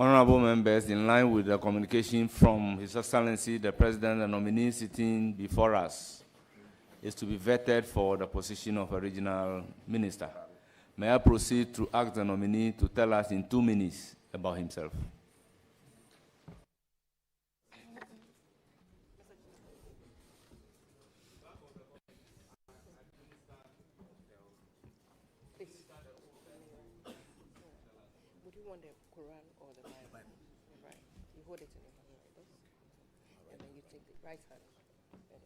Honorable members, in line with the communication from His Excellency, the President, the nominee sitting before us is to be vetted for the position of a regional minister. May I proceed to ask the nominee to tell us in 2 minutes about himself? Would you want the Quran or the Bible? Right. You hold it in your hand like this, and then you take the right hand. And then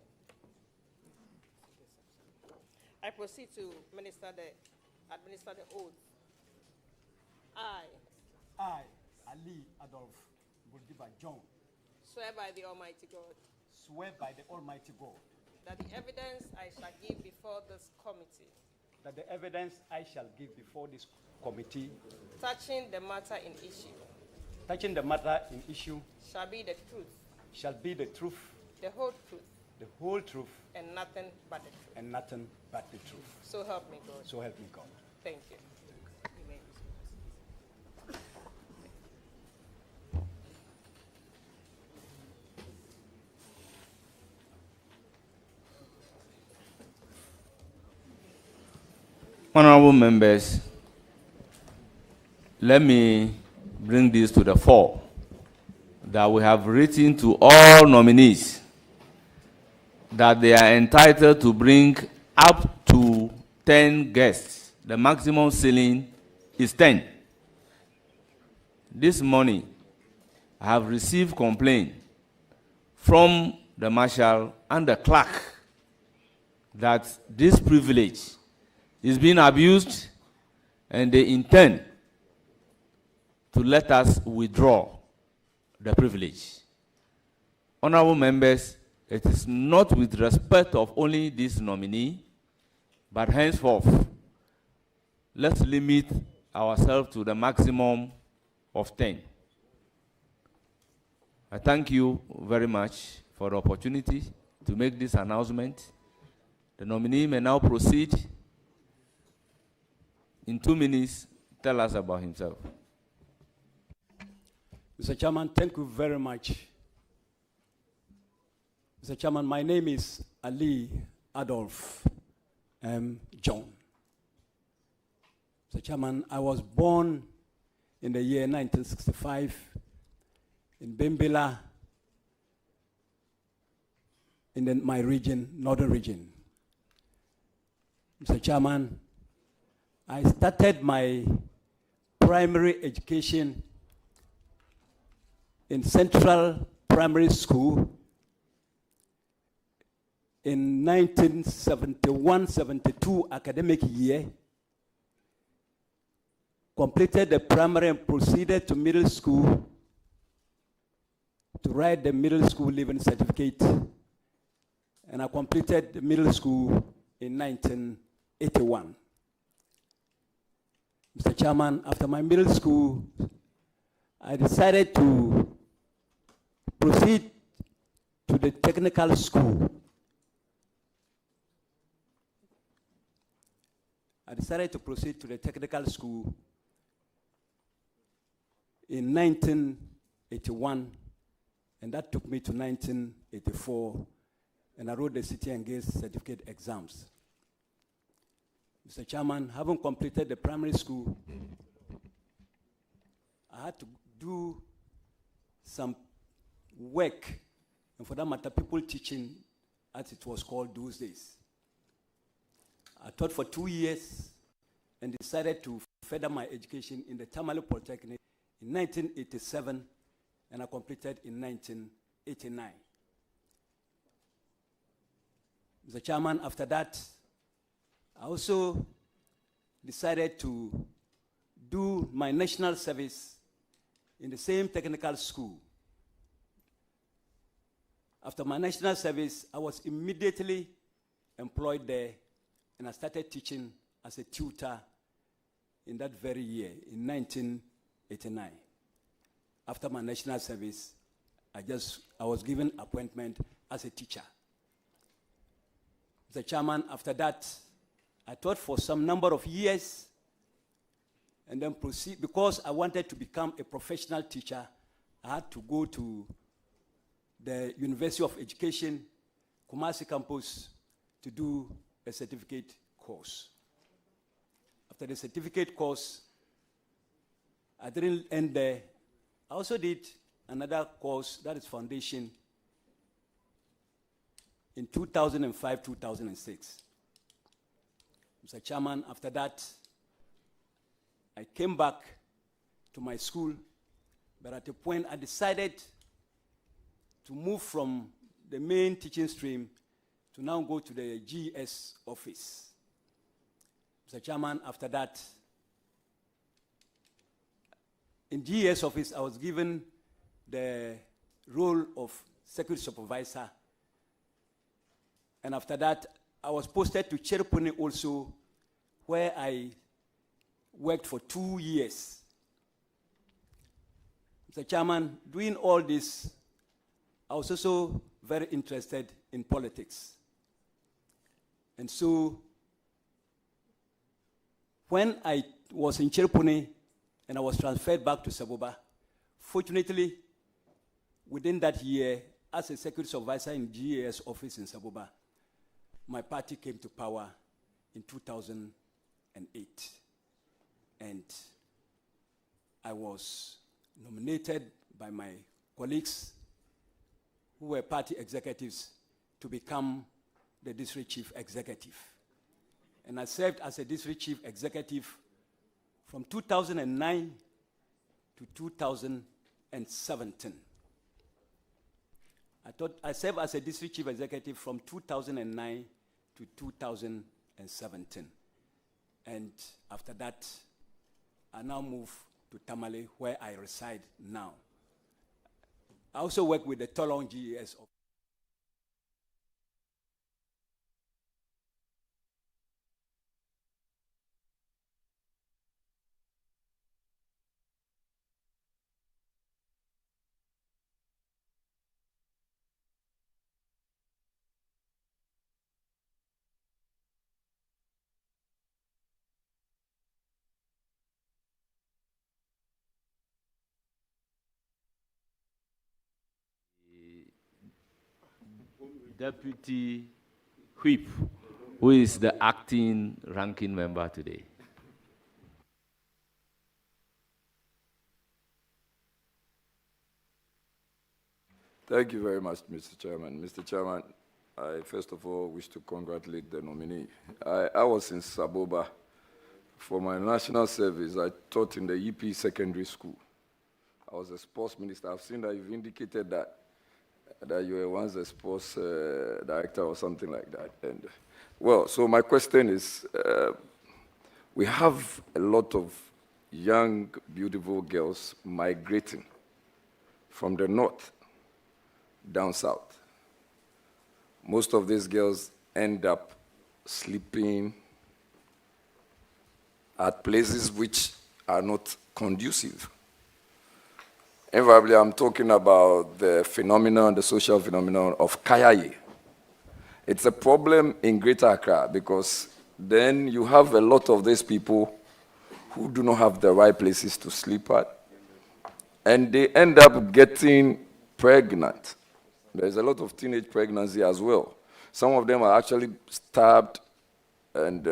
I proceed to administer the oath. I, Ali Adolf Burdiba John, swear by the Almighty God swear by the Almighty God that the evidence I shall give before this committee that the evidence I shall give before this committee touching the matter in issue shall be the truth, the whole truth, and nothing but the truth. So help me God. So help me God. Thank you. Honorable members, let me bring this to the fore, that we have written to all nominees that they are entitled to bring up to 10 guests. The maximum ceiling is 10. This morning, I have received complaint from the marshal and the clerk that this privilege is being abused, and they intend to let us withdraw the privilege. Honorable members, it is not with respect of only this nominee, but henceforth, let's limit ourselves to the maximum of 10. I thank you very much for the opportunity to make this announcement. The nominee may now proceed. In 2 minutes, tell us about himself. Mr. Chairman, thank you very much. Mr. Chairman, my name is Ali Adolf John. Mr. Chairman, I was born in the year 1965 in Bimbila, in my region, northern region. Mr. Chairman, I started my primary education in Central Primary School in 1971-72 academic year, completed the primary and proceeded to middle school to write the middle school leaving certificate, and I completed the middle school in 1981. Mr. Chairman, after my middle school, I decided to proceed to the technical school. In 1981, and that took me to 1984, and I wrote the City and Guest Certificate exams. Mr. Chairman, having completed the primary school, I had to do some work, and for that matter, people teaching, as it was called those days. I taught for 2 years and decided to further my education in the Tamale Polytechnic in 1987, and I completed in 1989. Mr. Chairman, after that, I also decided to do my national service in the same technical school. After my national service, I was immediately employed there, and I started teaching as a tutor in that very year, in 1989. After my national service, I was given appointment as a teacher. Mr. Chairman, after that, I taught for some number of years and then proceed. Because I wanted to become a professional teacher, I had to go to the University of Education, Kumasi campus, to do a certificate course. After the certificate course, I didn't end there. I also did another course, that is foundation, in 2005, 2006. Mr. Chairman, after that, I came back to my school, but at a point I decided to move from the main teaching stream to now go to the GS office. Mr. Chairman, after that, in GS office, I was given the role of security supervisor. And after that, I was posted to Cherepone also, where I worked for 2 years. Mr. Chairman, doing all this, I was also very interested in politics. And so, when I was in Cherepone and I was transferred back to Saboba, fortunately, within that year, as a security supervisor in GAS office in Saboba, my party came to power in 2008. And I was nominated by my colleagues who were party executives to become the district chief executive. And I served as a district chief executive from 2009 to 2017. I served as a district chief executive from 2009 to 2017. And after that, I now moved to Tamale, where I reside now. I also work with the Tolong GES. Deputy Whip, who is the acting ranking member today. Thank you very much, Mr. Chairman. Mr. Chairman, I first of all wish to congratulate the nominee. I was in Saboba for my national service. I taught in the EP secondary school. I was a sports minister. I've seen that you've indicated that you were once a sports director or something like that. And well, so my question is, we have a lot of young, beautiful girls migrating from the north down south. Most of these girls end up sleeping at places which are not conducive. Invariably, I'm talking about the phenomenon, the social phenomenon of kayaye. It's a problem in Greater Accra because then you have a lot of these people who do not have the right places to sleep at, and they end up getting pregnant. There's a lot of teenage pregnancy as well. Some of them are actually stabbed, and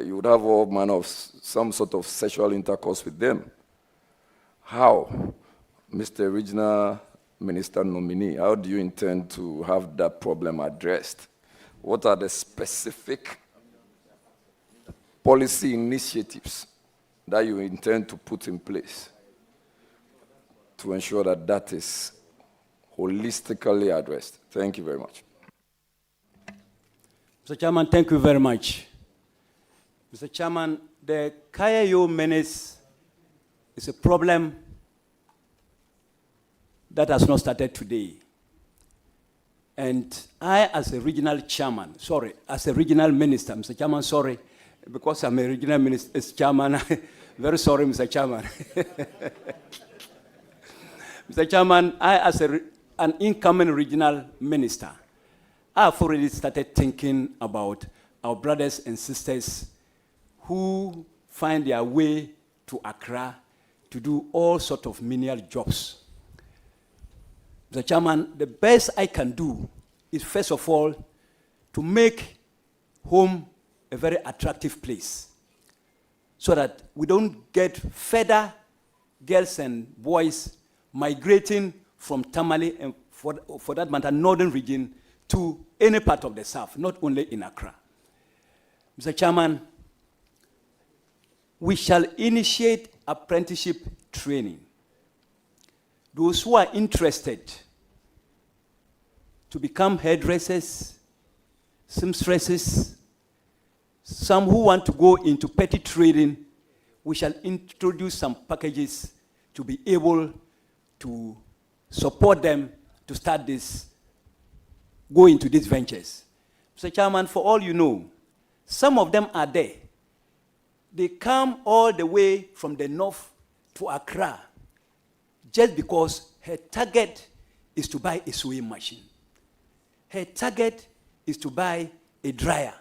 you would have all manner of some sort of sexual intercourse with them. How? Mr. Regional Minister Nominee, how do you intend to have that problem addressed? What are the specific policy initiatives that you intend to put in place to ensure that that is holistically addressed? Thank you very much. Mr. Chairman, thank you very much. Mr. Chairman, the Kayayo menace is a problem that has not started today. And I, as a regional chairman, as a regional minister, Mr. Chairman, sorry, because I'm a regional minister, chairman, very sorry, Mr. Chairman. Mr. Chairman, I, as an incoming regional minister, I have already started thinking about our brothers and sisters who find their way to Accra to do all sorts of menial jobs. Mr. Chairman, the best I can do is, first of all, to make home a very attractive place so that we don't get further girls and boys migrating from Tamale and, for that matter, northern region to any part of the south, not only in Accra. Mr. Chairman, we shall initiate apprenticeship training. Those who are interested to become hairdressers, seamstresses, some who want to go into petty trading, we shall introduce some packages to be able to support them to start this, go into these ventures. Mr. Chairman, for all you know, some of them are there. They come all the way from the north to Accra just because her target is to buy a sewing machine. Her target is to buy a dryer.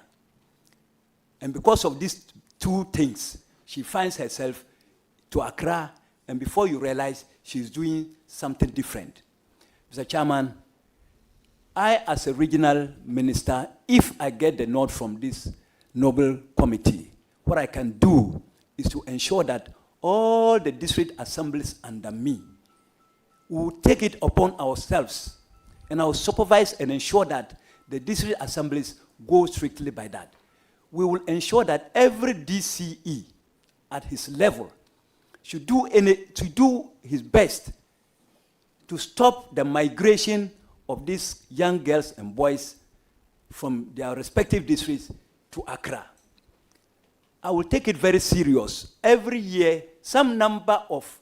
And because of these two things, she finds herself to Accra, and before you realize, she's doing something different. Mr. Chairman, I, as a regional minister, if I get the nod from this noble committee, what I can do is to ensure that all the district assemblies under me will take it upon ourselves, and I will supervise and ensure that the district assemblies go strictly by that. We will ensure that every DCE at his level should do his best to stop the migration of these young girls and boys from their respective districts to Accra. I will take it very serious. Every year, some number of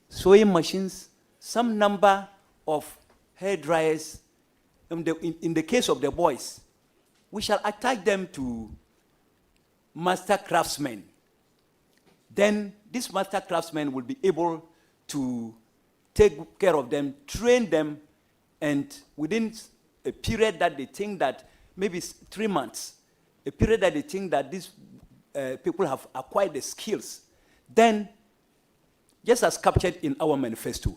sewing machines, some number of hair dryers. In the case of the boys, we shall attach them to master craftsmen. Then this master craftsmen will be able to take care of them, train them, and within a period that they think that maybe 3 months, a period that they think that these people have acquired the skills, then, just as captured in our manifesto,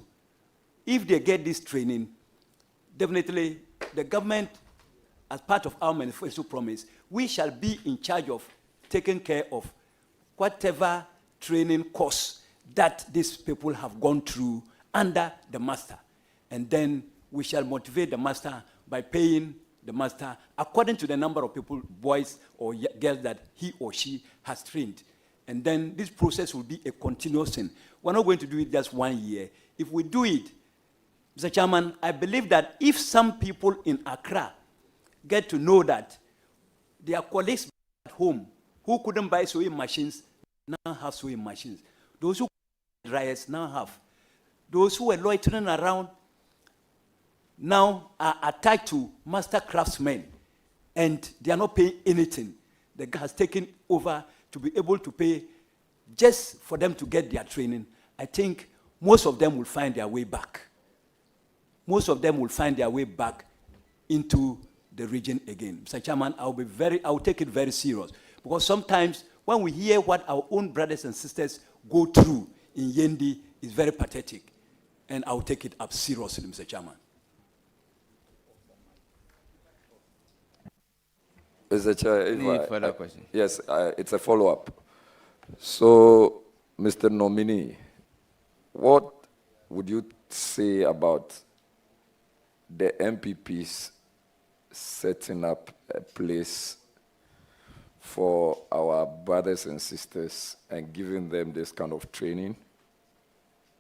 if they get this training, definitely the government, as part of our manifesto promise, we shall be in charge of taking care of whatever training course that these people have gone through under the master. And then we shall motivate the master by paying the master according to the number of people, boys or girls, that he or she has trained. And then this process will be a continuous thing. We're not going to do it just 1 year. If we do it, Mr. Chairman, I believe that if some people in Accra get to know that their colleagues at home who couldn't buy sewing machines now have sewing machines. Those who dryers now have. Those who were loitering around now are attached to master craftsmen, and they are not paying anything. The guy has taken over to be able to pay just for them to get their training. I think most of them will find their way back. Most of them will find their way back into the region again. Mr. Chairman, I will take it very serious, because sometimes when we hear what our own brothers and sisters go through in Yendi, it's very pathetic, and I will take it up seriously, Mr. Chairman. Mr. Chair, Any further question? Yes, it's a follow-up. So, Mr. Nominee, what would you say about the MPPs setting up a place for our brothers and sisters and giving them this kind of training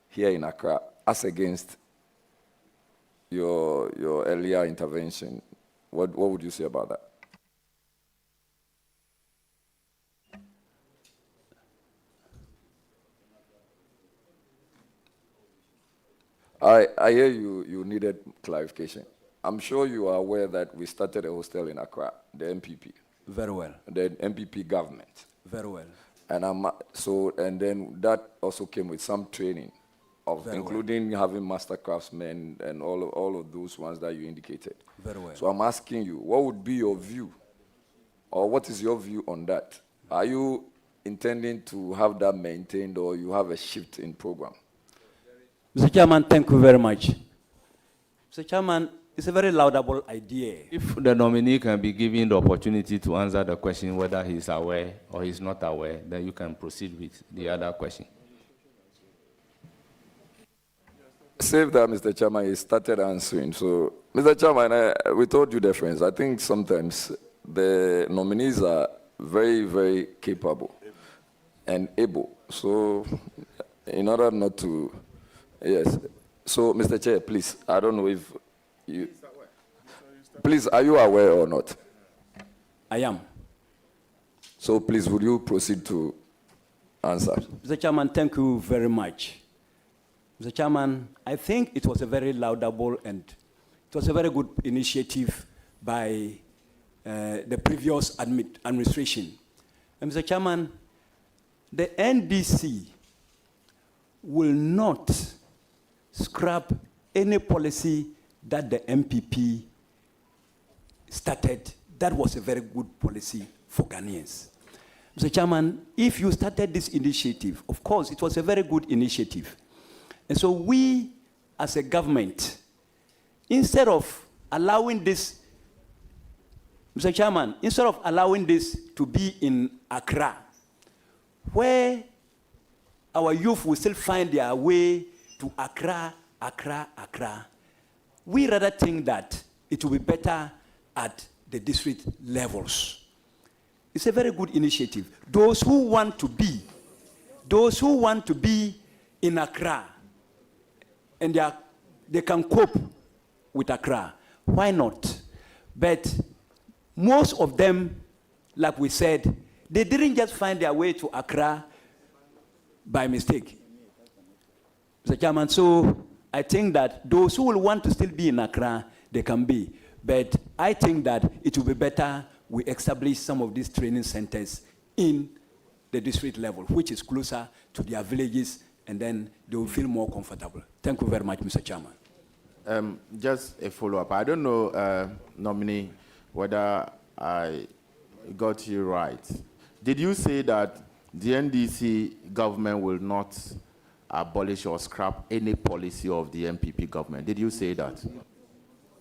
here in Accra, as against your earlier intervention? What would you say about that? I hear you needed clarification. I'm sure you are aware that we started a hostel in Accra, the MPP. Very well. The MPP government. Very well. And then that also came with some training, Very including having master craftsmen and all of those ones that you indicated. Very well. So I'm asking you, what would be your view, or what is your view on that? Are you intending to have that maintained, or you have a shift in program? Mr. Chairman, thank you very much. Mr. Chairman, it's a very laudable idea. If the nominee can be given the opportunity to answer the question whether he's aware or he's not aware, then you can proceed with the other question. Save that, Mr. Chairman, he started answering. So, Mr. Chairman, we told you the friends. I think sometimes the nominees are very, very capable and able. So, in order not to, yes. So, Mr. Chair, please, I don't know if you, please, are you aware or not? I am. So, please, would you proceed to answer? Mr. Chairman, thank you very much. Mr. Chairman, I think it was a very laudable and it was a very good initiative by the previous administration. And Mr. Chairman, the NDC will not scrap any policy that the MPP started. That was a very good policy for Ghanaians. Mr. Chairman, if you started this initiative, of course, it was a very good initiative. And so we, as a government, instead of allowing this, Mr. Chairman, instead of allowing this to be in Accra, where our youth will still find their way to Accra, we rather think that it will be better at the district levels. It's a very good initiative. Those who want to be in Accra, and they can cope with Accra, why not? But most of them, like we said, they didn't just find their way to Accra by mistake. Mr. Chairman, so I think that those who will want to still be in Accra, they can be. But I think that it will be better we establish some of these training centers in the district level, which is closer to their villages, and then they will feel more comfortable. Thank you very much, Mr. Chairman. Just a follow-up. I don't know, nominee, whether I got you right. Did you say that the NDC government will not abolish or scrap any policy of the MPP government? Did you say that?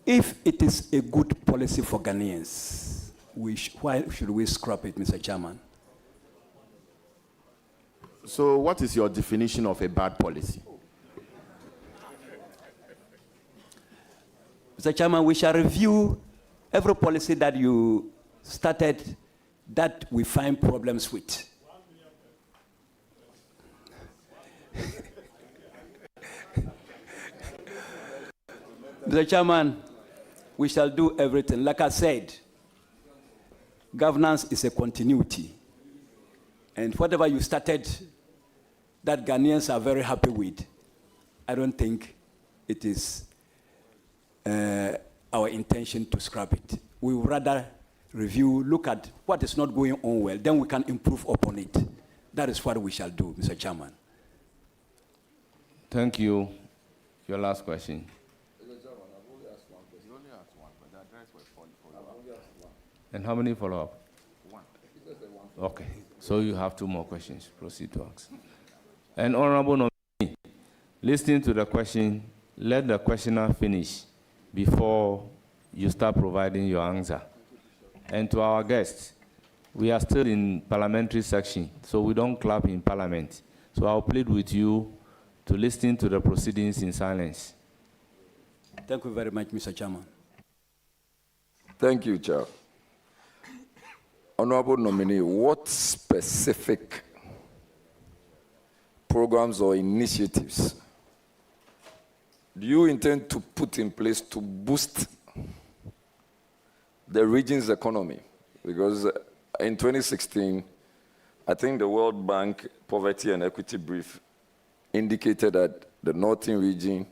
If it is a good policy for Ghanaians, why should we scrap it, Mr. Chairman? So what is your definition of a bad policy? Mr. Chairman, we shall review every policy that you started that we find problems with. Mr. Chairman, we shall do everything. Like I said, governance is a continuity. And whatever you started that Ghanaians are very happy with, I don't think it is our intention to scrap it. We would rather review, look at what is not going on well, then we can improve upon it. That is what we shall do, Mr. Chairman. Thank you. Your last question. And how many follow-up? One. Okay. So you have 2 more questions. Proceed to ask. And Honorable Nominee, listening to the question, let the questioner finish before you start providing your answer. And to our guests, we are still in parliamentary section, so we don't clap in parliament. So I'll plead with you to listen to the proceedings in silence. Thank you very much, Mr. Chairman. Thank you, Chair. Honorable Nominee, what specific programs or initiatives do you intend to put in place to boost the region's economy? Because in 2016, I think the World Bank Poverty and Equity Brief indicated that the Northern region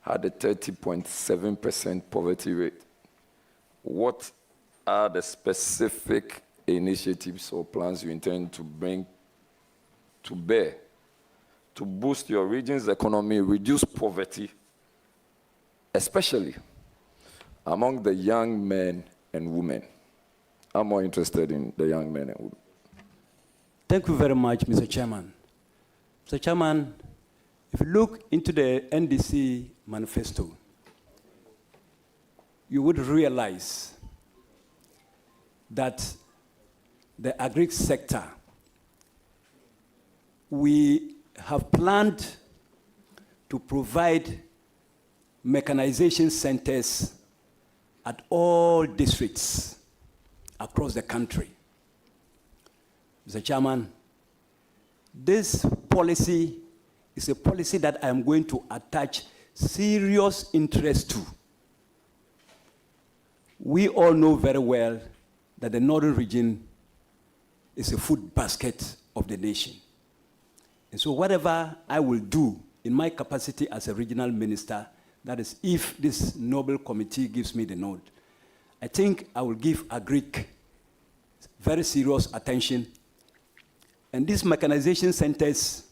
had a 30.7% poverty rate. What are the specific initiatives or plans you intend to bring to bear to boost your region's economy, reduce poverty, especially among the young men and women? I'm more interested in the young men and women. Thank you very much, Mr. Chairman. Mr. Chairman, if you look into the NDC manifesto, you would realize that the agri sector, we have planned to provide mechanization centers at all districts across the country. Mr. Chairman, this policy is a policy that I am going to attach serious interest to. We all know very well that the northern region is a food basket of the nation. And so whatever I will do in my capacity as a regional minister, that is if this Nobel committee gives me the nod, I think I will give Agric very serious attention. And these mechanization centers,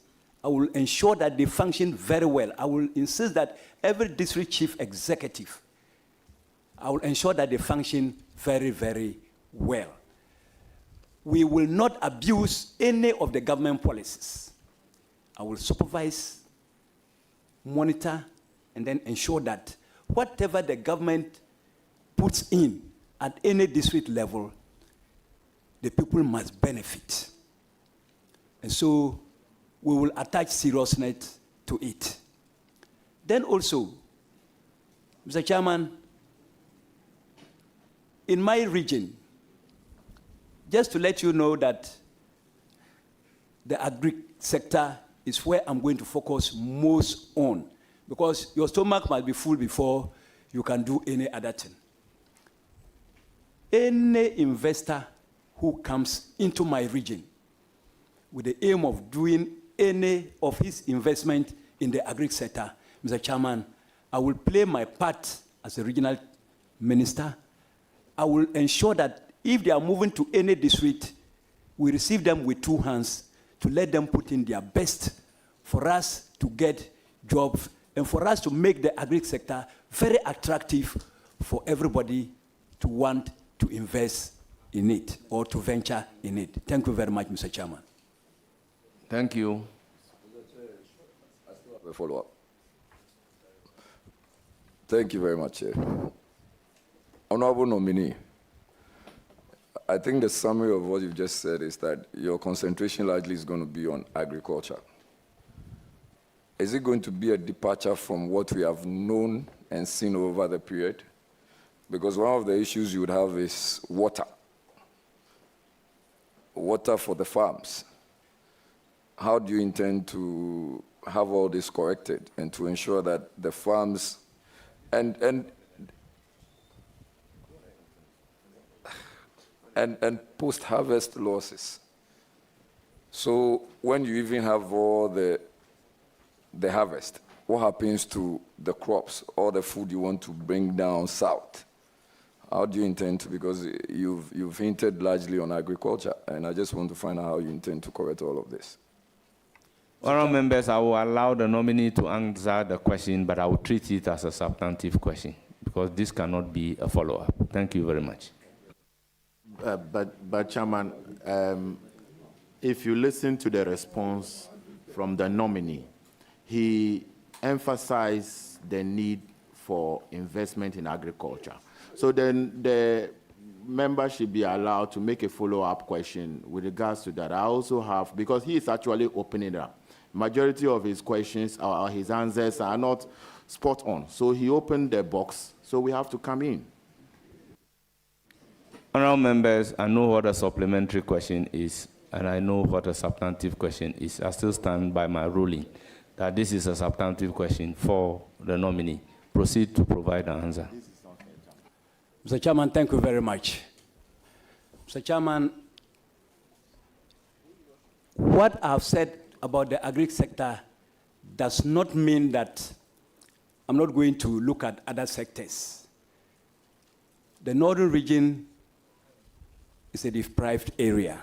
I will ensure that they function very well. I will insist that every district chief executive, I will ensure that they function very, very well. We will not abuse any of the government policies. I will supervise, monitor, and then ensure that whatever the government puts in at any district level, the people must benefit. And so we will attach seriousness to it. Then also, Mr. Chairman, in my region, just to let you know that the agri sector is where I'm going to focus most on, because your stomach must be full before you can do any other thing. Any investor who comes into my region with the aim of doing any of his investment in the agri sector, Mr. Chairman, I will play my part as a regional minister. I will ensure that if they are moving to any district, we receive them with two hands to let them put in their best for us to get jobs and for us to make the agri sector very attractive for everybody to want to invest in it or to venture in it. Thank you very much, Mr. Chairman. Thank you. A follow-up. Thank you very much, Chair. Honorable nominee, I think the summary of what you've just said is that your concentration largely is going to be on agriculture. Is it going to be a departure from what we have known and seen over the period? Because one of the issues you would have is water. Water for the farms. How do you intend to have all this corrected and to ensure that the farms and post-harvest losses? So when you even have all the harvest, what happens to the crops or the food you want to bring down south? How do you intend to, because you've hinted largely on agriculture, and I just want to find out how you intend to correct all of this. Honourable members, I will allow the nominee to answer the question, but I will treat it as a substantive question, because this cannot be a follow-up. Thank you very much. But Chairman, if you listen to the response from the nominee, he emphasized the need for investment in agriculture. So then the member should be allowed to make a follow-up question with regards to that. I also have, because he is actually opening it up. Majority of his questions or his answers are not spot on. So he opened the box, so we have to come in. Honourable members, I know what a supplementary question is, and I know what a substantive question is. I still stand by my ruling that this is a substantive question for the nominee. Proceed to provide an answer. Mr. Chairman, thank you very much. Mr. Chairman, what I've said about the agri sector does not mean that I'm not going to look at other sectors. The northern region is a deprived area.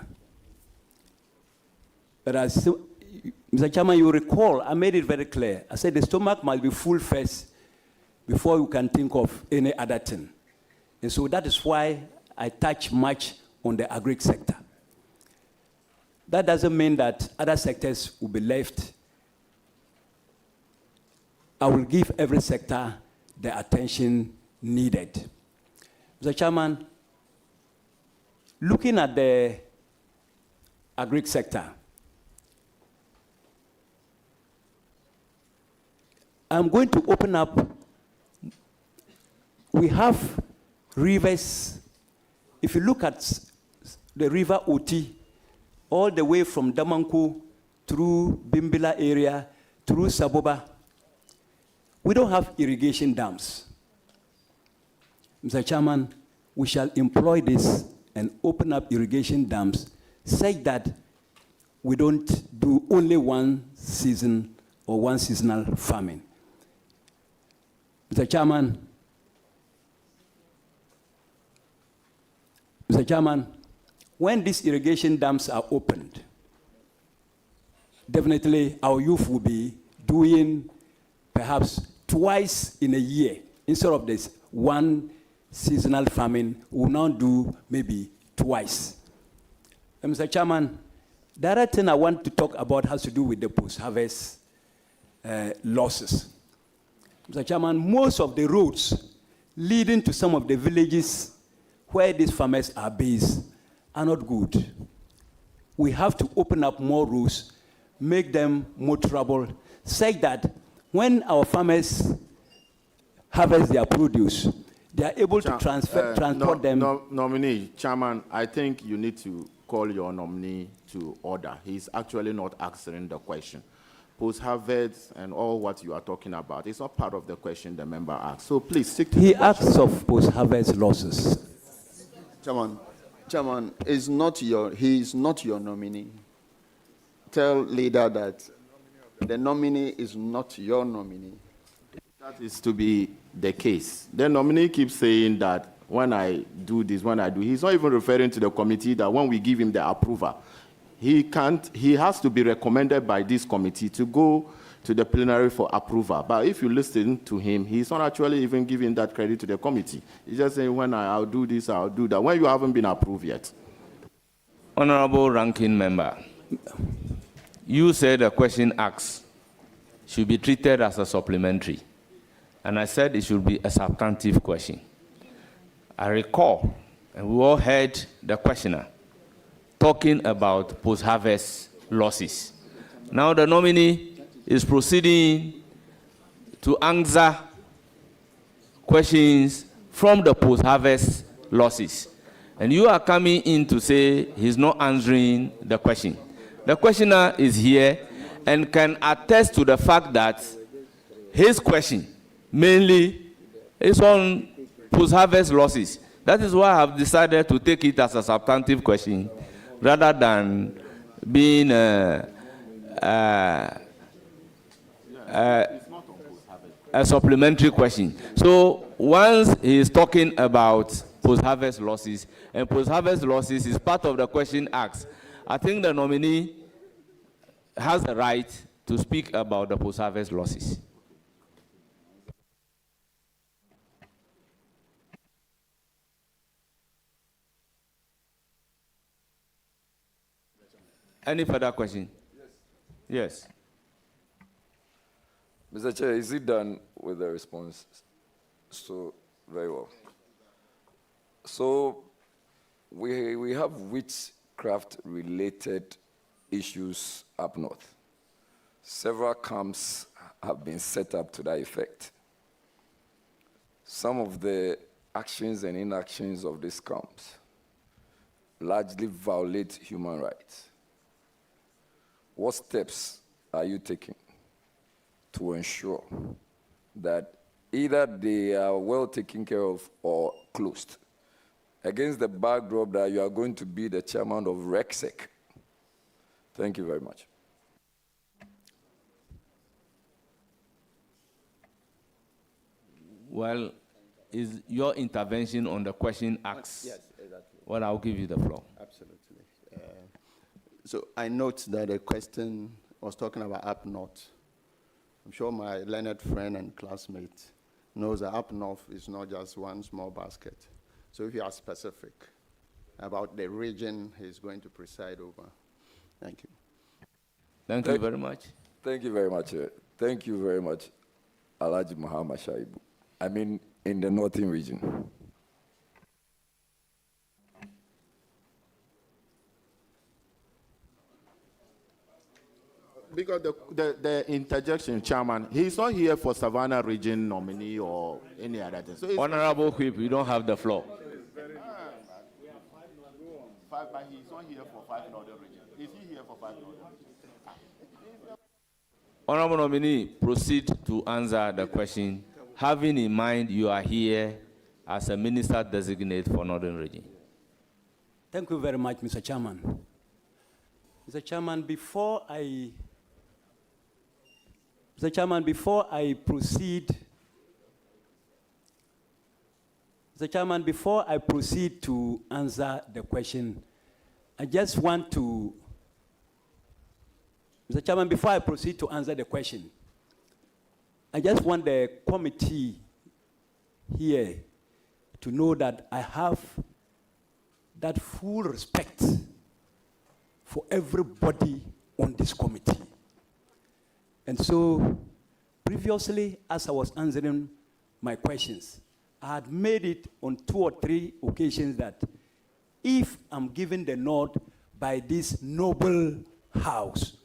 But as Mr. Chairman, you recall, I made it very clear. I said the stomach must be full first before you can think of any other thing. And so that is why I touch much on the agri sector. that doesn't mean that other sectors will be left. I will give every sector the attention needed. Mr. Chairman, looking at the agri sector, I'm going to open up. We have rivers. If you look at the river Oti, all the way from Damanku through Bimbila area, through Saboba, we don't have irrigation dams. Mr. Chairman, we shall employ this and open up irrigation dams such that we don't do only one season or one seasonal farming. Mr. Chairman, when these irrigation dams are opened, definitely our youth will be doing perhaps twice in a year. Instead of this one seasonal farming, we'll now do maybe twice. And Mr. Chairman, the other thing I want to talk about has to do with the post-harvest losses. Mr. Chairman, most of the roads leading to some of the villages where these farmers are based are not good. We have to open up more roads, make them more trouble, such that when our farmers harvest their produce, they are able to transport them. Nominee, Chairman, I think you need to call your nominee to order. He's actually not answering the question. Post-harvest and all what you are talking about, it's not part of the question the member asked. So please stick to He asks of post-harvest losses. Chairman, he is not your nominee. Tell leader that the nominee is not your nominee. That is to be the case. The nominee keeps saying that when I do this, he's not even referring to the committee that when we give him the approval, he has to be recommended by this committee to go to the plenary for approval. But if you listen to him, he's not actually even giving that credit to the committee. He's just saying, when I'll do this, I'll do that, when you haven't been approved yet. Honorable Ranking Member, you said the question asked should be treated as a supplementary. And I said it should be a substantive question. I recall, and we all heard the questioner talking about post-harvest losses. Now the nominee is proceeding to answer questions from the post-harvest losses. And you are coming in to say he's not answering the question. The questioner is here and can attest to the fact that his question mainly is on post-harvest losses. That is why I have decided to take it as a substantive question rather than being a supplementary question. So once he is talking about post-harvest losses, and post-harvest losses is part of the question asked, I think the nominee has the right to speak about the post-harvest losses. Any further question? Yes. Mr. Chair, is it done with the response? So, very well. So, we have witchcraft-related issues up north. Several camps have been set up to that effect. Some of the actions and inactions of these camps largely violate human rights. What steps are you taking to ensure that either they are well taken care of or closed, against the backdrop that you are going to be the chairman of RECSEC? Thank you very much. Well, is your intervention on the question asked? Yes, exactly. Well, I'll give you the floor. Absolutely. So I note that the question was talking about up north. I'm sure my learned friend and classmate knows that up north is not just one small basket. So if you are specific about the region he's going to preside over, Thank you. Thank you very much. Thank you very much. Thank you very much, Alhaji Muhammad Shaibu. I mean, in the northern region. Because the interjection, Chairman, he's not here for Savannah region nominee or any other thing. So Honorable Whip, you don't have the floor. But he's not here for 5 northern region. Is he here for 5 northern region? Honorable Nominee, proceed to answer the question, having in mind you are here as a minister designate for Northern Region. Thank you very much, Mr. Chairman. Mr. Chairman, before I proceed to answer the question, I just want to, Mr. Chairman, before I proceed to answer the question, I just want the committee here to know that I have that full respect for everybody on this committee. And so, previously, as I was answering my questions, I had made it on 2 or 3 occasions that if I'm given the nod by this noble house,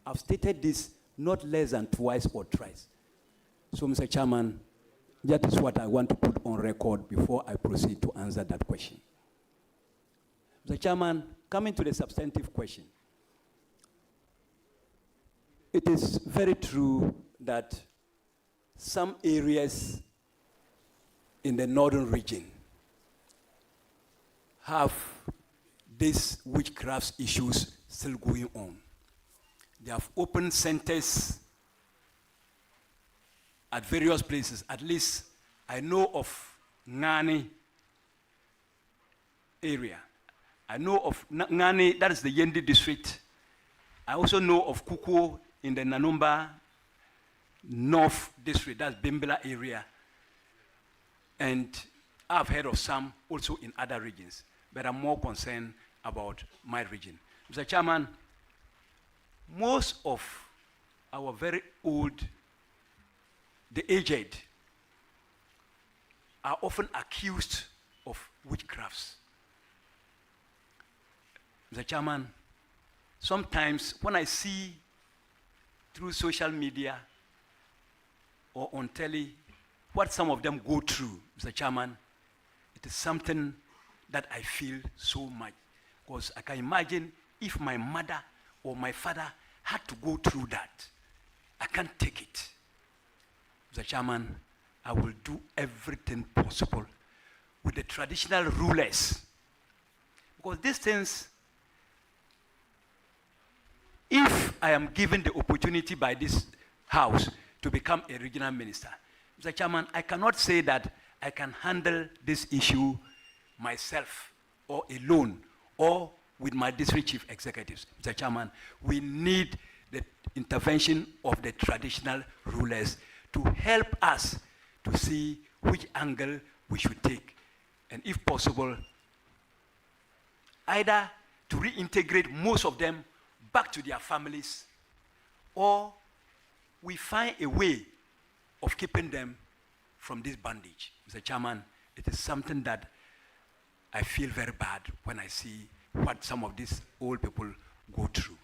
I've stated this not less than twice or thrice. So, Mr. Chairman, that is what I want to put on record before I proceed to answer that question. Mr. Chairman, coming to the substantive question, it is very true that some areas in the northern region have these witchcraft issues still going on. They have open centers at various places. At least I know of Ngani area. I know of Ngani, that is the Yendi district. I also know of Kuku in the Nanumba North district, that's Bimbela area. And I've heard of some also in other regions, but I'm more concerned about my region. Mr. Chairman, most of our very old, the aged, are often accused of witchcrafts. Mr. Chairman, sometimes when I see through social media or on telly what some of them go through, Mr. Chairman, it is something that I feel so much. Because I can imagine if my mother or my father had to go through that, I can't take it. Mr. Chairman, I will do everything possible with the traditional rulers. Because these things, if I am given the opportunity by this house to become a regional minister, Mr. Chairman, I cannot say that I can handle this issue myself or alone or with my district chief executives. Mr. Chairman, we need the intervention of the traditional rulers to help us to see which angle we should take. And if possible, either to reintegrate most of them back to their families, or we find a way of keeping them from this bondage. Mr. Chairman, it is something that I feel very bad when I see what some of these old people go through.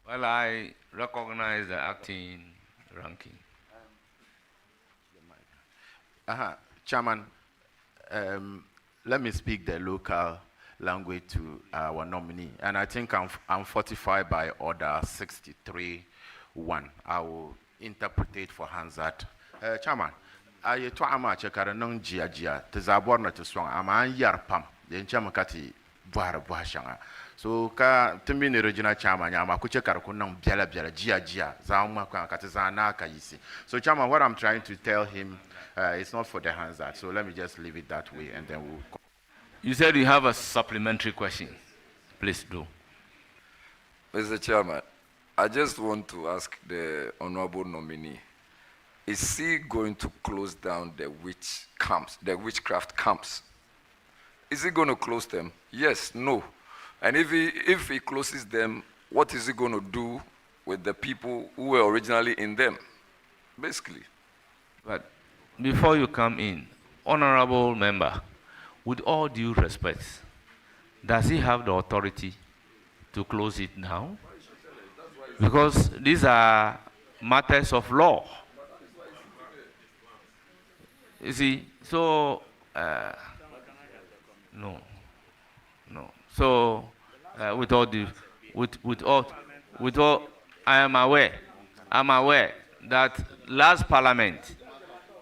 Well, I recognize the acting ranking. Chairman, let me speak the local language to our nominee. And I think I'm fortified by Order 63.1. I will interpret for Hansat. Chairman, I to ama chekara nung jia te zaborna to swang ama yar pam den chama kati buhara buhashanga. So ka timbi ni regional chairman yama ku chekara ku nung biala jia zauma ka kati zana ka yisi. So chairman, what I'm trying to tell him, it's not for the Hansat. So let me just leave it that way and then we'll. You said you have a supplementary question. Please do. Mr. Chairman, I just want to ask the honorable nominee, is he going to close down the witchcraft camps? Is he going to close them? Yes, no. And if he closes them, what is it going to do with the people who were originally in them, basically? But before you come in, honorable member, with all due respect, does he have the authority to close it now? Because these are matters of law. You see, so, no. So, with all, I'm aware that last parliament,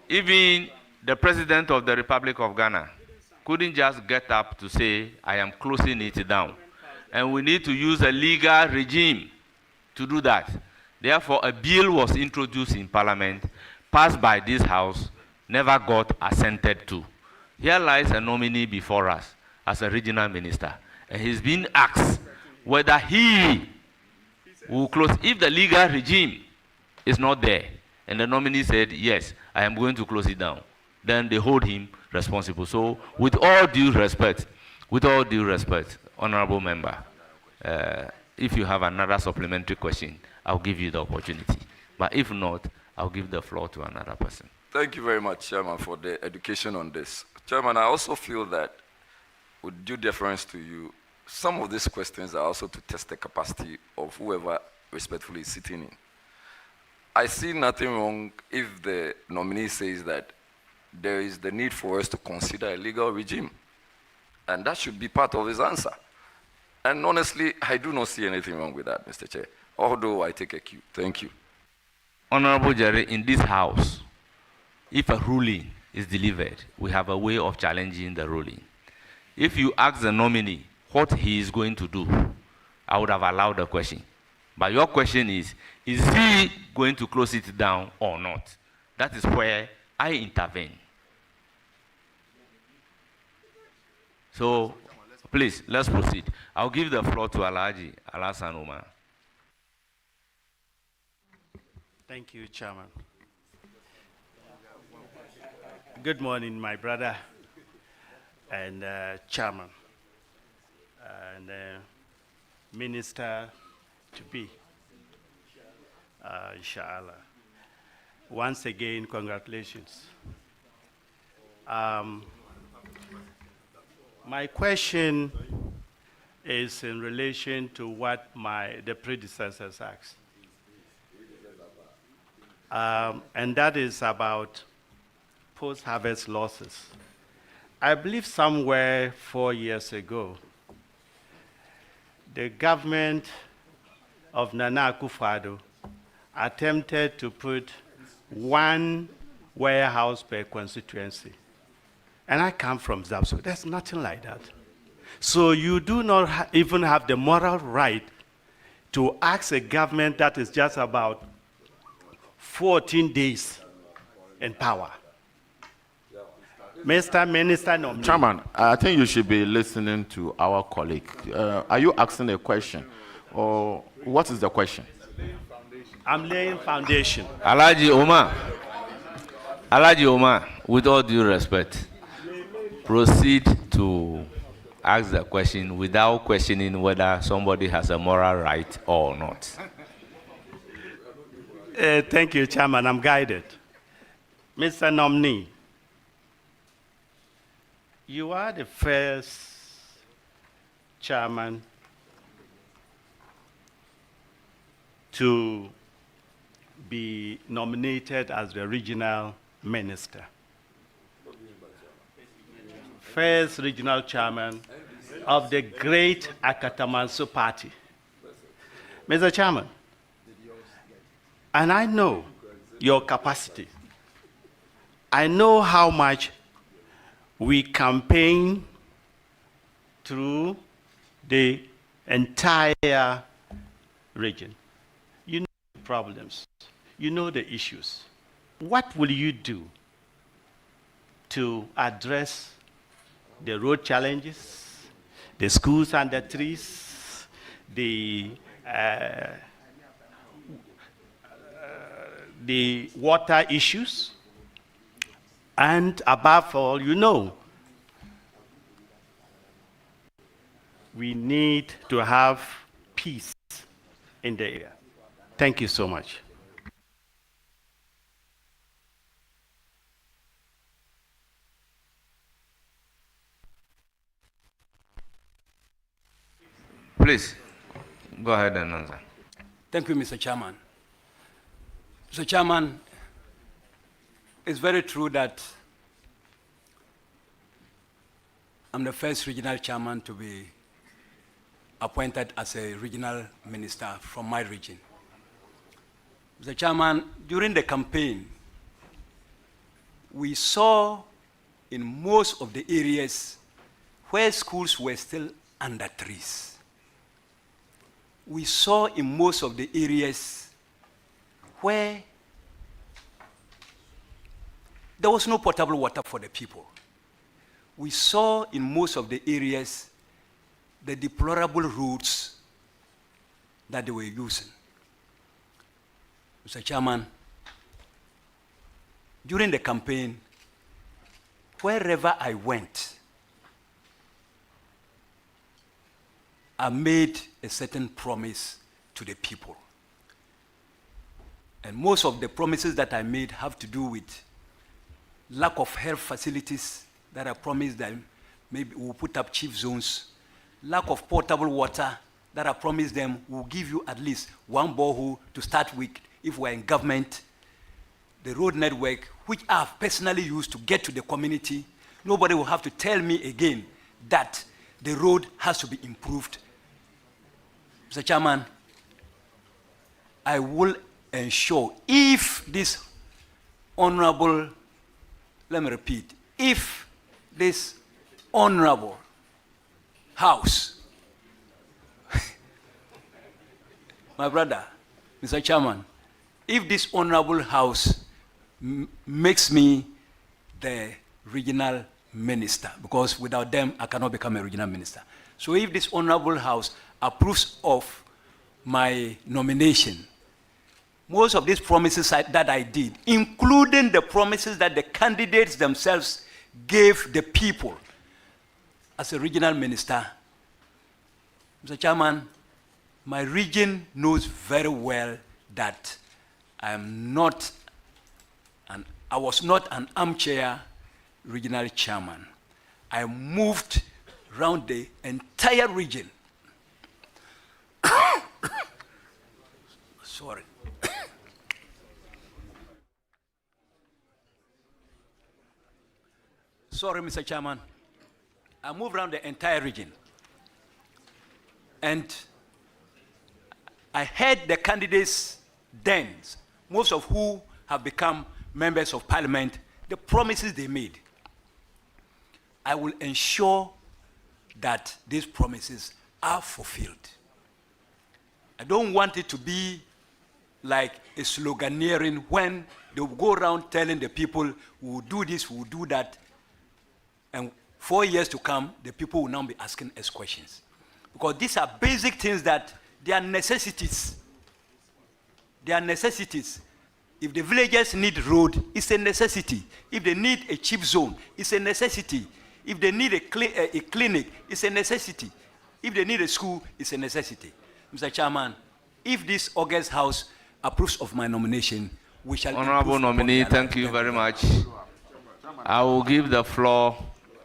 even the president of the Republic of Ghana couldn't just get up to say, I am closing it down. And we need to use a legal regime to do that. Therefore, a bill was introduced in parliament, passed by this house, never got assented to. Here lies a nominee before us as a regional minister, and he's been asked whether he will close if the legal regime is not there. And the nominee said, yes, I am going to close it down. Then they hold him responsible. So with all due respect, honorable member, if you have another supplementary question, I'll give you the opportunity. But if not, I'll give the floor to another person. Thank you very much, Chairman, for the education on this. Chairman, I also feel that, with due deference to you, some of these questions are also to test the capacity of whoever respectfully is sitting in. I see nothing wrong if the nominee says that there is the need for us to consider a legal regime, and that should be part of his answer. And honestly, I do not see anything wrong with that, Mr. Chair, although I take a cue. Thank you. Honorable Jerry, in this house, if a ruling is delivered, we have a way of challenging the ruling. If you ask the nominee what he is going to do, I would have allowed the question. But your question is he going to close it down or not? That is where I intervene. So, please, let's proceed. I'll give the floor to Alhaji Alasan Umar. Thank you, Chairman. Good morning, my brother and Chairman and Minister to be, inshallah. Once again, congratulations. My question is in relation to what the predecessors asked. And that is about post-harvest losses. I believe somewhere 4 years ago, the government of Nana Akufo-Addo attempted to put one warehouse per constituency. And I come from Zapso. There's nothing like that. So you do not even have the moral right to ask a government that is just about 14 days in power. Mr. Minister Nominee. Chairman, I think you should be listening to our colleague. Are you asking a question? Or what is the question? I'm laying foundation. Alhaji Omar, with all due respect, proceed to ask the question without questioning whether somebody has a moral right or not. Thank you, Chairman. I'm guided. Mr. Nominee, you are the first chairman to be nominated as the regional minister. First regional chairman of the great Akatamanso party. Mr. Chairman, and I know your capacity. I know how much we campaign through the entire region. You know the problems. You know the issues. What will you do to address the road challenges, the schools under trees, the water issues, and above all, you know, we need to have peace in the area. Thank you so much. Please, go ahead and answer. Thank you, Mr. Chairman. Mr. Chairman, it's very true that I'm the first regional chairman to be appointed as a regional minister from my region. Mr. Chairman, during the campaign, we saw in most of the areas where schools were still under trees. We saw in most of the areas where there was no potable water for the people. We saw in most of the areas the deplorable roads that they were using. Mr. Chairman, during the campaign, wherever I went, I made a certain promise to the people. And most of the promises that I made have to do with lack of health facilities that I promised them, maybe we'll put up chief zones, lack of potable water that I promised them we'll give you at least one borehole to start with if we're in government, the road network, which I've personally used to get to the community. Nobody will have to tell me again that the road has to be improved. Mr. Chairman, I will ensure if this honorable, let me repeat, if this honorable House, my brother, Mr. Chairman, if this honorable House makes me the regional minister, because without them, I cannot become a regional minister. So if this honorable House approves of my nomination, most of these promises that I did, including the promises that the candidates themselves gave the people as a regional minister, Mr. Chairman, my region knows very well that I was not an armchair regional chairman. I moved around the entire region. Sorry. Sorry, Mr. Chairman. I moved around the entire region. And I heard the candidates then, most of who have become members of parliament, the promises they made. I will ensure that these promises are fulfilled. I don't want it to be like a sloganeering when they will go around telling the people, we will do this, we will do that, and 4 years to come, the people will now be asking us questions. Because these are basic things that they are necessities. They are necessities. If the villagers need road, it's a necessity. If they need a chief zone, it's a necessity. If they need a clinic, it's a necessity. If they need a school, it's a necessity. Mr. Chairman, if this August House approves of my nomination, we shall... Honorable nominee, thank you very much. I will give the floor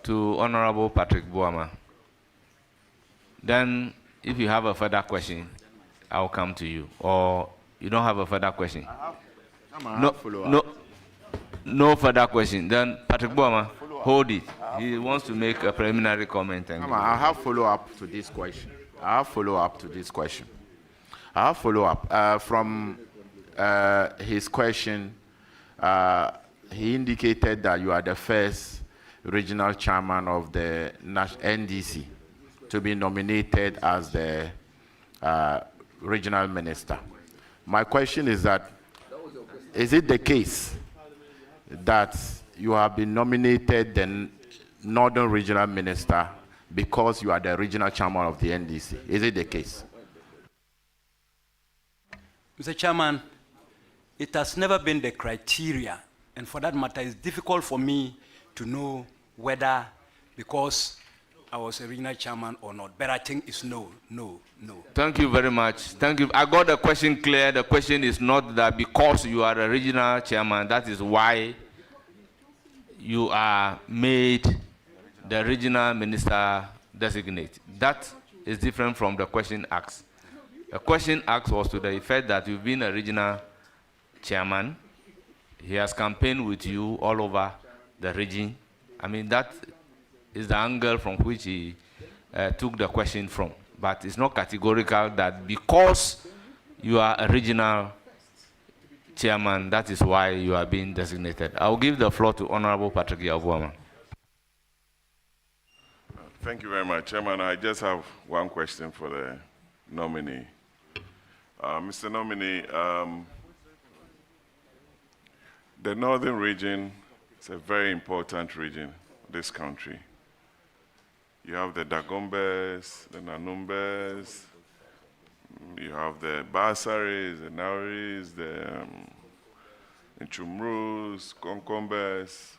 to Honorable Patrick Boama. Then, if you have a further question, I will come to you. Or you don't have a further question? No further question. Then, Patrick Boama, hold it. He wants to make a preliminary comment. I have follow-up to this question. I have follow-up from his question. He indicated that you are the first regional chairman of the NDC to be nominated as the regional minister. My question is that, is it the case that you have been nominated the Northern Regional Minister because you are the regional chairman of the NDC? Is it the case? Mr. Chairman, it has never been the criteria, and for that matter, it's difficult for me to know whether, because I was a regional chairman or not, but I think it's no. Thank you very much. Thank you. I got the question clear. The question is not that because you are a regional chairman, that is why you are made the regional minister designate. That is different from the question asked. The question asked was to the effect that you've been a regional chairman. He has campaigned with you all over the region. I mean, that is the angle from which he took the question from. But it's not categorical that because you are a regional chairman, that is why you are being designated. I'll give the floor to Honorable Patrick Yavuama. Thank you very much, Chairman. I just have one question for the nominee. Mr. Nominee, the northern region is a very important region in this country. You have the Dagombes, the Nanumbes, you have the Basaris, the Nauris, the Nchumrus, Konkombes,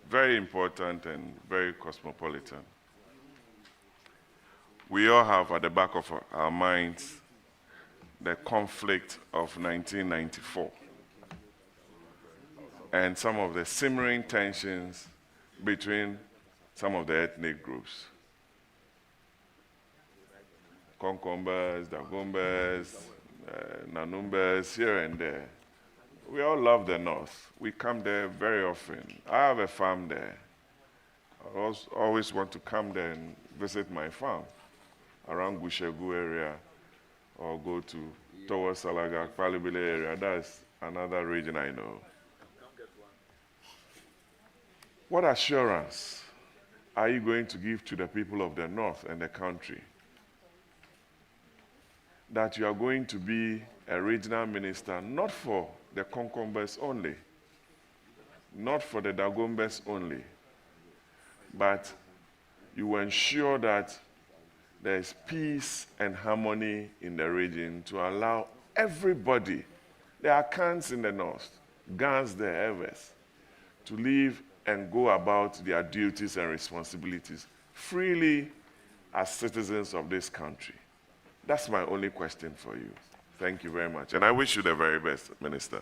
very important and very cosmopolitan. We all have at the back of our minds the conflict of 1994 and some of the simmering tensions between some of the ethnic groups. Konkombes, Dagombes, Nanumbes, here and there. We all love the North. We come there very often. I have a farm there. I always want to come there and visit my farm around Gushegu area or go towards Salaga, Palibile area. That's another region I know. What assurance are you going to give to the people of the North and the country that you are going to be a regional minister, not for the Konkombes only, not for the Dagombes only, but you will ensure that there is peace and harmony in the region to allow everybody, the Akans in the North, Gans the Evers, to live and go about their duties and responsibilities freely as citizens of this country. That's my only question for you. Thank you very much. And I wish you the very best, Minister.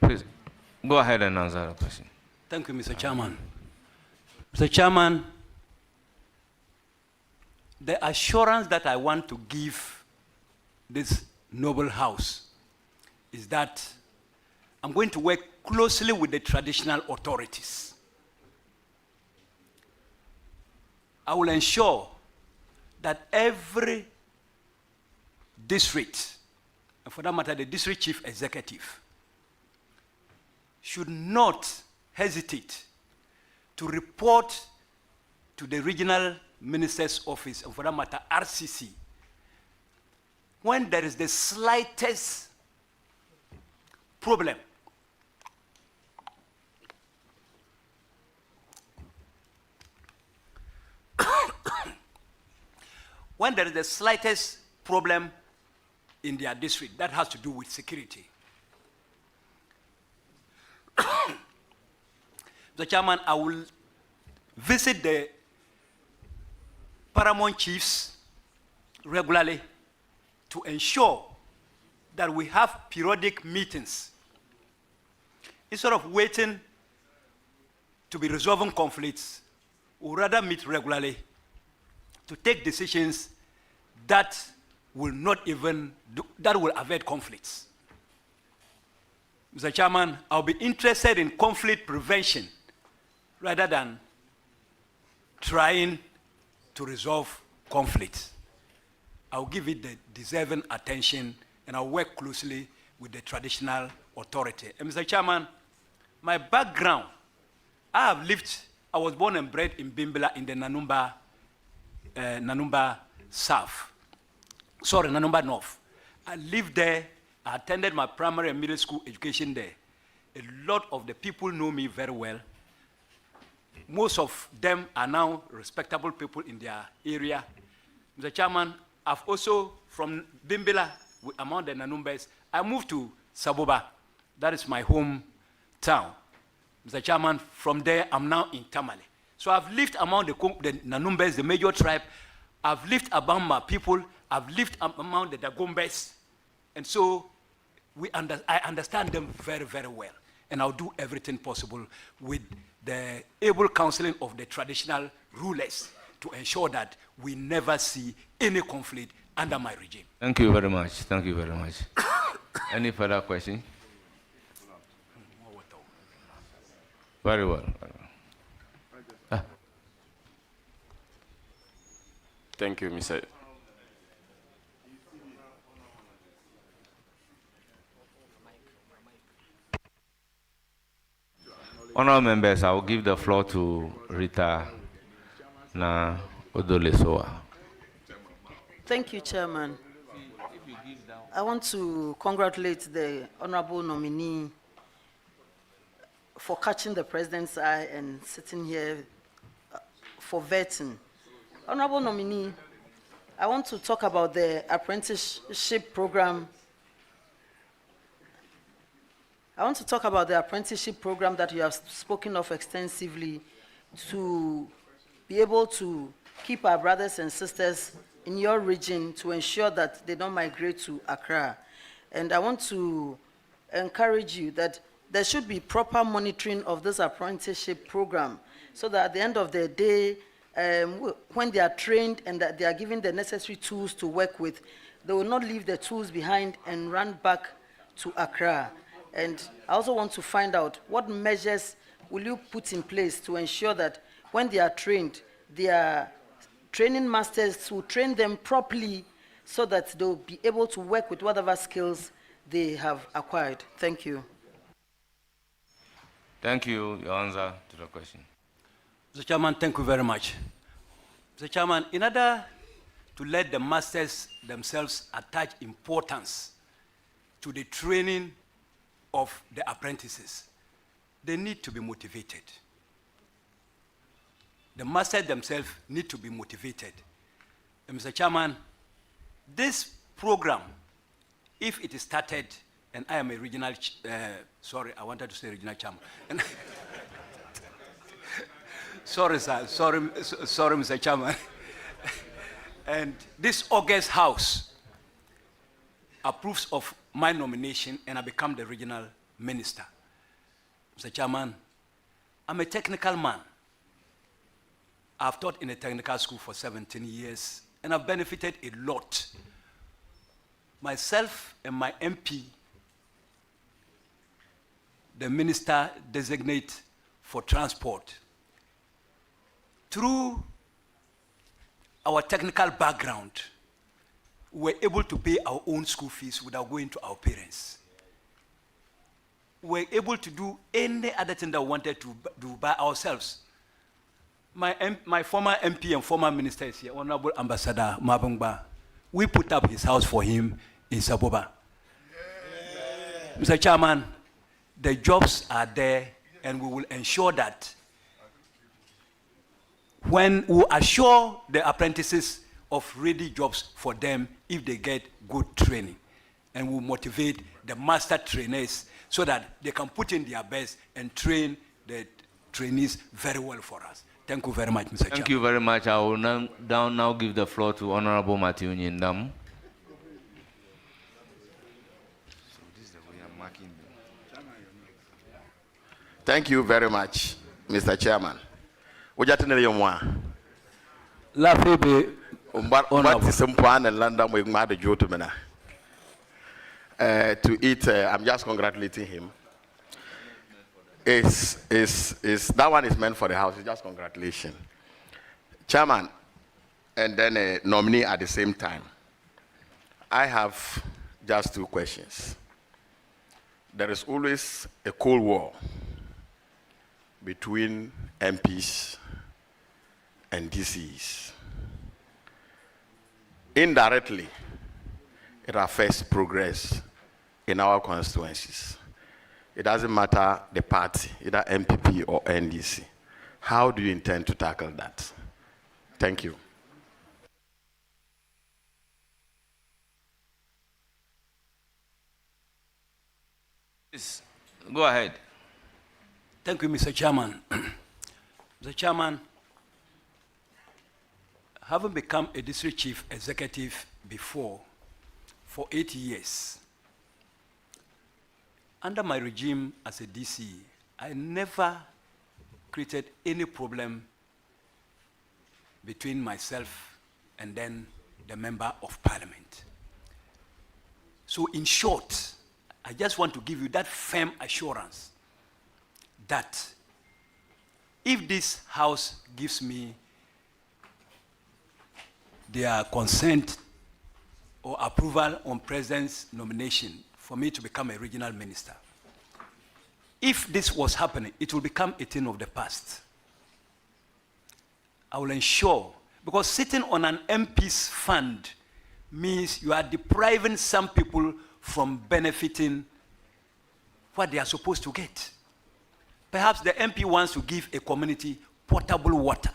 Please, go ahead and answer the question. Thank you, Mr. Chairman. Mr. Chairman, the assurance that I want to give this noble house is that I'm going to work closely with the traditional authorities. I will ensure that every district, and for that matter, the district chief executive, should not hesitate to report to the regional minister's office, and for that matter, RCC, when there is the slightest problem. When there is the slightest problem in their district, that has to do with security. Mr. Chairman, I will visit the paramount chiefs regularly to ensure that we have periodic meetings. Instead of waiting to be resolving conflicts, we'll rather meet regularly to take decisions that will that will avoid conflicts. Mr. Chairman, I'll be interested in conflict prevention rather than trying to resolve conflicts. I'll give it the deserving attention and I'll work closely with the traditional authority. And Mr. Chairman, my background, I was born and bred in Bimbila in the Nanumba South. Sorry, Nanumba North. I lived there, I attended my primary and middle school education there. A lot of the people know me very well. Most of them are now respectable people in their area. Mr. Chairman, I've also, from Bimbila, among the Nanumbers, I moved to Saboba. That is my hometown. Mr. Chairman, from there, I'm now in Tamale. So I've lived among the Nanumbers, the major tribe. I've lived among my people. I've lived among the Dagombes. And so I understand them very, very well. And I'll do everything possible with the able counseling of the traditional rulers to ensure that we never see any conflict under my regime. Thank you very much. Thank you very much. Any further question? Very well. Thank you, Mr. Honourable members, I will give the floor to Rita Na Odolesoa. Thank you, Chairman. I want to congratulate the Honourable Nominee for catching the President's eye and sitting here for vetting. Honourable Nominee, I want to talk about the apprenticeship program. I want to talk about the apprenticeship program that you have spoken of extensively to be able to keep our brothers and sisters in your region to ensure that they don't migrate to Accra. And I want to encourage you that there should be proper monitoring of this apprenticeship program so that at the end of the day, when they are trained and that they are given the necessary tools to work with, they will not leave the tools behind and run back to Accra. And I also want to find out what measures will you put in place to ensure that when they are trained, their training masters will train them properly so that they'll be able to work with whatever skills they have acquired. Thank you. Thank you. Your answer to the question. Mr. Chairman, thank you very much. Mr. Chairman, in order to let the masters themselves attach importance to the training of the apprentices, they need to be motivated. The masters themselves need to be motivated. And Mr. Chairman, this program, if it is started, and I am a regional, sorry, I wanted to say regional chairman. Sorry, sir, sorry, Mr. Chairman. And this August House approves of my nomination and I become the regional minister. Mr. Chairman, I'm a technical man. I've taught in a technical school for 17 years and I've benefited a lot. Myself and my MP, the minister designate for transport, through our technical background, we were able to pay our own school fees without going to our parents. We were able to do any other thing that we wanted to do by ourselves. My former MP and former minister is here, Honorable Ambassador Mabungba. We put up his house for him in Saboba. Yeah. Mr. Chairman, the jobs are there and we will ensure that when we assure the apprentices of ready jobs for them if they get good training, and we motivate the master trainers so that they can put in their best and train the trainees very well for us. Thank you very much, Mr. Chairman. Thank you very much. I will now give the floor to Honorable Matthew Nyindam. So this is the way I'm marking them. Thank you very much, Mr. Chairman. To it, I'm just congratulating him. That one is meant for the House. It's just congratulations. Chairman, and then a nominee at the same time. I have just two questions. There is always a Cold War between MPs and DCs. Indirectly, it affects progress in our constituencies. It doesn't matter the party, either MPP or NDC. How do you intend to tackle that? Thank you. Please, go ahead. Thank you, Mr. Chairman. Mr. Chairman, having become a district chief executive before for 8 years, under my regime as a DC, I never created any problem between myself and then the member of parliament. So in short, I just want to give you that firm assurance that if this House gives me their consent or approval on President's nomination for me to become a regional minister, if this was happening, it will become a thing of the past. I will ensure, because sitting on an MP's fund means you are depriving some people from benefiting what they are supposed to get. Perhaps the MP wants to give a community potable water.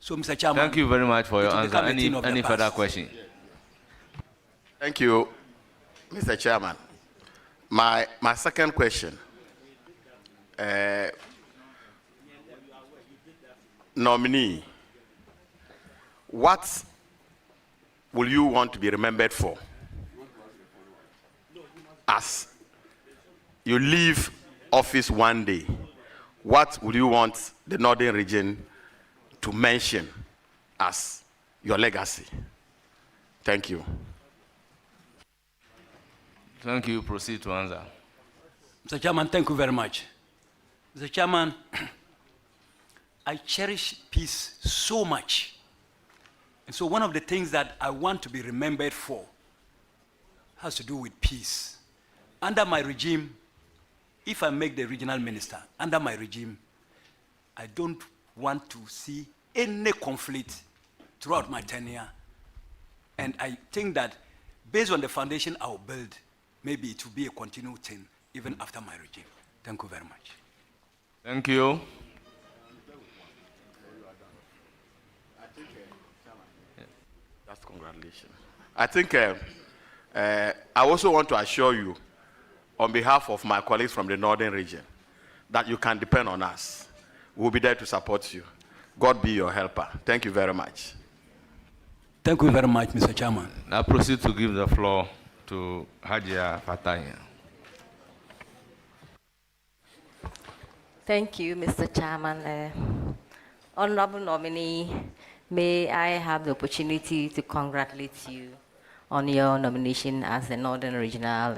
So, Mr. Chairman. Thank you very much for your answer. Any further question? Thank you, Mr. Chairman. My second question. Nominee, what will you want to be remembered for as you leave office one day? What would you want the Northern region to mention as your legacy? Thank you. Thank you. Proceed to answer. Mr. Chairman, thank you very much. Mr. Chairman, I cherish peace so much. And so one of the things that I want to be remembered for has to do with peace. Under my regime, if I make the regional minister, under my regime, I don't want to see any conflict throughout my tenure. And I think that based on the foundation I'll build, maybe it will be a continual thing even after my regime. Thank you very much. Thank you. That's congratulations. I think I also want to assure you, on behalf of my colleagues from the Northern region, that you can depend on us. We'll be there to support you. God be your helper. Thank you very much. Thank you very much, Mr. Chairman. Now proceed to give the floor to Hajia Fataya. Thank you, Mr. Chairman. Honorable nominee, may I have the opportunity to congratulate you on your nomination as the Northern Regional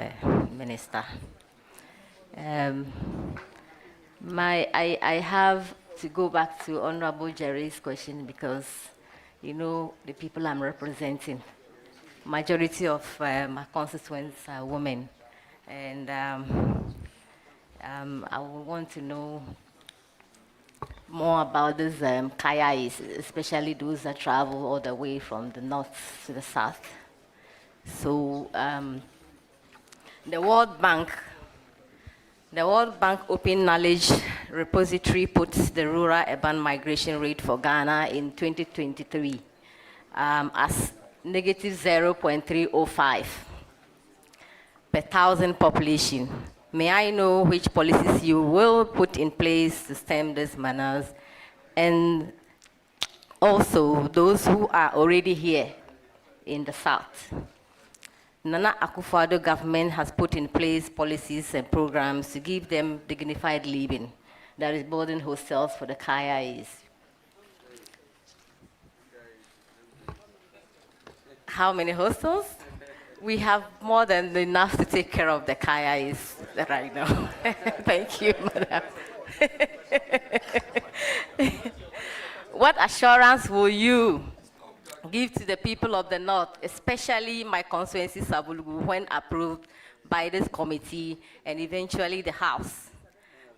Minister. I have to go back to Honorable Jerry's question because, you know, the people I'm representing, majority of my constituents are women. And I would want to know more about these Kayais, especially those that travel all the way from the north to the south. So the World Bank Open Knowledge Repository puts the rural-urban migration rate for Ghana in 2023 as negative 0.305 per thousand population. May I know which policies you will put in place to stem these manners, and also those who are already here in the south? Nana Akufo-Addo government has put in place policies and programs to give them dignified living. That is boarding hostels for the Kayais. How many hostels? We have more than enough to take care of the Kayais right now. Thank you, madam. What assurance will you give to the people of the North, especially my constituency, Sabulugu, when approved by this committee and eventually the House,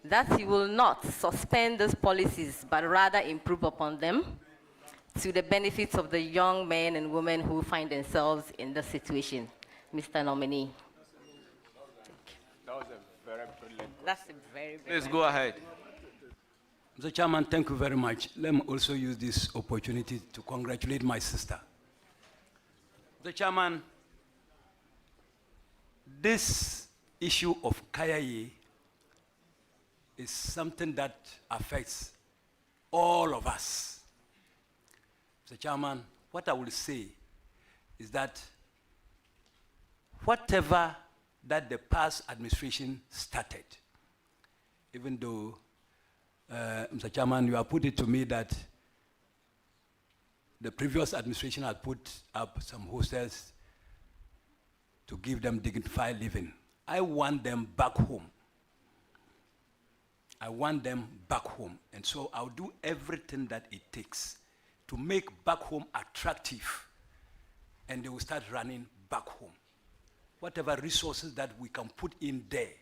that you will not suspend those policies, but rather improve upon them to the benefits of the young men and women who find themselves in this situation? Mr. Nominee. That was a very brilliant. That's a very Please go ahead. Mr. Chairman, thank you very much. Let me also use this opportunity to congratulate my sister. Mr. Chairman, This issue of Kayaye is something that affects all of us. Mr. Chairman, what I will say is that whatever that the past administration started, even though, Mr. Chairman, you have put it to me that the previous administration had put up some hostels to give them dignified living. I want them back home. I want them back home. And so I'll do everything that it takes to make back home attractive, and they will start running back home. Whatever resources that we can put in there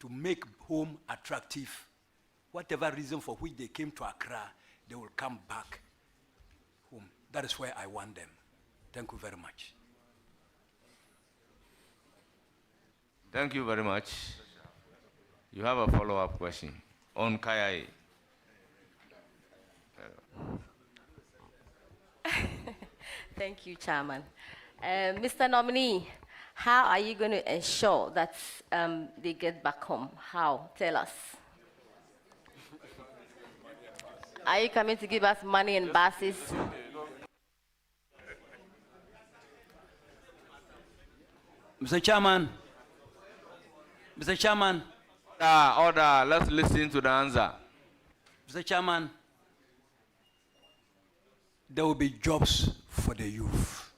to make home attractive, whatever reason for which they came to Accra, they will come back home. That is where I want them. Thank you very much. Thank you very much. You have a follow-up question on Kaya. Thank you, Chairman. Mr. Nominee, how are you going to ensure that they get back home? How? Tell us. Are you coming to give us money and buses? Mr. Chairman, Order, let's listen to the answer. Mr. Chairman, there will be jobs for the youth.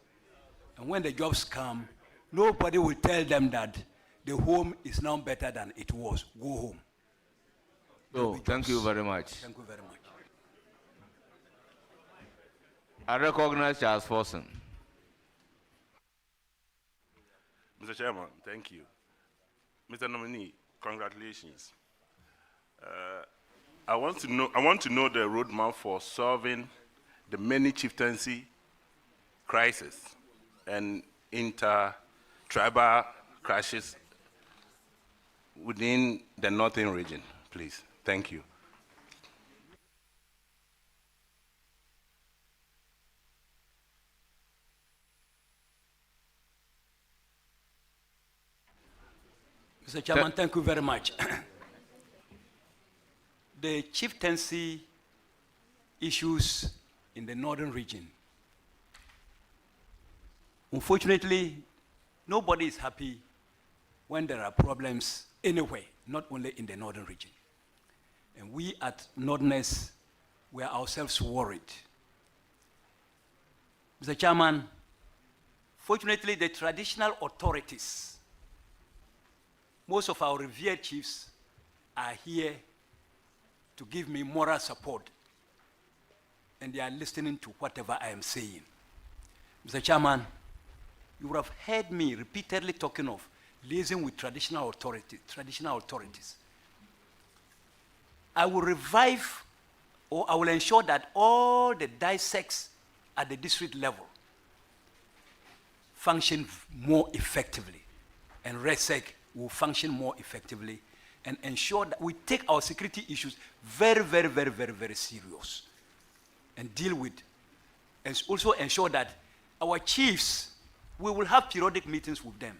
And when the jobs come, nobody will tell them that the home is now better than it was. Go home. So, thank you very much. Thank you very much. I recognize Charles Forson. Mr. Chairman, thank you. Mr. Nominee, congratulations. I want to know the roadmap for solving the many chieftaincy crisis and inter-tribal clashes within the northern region, please. Thank you. Mr. Chairman, thank you very much. The chieftaincy issues in the northern region. Unfortunately, nobody is happy when there are problems anywhere, not only in the northern region. And we at Northerners, we are ourselves worried. Mr. Chairman, fortunately, the traditional authorities, most of our revered chiefs are here to give me moral support, and they are listening to whatever I am saying. Mr. Chairman, you would have heard me repeatedly talking of liaising with traditional authorities. I will revive, or I will ensure that all the dissects at the district level function more effectively, and RESEC will function more effectively, and ensure that we take our security issues very, very, very, very, very serious, and deal with, and also ensure that our chiefs, we will have periodic meetings with them.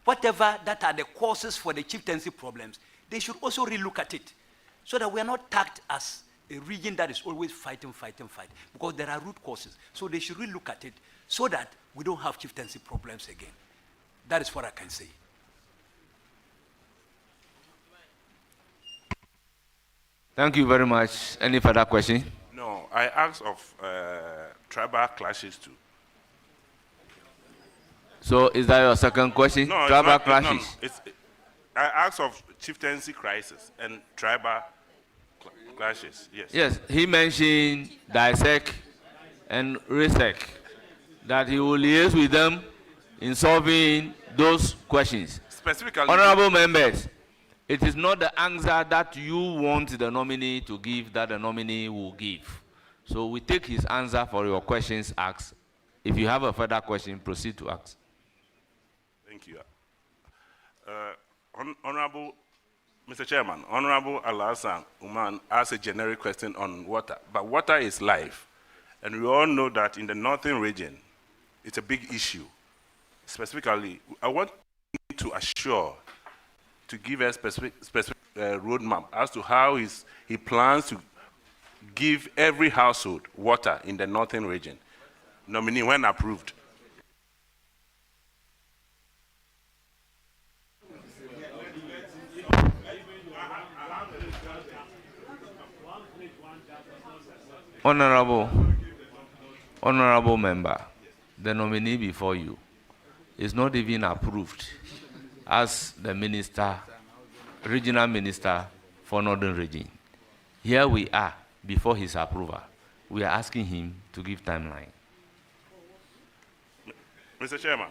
Whatever that are the causes for the chieftaincy problems, they should also relook at it, so that we are not tagged as a region that is always fighting, because there are root causes. So they should relook at it, so that we don't have chieftaincy problems again. That is what I can say. Thank you very much. Any further question? No, I asked of tribal clashes too. So is that your second question? No, Tribal clashes? No. I asked of chieftaincy crisis and tribal clashes, yes. Yes, he mentioned dissect and resec, that he will liaise with them in solving those questions. Specifically, Honorable members, it is not the answer that you want the nominee to give that the nominee will give. So we take his answer for your questions asked. If you have a further question, proceed to ask. Thank you. Honorable Mr. Chairman, Honorable Alassane Uman asked a generic question on water, but water is life. And we all know that in the northern region, it's a big issue. Specifically, I want to assure, to give a specific roadmap as to how he plans to give every household water in the northern region. Nominee, when approved. Honorable member, the nominee before you is not even approved as the minister, regional minister for Northern Region. Here we are before his approval. We are asking him to give timeline. Mr. Chairman.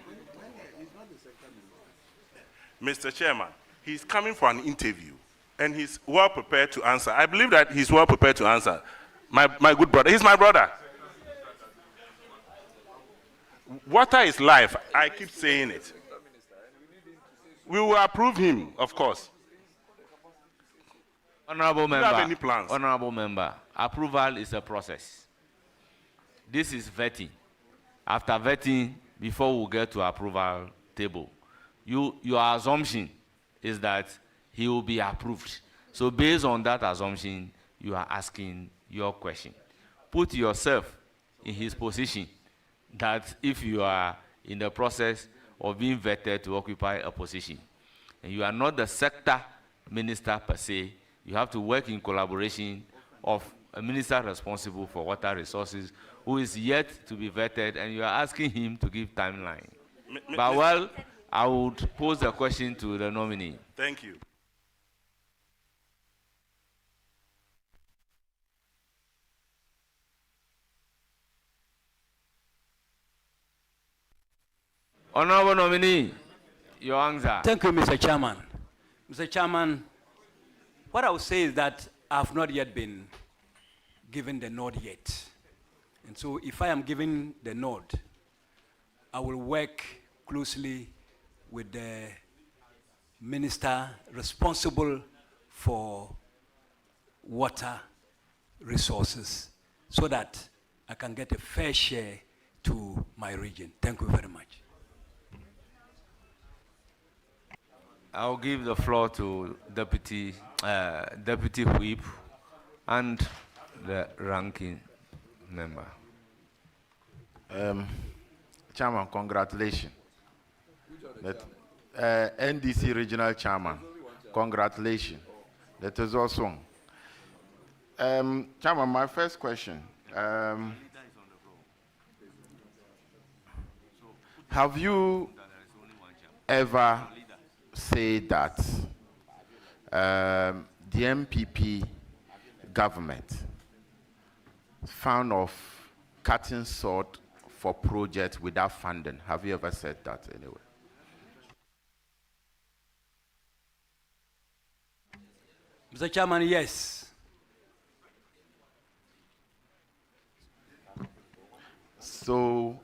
Mr. Chairman, he's coming for an interview and he's well prepared to answer. I believe that he's well prepared to answer. My good brother, he's my brother. Water is life. I keep saying it. We will approve him, of course. Honorable member, do you have any plans? Honorable member, approval is a process. This is vetting. After vetting, before we get to approval table, your assumption is that he will be approved. So based on that assumption, you are asking your question. Put yourself in his position that if you are in the process of being vetted to occupy a position, and you are not the sector minister per se, you have to work in collaboration of a minister responsible for water resources who is yet to be vetted, and you are asking him to give timeline. But well, I would pose the question to the nominee. Thank you. Honorable nominee, your answer. Thank you, Mr. Chairman. Mr. Chairman, what I would say is that I have not yet been given the nod yet. And so if I am given the nod, I will work closely with the minister responsible for water resources so that I can get a fair share to my region. Thank you very much. I'll give the floor to Deputy Whip and the ranking member. Chairman, congratulations. NDC Regional Chairman, congratulations. That is awesome. Chairman, my first question. Have you ever said that the MPP government found of cutting short for projects without funding? Have you ever said that anyway? Mr. Chairman, yes. So,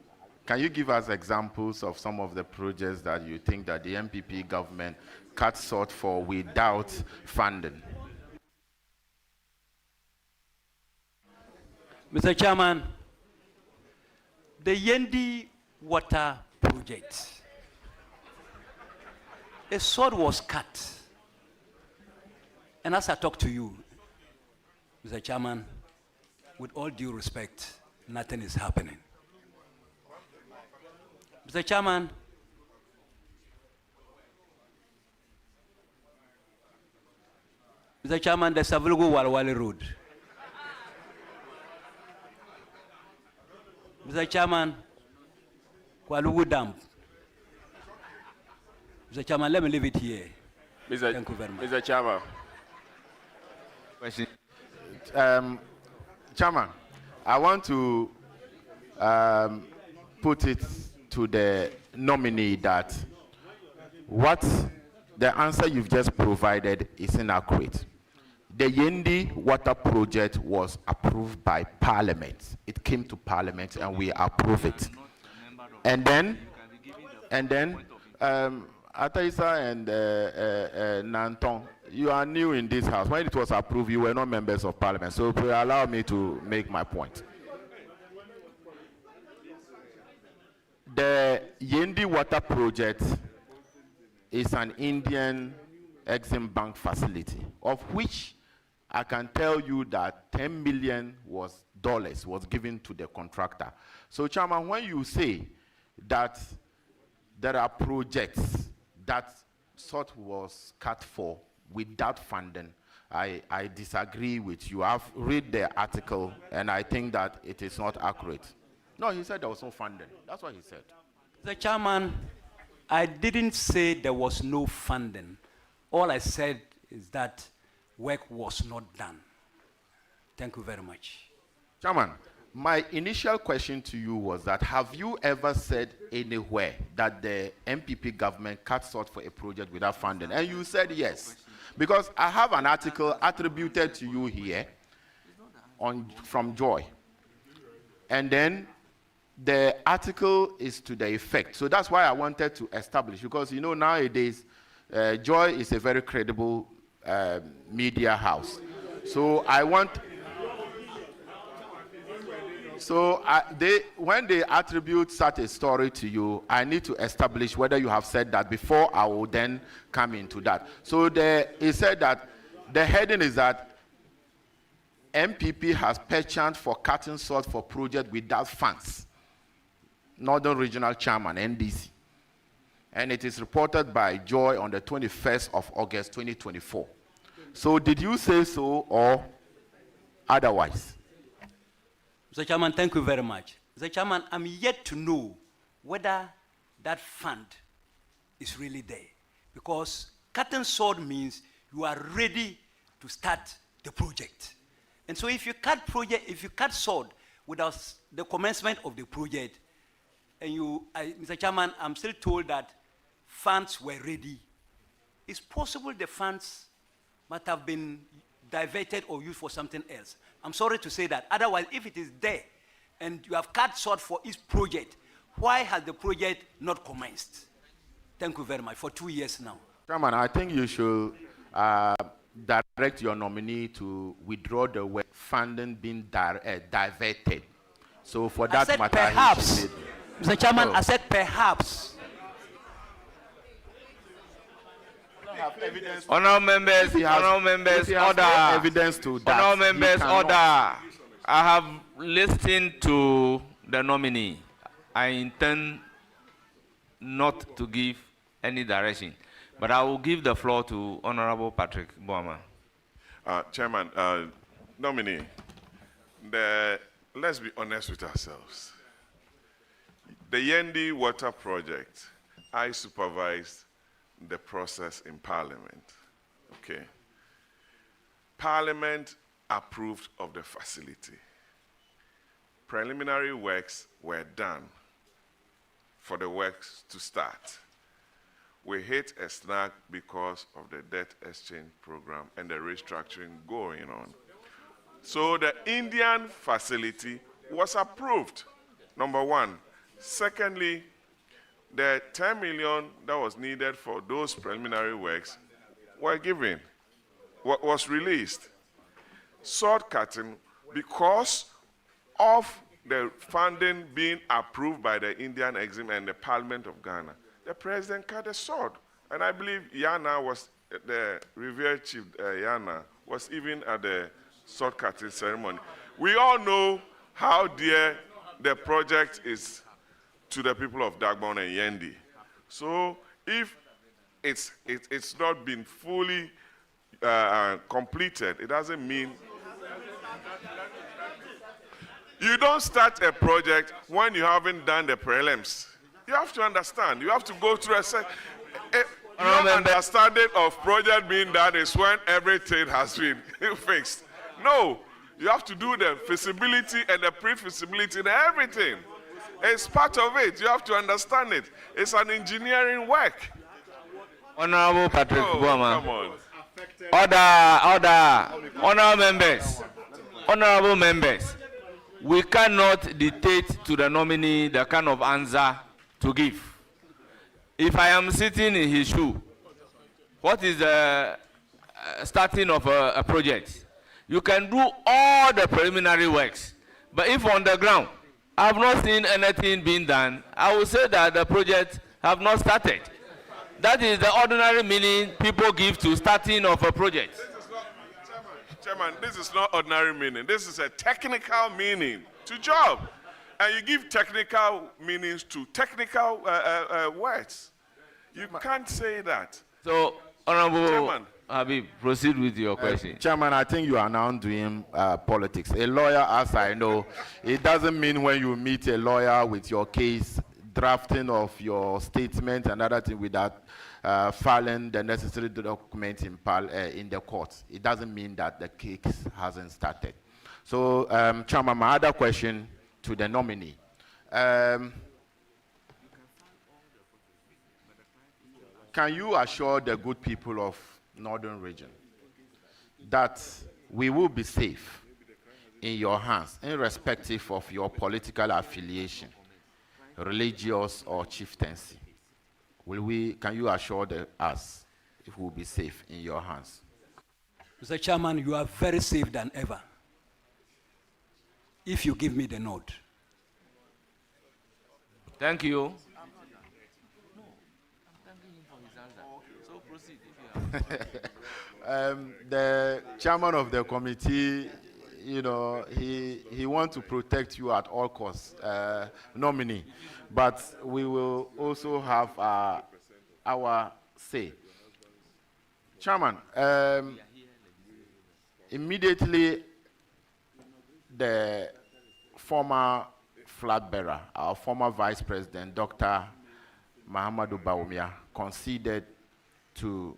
can you give us examples of some of the projects that you think that the MPP government cut short for without funding? Mr. Chairman, the Yendi water project, a sword was cut. And as I talk to you, Mr. Chairman, with all due respect, nothing is happening. Mr. Chairman, the Savulgo Walwale Road. Mr. Chairman, Kwalugu Dam. Mr. Chairman, let me leave it here. Thank you very much. Mr. Chairman. Question. Chairman, I want to put it to the nominee that what the answer you've just provided is inaccurate. The Yendi water project was approved by Parliament. It came to Parliament and we approved it. And then Ataisa and Nanton, you are new in this house. When it was approved, you were not members of Parliament. So please allow me to make my point. The Yendi water project is an Indian Exim Bank facility, of which I can tell you that $10 million was given to the contractor. So, Chairman, when you say that there are projects that sort was cut for without funding, I disagree with you. I've read the article, and I think that it is not accurate. No, he said there was no funding. That's what he said. The Chairman, I didn't say there was no funding. All I said is that work was not done. Thank you very much. Chairman, my initial question to you was that have you ever said anywhere that the MPP government cut short for a project without funding? And you said yes. Because I have an article attributed to you here from Joy. And then the article is to the effect. So that's why I wanted to establish, because you know nowadays, Joy is a very credible media house. So I want... So when they attribute such a story to you, I need to establish whether you have said that before I will then come into that. So he said that the heading is that MPP has penchant for cutting short for project without funds. Northern Regional Chairman, NDC. And it is reported by Joy on the 21st of August, 2024. So did you say so or otherwise? Mr. Chairman, thank you very much. Mr. Chairman, I'm yet to know whether that fund is really there. Because cutting sword means you are ready to start the project. And so if you cut sword without the commencement of the project, and Mr. Chairman, I'm still told that funds were ready. It's possible the funds might have been diverted or used for something else. I'm sorry to say that. Otherwise, if it is there and you have cut short for each project, why has the project not commenced? Thank you very much. For 2 years now. Chairman, I think you should direct your nominee to withdraw the work funding being diverted. So for that matter, perhaps. Mr. Chairman, I said perhaps. Honourable members, order. Evidence to that. Honourable members, order. I have listened to the nominee. I intend not to give any direction, but I will give the floor to Honourable Patrick Boama. Chairman, nominee, let's be honest with ourselves. The Yendi Water Project, I supervised the process in Parliament, okay? Parliament approved of the facility. Preliminary works were done for the works to start. We hit a snag because of the debt exchange program and the restructuring going on. So the Indian facility was approved, number one. Secondly, the 10 million that was needed for those preliminary works were given, was released. Sword cutting, because of the funding being approved by the Indian Exim and the Parliament of Ghana, the president cut a sword. And I believe Yana was, the revered chief Yana, was even at the sword cutting ceremony. We all know how dear the project is to the people of Dagbon and Yendi. So if it's not been fully completed, it doesn't mean... You don't start a project when you haven't done the prelims. You have to understand. You have to go through your understanding of project being done is when everything has been fixed. No, you have to do the feasibility and the pre-feasibility and everything. It's part of it. You have to understand it. It's an engineering work. Honourable Patrick Boama. Come on. Order. Honourable members. We cannot dictate to the nominee the kind of answer to give. If I am sitting in his shoe, what is the starting of a project? You can do all the preliminary works, but if on the ground, I have not seen anything being done, I will say that the project have not started. That is the ordinary meaning people give to starting of a project. Chairman, this is not ordinary meaning. This is a technical meaning to job. And you give technical meanings to technical words. You can't say that. So, Honorable Chairman. Habib, proceed with your question. Chairman, I think you are now doing politics. A lawyer, as I know, it doesn't mean when you meet a lawyer with your case, drafting of your statement and other thing without filing the necessary documents in the court. It doesn't mean that the case hasn't started. So, Chairman, my other question to the nominee. Can you assure the good people of Northern Region that we will be safe in your hands, irrespective of your political affiliation, religious or chieftaincy? Can you assure us if we will be safe in your hands? Mr. Chairman, you are very safe than ever. If you give me the nod. Thank you. The chairman of the committee, you know, he wants to protect you at all costs, nominee. But we will also have our say. Chairman, immediately the former flag bearer, our former vice president, Dr. Mahamadou Bawumia, conceded to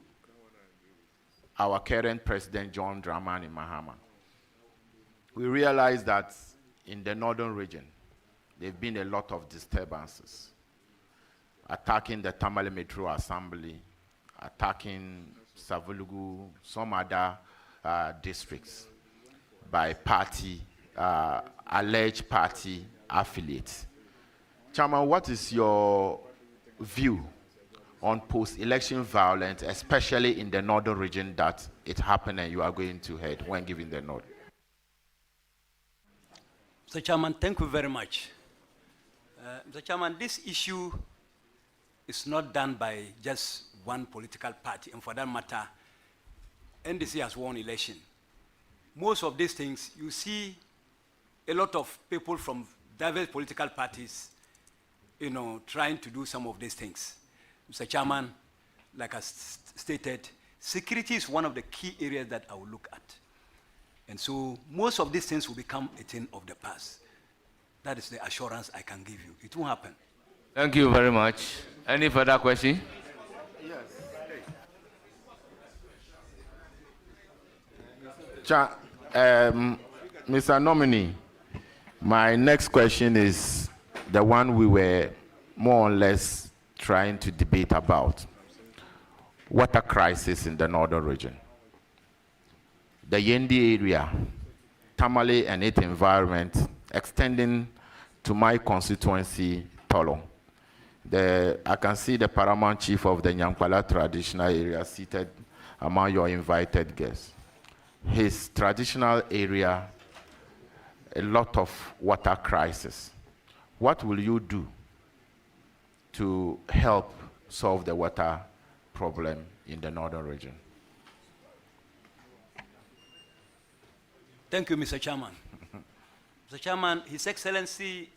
our current president, John Dramani Mahama. We realized that in the Northern Region, there have been a lot of disturbances, attacking the Tamale Metro Assembly, attacking Savulugu, some other districts by party, alleged party affiliates. Chairman, what is your view on post-election violence, especially in the Northern Region, that it happened and you are going to head when giving the nod? Mr. Chairman, thank you very much. Mr. Chairman, this issue is not done by just one political party, and for that matter, NDC has won election. Most of these things, you see a lot of people from diverse political parties, you know, trying to do some of these things. Mr. Chairman, like I stated, security is one of the key areas that I will look at. And so most of these things will become a thing of the past. That is the assurance I can give you. It won't happen. Thank you very much. Any further question? Mr. Nominee, my next question is the one we were more or less trying to debate about. Water crisis in the Northern Region. The Yendi area, Tamale and its environment, extending to my constituency, Tolo. I can see the paramount chief of the Nyankwala traditional area seated among your invited guests. His traditional area, a lot of water crisis. What will you do to help solve the water problem in the Northern Region? Thank you, Mr. Chairman. Mr. Chairman, His Excellency,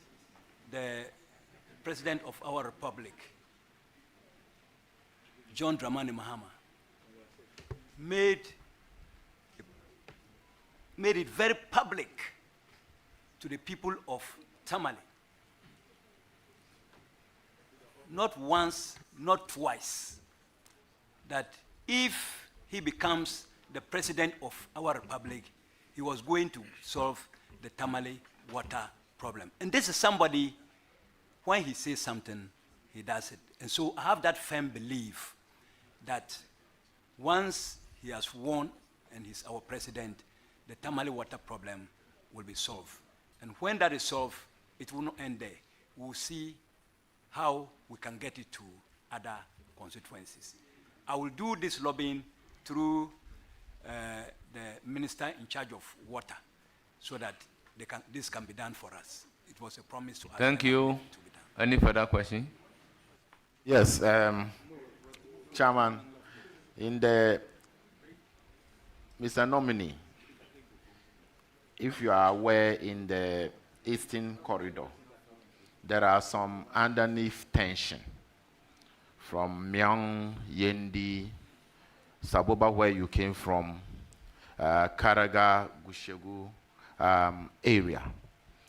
the President of our Republic, John Dramani Mahama, made it very public to the people of Tamale. Not once, not twice, that if he becomes the president of our republic, he was going to solve the Tamale water problem. And this is somebody, when he says something, he does it. And so I have that firm belief that once he has won and he's our president, the Tamale water problem will be solved. And when that is solved, it will not end there. We'll see how we can get it to other constituencies. I will do this lobbying through the minister in charge of water so that this can be done for us. It was a promise to us. Thank you. Any further question? Yes. Chairman, in the Mr. Nominee, if you are aware, in the Eastern Corridor, there are some underneath tension from Myang, Yendi, Saboba, where you came from, Karaga, Gushegu area.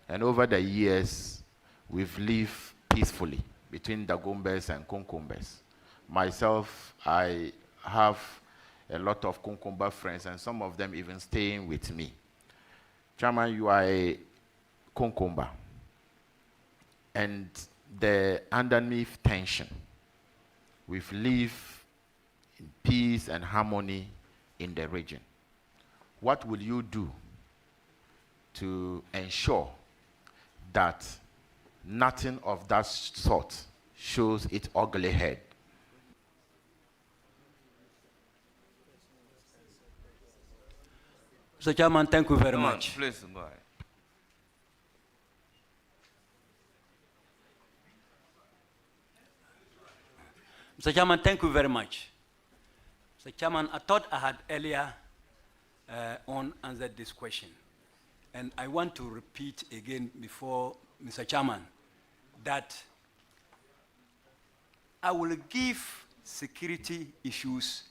And over the years, we've lived peacefully between Dagombes and Konkombes. Myself, I have a lot of Konkomba friends, and some of them even staying with me. Chairman, you are a Konkomba, and the underneath tension, we've lived in peace and harmony in the region. What will you do to ensure that nothing of that sort shows its ugly head? Mr. Chairman, thank you very much. Please go ahead. Mr. Chairman, thank you very much. Mr. Chairman, I thought I had earlier on answered this question. And I want to repeat again before Mr. Chairman that I will give security issues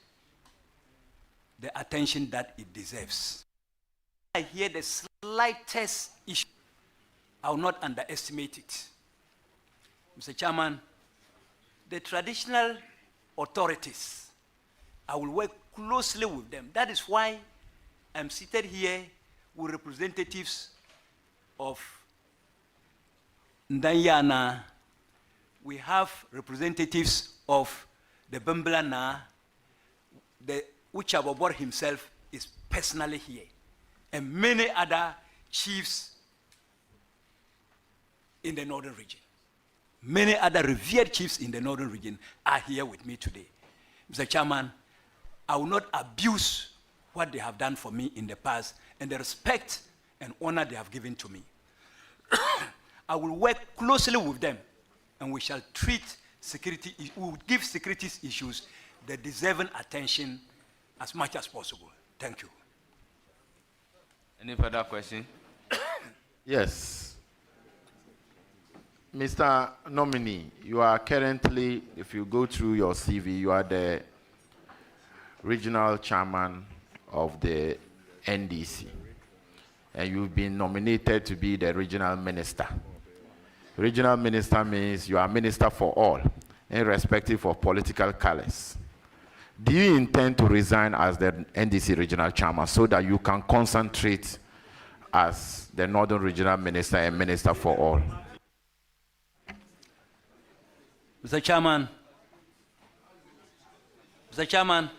the attention that it deserves. I hear the slightest issue, I will not underestimate it. Mr. Chairman, the traditional authorities, I will work closely with them. That is why I'm seated here with representatives of Ndanyana. We have representatives of the Bamblana, the Uchabobor himself is personally here, and many other chiefs in the northern region. Many other revered chiefs in the northern region are here with me today. Mr. Chairman, I will not abuse what they have done for me in the past and the respect and honor they have given to me. I will work closely with them, and we shall treat security, we will give security issues the deserving attention as much as possible. Thank you. Any further question? Yes. Mr. Nominee, you are currently, if you go through your CV, you are the regional chairman of the NDC, and you've been nominated to be the regional minister. Regional minister means you are minister for all, irrespective of political colors. Do you intend to resign as the NDC regional chairman so that you can concentrate as the northern regional minister and minister for all? Mr. Chairman, Mr. Chairman,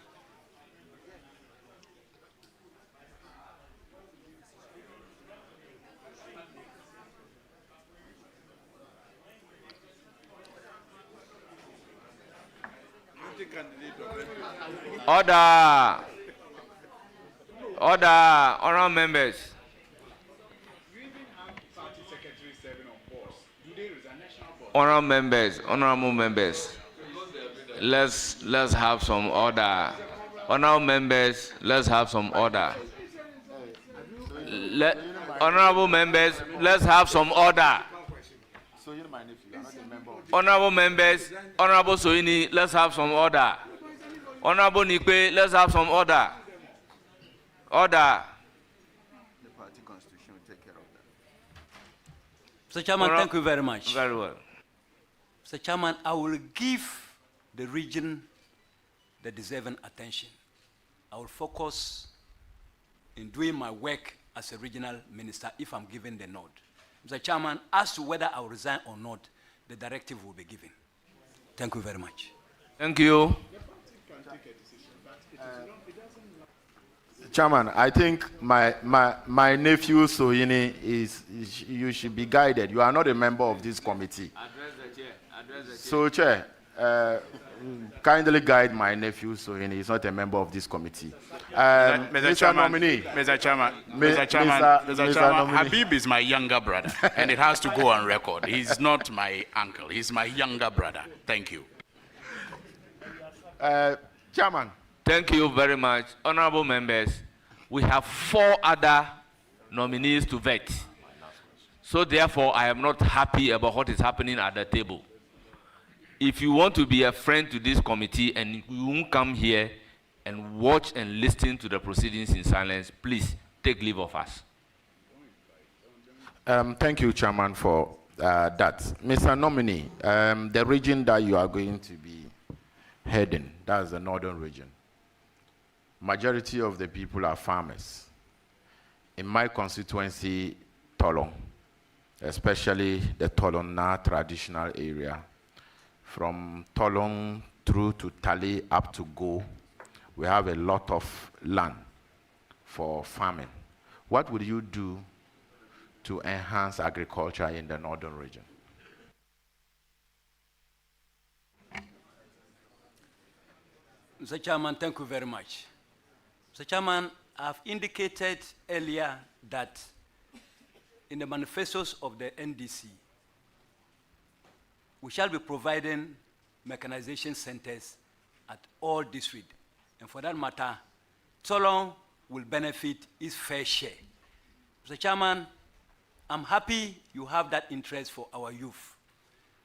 Order! Order, honorable members. Honorable members, let's have some order. Honorable members, let's have some order. Honorable members, let's have some order. Honorable members, Honorable Soini, let's have some order. Honorable Nikwe, let's have some order. Order. The party constitution will take care of that. Mr. Chairman, thank you very much. Very well. Mr. Chairman, I will give the region the deserving attention. I will focus in doing my work as a regional minister if I'm given the nod. Mr. Chairman, as to whether I will resign or not, the directive will be given. Thank you very much. Thank you. Chairman, I think my nephew Sohini you should be guided. You are not a member of this committee. Address the chair. So, Chair, kindly guide my nephew Sohini. He's not a member of this committee. Mr. Chairman, Nominee. Mr. Chairman, Habib is my younger brother, and it has to go on record. He's not my uncle. He's my younger brother. Thank you. Chairman. Thank you very much. Honorable members, we have 4 other nominees to vet. So therefore, I am not happy about what is happening at the table. If you want to be a friend to this committee and you won't come here and watch and listen to the proceedings in silence, please take leave of us. Thank you, Chairman, for that. Mr. Nominee, the region that you are going to be heading, that's the northern region. Majority of the people are farmers. In my constituency, Tolong, especially the Tolona traditional area, from Tolong through to Tali up to Go, we have a lot of land for farming. What would you do to enhance agriculture in the northern region? Mr. Chairman, thank you very much. Mr. Chairman, I've indicated earlier that in the manifestos of the NDC, we shall be providing mechanization centers at all districts. And for that matter, Tolong will benefit its fair share. Mr. Chairman, I'm happy you have that interest for our youth.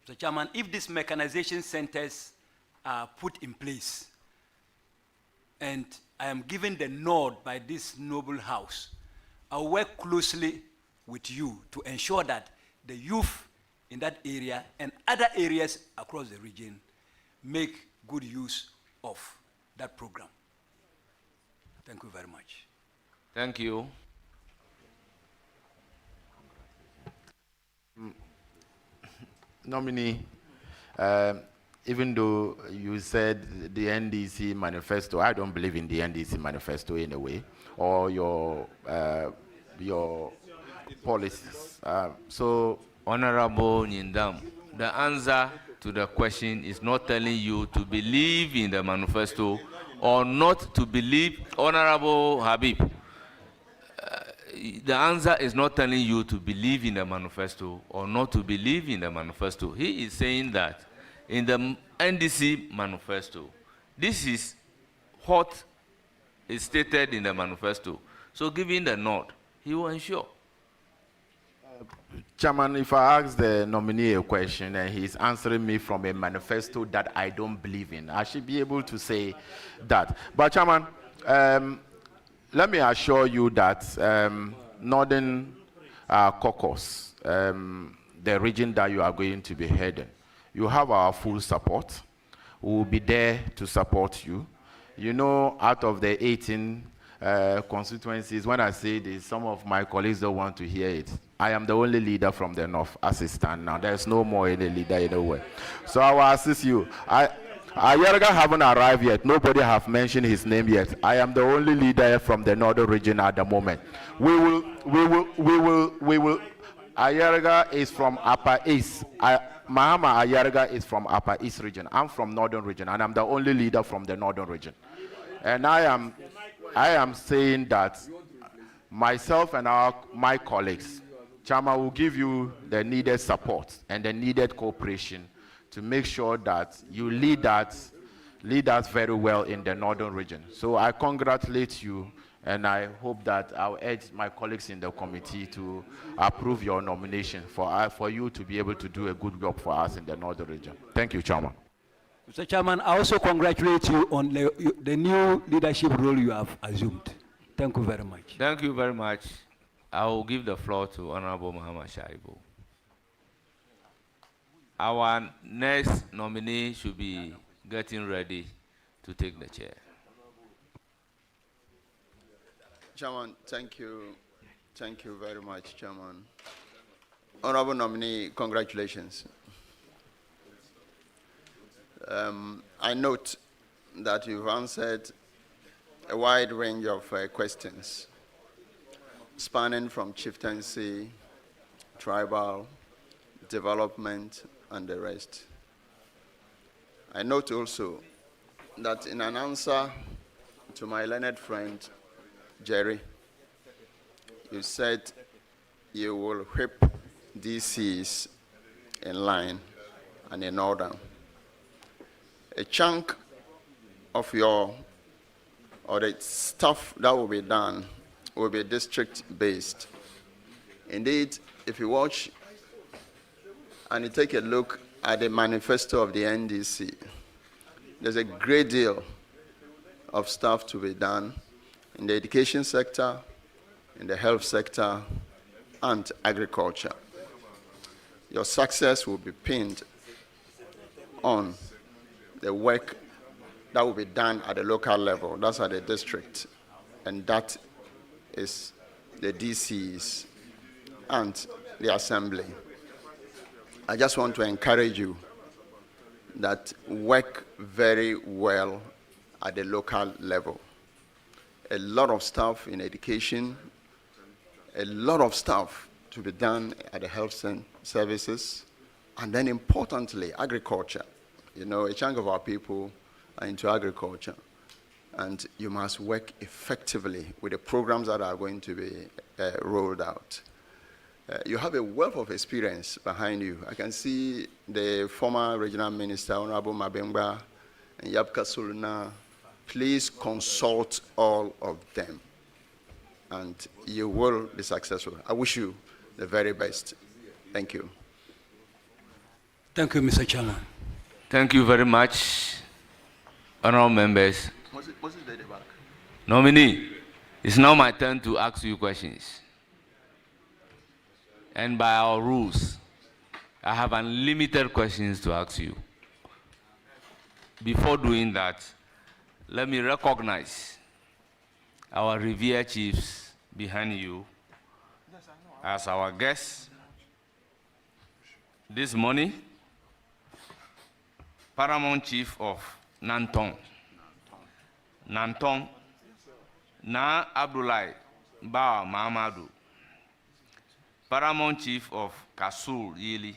Mr. Chairman, if these mechanization centers are put in place, and I am given the nod by this noble house, I'll work closely with you to ensure that the youth in that area and other areas across the region make good use of that program. Thank you very much. Thank you. Nominee, even though you said the NDC manifesto, I don't believe in the NDC manifesto in a way, or your policies. So, Honorable Nyindam, the answer to the question is not telling you to believe in the manifesto or not to believe. Honorable Habib, the answer is not telling you to believe in the manifesto or not to believe in the manifesto. He is saying that in the NDC manifesto, this is what is stated in the manifesto. So giving the nod, he will ensure. Chairman, if I ask the nominee a question and he's answering me from a manifesto that I don't believe in, I should be able to say that. But Chairman, let me assure you that Northern Caucasus, the region that you are going to be heading, you have our full support. We will be there to support you. You know, out of the 18 constituencies, when I say this, some of my colleagues don't want to hear it. I am the only leader from the north as it stands now. There's no more any leader anywhere. So I will assist you. Ayerga haven't arrived yet. Nobody have mentioned his name yet. I am the only leader from the northern region at the moment. We will. Ayerga is from Upper East. Mahama Ayerga is from Upper East region. I'm from northern region, and I'm the only leader from the northern region. And I am saying that myself and my colleagues, Chama, will give you the needed support and the needed cooperation to make sure that you lead us very well in the northern region. So I congratulate you, and I hope that I'll urge my colleagues in the committee to approve your nomination for you to be able to do a good job for us in the northern region. Thank you, Chairman. Mr. Chairman, I also congratulate you on the new leadership role you have assumed. Thank you very much. Thank you very much. I will give the floor to Honorable Muhammad Shaibu. Our next nominee should be getting ready to take the chair. Chairman, thank you. Thank you very much, Chairman. Honorable nominee, congratulations. I note that you've answered a wide range of questions, spanning from chieftaincy, tribal, development, and the rest. I note also that in an answer to my learned friend, Jerry, you said you will whip DCs in line and in order. A chunk of your, or the stuff that will be done will be district-based. Indeed, if you watch and you take a look at the manifesto of the NDC, there's a great deal of stuff to be done in the education sector, in the health sector, and agriculture. Your success will be pinned on the work that will be done at the local level, that's at the district, and that is the DCs and the assembly. I just want to encourage you that work very well at the local level. A lot of stuff in education, a lot of stuff to be done at the health services, and then importantly, agriculture. You know, a chunk of our people are into agriculture, and you must work effectively with the programs that are going to be rolled out. You have a wealth of experience behind you. I can see the former regional minister, Honorable Mabengba, and Yapka Suluna. Please consult all of them, and you will be successful. I wish you the very best. Thank you. Thank you, Mr. Chairman. Thank you very much, honorable members. Nominee, it's now my turn to ask you questions. And by our rules, I have unlimited questions to ask you. Before doing that, let me recognize our revered chiefs behind you as our guests. This morning, Paramount Chief of Nantong, Na Abdullahi Ba Mahamadou, Paramount Chief of Kasul Yili,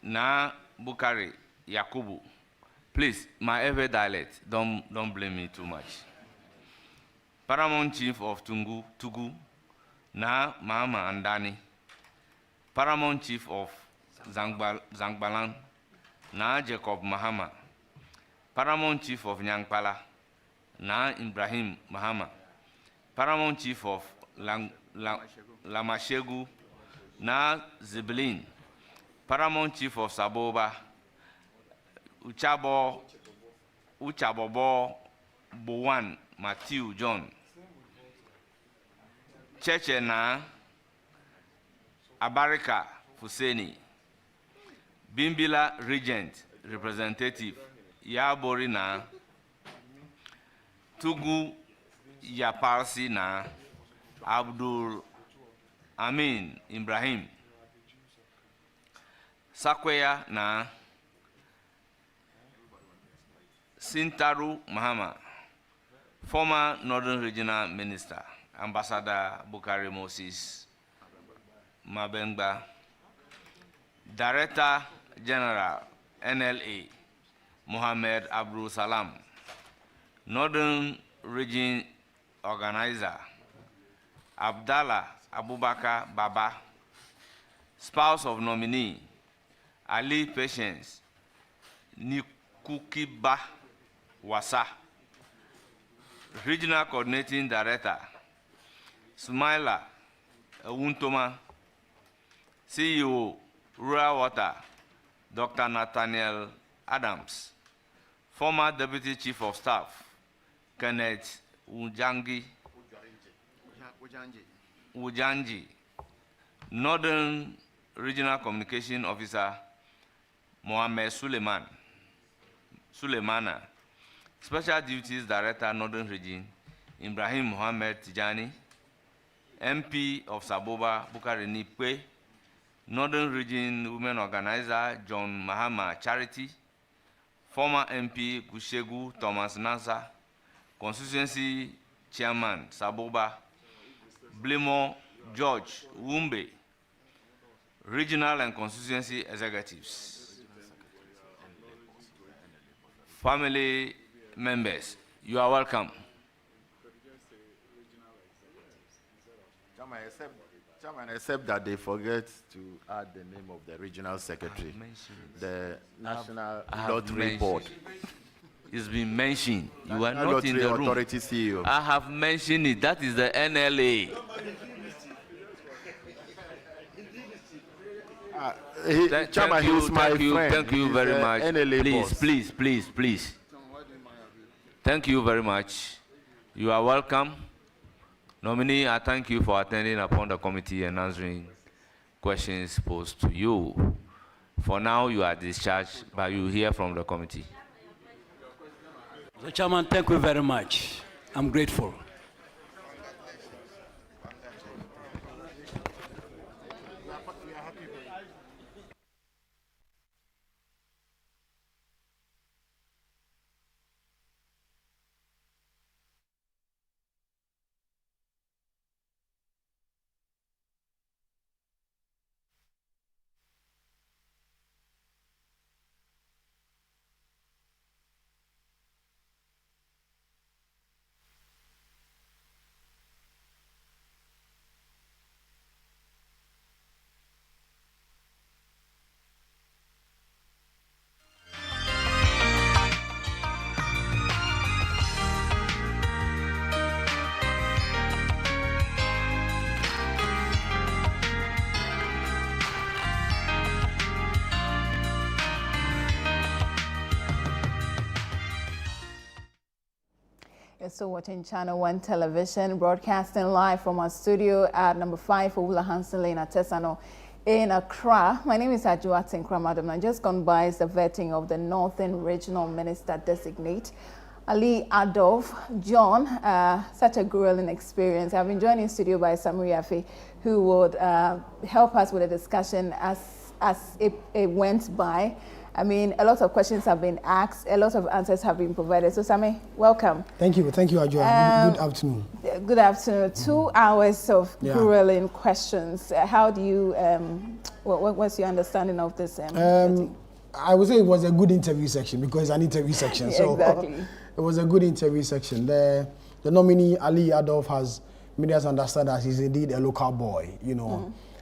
Na Bukari Yakubu. Please, my every dialect, don't blame me too much. Paramount Chief of Tugu, Na Mahama Andani. Paramount Chief of Zangbalan, Na Jacob Mahama. Paramount Chief of Nyangpala, Na Ibrahim Mahama. Paramount Chief of Lamashegu, Na Ziblin. Paramount Chief of Saboba, Uchabobo Bowan Matthew John. Cheche Na Abarika Fuseni. Bimbila Regent Representative Yabori Na. Tugu Yapalsi Na. Abdul Amin Ibrahim. Sakweya Na. Sintaru Mahama, former Northern Regional Minister, Ambassador Bukari Moses Mabengba, Director General, NLA, Mohammed Abdul Salam, Northern Region Organizer, Abdallah Abubakar Baba, spouse of nominee, Ali Patience, Nikukiba Wasa, Regional Coordinating Director, Smaila Wuntoma, CEO, Rural Water, Dr. Nathaniel Adams, former Deputy Chief of Staff, Kenneth Wujangi, Northern Regional Communication Officer, Mohammed Suleimana, Special Duties Director, Northern Region, Ibrahim Mohammed Tijani, MP of Saboba, Bukari Nipwe, Northern Region Women Organizer, John Mahama Charity, former MP Gushegu Thomas Nansa, Constituency Chairman, Saboba, Blimo George Wumbe, Regional and Constituency Executives, family members, you are welcome. Chairman, except that they forget to add the name of the regional secretary, the National Lottery Board. It's been mentioned. You are National not in the Lottery room. Authority CEO. I have mentioned it. That is the NLA. Chairman, he's my friend. Thank you He's very the much. NLA boss. Please. Thank you very much. You are welcome. Nominee, I thank you for attending upon the committee and answering questions posed to you. For now, you are discharged, but you hear from the committee. So, Chairman, thank you very much. I'm grateful. You're still watching Channel 1 Television, broadcasting live from our studio at number 5 Owula Hansen Lane at Tesano in Accra. My name is Adjournment Madam. I just gone by is the vetting of the Northern Regional Minister Designate, Ali Adolf John. Such a grueling experience. I've been joined in studio by Samuri Afe, who would help us with a discussion as it went by. I mean, a lot of questions have been asked, a lot of answers have been provided. So, Sami, welcome. Thank you, Adjoa. Good afternoon. Good afternoon. 2 hours of grueling questions. How do you, what's your understanding of this? I would say it was a good interview section because it's an interview section. So exactly. It was a good interview section. The nominee, Ali Adolf, has made us understand that he's indeed a local boy,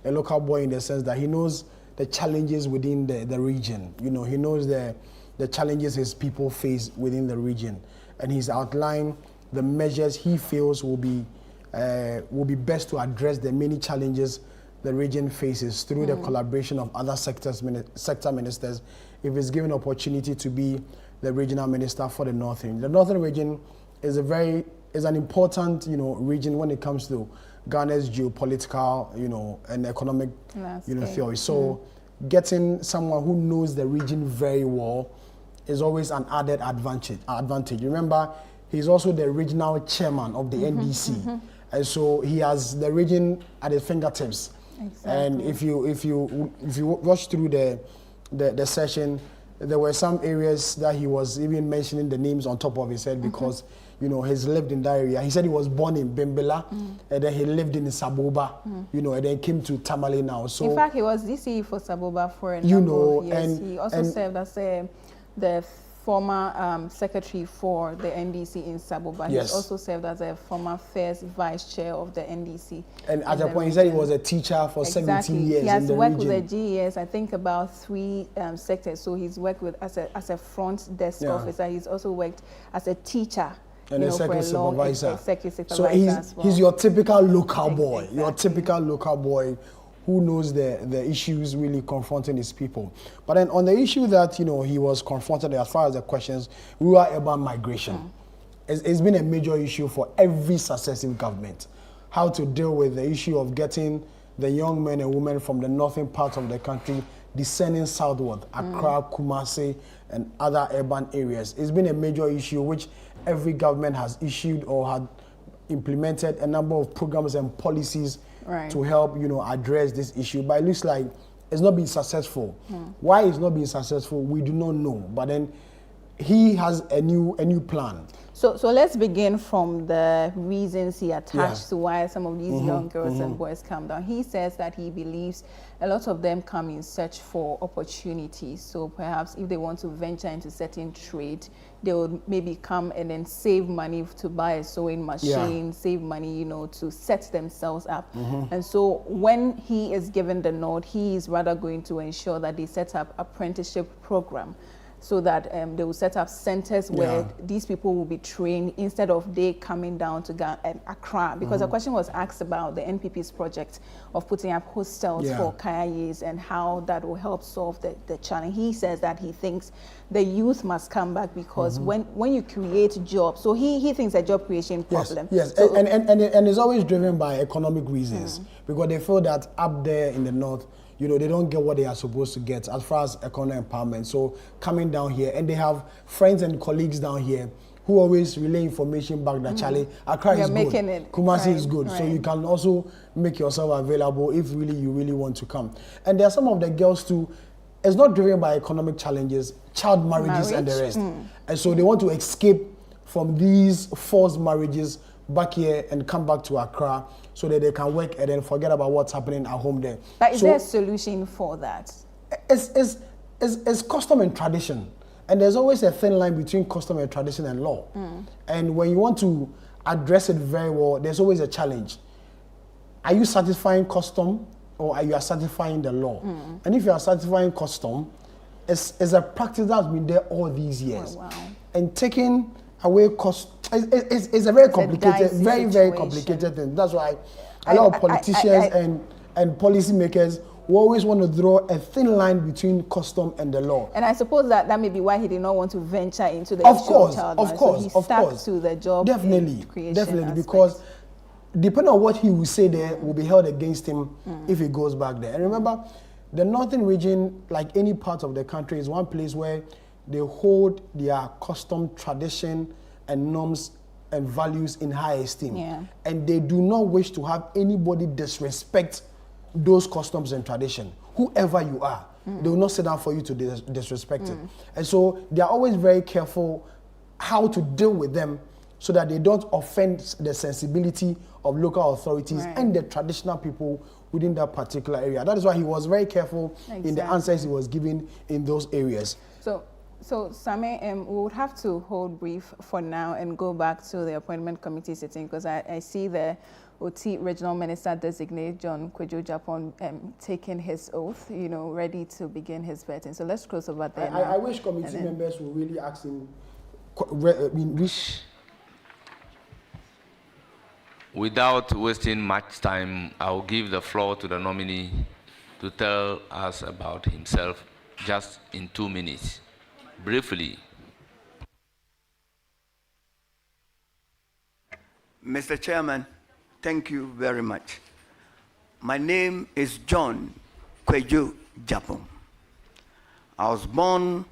a local boy in the sense that he knows the challenges within the region. He knows the challenges his people face within the region, and he's outlined the measures he feels will be best to address the many challenges the region faces through the collaboration of other sector ministers. If he's given opportunity to be the regional minister for the Northern. The Northern region is an important region when it comes to Ghana's geopolitical, and economic, theory. So getting someone who knows the region very well is always an added advantage. Remember, he's also the regional chairman of the NDC, and so he has the region at his fingertips. Exactly. And if you watch through the session, there were some areas that he was even mentioning the names on top of his head because he's lived in that area. He said he was born in Bimbela, and then he lived in Saboba, and then came to Tamale now. So in fact, he was DCE for Saboba for a number of years. And he also served as the former secretary for the NDC in Saboba. Yes. He also served as a former first vice chair of the NDC. And at a point, he said he was a teacher for 17 years. He has in the worked region. with the GES, I think about 3 sectors. So he's worked with as a front desk officer. He's also worked as a teacher. And a second supervisor. So he's your typical local boy. Exactly. Your typical local boy who knows the issues really confronting his people. But then on the issue that he was confronted as far as the questions, rural urban migration. It's been a major issue for every successive government. How to deal with the issue of getting the young men and women from the northern part of the country descending southward, Accra, Kumasi, and other urban areas. It's been a major issue which every government has issued or had implemented a number of programs and policies to help, address this issue. But it looks like it's not been successful. Why it's not been successful, we do not know. But then he has a new plan. So let's begin from the reasons he attached to why some of these young girls and boys come down. He says that he believes a lot of them come in search for opportunities. So perhaps if they want to venture into certain trade, they will maybe come and then save money to buy a sewing machine, save money, you know, to set themselves up. And so when he is given the nod, he is rather going to ensure that they set up apprenticeship program, so that they will set up centers where these people will be trained instead of they coming down to Accra. Because a question was asked about the NPP's project of putting up hostels for Kayayes and how that will help solve the challenge. He says that he thinks the youth must come back because when you create jobs, so he thinks a job creation problem. Yes, so, and it's always driven by economic reasons because they feel that up there in the north, you know, they don't get what they are supposed to get as far as economic empowerment. So coming down here, and they have friends and colleagues down here who always relay information back that Charlie, Accra is good, Kumasi is good. So you can also make yourself available if really you really want to come. And there are some of the girls too, it's not driven by economic challenges, child marriages and the rest. And so they want to escape from these forced marriages back here and come back to Accra so that they can work and then forget about what's happening at home there. But is there a solution for that? It's custom and tradition. And there's always a thin line between custom and tradition and law. And when you want to address it very well, there's always a challenge. Are you satisfying custom or are you satisfying the law? And if you are satisfying custom, it's a practice that's been there all these years. And taking away cost, it's a very complicated, very complicated thing. That's why a lot of politicians and policymakers will always want to draw a thin line between custom and the law. And I suppose that may be why he did not want to venture into the issue of child marriage. So he stuck to the job creation because depending on what he will say there will be held against him if he goes back there. And remember, the northern region, like any part of the country, is one place where they hold their custom, tradition, and norms and values in high esteem. And they do not wish to have anybody disrespect those customs and tradition. Whoever you are, they will not sit down for you to disrespect it. And so they are always very careful how to deal with them so that they don't offend the sensibility of local authorities and the traditional people within that particular area. That is why he was very careful in the answers he was giving in those areas. So Same, we would have to hold brief for now and go back to the appointment committee sitting because I see the OT Regional Minister Designate John Kwejo Japon taking his oath, you know, ready to begin his vetting. So let's close over there. I wish committee members will really ask him. Without wasting much time, I'll give the floor to the nominee to tell us about himself just in 2 minutes. Briefly. Mr. Chairman, thank you very much. My name is John Kwejo Japon. I was born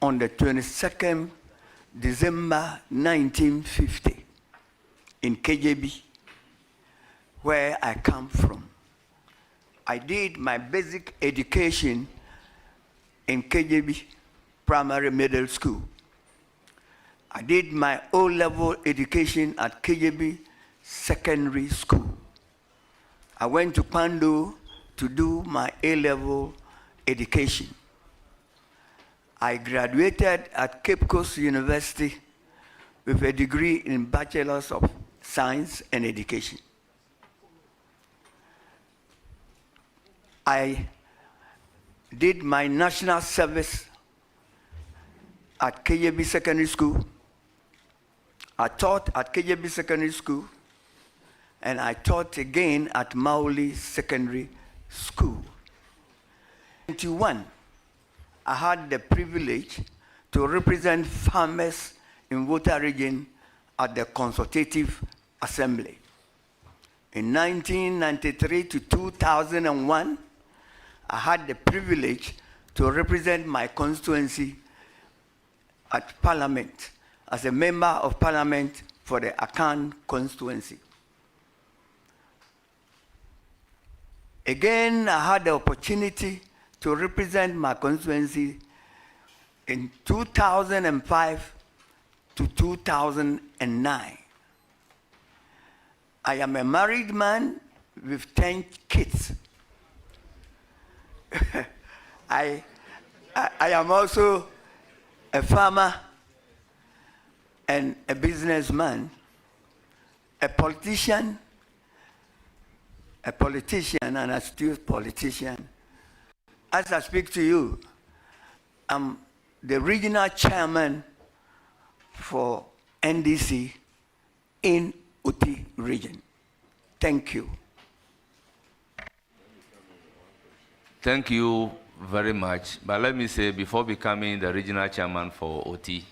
on the 22nd December 1950 in KJB, where I come from. I did my basic education in KJB Primary Middle School. I did my O-level education at KJB Secondary School. I went to Pando to do my A-level education. I graduated at Cape Coast University with a degree in Bachelor's of Science and Education. I did my national service at KJB Secondary School. I taught at KJB Secondary School, and I taught again at Mauli Secondary School. In 1991, I had the privilege to represent farmers in Volta region at the Consultative Assembly. In 1993 to 2001, I had the privilege to represent my constituency at Parliament as a member of Parliament for the Akan constituency. Again, I had the opportunity to represent my constituency in 2005 to 2009. I am a married man with 10 kids. I am also a farmer and a businessman, a politician, and an astute politician. As I speak to you, I'm the regional chairman for NDC in Uti region. Thank you. Thank you very much. But let me say, before becoming the regional chairman for OT,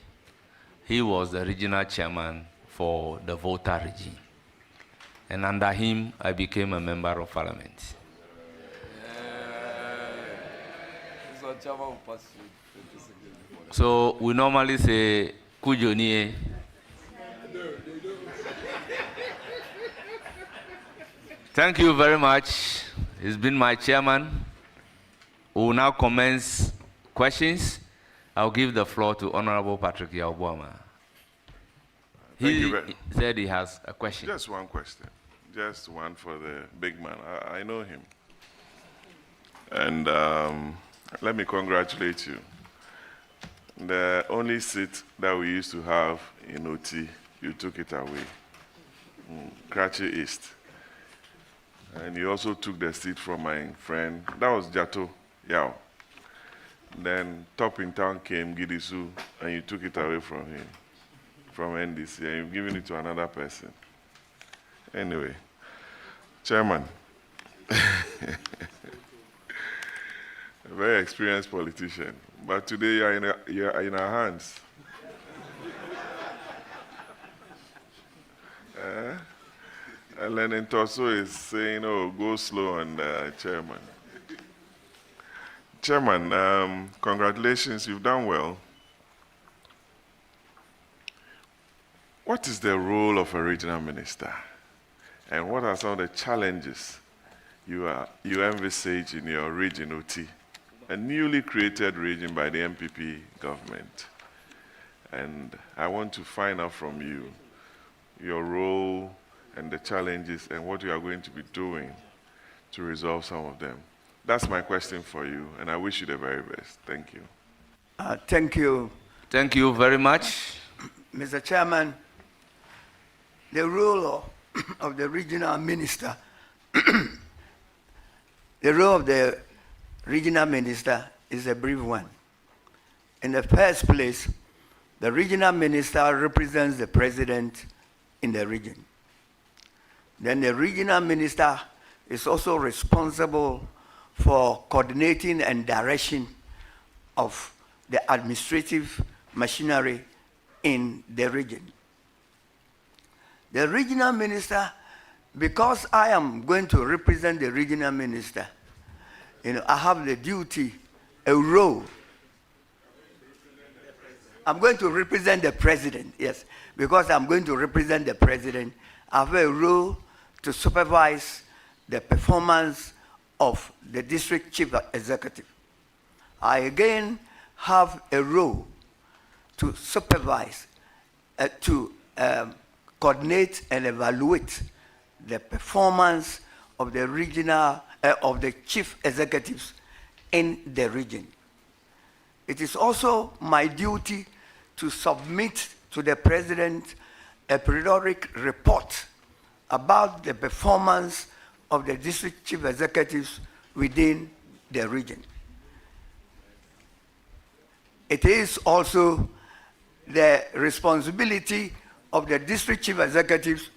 he was the regional chairman for the Volta region. And under him, I became a member of parliament. So we normally say, Kujonie. Thank you very much. He's been my chairman. We will now commence questions. I'll give the floor to Honorable Patrick Yaubwama. He said he has a question. Just one question. Just one for the big man. I know him. And let me congratulate you. The only seat that we used to have in OT, you took it away. Kratchi East. And you also took the seat from my friend. That was Jato Yao. Then top in town came Gidisu, and you took it away from him, from NDC, and you've given it to another person. Anyway, Chairman, a very experienced politician, but today you're in our hands. And Lenin Tosso is saying, oh, go slow on the chairman. Chairman, congratulations, you've done well. What is the role of a regional minister? And what are some of the challenges you envisage in your region, OT, a newly created region by the MPP government? And I want to find out from you your role and the challenges and what you are going to be doing to resolve some of them. That's my question for you, and I wish you the very best. Thank you. Thank you. Thank you very much. Mr. Chairman, the role of the regional minister, the role of the regional minister is a brief one. In the first place, the regional minister represents the president in the region. Then the regional minister is also responsible for coordinating and direction of the administrative machinery in the region. The regional minister, because I am going to represent the regional minister, I have the duty, a role. I'm going to represent the president, yes, because I'm going to represent the president. I have a role to supervise the performance of the district chief executive. I again have a role to supervise, to coordinate and evaluate the performance of the regional, of the chief executives in the region. It is also my duty to submit to the president a periodic report about the performance of the district chief executives within the region. It is also the responsibility of the district chief executives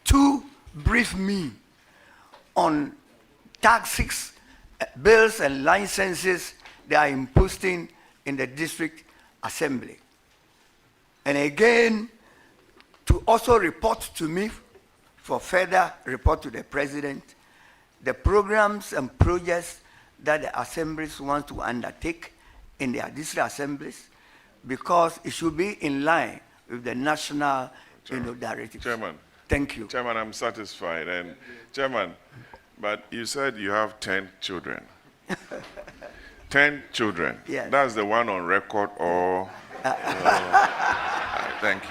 to brief me on taxes, bills, and licenses they are imposing in the district assembly. And again, to also report to me for further report to the president, the programs and projects that the assemblies want to undertake in their district assemblies, because it should be in line with the national directives. Chairman. Thank you. Chairman, I'm satisfied. And Chairman, but you said you have 10 children. 10 children. Yes. That's the one on record, or Thank you.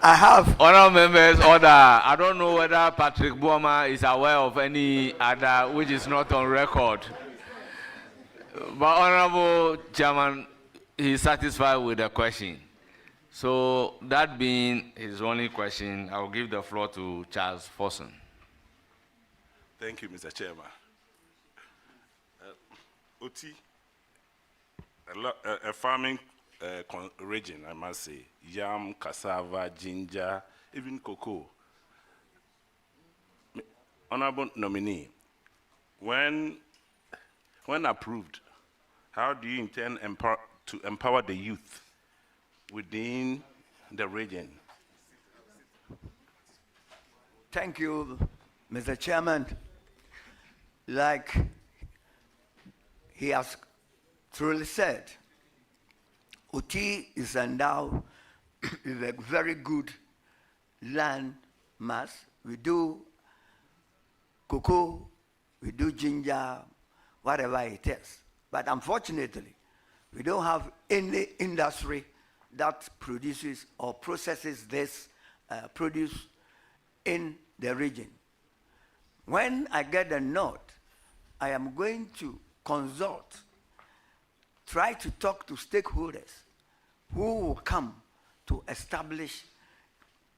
I have. Honourable members, order. I don't know whether Patrick Buoma is aware of any other which is not on record. But Honourable Chairman, he is satisfied with the question. So that being his only question, I will give the floor to Charles Forson. Thank you, Mr. Chairman. Oti, a farming region, I must say, yam, cassava, ginger, even cocoa. Honorable nominee, when approved, how do you intend to empower the youth within the region? Thank you, Mr. Chairman. Like he has truly said, Oti is endowed with a very good land mass. We do cocoa, we do ginger, whatever it is. But unfortunately, we don't have any industry that produces or processes this produce in the region. When I get the nod, I am going to consult, try to talk to stakeholders who will come to establish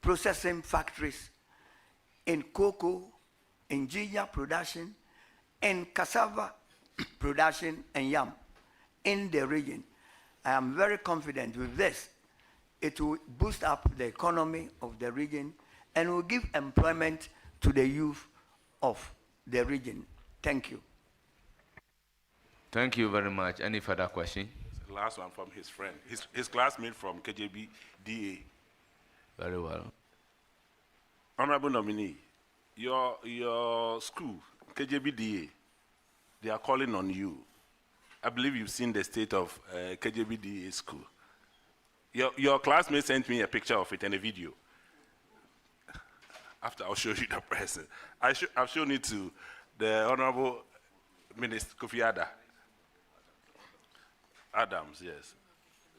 processing factories in cocoa, in ginger production, in cassava production, and yam in the region. I am very confident with this. It will boost up the economy of the region and will give employment to the youth of the region. Thank you. Thank you very much. Any further question? The last one from his friend, his classmate from KJB DA. Very well. Honorable nominee, your school, KJB DA, they are calling on you. I believe you've seen the state of KJB DA school. Your classmate sent me a picture of it and a video. After I'll show you the present. I've shown it to the Honorable Minister Kofi Adams, yes.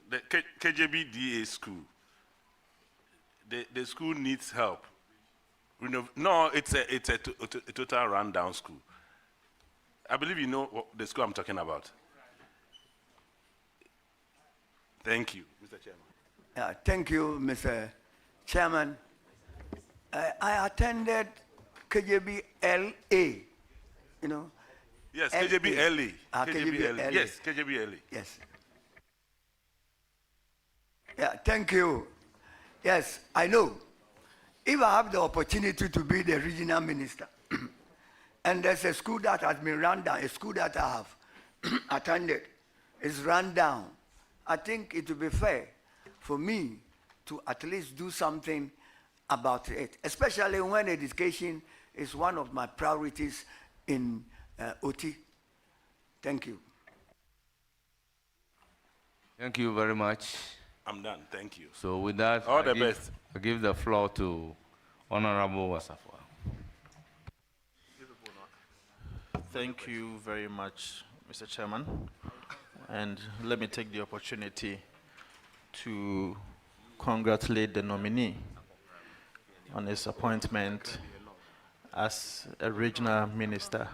The KJB DA school, the school needs help. No, it's a total rundown school. I believe you know the school I'm talking about. Thank you, Mr. Chairman. Thank you, Mr. Chairman. I attended KJB LA, you know. Yes, KJB LA. KJB LA. Yes, KJB LA. Yes. Yeah, thank you. Yes, I know. If I have the opportunity to be the regional minister, and there's a school that has been run down, a school that I have attended is run down, I think it would be fair for me to at least do something about it, especially when education is one of my priorities in OT. Thank you. Thank you very much. I'm done. Thank you. So with that, all the best. I give the floor to Honorable Wasafwa. Thank you very much, Mr. Chairman. And let me take the opportunity to congratulate the nominee on his appointment as a regional minister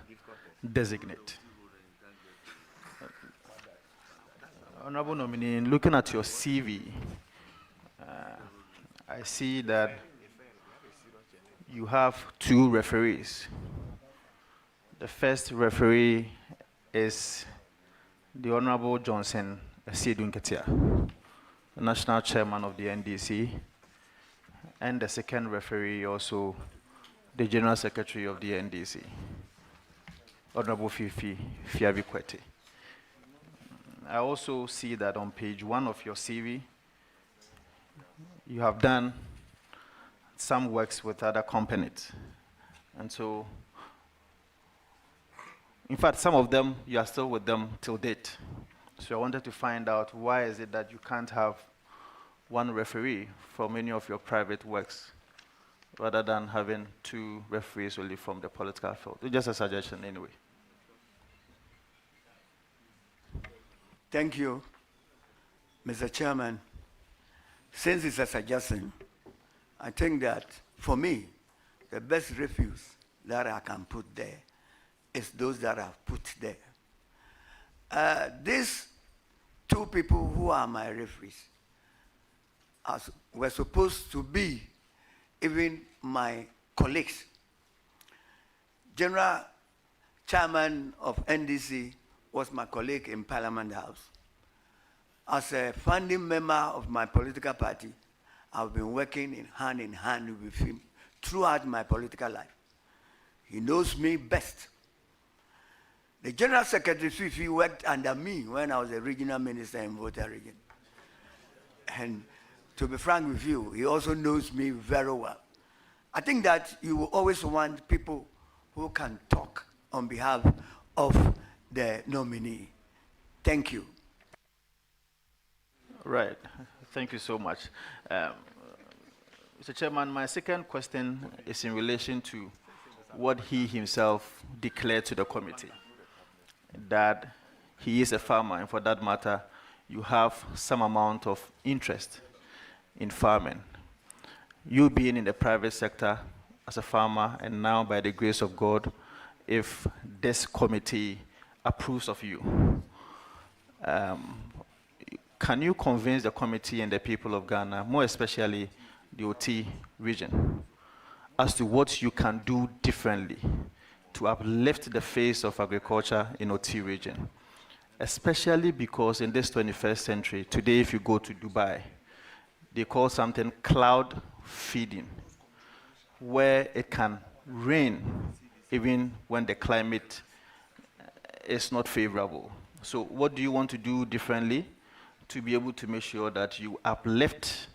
designate. Honorable nominee, looking at your CV, I see that you have 2 referees. The first referee is the Honorable Johnson Esiedun Ketia, the National Chairman of the NDC, and the second referee also the General Secretary of the NDC, Honorable Fifi Fiabikwete. I also see that on page 1 of your CV, you have done some works with other companies. And so, in fact, some of them, you are still with them till date. So I wanted to find out why is it that you can't have one referee for many of your private works rather than having 2 referees only from the political field. It's just a suggestion anyway. Thank you. Mr. Chairman, since it's a suggestion, I think that for me, the best refuse that I can put there is those that are put there. These two people who are my referees were supposed to be even my colleagues. General Chairman of NDC was my colleague in Parliament House. As a founding member of my political party, I've been working in hand with him throughout my political life. He knows me best. The General Secretary Fifi worked under me when I was a regional minister in Volta region. And to be frank with you, he also knows me very well. I think that you will always want people who can talk on behalf of the nominee. Thank you. Right. Thank you so much. Mr. Chairman, my second question is in relation to what he himself declared to the committee, that he is a farmer, and for that matter, you have some amount of interest in farming. You being in the private sector as a farmer, and now by the grace of God, if this committee approves of you, can you convince the committee and the people of Ghana, more especially the OT region, as to what you can do differently to uplift the face of agriculture in OT region? Especially because in this 21st century, today if you go to Dubai, they call something cloud feeding, where it can rain even when the climate is not favorable. So what do you want to do differently to be able to make sure that you uplift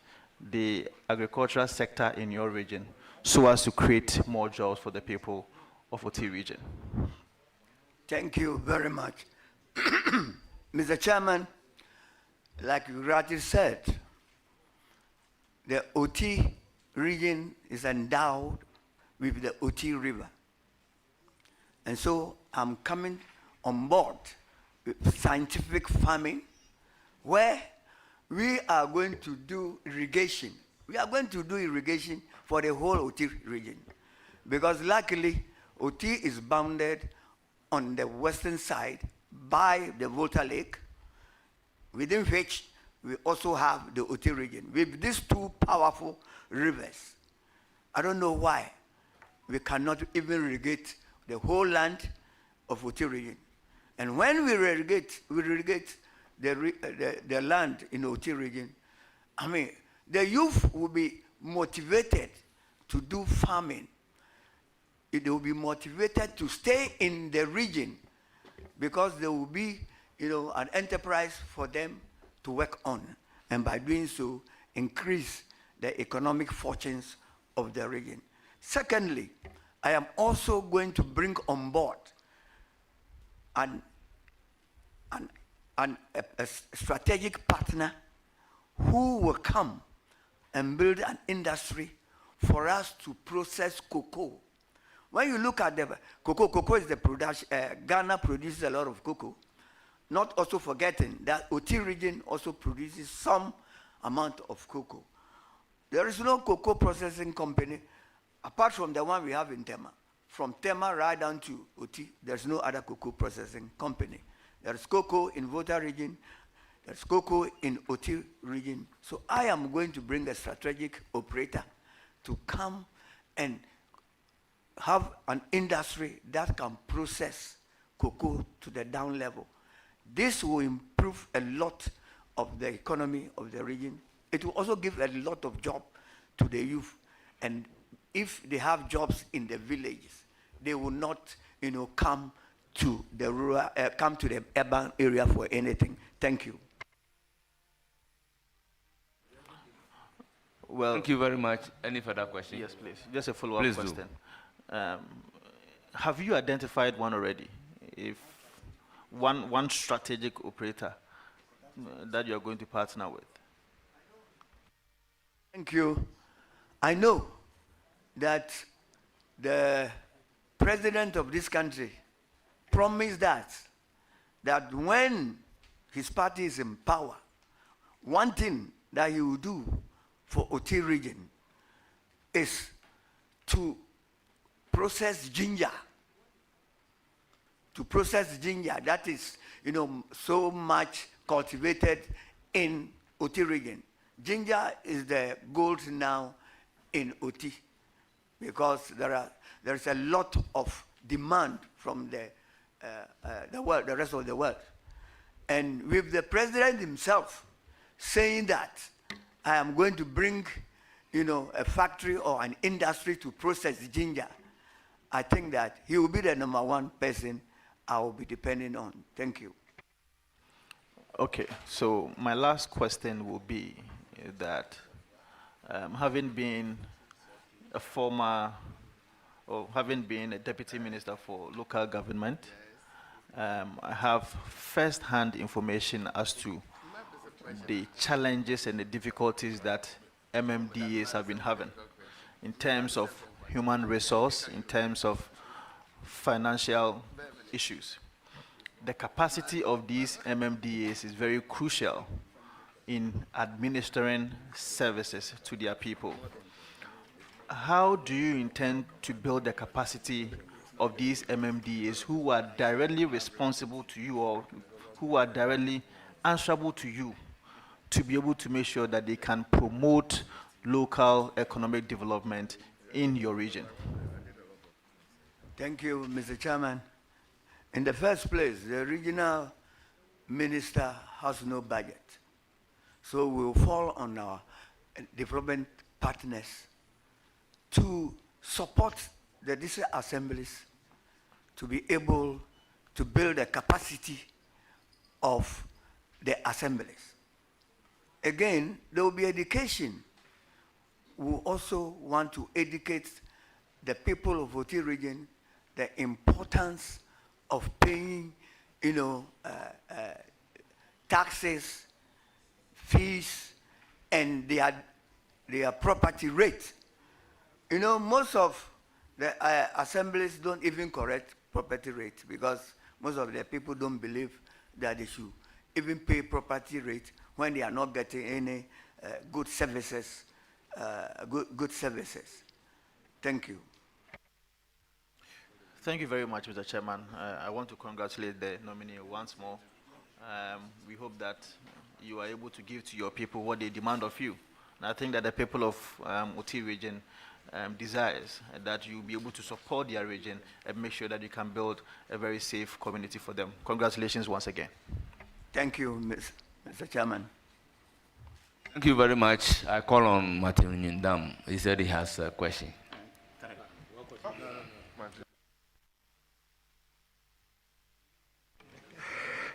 the agricultural sector in your region so as to create more jobs for the people of OT region? Thank you very much. Mr. Chairman, like you rightly said, the OT region is endowed with the OT River. And so I'm coming on board with scientific farming, where we are going to do irrigation. We are going to do irrigation for the whole OT region. Because luckily, OT is bounded on the western side by the Volta Lake, within which we also have the OT region. With these two powerful rivers, I don't know why we cannot even irrigate the whole land of OT region. And when we irrigate the land in OT region, I mean, the youth will be motivated to do farming. They will be motivated to stay in the region because there will be, an enterprise for them to work on. And by doing so, increase the economic fortunes of the region. Secondly, I am also going to bring on board a strategic partner who will come and build an industry for us to process cocoa. When you look at the cocoa is the production, Ghana produces a lot of cocoa. Not also forgetting that OT region also produces some amount of cocoa. There is no cocoa processing company apart from the one we have in Tema. From Tema right down to OT, there's no other cocoa processing company. There's cocoa in Volta region, there's cocoa in OT region. So I am going to bring a strategic operator to come and have an industry that can process cocoa to the down level. This will improve a lot of the economy of the region. It will also give a lot of job to the youth. And if they have jobs in the villages, they will not, come to the rural, come to the urban area for anything. Thank you. Well, thank you very much. Any further questions? Yes, please. Just a follow-up question. Have you identified one already? If one strategic operator that you're going to partner with? Thank you. I know that the president of this country promised that when his party is in power, one thing that he will do for OT region is to process ginger. To process ginger, that is, so much cultivated in OT region. Ginger is the gold now in OT because there is a lot of demand from the world, the rest of the world. And with the president himself saying that I am going to bring, a factory or an industry to process ginger, I think that he will be the number one person I will be depending on. Thank you. Okay, so my last question will be that having been a former, or having been a deputy minister for local government, I have first-hand information as to the challenges and the difficulties that MMDAs have been having in terms of human resource, in terms of financial issues. The capacity of these MMDAs is very crucial in administering services to their people. How do you intend to build the capacity of these MMDAs who are directly responsible to you or who are directly answerable to you to be able to make sure that they can promote local economic development in your region? Thank you, Mr. Chairman. In the first place, the regional minister has no budget. So we'll fall on our development partners to support the district assemblies to be able to build the capacity of the assemblies. Again, there will be education. We also want to educate the people of OT region the importance of paying, taxes, fees, and their property rate. Most of the assemblies don't even correct property rate because most of the people don't believe that they should even pay property rate when they are not getting any good services. Good services. Thank you. Thank you very much, Mr. Chairman. I want to congratulate the nominee once more. We hope that you are able to give to your people what they demand of you. And I think that the people of OT region desires that you be able to support their region and make sure that you can build a very safe community for them. Congratulations once again. Thank you, Mr. Chairman. Thank you very much. I call on Martin Nyindam. He said he has a question.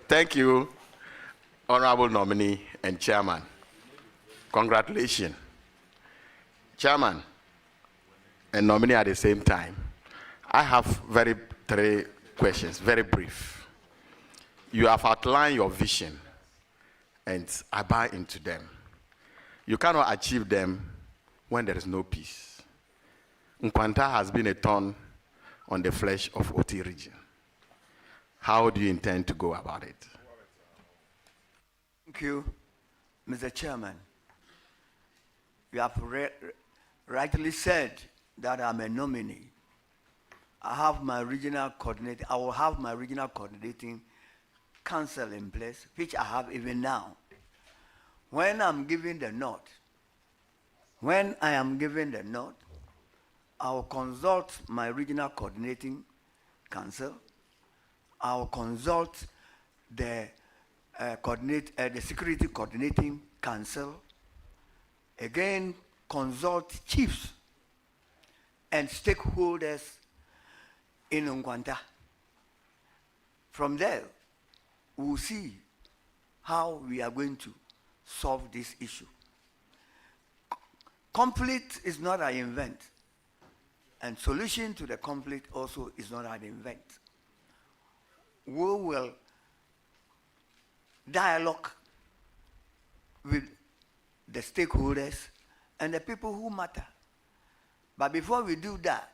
Thank you, Honorable Nominee and Chairman. Congratulations. Chairman and Nominee at the same time. I have three questions, very brief. You have outlined your vision, and I buy into them. You cannot achieve them when there is no peace. Nkwanta has been a thorn on the flesh of OT region. How do you intend to go about it? Thank you, Mr. Chairman. You have rightly said that I'm a nominee. I have my regional coordinator. I will have my regional coordinating council in place, which I have even now. When I'm given the nod, I will consult my regional coordinating council. I will consult the security coordinating council. Again, consult chiefs and stakeholders in Nkwanta. From there, we'll see how we are going to solve this issue. Conflict is not an event, and solution to the conflict also is not an event. We will dialogue with the stakeholders and the people who matter. But before we do that,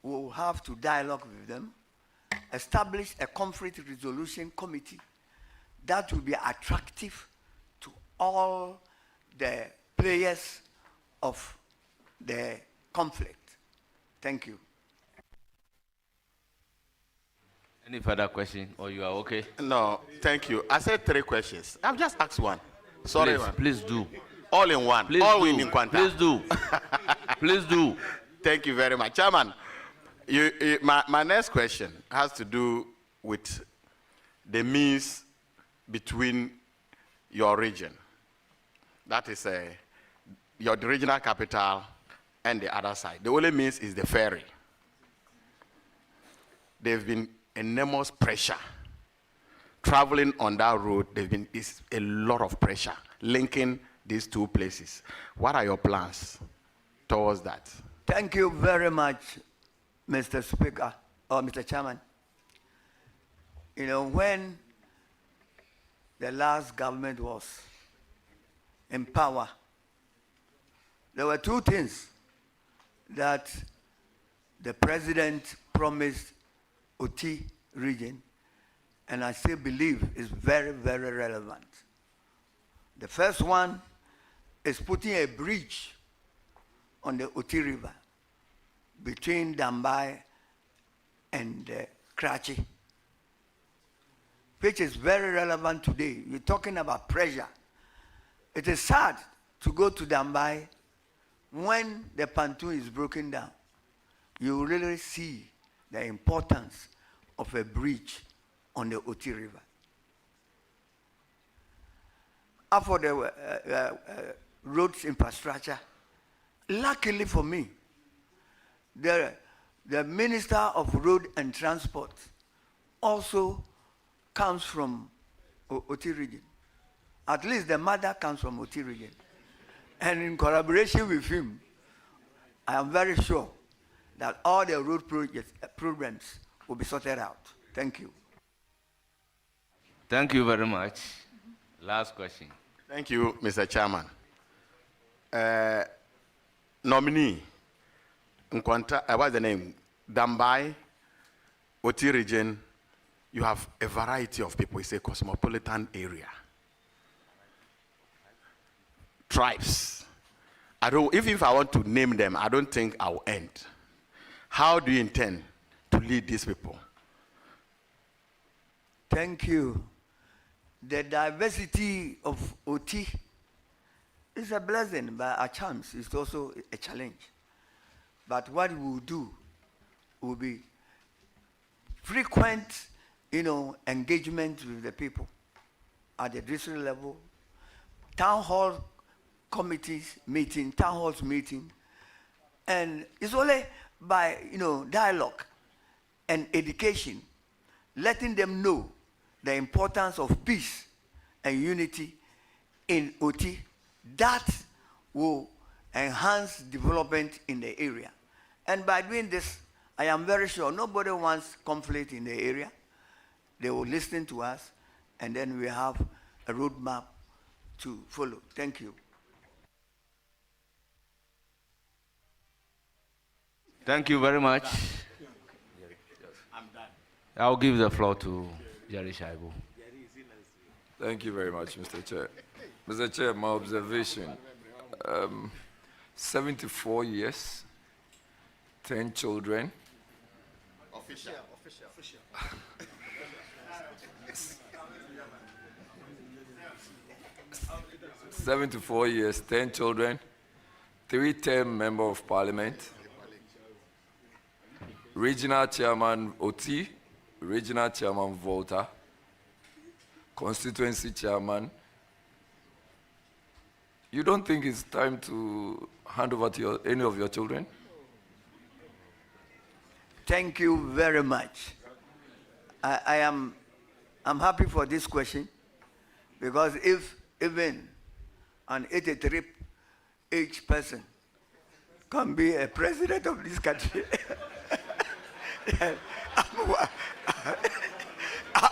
we will have to dialogue with them, establish a conflict resolution committee that will be attractive to all the players of the conflict. Thank you. Any further question, or you are okay? No, thank you. I said 3 questions. I've just asked one. Sorry, Please do. All in one. Please all do. in Quanta. Please do. Please do. Thank you very much. Chairman, my next question has to do with the means between your region. That is your regional capital and the other side. The only means is the ferry. There's been enormous pressure. Traveling on that road, is a lot of pressure linking these 2 places. What are your plans towards that? Thank you very much, Mr. Speaker, or Mr. Chairman. You know, when the last government was in power, there were 2 things that the president promised OT region, and I still believe is very, very relevant. The first one is putting a bridge on the OT River between Dambai and Karachi, which is very relevant today. You're talking about pressure. It is sad to go to Dambai when the pontoon is broken down. You really see the importance of a bridge on the OT River. As for the roads infrastructure, luckily for me, the Minister of Road and Transport also comes from OT region. At least the mother comes from OT region. And in collaboration with him, I am very sure that all the road programs will be sorted out. Thank you. Thank you very much. Last question. Thank you, Mr. Chairman. Nominee, what's the name? Dambai, OT region, you have a variety of people. It's a cosmopolitan area. Tribes. If I want to name them, I don't think I'll end. How do you intend to lead these people? Thank you. The diversity of OT is a blessing, but a chance is also a challenge. But what we will do will be frequent, engagement with the people at the district level, town hall committees meeting, town halls meeting, and it's only by dialogue and education, letting them know the importance of peace and unity in OT, that will enhance development in the area. And by doing this, I am very sure nobody wants conflict in the area. They will listen to us, and then we have a roadmap to follow. Thank you. Thank you very much. I'm done. I'll give the floor to Jerry Shaibu. Thank you very much, Mr. Chair. Mr. Chair, my observation, 74 years, 10 children. Official. 74 years, 10 children, 3-term member of parliament, regional chairman OT, regional chairman Volta, constituency chairman. You don't think it's time to hand over to any of your children? Thank you very much. I'm happy for this question, because if even an 83-age person can be a president of this country,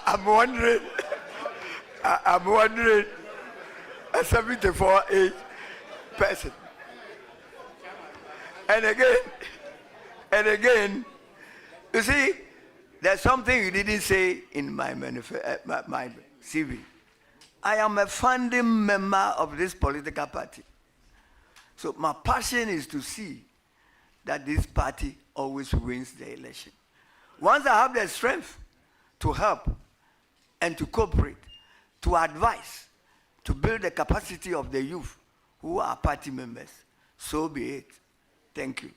I'm wondering, a 74-age person. And again, you see, there's something you didn't say in my CV. I am a founding member of this political party. So my passion is to see that this party always wins the election. Once I have the strength to help and to cooperate, to advise, to build the capacity of the youth who are party members, so be it. Thank you.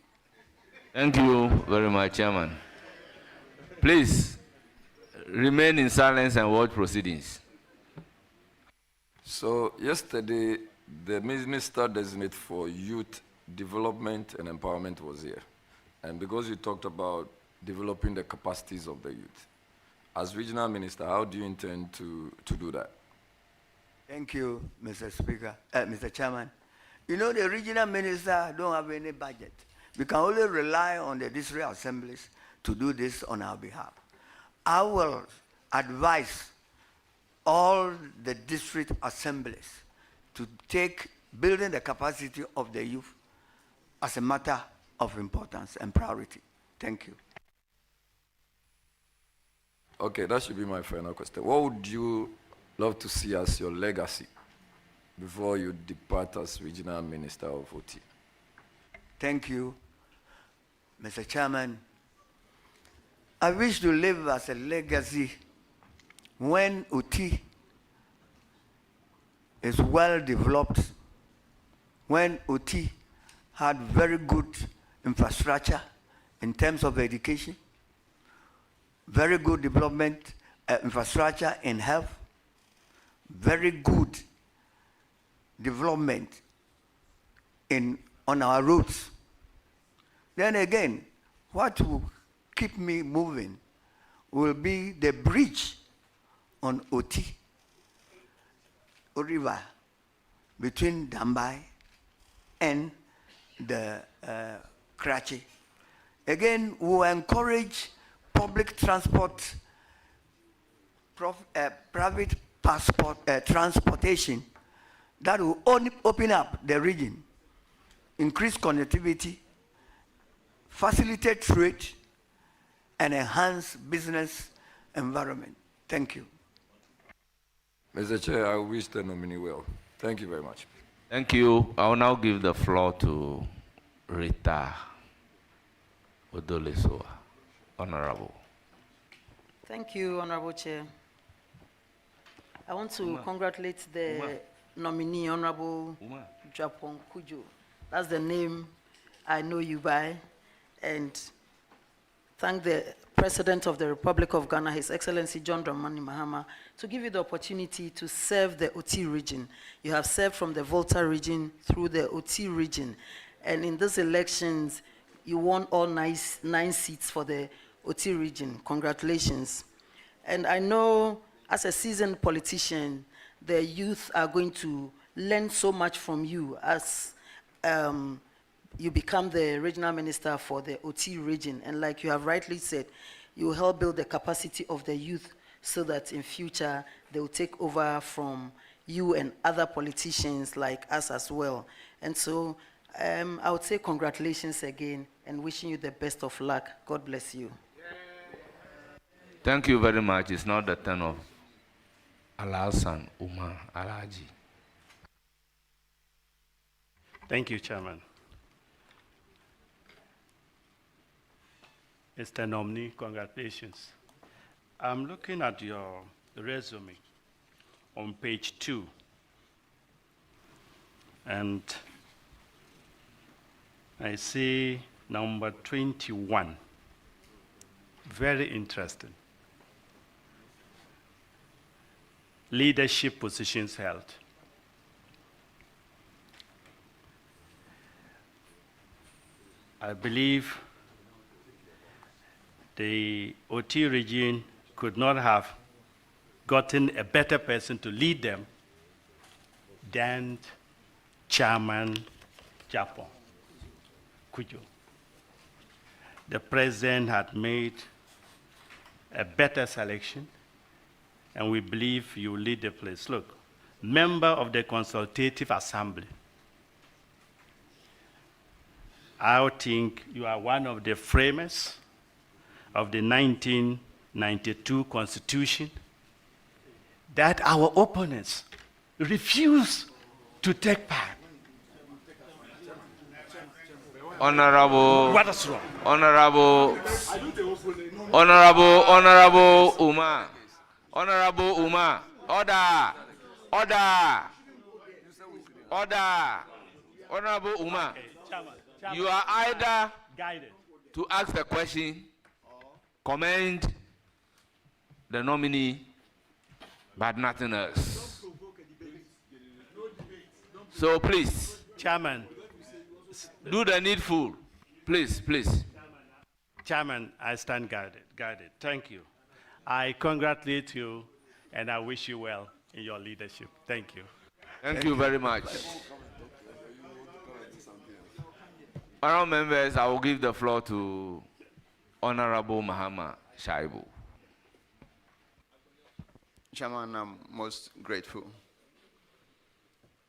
Thank you very much, Chairman. Please remain in silence and watch proceedings. So yesterday, the Minister Designate for Youth Development and Empowerment was here. And because you talked about developing the capacities of the youth, as Regional Minister, how do you intend to do that? Thank you, Mr. Speaker, Mr. Chairman. You know, the Regional Minister don't have any budget. We can only rely on the district assemblies to do this on our behalf. I will advise all the district assemblies to take building the capacity of the youth as a matter of importance and priority. Thank you. Okay, that should be my final question. What would you love to see as your legacy before you depart as Regional Minister of OT? Thank you, Mr. Chairman. I wish to live as a legacy when OT is well developed, when OT had very good infrastructure in terms of education, very good development infrastructure in health, very good development on our roads. Then again, what will keep me moving will be the bridge on OT River between Dambai and the Karachi. Again, we will encourage public transport, private transportation that will open up the region, increase connectivity, facilitate trade, and enhance business environment. Thank you. Mr. Chair, I wish the nominee well. Thank you very much. Thank you. I will now give the floor to Rita Odolesoa. Honorable. Thank you, Honorable Chair. I want to congratulate the nominee, Honorable Japon Kujo. That's the name I know you by. And thank the President of the Republic of Ghana, His Excellency John Dramani Mahama, to give you the opportunity to serve the OT region. You have served from the Volta region through the OT region. And in these elections, you won all 9 seats for the OT region. Congratulations. And I know, as a seasoned politician, the youth are going to learn so much from you as you become the regional minister for the OT region. And like you have rightly said, you will help build the capacity of the youth so that in future they will take over from you and other politicians like us as well. And so I would say congratulations again and wishing you the best of luck. God bless you. Thank you very much. It's not the turn of Alasan Umar Alaji. Thank you, Chairman. Mr. Nominee, congratulations. I'm looking at your resume on page 2. And I see number 21. Very interesting. Leadership positions held. I believe the OT region could not have gotten a better person to lead them than Chairman Japon Kujo. The president had made a better selection, and we believe you will lead the place. Look, member of the Consultative Assembly. I think you are one of the framers of the 1992 Constitution that our opponents refuse to take part. Honorable. What is wrong? Honorable Uma. Honorable Uma. Order. Order. Order. Honorable Uma. Chairman, You are either guided. to ask the question, commend the nominee, but nothing else. So please, Chairman, do the needful. Please, please. Chairman, I stand guided. Thank you. I congratulate you and I wish you well in your leadership. Thank you. Thank you very much. Honorable members, I will give the floor to Honorable Mahama Shaibu. Chairman, I'm most grateful.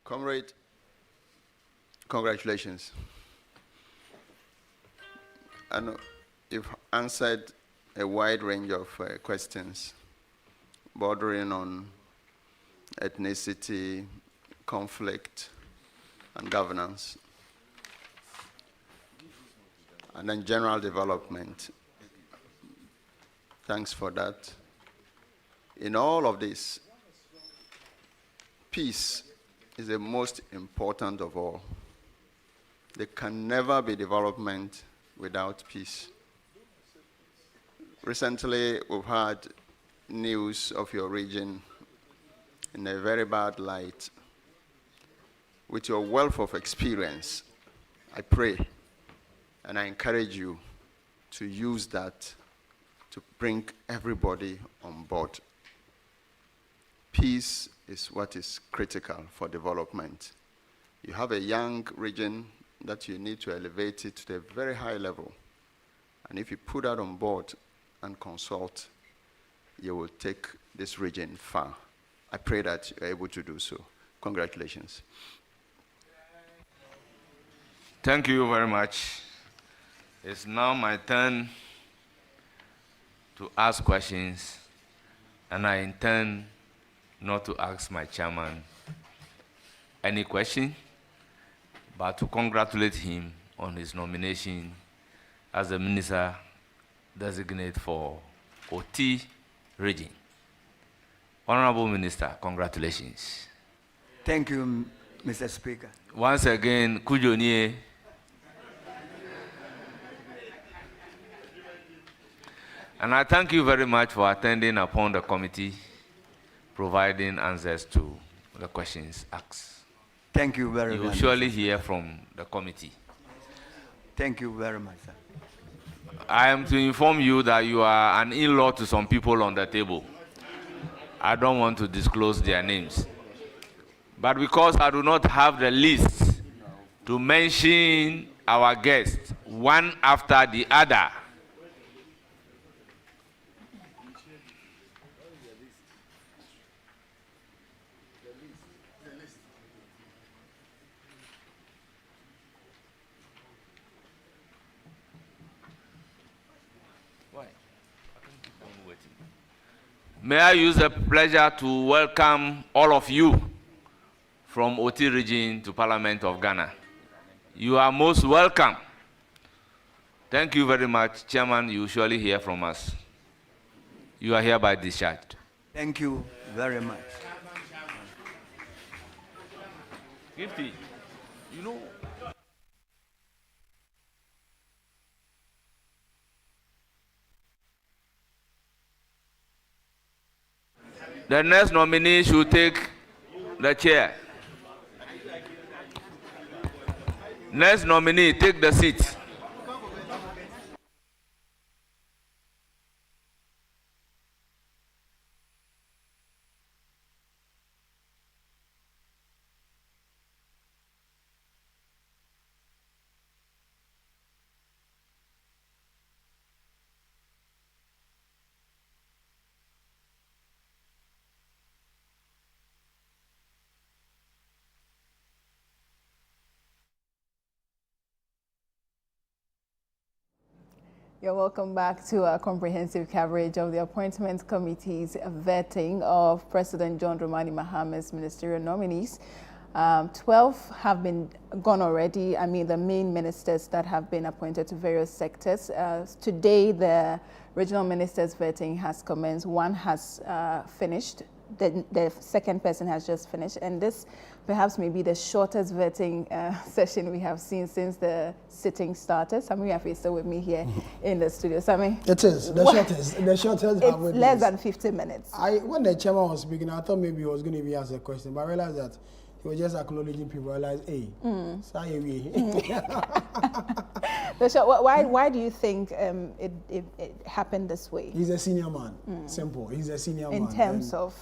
Comrade, congratulations. I know you've answered a wide range of questions bordering on ethnicity, conflict, and governance, and then general development. Thanks for that. In all of this, peace is the most important of all. There can never be development without peace. Recently, we've had news of your region in a very bad light. With your wealth of experience, I pray and I encourage you to use that to bring everybody on board. Peace is what is critical for development. You have a young region that you need to elevate it to a very high level. And if you put that on board and consult, you will take this region far. I pray that you're able to do so. Congratulations. Thank you very much. It's now my turn to ask questions, and I intend not to ask my chairman any question, but to congratulate him on his nomination as the minister designate for OT region. Honorable Minister, congratulations. Thank you, Mr. Speaker. Once again, Kujonie. And I thank you very much for attending upon the committee, providing answers to the questions asked. Thank you very much. You will surely hear from the committee. Thank you very much, sir. I am to inform you that you are an in-law to some people on the table. I don't want to disclose their names. But because I do not have the list to mention our guests one after the other, may I use the pleasure to welcome all of you from OT region to Parliament of Ghana. You are most welcome. Thank you very much. Chairman, you will surely hear from us. You are hereby discharged. Thank you very much. Gifty, you know, the next nominee should take the chair. Next nominee, take the seat. You're welcome back to our comprehensive coverage of the Appointment Committee's vetting of President John Dramani Mahama's ministerial nominees. 12 have been gone already. I mean, the main ministers that have been appointed to various sectors. Today, the regional ministers' vetting has commenced. One has finished. The second person has just finished. And this perhaps may be the shortest vetting session we have seen since the sitting started. Sami is still with me here in the studio. Sami? It is. The shortest. The shortest. It's less than 50 minutes. When the chairman was speaking, I thought maybe he was going to be asked a question, but I realized that he was just acknowledging people. I realized, hey, why do you think it happened this way? He's a senior man. Simple. He's a senior man. In terms of?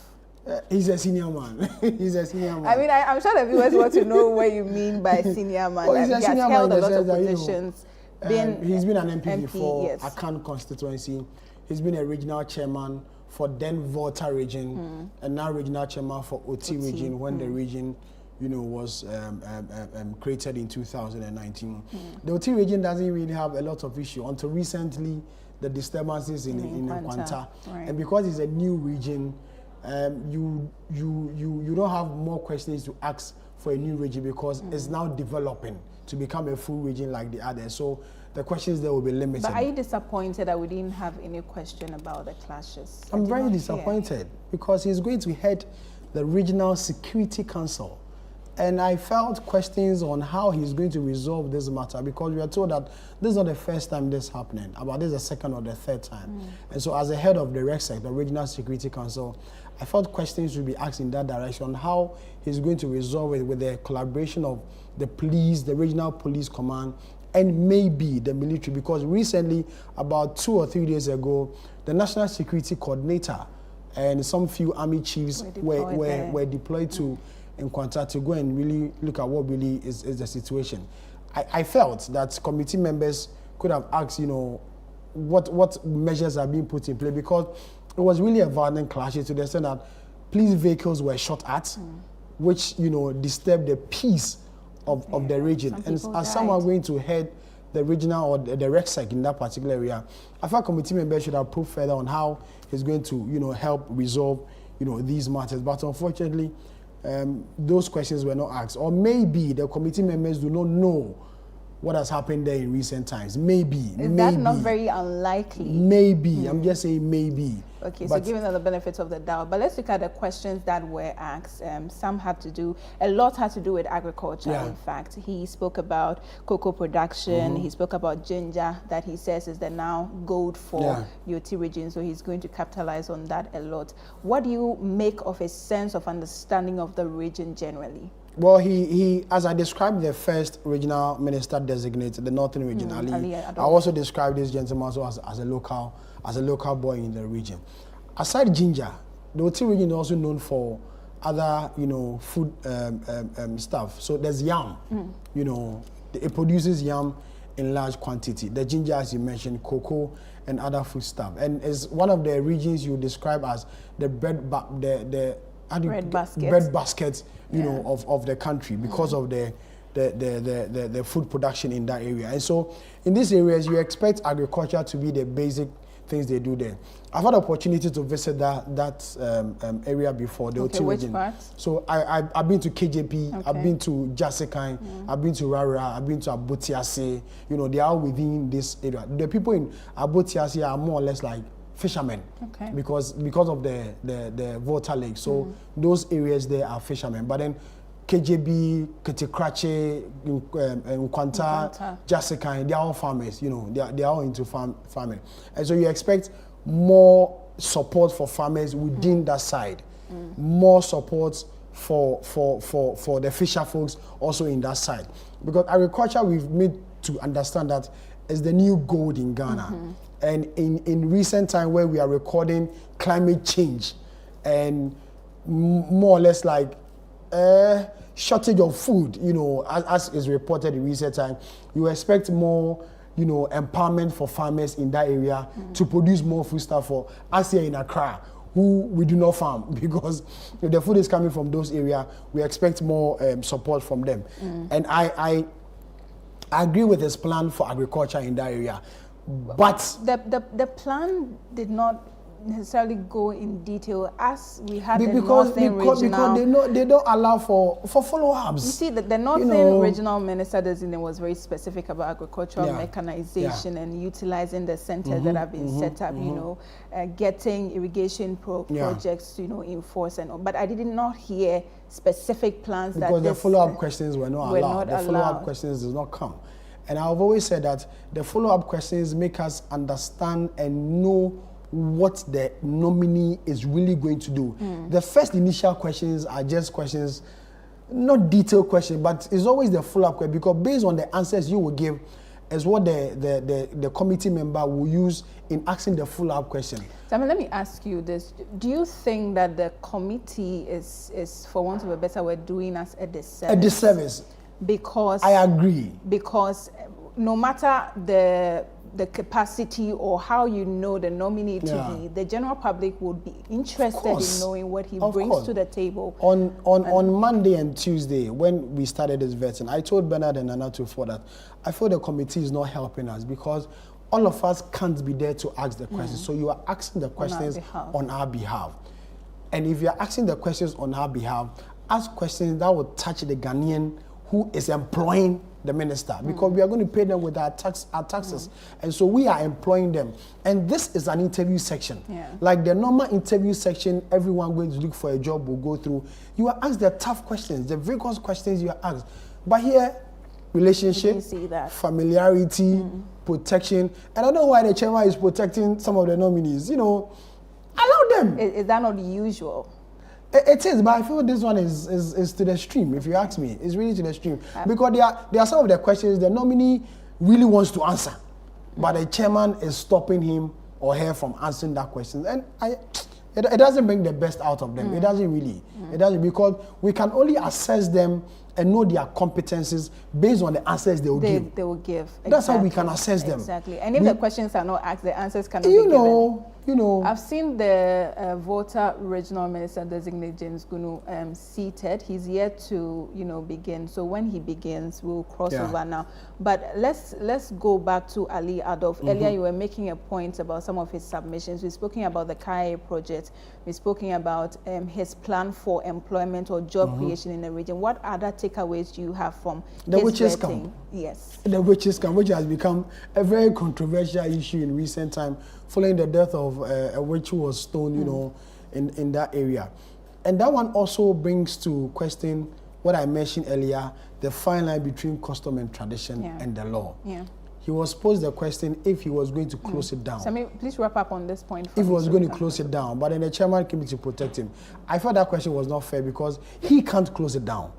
He's a senior man. He's a senior man. I mean, I'm sure the viewers want to know what you mean by senior man. Well, he's a senior man in the sense that, positions. He's been an MP before, yes. Akan constituency. He's been a regional chairman for then Volta region, and now regional chairman for Oti region when the region, was created in 2019. The Oti region doesn't really have a lot of issue until recently, the disturbances in Nkwanta. Right. And because it's a new region, you don't have more questions to ask for a new region because it's now developing to become a full region like the others. So the questions there will be limited. But are you disappointed that we didn't have any question about the clashes? I'm very disappointed because he's going to head the Regional Security Council. And I felt questions on how he's going to resolve this matter because we are told that this is not the first time this is happening, but this is the second or the third time. And so as a head of the RECSEC, the Regional Security Council, I felt questions should be asked in that direction, how he's going to resolve it with the collaboration of the police, the Regional Police Command, and maybe the military, because recently, about 2 or 3 days ago, the National Security Coordinator and some few army chiefs were deployed to Nkwanta to go and really look at what really is the situation. I felt that committee members could have asked, what measures are being put in place, because it was really a violent clash to the extent that police vehicles were shot at, which, disturbed the peace of the region. And as someone going to head the regional or the RECSEC in that particular area, I thought committee members should have probed further on how he's going to, help resolve, these matters. But unfortunately, those questions were not asked. Or maybe the committee members do not know what has happened there in recent times. Maybe. Is that not very unlikely? Maybe. I'm just saying maybe. Okay, so giving them the benefits of the doubt. But let's look at the questions that were asked. A lot had to do with agriculture, in fact. He spoke about cocoa production. He spoke about ginger, that he says is the now gold for the Oti region. So he's going to capitalize on that a lot. What do you make of a sense of understanding of the region generally? Well, he as I described the first regional minister designated, the Northern region, Ali, I also described this gentleman also as a local boy in the region. Aside ginger, the Oti region is also known for other, food stuff. So there's yam, it produces yam in large quantity. The ginger, as you mentioned, cocoa and other food stuff. And it's one of the regions you describe as the bread basket, of the country because of the food production in that area. And so in these areas, you expect agriculture to be the basic things they do there. I've had the opportunity to visit that area before, the Oti region. Part? So I've been to KJP, I've been to Jasikai, I've been to Rara, I've been to Abotiase. They are within this area. The people in Abotiase are more or less like fishermen, because of the Volta Lake. So those areas there are fishermen. But then KJB, Ketikrache, Nkwanta, Jasikai, they are all farmers. They are all into farming. And so you expect more support for farmers within that side, more support for the fisher folks also in that side. Because agriculture, we've made to understand that is the new gold in Ghana. And in recent time where we are recording climate change and more or less like shortage of food, as is reported in recent time, you expect more, empowerment for farmers in that area to produce more food stuff for us here in Accra, who we do not farm, because if the food is coming from those areas, we expect more support from them. And I agree with his plan for agriculture in that area. But the plan did not necessarily go in detail as we had the because Northern Regional. they don't allow for follow-ups. You see, the Northern Regional Minister designate was very specific about agricultural mechanization and utilizing the centers that have been set up. Getting irrigation projects in force and all. But I did not hear specific plans because the follow-up questions were not allowed. The follow-up questions did not come. And I've always said that the follow-up questions make us understand and know what the nominee is really going to do. The first initial questions are just questions, not detailed questions, but it's always the follow-up question, because based on the answers you will give is what the committee member will use in asking the follow-up question. Simon, let me ask you this. Do you think that the committee is, for want of a better word, doing us a disservice? A disservice. Because I agree. Because no matter the capacity or how you know the nominee to be, the general public would be interested in knowing what he brings to the table. On Monday and Tuesday, when we started this vetting, I told Bernard and Anatu for that I feel the committee is not helping us because all of us can't be there to ask the questions. So you are asking the questions on our behalf. And if you are asking the questions on our behalf, ask questions that will touch the Ghanaian who is employing the minister, because we are going to pay them with our taxes. And so we are employing them. And this is an interview section. Like the normal interview section, everyone going to look for a job will go through. You are asked the tough questions, the vigorous questions you are asked. But here, relationship, familiarity, protection. And I don't know why the chairman is protecting some of the nominees. Allow them. Is that not usual? It is, but I feel this one is to the stream, if you ask me. It's really to the stream. Because there are some of the questions the nominee really wants to answer, but the chairman is stopping him or her from answering that question. And it doesn't bring the best out of them. It doesn't really. It doesn't, because we can only assess them and know their competencies based on the answers they will give. They will give. That's how we can assess them. Exactly. And if the questions are not asked, the answers cannot be given. I've seen the Volta Regional Minister Designate James Gunu seated. He's yet to begin. So when he begins, we'll cross over now. But let's go back to Ali Adolf. Earlier you were making a point about some of his submissions. We've spoken about the KIA project. We've spoken about his plan for employment or job creation in the region. What other takeaways do you have from the his witches vetting? camp? Yes. The witches camp, which has become a very controversial issue in recent time, following the death of a witch who was stoned, in that area. And that one also brings to question what I mentioned earlier, the fine line between custom and tradition and the law. He was posed the question if he was going to close it down. Sami, please wrap up on this point. If he was going to close it down, but then the chairman came to protect him. I thought that question was not fair because he can't close it down.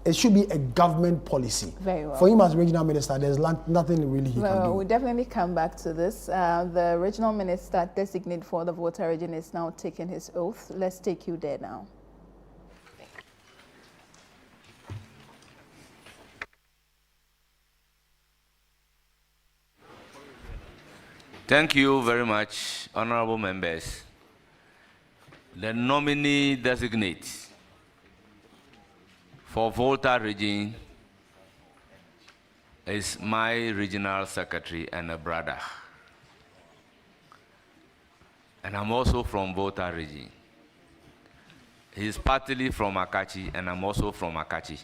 It should be a government policy. Very well. For him as regional minister, there's nothing really he can do. We'll definitely come back to this. The regional minister designate for the Volta region is now taking his oath. Let's take you there now. Thank you very much, honorable members. The nominee designate for Volta region is my regional secretary and a brother. And I'm also from Volta region. He's partly from Akachi, and I'm also from Akachi.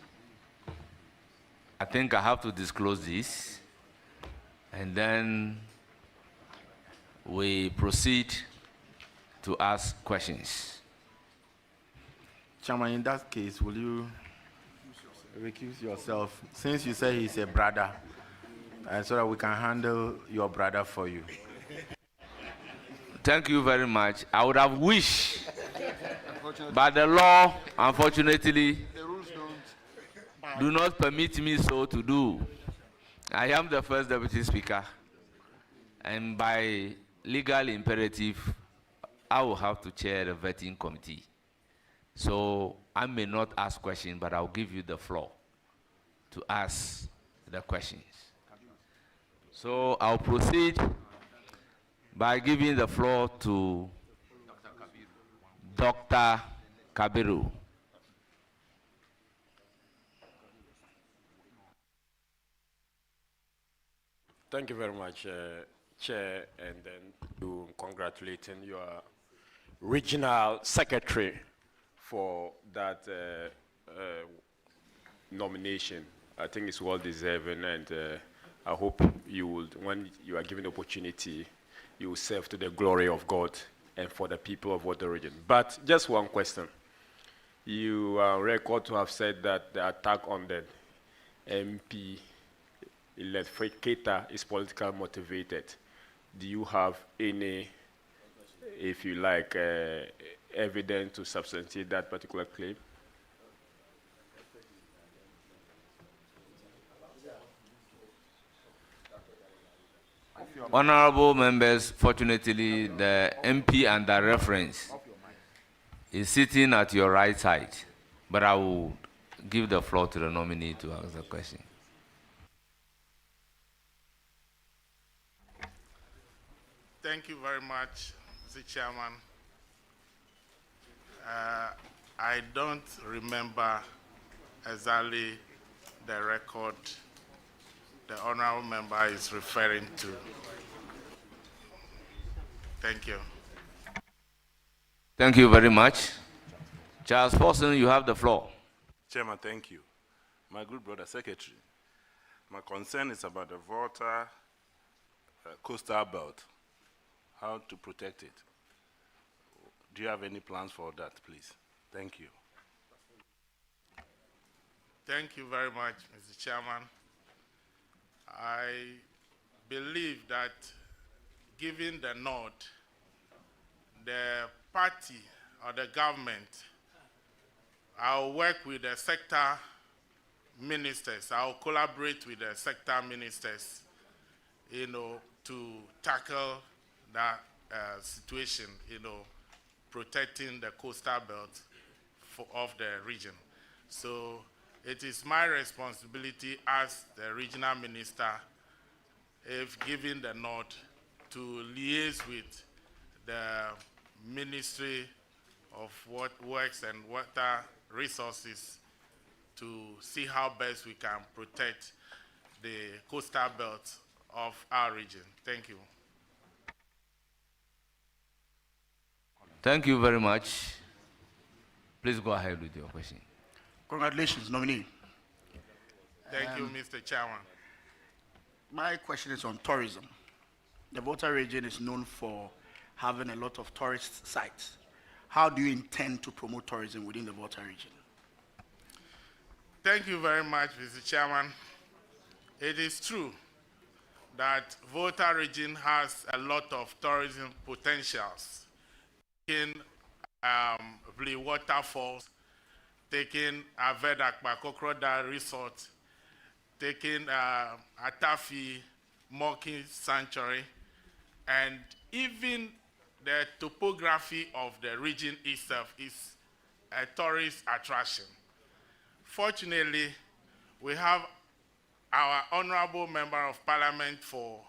I think I have to disclose this, and then we proceed to ask questions. Chairman, in that case, will you recuse yourself, since you say he's a brother, so that we can handle your brother for you? Thank you very much. I would have wished, but the law, unfortunately, do not permit me so to do. I am the first deputy speaker, and by legal imperative, I will have to chair the vetting committee. So I may not ask questions, but I'll give you the floor to ask the questions. So I'll proceed by giving the floor to Dr. Kabiru. Thank you very much, Chair, and then to congratulating your regional secretary for that nomination. I think it's well deserving, and I hope you will, when you are given the opportunity, you will serve to the glory of God and for the people of Volta region. But just one question. You are record to have said that the attack on the MP electrificator is politically motivated. Do you have any, if you like, evidence to substantiate that particular claim? Honorable members, fortunately, the MP under reference is sitting at your right side, but I will give the floor to the nominee to ask the question. Thank you very much, Mr. Chairman. I don't remember exactly the record the honorable member is referring to. Thank you. Thank you very much. Charles Forson, you have the floor. Chairman, thank you. My good brother secretary, my concern is about the Volta coastal belt, how to protect it. Do you have any plans for that, please? Thank you. Thank you very much, Mr. Chairman. I believe that given the nod, the party or the government, I'll work with the sector ministers. I'll collaborate with the sector ministers, to tackle that situation, protecting the coastal belt of the region. So it is my responsibility as the regional minister, if given the nod, to liaise with the Ministry of Works and Water Resources to see how best we can protect the coastal belt of our region. Thank you. Thank you very much. Please go ahead with your question. Congratulations, nominee. Thank you, Mr. Chairman. My question is on tourism. The Volta region is known for having a lot of tourist sites. How do you intend to promote tourism within the Volta region? Thank you very much, Mr. Chairman. It is true that Volta region has a lot of tourism potentials. In Blue Waterfalls, taking Vedakba Crocodile Resort, taking Atafi Mocking Sanctuary, and even the topography of the region itself is a tourist attraction. Fortunately, we have our Honorable Member of Parliament for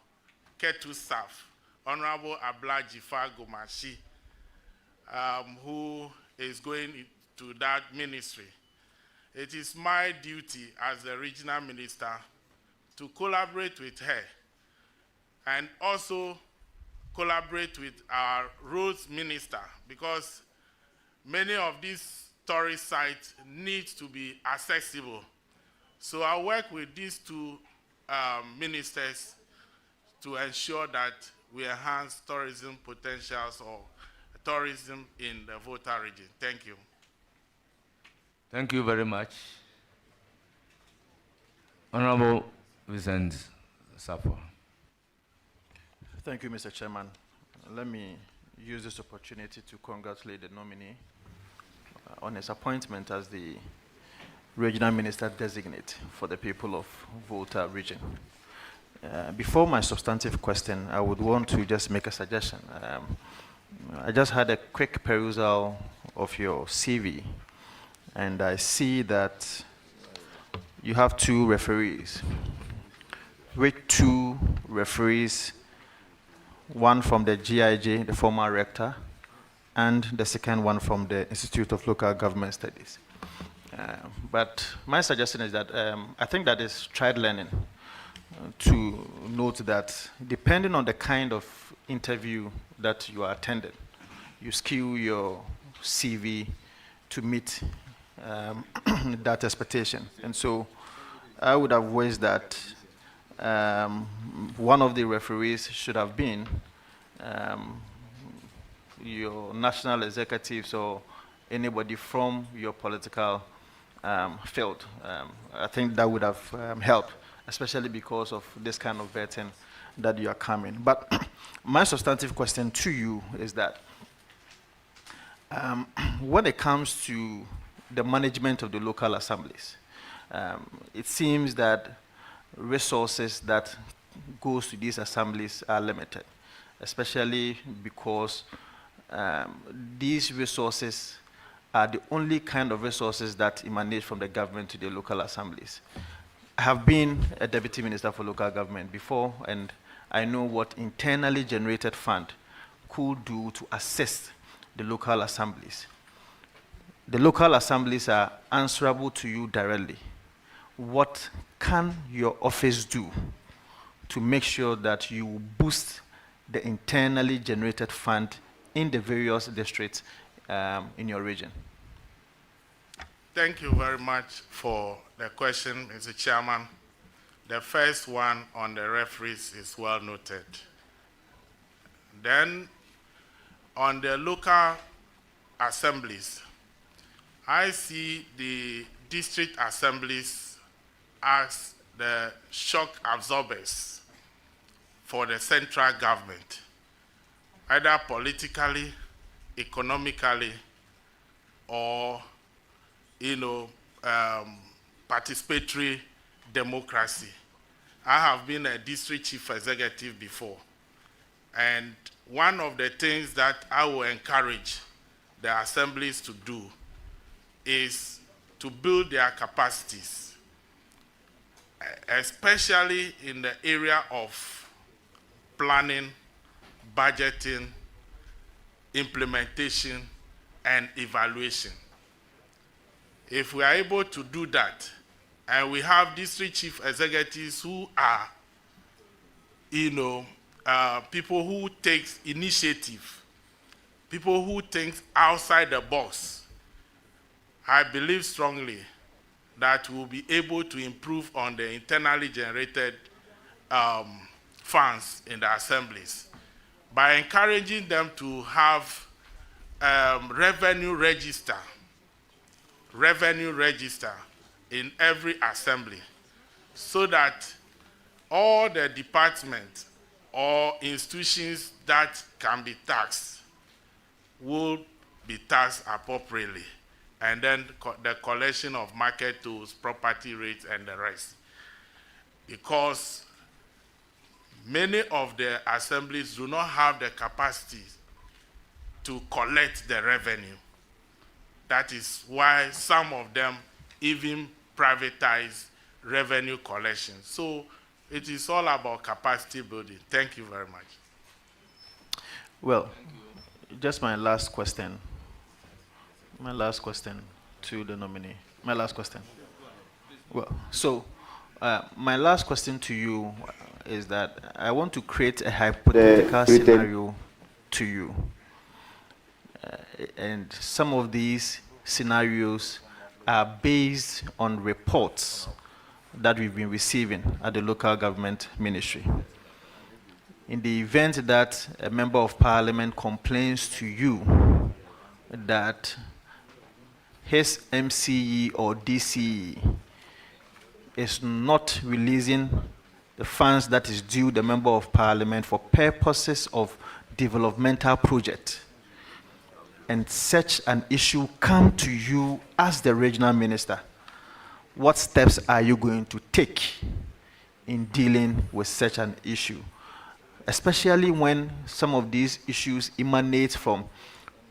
Ketu South, Honorable Ablajifa Gomashi, who is going to that ministry. It is my duty as the regional minister to collaborate with her and also collaborate with our roads minister, because many of these tourist sites need to be accessible. So I work with these two ministers to ensure that we enhance tourism potentials or tourism in the Volta region. Thank you. Thank you very much. Honorable Vincent Sapo. Thank you, Mr. Chairman. Let me use this opportunity to congratulate the nominee on his appointment as the regional minister designate for the people of Volta region. Before my substantive question, I would want to just make a suggestion. I just had a quick perusal of your CV, and I see that you have 2 referees, with 2 referees, one from the GIJ, the former rector, and the second one from the Institute of Local Government Studies. But my suggestion is that I think that is tried learning. to note that depending on the kind of interview that you are attending, you skew your CV to meet that expectation. And so I would have wished that one of the referees should have been your national executives or anybody from your political field. I think that would have helped, especially because of this kind of vetting that you are coming. But my substantive question to you is that when it comes to the management of the local assemblies, it seems that resources that goes to these assemblies are limited, especially because these resources are the only kind of resources that emanate from the government to the local assemblies. I have been a deputy minister for local government before, and I know what internally generated fund could do to assist the local assemblies. The local assemblies are answerable to you directly. What can your office do to make sure that you boost the internally generated fund in the various districts in your region? Thank you very much for the question, Mr. Chairman. The first one on the referees is well noted. Then, on the local assemblies, I see the district assemblies as the shock absorbers for the central government, either politically, economically, or participatory democracy. I have been a district chief executive before, and one of the things that I will encourage the assemblies to do is to build their capacities, especially in the area of planning, budgeting, implementation, and evaluation. If we are able to do that, and we have district chief executives who are, people who take initiative, people who think outside the box, I believe strongly that we'll be able to improve on the internally generated funds in the assemblies by encouraging them to have revenue register in every assembly, so that all the departments or institutions that can be taxed will be taxed appropriately, and then the collection of market tools, property rates, and the rest. Because many of the assemblies do not have the capacity to collect the revenue. That is why some of them even privatize revenue collection. So it is all about capacity building. Thank you very much. Well, just my last question. My last question to the nominee. My last question. Well, so my last question to you is that I want to create a hypothetical scenario to you. And some of these scenarios are based on reports that we've been receiving at the local government ministry. In the event that a member of parliament complains to you that his MCE or DCE is not releasing the funds that is due the member of parliament for purposes of developmental project, and such an issue come to you as the regional minister, what steps are you going to take in dealing with such an issue? Especially when some of these issues emanate from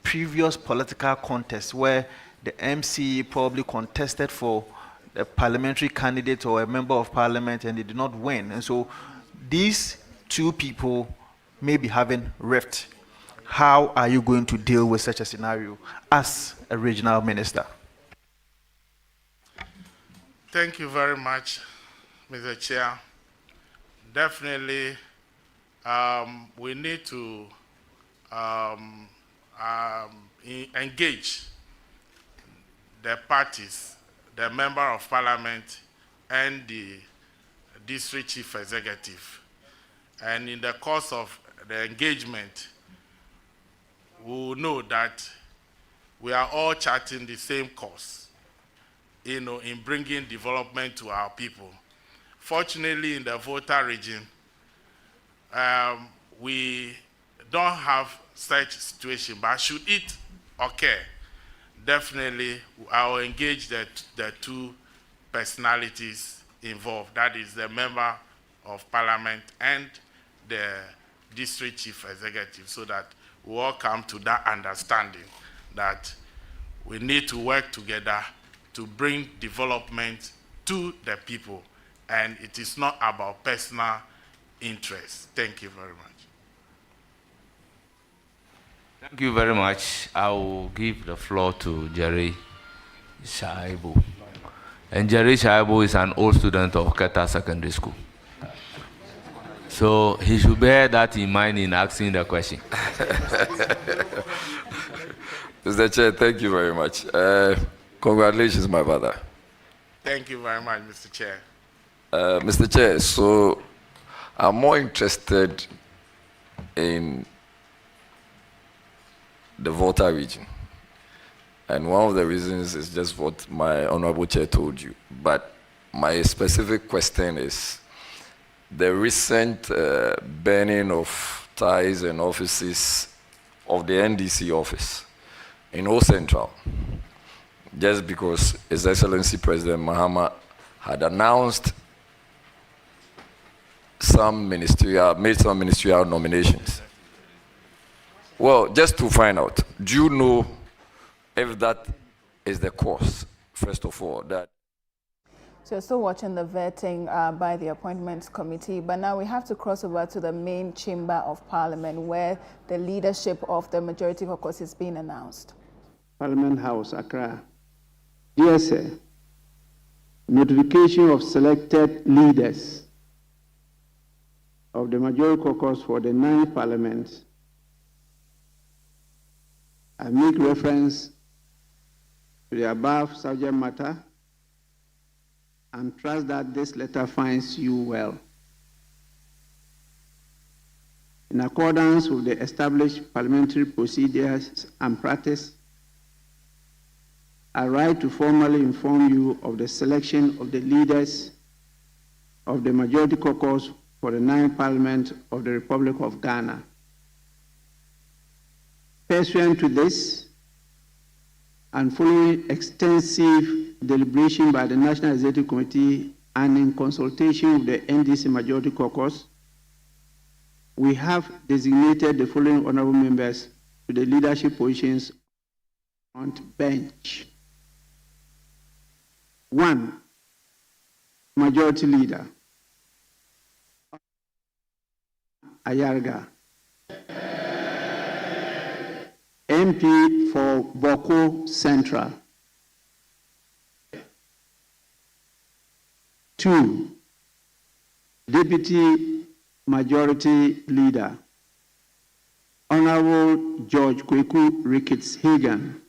previous political contests where the MCE probably contested for a parliamentary candidate or a member of parliament and they did not win. And so these two people may be having rift. How are you going to deal with such a scenario as a regional minister? Thank you very much, Mr. Chair. definitely we need to engage the parties, the Member of Parliament, and the District Chief Executive. And in the course of the engagement, we will know that we are all charting the same course, in bringing development to our people. Fortunately, in the Volta region, we don't have such situation, but should it occur, definitely I will engage the two personalities involved, that is the Member of Parliament and the District Chief Executive, so that we all come to that understanding that we need to work together to bring development to the people, and it is not about personal interest. Thank you very much. Thank you very much. I will give the floor to Jerry Shaibu. And Jerry Shaibu is an old student of Keta Secondary School. So he should bear that in mind in asking the question. Mr. Chair, thank you very much. Congratulations, my brother. Thank you very much, Mr. Chair. Mr. Chair, so I'm more interested in the Volta region. And one of the reasons is just what my Honorable Chair told you. But my specific question is the recent burning of ties and offices of the NDC office in Old Central, just because His Excellency President Mahama had announced made some ministerial nominations. Well, just to find out, do you know if that is the cause, first of all, that... So you're still watching the vetting by the Appointments Committee, but now we have to cross over to the main chamber of Parliament, where the leadership of the Majority Caucus is being announced. Parliament House, Accra. Dear Sir, notification of selected leaders of the Majority Caucus for the 9th Parliament. I make reference to the above subject matter and trust that this letter finds you well. In accordance with the established parliamentary procedures and practice, I write to formally inform you of the selection of the leaders of the Majority Caucus for the 9th Parliament of the Republic of Ghana. Pursuant to this, and following extensive deliberation by the National Executive Committee and in consultation with the NDC Majority Caucus, we have designated the following honorable members to the leadership positions on the bench. 1, Majority Leader, Ayarga, MP for Boko Central. 2, Deputy Majority Leader, Honorable George Kweku Ricketts Hagan.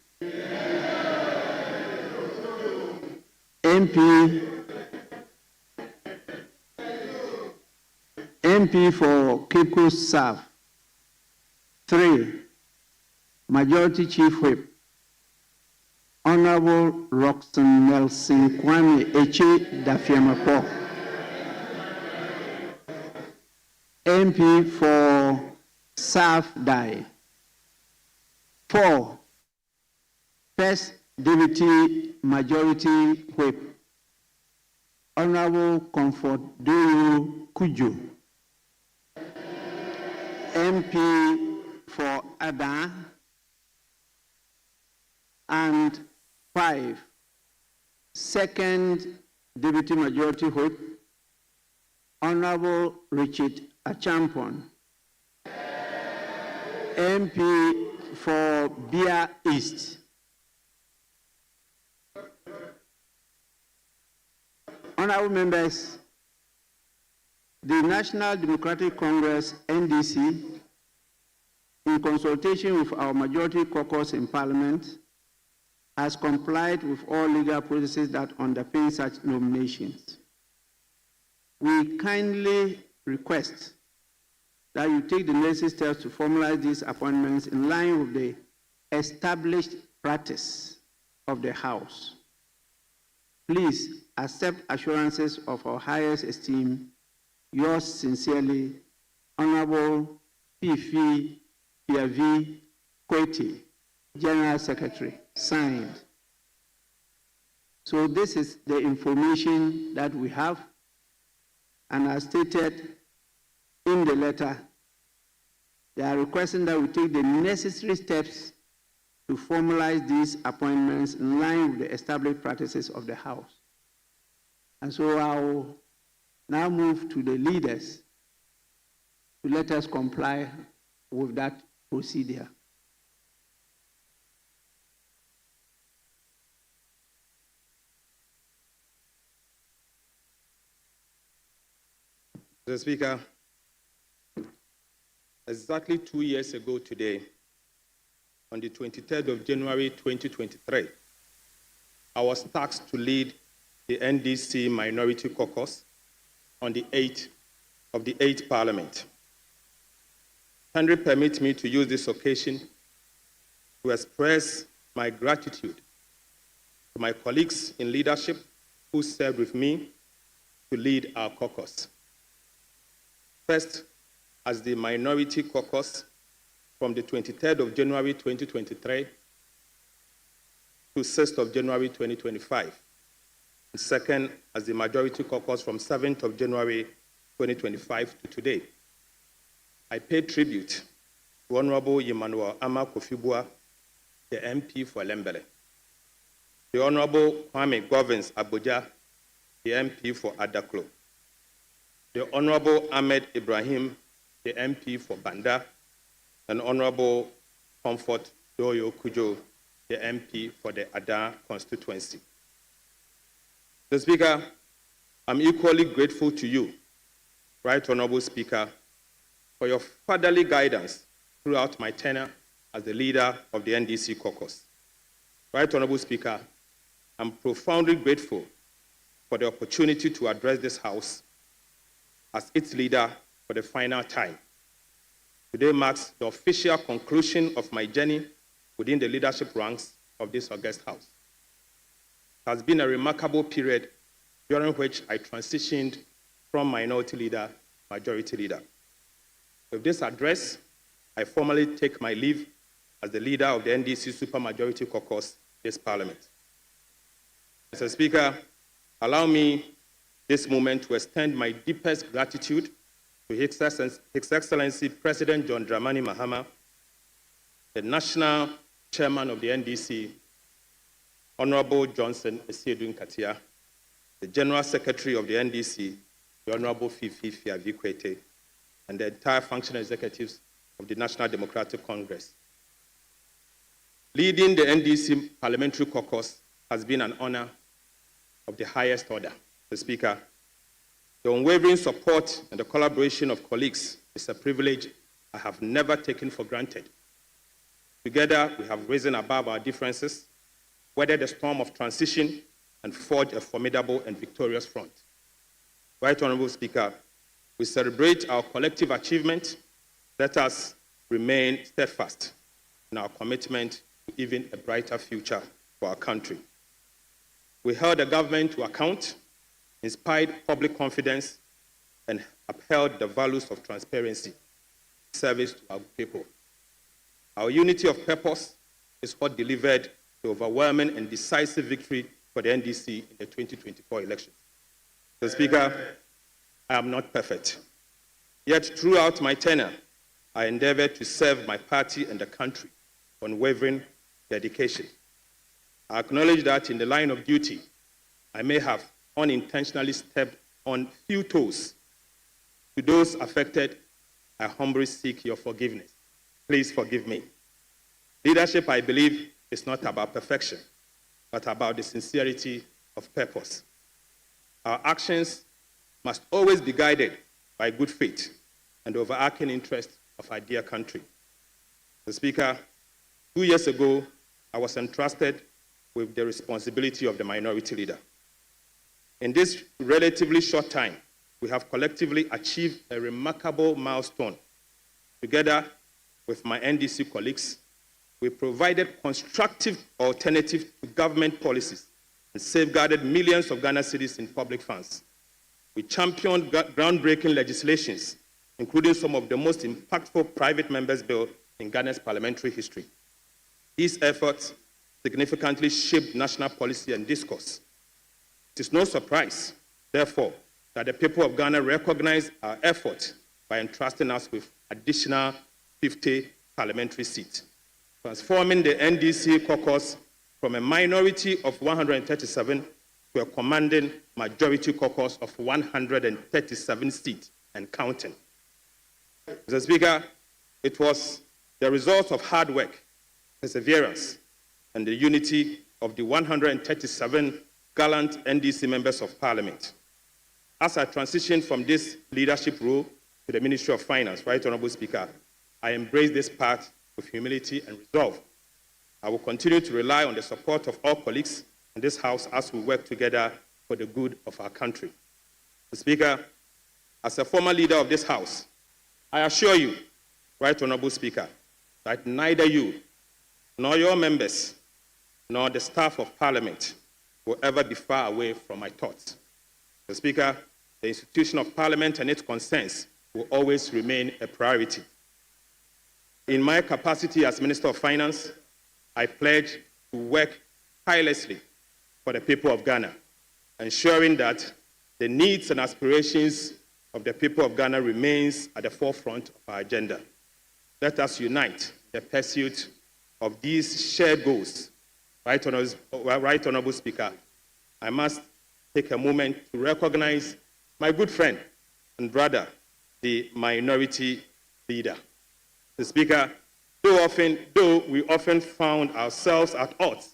MP for Cape Coast South. 3, Majority Chief Whip, Honorable Roxanne Nelson Kwame Eche Dafiamapo. MP for South Dai. 4, First Deputy Majority Whip, Honorable Comfort Doyo Kujo. MP for Ada. And 5, Second Deputy Majority Whip, Honorable Richard Achampon. MP for Bia East. Honorable members, The National Democratic Congress, NDC, in consultation with our majority caucus in Parliament, has complied with all legal processes that underpin such nominations. We kindly request that you take the necessary steps to formalize these appointments in line with the established practice of the House. Please accept assurances of our highest esteem. Yours sincerely, Honorable P.F. Piavi Kwete, General Secretary, signed. So this is the information that we have, and as stated in the letter, they are requesting that we take the necessary steps to formalize these appointments in line with the established practices of the House. And so I will now move to the leaders to let us comply with that procedure. Mr. Speaker, exactly 2 years ago today, on the 23rd of January 2023, I was tasked to lead the NDC Minority Caucus on the 8th of the 8th Parliament. Kindly permit me to use this occasion to express my gratitude to my colleagues in leadership who served with me to lead our caucus. First, as the Minority Caucus from the 23rd of January 2023 to 6th of January 2025. And second, as the Majority Caucus from 7th of January 2025 to today. I pay tribute to Honorable Emmanuel Ama Kofibua, the MP for Lembele, the Honorable Kwame Govins Abuja, the MP for Adaklo, the Honorable Ahmed Ibrahim, the MP for Banda, and Honorable Comfort Doyo Kujo, the MP for the Ada constituency. Mr. Speaker, I'm equally grateful to you, Right Honorable Speaker, for your fatherly guidance throughout my tenure as the leader of the NDC caucus. Right Honorable Speaker, I'm profoundly grateful for the opportunity to address this House as its leader for the final time. Today marks the official conclusion of my journey within the leadership ranks of this august House. It has been a remarkable period during which I transitioned from minority leader to majority leader. With this address, I formally take my leave as the leader of the NDC Supermajority Caucus this Parliament. Mr. Speaker, allow me this moment to extend my deepest gratitude to His Excellency President John Dramani Mahama, the National Chairman of the NDC, Honorable Johnson Esiedun Katia, the General Secretary of the NDC, the Honorable Fifi Fiavi Kwete, and the entire functional executives of the National Democratic Congress. Leading the NDC Parliamentary Caucus has been an honor of the highest order. Mr. Speaker, the unwavering support and the collaboration of colleagues is a privilege I have never taken for granted. Together, we have risen above our differences, weathered the storm of transition, and forged a formidable and victorious front. Right Honorable Speaker, we celebrate our collective achievement. Let us remain steadfast in our commitment to even a brighter future for our country. We held the government to account, inspired public confidence, and upheld the values of transparency, service to our people. Our unity of purpose is what delivered the overwhelming and decisive victory for the NDC in the 2024 elections. Mr. Speaker, I am not perfect. Yet throughout my tenure, I endeavored to serve my party and the country with unwavering dedication. I acknowledge that in the line of duty, I may have unintentionally stepped on few toes. To those affected, I humbly seek your forgiveness. Please forgive me. Leadership, I believe, is not about perfection, but about the sincerity of purpose. Our actions must always be guided by by good faith and the overarching interest of our dear country. Mr. Speaker, 2 years ago, I was entrusted with the responsibility of the minority leader. In this relatively short time, we have collectively achieved a remarkable milestone. Together with my NDC colleagues, we provided constructive alternatives to government policies and safeguarded millions of Ghana cedis in public funds. We championed groundbreaking legislations, including some of the most impactful private members' bills in Ghana's parliamentary history. These efforts significantly shaped national policy and discourse. It is no surprise, therefore, that the people of Ghana recognize our effort by entrusting us with additional 50 parliamentary seats, transforming the NDC caucus from a minority of 137 to a commanding majority caucus of 137 seats and counting. Mr. Speaker, it was the result of hard work, perseverance, and the unity of the 137 gallant NDC members of Parliament. As I transition from this leadership role to the Ministry of Finance, Right Honourable Speaker, I embrace this path with humility and resolve. I will continue to rely on the support of all colleagues in this House as we work together for the good of our country. Mr. Speaker, as a former leader of this House, I assure you, Right Honourable Speaker, that neither you, nor your members, nor the staff of Parliament will ever be far away from my thoughts. Mr. Speaker, the institution of Parliament and its concerns will always remain a priority. In my capacity as Minister of Finance, I pledge to work tirelessly for the people of Ghana, ensuring that the needs and aspirations of the people of Ghana remains at the forefront of our agenda. Let us unite in the pursuit of these shared goals. Right Honourable Speaker, I must take a moment to recognize my good friend and brother, the minority leader. The Speaker, though we often found ourselves at odds,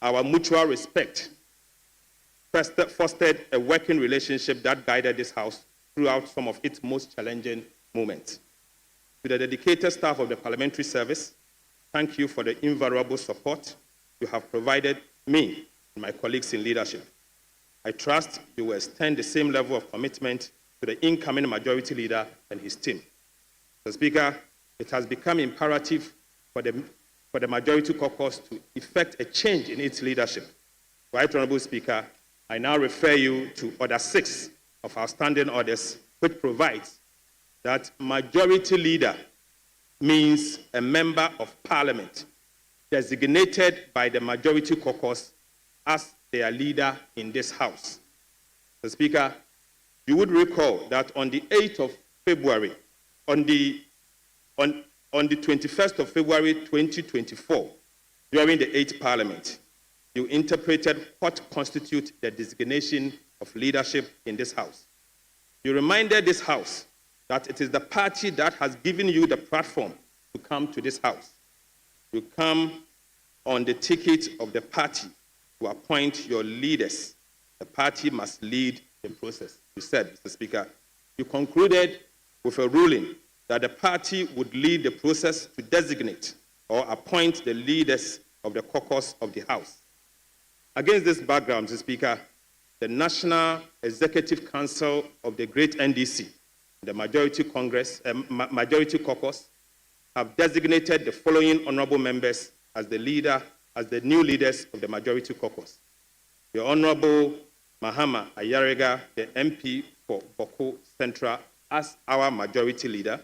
our mutual respect fostered a working relationship that guided this House throughout some of its most challenging moments. To the dedicated staff of the Parliamentary Service, thank you for the invaluable support you have provided me and my colleagues in leadership. I trust you will extend the same level of commitment to the incoming majority leader and his team. Mr. Speaker, it has become imperative for the majority caucus to effect a change in its leadership. Right Honourable Speaker, I now refer you to Order 6 of our standing orders, which provides that majority leader means a member of Parliament designated by the majority caucus as their leader in this House. Mr. Speaker, you would recall that on the 8th of February, on the 21st of February 2024, during the 8th Parliament, you interpreted what constitutes the designation of leadership in this House. You reminded this House that it is the party that has given you the platform to come to this House. You come on the ticket of the party to appoint your leaders. The party must lead the process. You said, Mr. Speaker, you concluded with a ruling that the party would lead the process to designate or appoint the leaders of the caucus of the House. Against this background, Mr. Speaker, the National Executive Council of the Great NDC, the Majority Caucus, have designated the following honourable members as the new leaders of the Majority Caucus. The Honourable Mahama Ayarega, the MP for Boko Central, as our majority leader.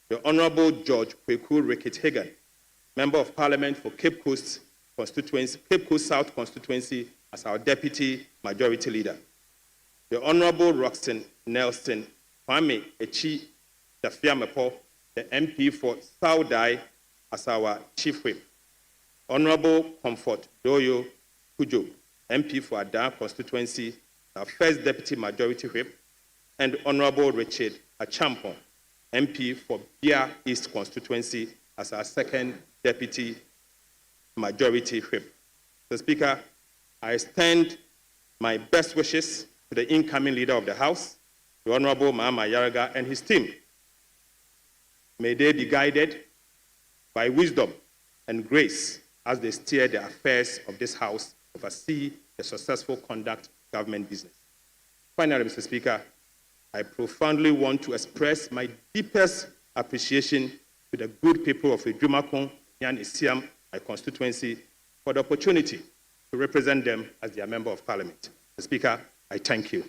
The Honourable George Kweku Rickett-Hagan, Member of Parliament for Cape Coast South Constituency, as our deputy majority leader. The Honourable Roxanne Nelson Kwame Echi Dafiamepo, the MP for Saudai, as our chief whip. Honourable Comfort Doyo Kujo, MP for Ada Constituency, our first deputy majority whip. And Honourable Richard Achampon, MP for Bia East Constituency, as our second deputy majority whip. Mr. Speaker, I extend my best wishes to the incoming leader of the House. the Honorable Mahama Yaraga and his team. May they be guided by wisdom and grace as they steer the affairs of this House, oversee the successful conduct of government business. Finally, Mr. Speaker, I profoundly want to express my deepest appreciation to the good people of Edwumakon, Nyan Isiam, my constituency, for the opportunity to represent them as their Member of Parliament. Mr. Speaker, I thank you.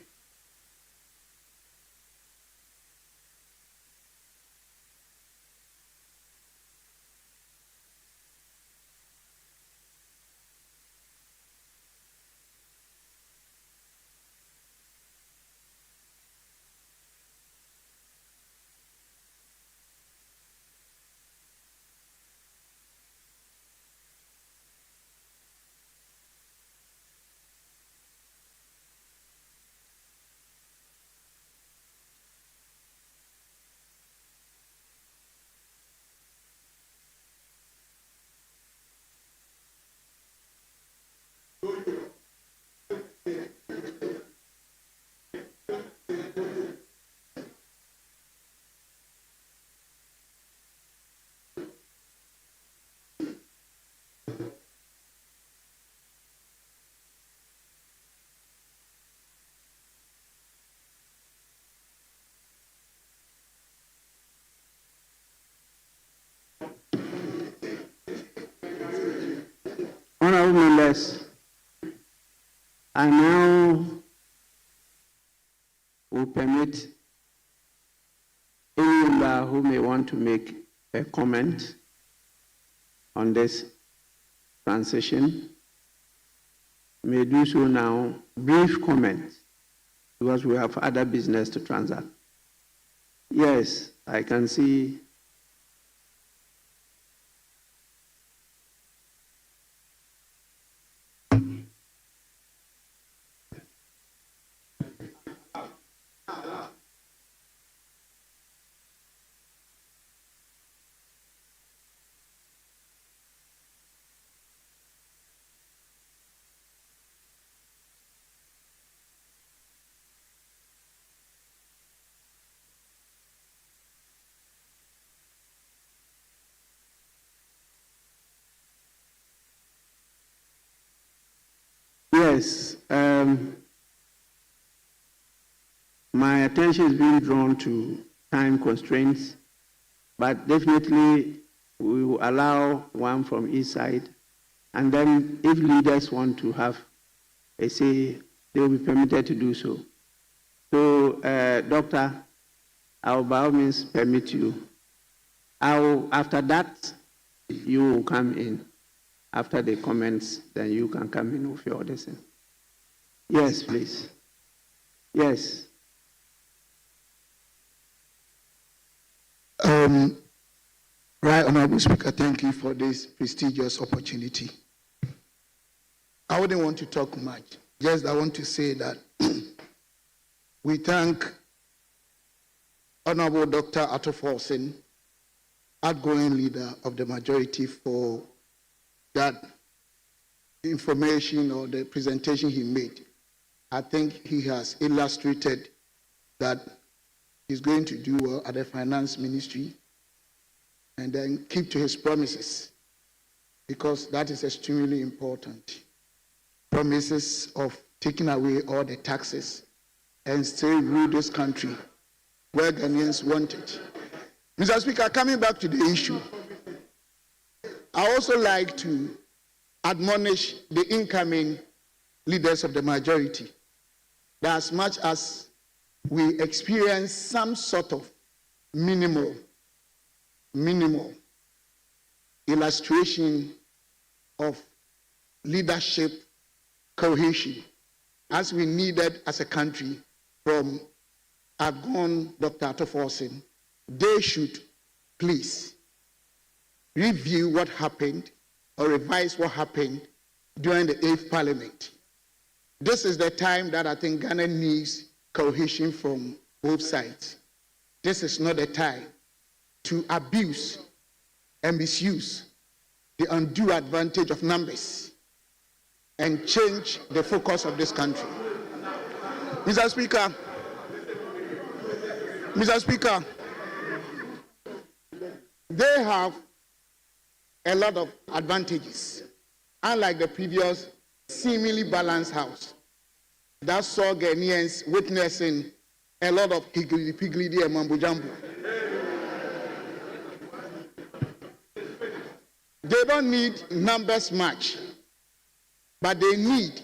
Honorable members, I now will permit any member who may want to make a comment on this transition may do so now. Brief comment, because we have other business to transact. Yes, I can see. Yes, my attention is being drawn to time constraints, but definitely we will allow one from each side, and then if leaders want to have a say, they will be permitted to do so. So, Doctor, I will by all means permit you. After that, you will come in. After the comments, then you can come in with your decision. Yes, please. Yes. Right, Honorable Speaker, thank you for this prestigious opportunity. I wouldn't want to talk much. Just I want to say that we thank Honorable Dr. Attoforsen, outgoing leader of the majority, for that information or the presentation he made. I think he has illustrated that he's going to do well at the finance ministry and then keep to his promises, because that is extremely important. Promises of taking away all the taxes and still rule this country where Ghanaians want it. Mr. Speaker, coming back to the issue, I also like to admonish the incoming leaders of the majority that as much as we experience some sort of minimal illustration of leadership cohesion, as we needed as a country from outgone Dr. Attoforsen, they should please review what happened or revise what happened during the 8th Parliament. This is the time that I think Ghana needs cohesion from both sides. This is not the time to abuse and misuse the undue advantage of numbers and change the focus of this country. Mr. Speaker, Mr. Speaker, they have a lot of advantages, unlike the previous seemingly balanced house that saw Ghanaians witnessing a lot of higgledy-piggledy and mambo-jumbo. They don't need numbers much, but they need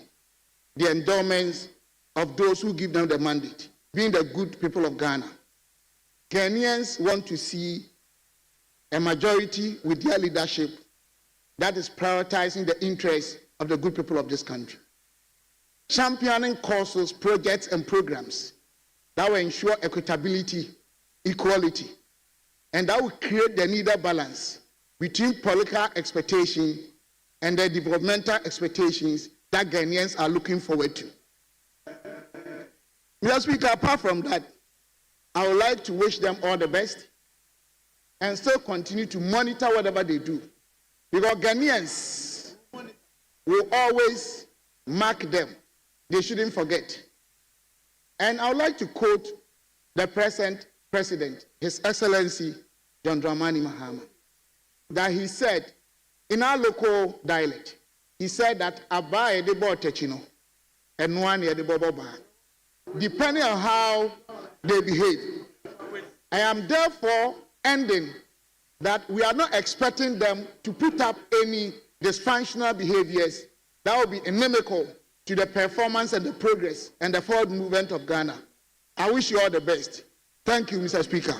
the endowments of those who give them the mandate, being the good people of Ghana. Ghanaians want to see a majority with their leadership that is prioritizing the interests of the good people of this country. Championing causes, projects, and programs that will ensure equitability, equality, and that will create the needed balance between political expectation and the developmental expectations that Ghanaians are looking forward to. Mr. Speaker, apart from that, I would like to wish them all the best and still continue to monitor whatever they do, because Ghanaians will always mark them. They shouldn't forget. And I would like to quote the present president, His Excellency John Dramani Mahama, that he said, in our local dialect, he said that Aba edebo techino and one edebo boba. Depending on how they behave. I am therefore ending that we are not expecting them to put up any dysfunctional behaviors that will be inimical to the performance and the progress and the forward movement of Ghana. I wish you all the best. Thank you, Mr. Speaker.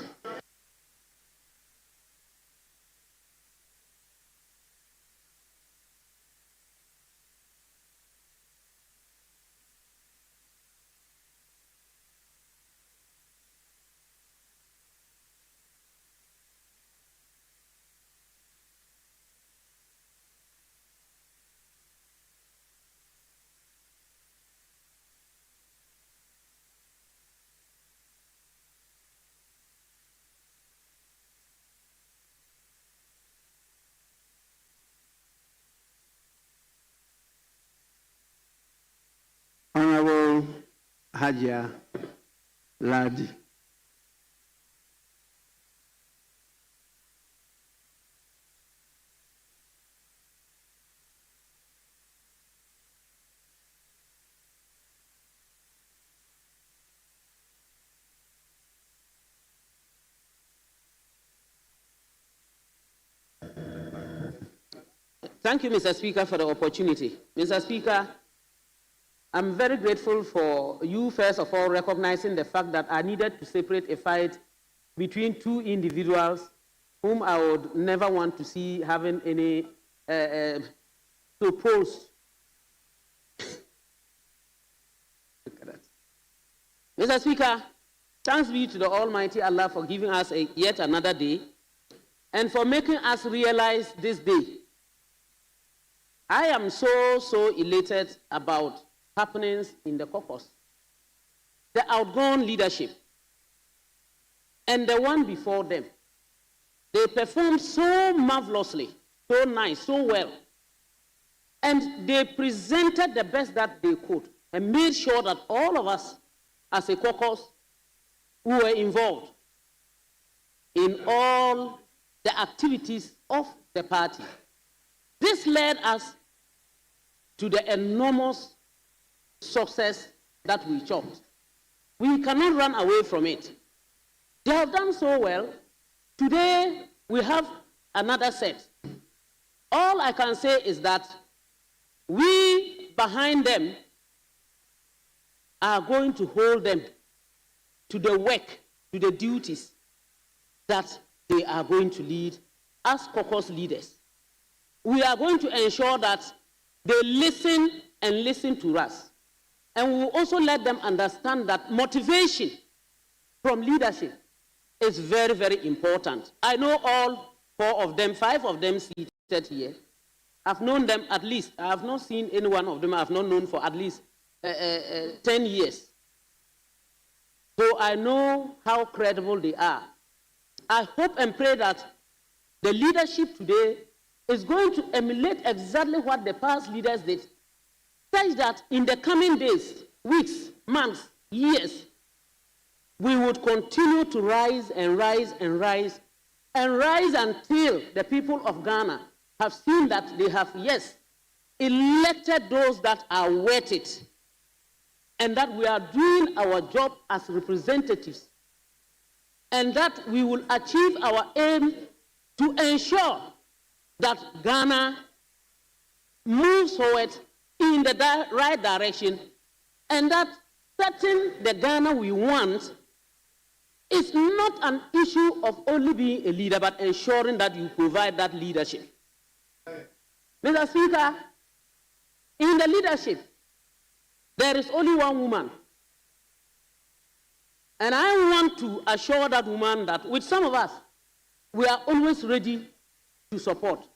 Honorable Hajia Ladi. Thank you, Mr. Speaker, for the opportunity. Mr. Speaker, I'm very grateful for you, first of all, recognizing the fact that I needed to separate a fight between two individuals whom I would never want to see having any supposed. Mr. Speaker, thanks be to the Almighty Allah for giving us yet another day and for making us realize this day. I am so elated about happenings in the caucus. The outgone leadership and the one before them. They performed so marvelously, so nice, so well. And they presented the best that they could and made sure that all of us as a caucus who were involved in all the activities of the party. This led us to the enormous success that we chopped. We cannot run away from it. They have done so well. Today, we have another set. All I can say is that we, behind them, are going to hold them to the work, to the duties that they are going to lead as caucus leaders. We are going to ensure that they listen and listen to us. And we will also let them understand that motivation from leadership is very, very important. I know all 4 of them, 5 of them seated here. I've known them at least. I have not seen any one of them I have not known for at least 10 years. So I know how credible they are. I hope and pray that the leadership today is going to emulate exactly what the past leaders did, such that in the coming days, weeks, months, years, we would continue to rise and rise and rise and rise until the people of Ghana have seen that they have, yes, elected those that are worth it, and that we are doing our job as representatives, and that we will achieve our aim to ensure that Ghana moves forward in the right direction, and that setting the Ghana we want is not an issue of only being a leader, but ensuring that you provide that leadership. Mr. Speaker, in the leadership, there is only one woman. And I want to assure that woman that with some of us, we are always ready to support.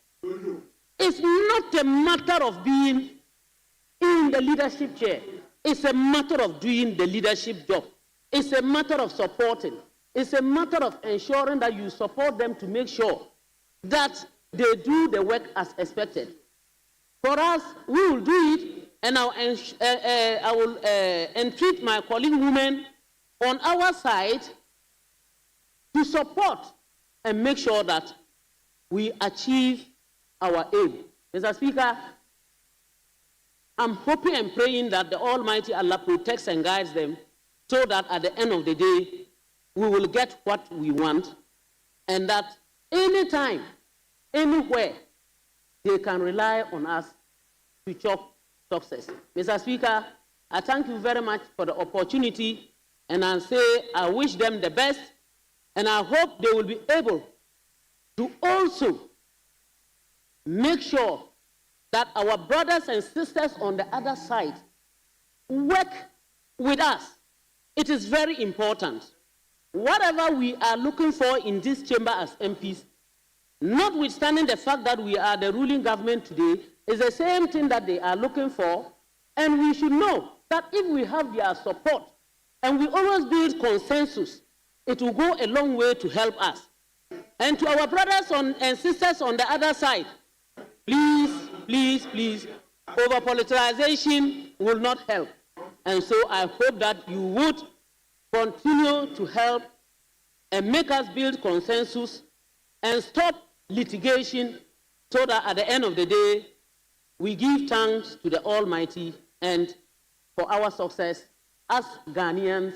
It's not a matter of being in the leadership chair. It's a matter of doing the leadership job. It's a matter of supporting. It's a matter of ensuring that you support them to make sure that they do the work as expected. For us, we will do it, and I will entreat my colleague women on our side to support and make sure that we achieve our aim. Mr. Speaker, I'm hoping and praying that the Almighty Allah protects and guides them so that at the end of the day, we will get what we want, and that anytime, anywhere, they can rely on us to chop success. Mr. Speaker, I thank you very much for the opportunity, and I say I wish them the best, and I hope they will be able to also make sure that our brothers and sisters on the other side work with us. It is very important. Whatever we are looking for in this chamber as MPs, notwithstanding the fact that we are the ruling government today, is the same thing that they are looking for, and we should know that if we have their support and we always build consensus, it will go a long way to help us. And to our brothers and sisters on the other side, please, please, please, over-politicization will not help. And so I hope that you would continue to help and make us build consensus and stop litigation so that at the end of the day, we give thanks to the Almighty and for our success as Ghanaians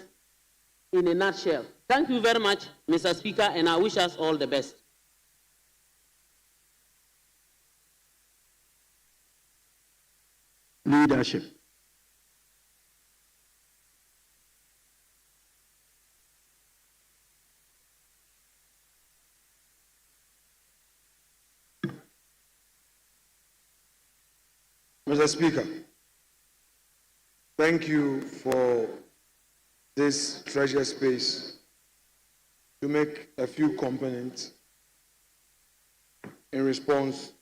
in a nutshell. Thank you very much, Mr. Speaker, and I wish us all the best. Leadership. Mr. Speaker, thank you for this treasure space to make a few comments in response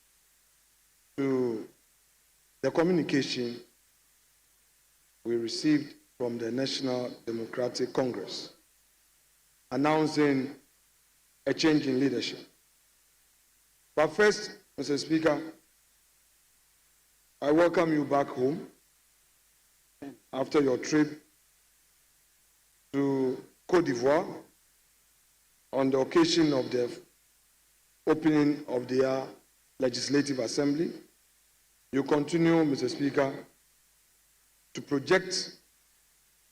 to the communication we received from the National Democratic Congress announcing a change in leadership. But first, Mr. Speaker, I welcome you back home after your trip to Côte d'Ivoire on the occasion of the opening of their Legislative Assembly. You continue, Mr. Speaker, to project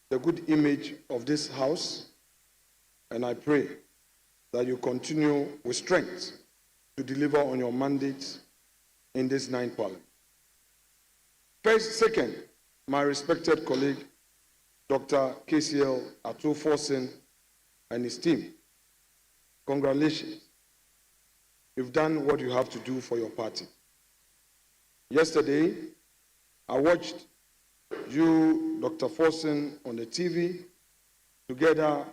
the good image of this House, and I pray that you continue with strength to deliver on your mandate in this 9th Parliament. Second, my respected colleague, Dr. KCL Ato-Forson and his team, congratulations. You've done what you have to do for your party. Yesterday, I watched you, Dr. Forson, on the TV, together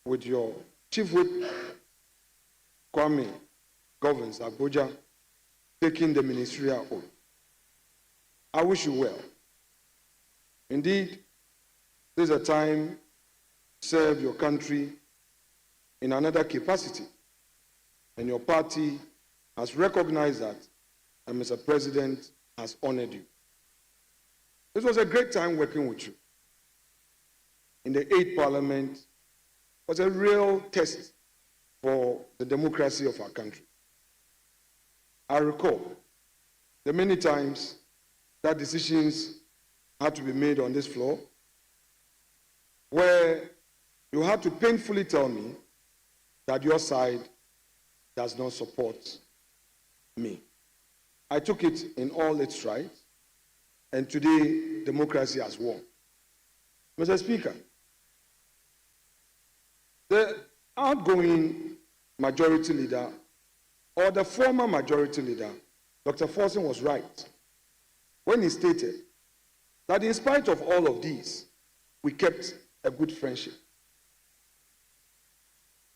with your Chief Whip, Kwame Govins Abuja, taking the ministerial oath. I wish you well. Indeed, this is a time to serve your country in another capacity, and your party has recognized that, and Mr. President has honored you. This was a great time working with you. In the 8th Parliament, was a real test for the democracy of our country. I recall the many times that decisions had to be made on this floor, where you had to painfully tell me that your side does not support me. I took it in all its stride, and today democracy has won. Mr. Speaker, the outgoing majority leader, or the former majority leader, Dr. Forson, was right when he stated that in spite of all of these, we kept a good friendship.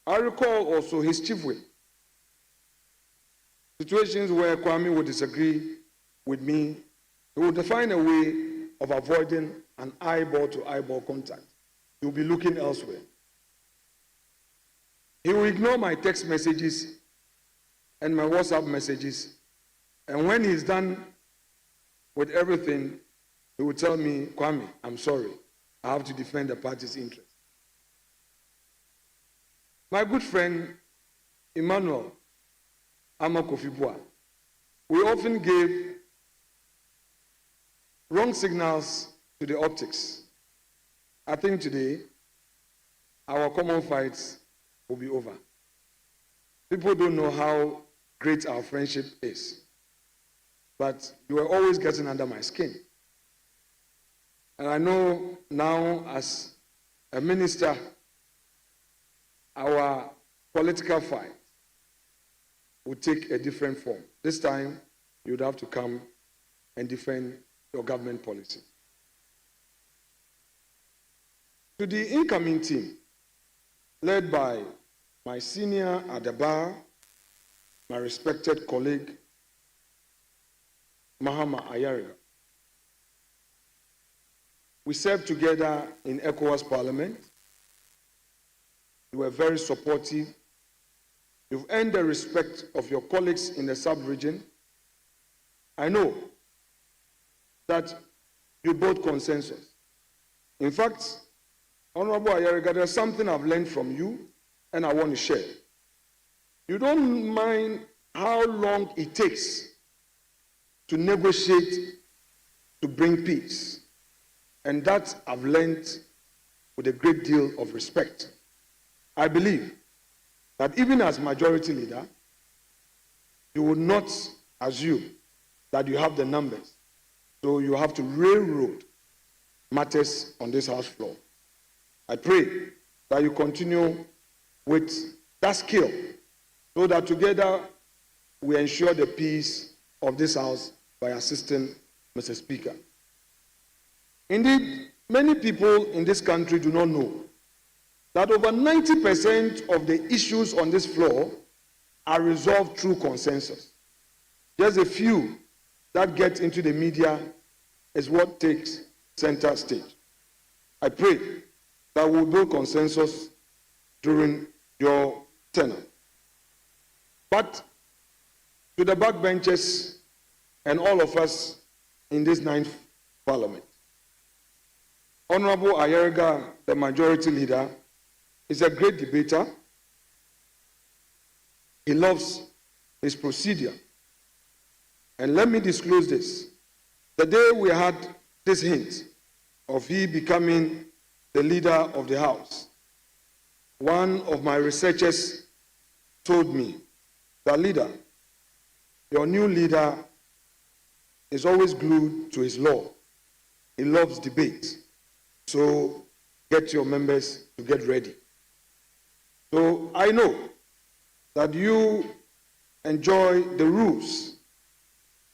I recall also his chief whip, situations where Kwame would disagree with me, he would find a way of avoiding an eyeball-to-eyeball contact. He would be looking elsewhere. He will ignore my text messages and my WhatsApp messages, and when he's done with everything, he will tell me, Kwame, I'm sorry, I have to defend the party's interest. My good friend, Emmanuel Amakofibua, we often gave wrong signals to the optics. I think today, our common fights will be over. People don't know how great our friendship is, but you were always getting under my skin. And I know now, as a minister, our political fight would take a different form. This time, you'd have to come and defend your government policy. To the incoming team, led by my senior at the bar, my respected colleague, Mahama Ayariga. We served together in ECOWAS Parliament. You were very supportive. You've earned the respect of your colleagues in the sub-region. I know that you brought consensus. In fact, Honorable Ayariga, there's something I've learned from you, and I want to share. You don't mind how long it takes to negotiate to bring peace. And that I've learned with a great deal of respect. I believe that even as majority leader, you will not assume that you have the numbers. So you have to railroad matters on this House floor. I pray that you continue with that skill so that together we ensure the peace of this House by assisting Mr. Speaker. Indeed, many people in this country do not know that over 90% of the issues on this floor are resolved through consensus. Just a few that get into the media is what takes center stage. I pray that we'll build consensus during your tenure. But to the backbenchers and all of us in this 9th Parliament, Honorable Ayariga, the majority leader, is a great debater. He loves his procedure. And let me disclose this. The day we had this hint of he becoming the leader of the House, one of my researchers told me that, leader, your new leader is always glued to his law. He loves debate. So get your members to get ready. So I know that you enjoy the rules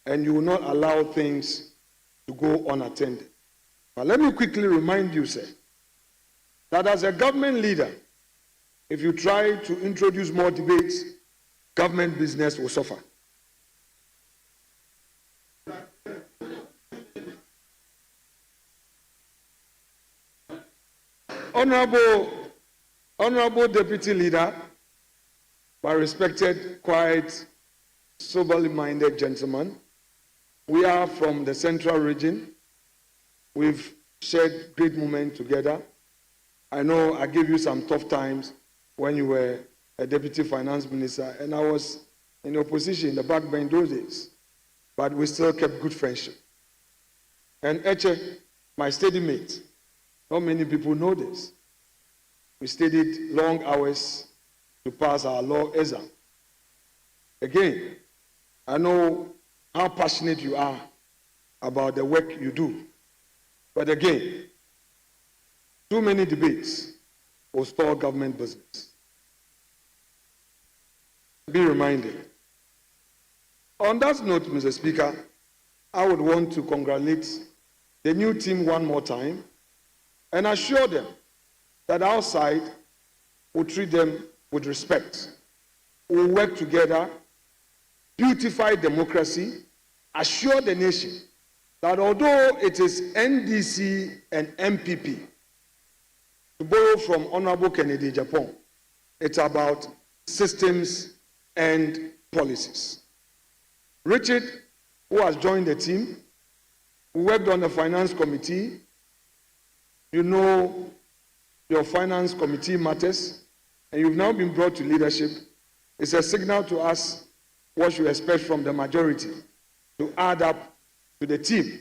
and you will not allow things to go unattended. But let me quickly remind you, sir, that as a government leader, if you try to introduce more debates, government business will suffer. Honorable Deputy Leader, my respected, quiet, soberly minded gentleman, we are from the Central region. We've shared great moments together. I know I gave you some tough times when you were a deputy finance minister, and I was in opposition in the backbench those days, but we still kept good friendship. And Eche, my steady mate, not many people know this. We studied long hours to pass our law exam. Again, I know how passionate you are about the work you do. But again, too many debates will stall government business. Be reminded. On that note, Mr. Speaker, I would want to congratulate the new team one more time and assure them that our side will treat them with respect. We'll work together, beautify democracy, assure the nation that although it is NDC and MPP, to borrow from Honorable Kennedy Japan, it's about systems and policies. Richard, who has joined the team, who worked on the finance committee, you know your finance committee matters, and you've now been brought to leadership. It's a signal to us what you expect from the majority to add up to the team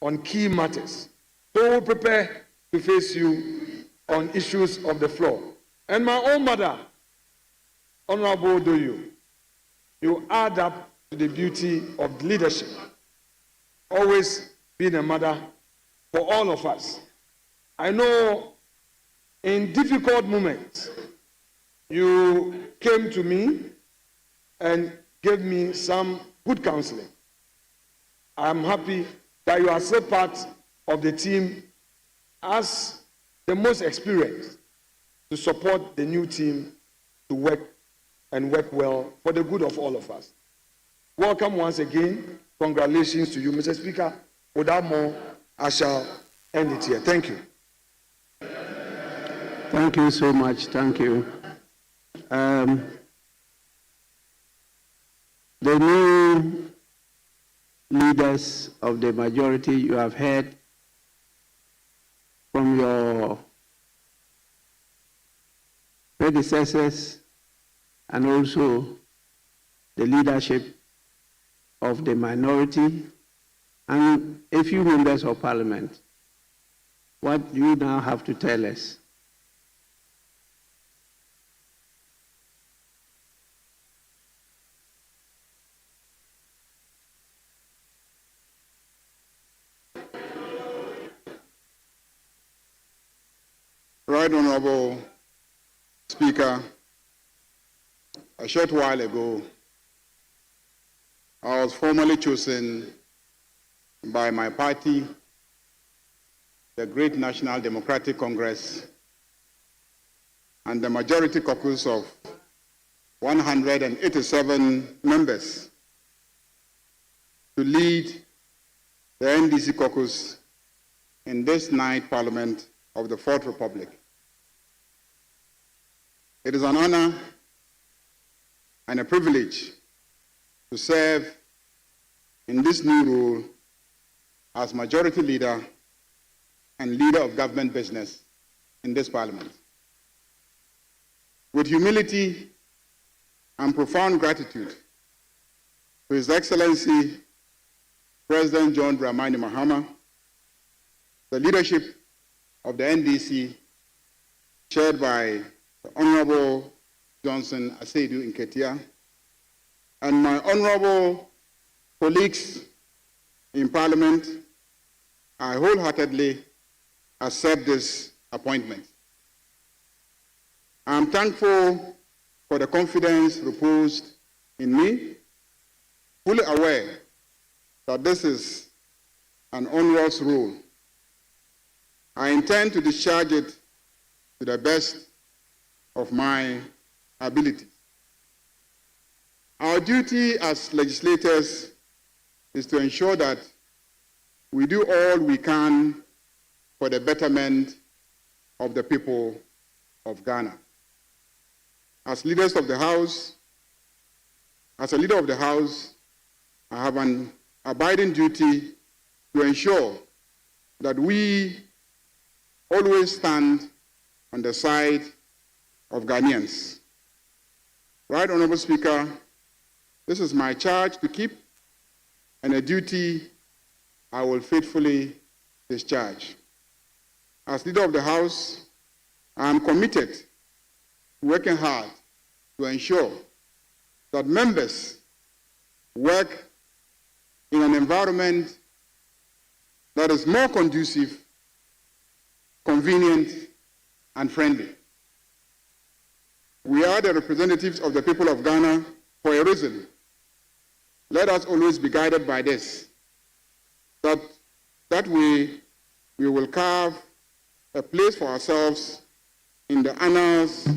on key matters. So we'll prepare to face you on issues of the floor. And my own mother, Honorable Doyo, you add up to the beauty of leadership. Always being a mother for all of us. I know in difficult moments, you came to me and gave me some good counseling. I'm happy that you are still part of the team as the most experienced to support the new team to work and work well for the good of all of us. Welcome once again. Congratulations to you, Mr. Speaker. Without more, I shall end it here. Thank you. Thank you so much. Thank you. The new leaders of the majority, you have heard from your predecessors and also the leadership of the minority and a few members of parliament. What you now have to tell us. Right Honorable Speaker, a short while ago, I was formally chosen by my party, the Great National Democratic Congress, and the majority caucus of 187 members to lead the NDC caucus in this ninth Parliament of the Fourth Republic. It is an honor and a privilege to serve in this new role as majority leader and leader of government business in this Parliament. With humility and profound gratitude to His Excellency President John Dramani Mahama, the leadership of the NDC, chaired by the Honorable Johnson Asiedu Nketia, and my honorable colleagues in Parliament, I wholeheartedly accept this appointment. I am thankful for the confidence reposed in me, fully aware that this is an onerous role. I intend to discharge it to the best of my ability. Our duty as legislators is to ensure that we do all we can for the betterment of the people of Ghana. As leaders of the House, as a leader of the House, I have an abiding duty to ensure that we always stand on the side of Ghanaians. Right Honorable Speaker, this is my charge to keep and a duty I will faithfully discharge. As leader of the House, I am committed to working hard to ensure that members work in an environment that is more conducive, convenient, and friendly. We are the representatives of the people of Ghana for a reason. Let us always be guided by this, that way we will carve a place for ourselves in the annals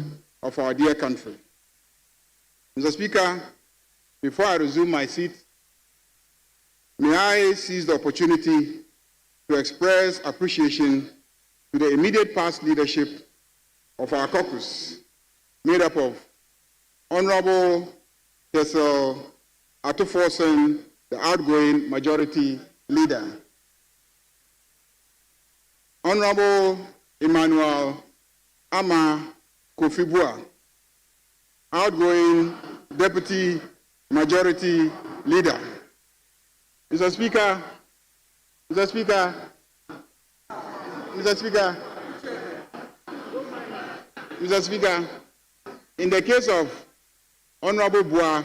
of our dear country. Mr. Speaker, before I resume my seat, may I seize the opportunity to express appreciation to the immediate past leadership of our caucus, made up of Honorable Kessel Atuforsen, the outgoing majority leader, Honorable Emmanuel Ama Kofibua, outgoing deputy majority leader. Mr. Speaker, Mr. Speaker, Mr. Speaker, Mr. Speaker, in the case of Honorable Bua,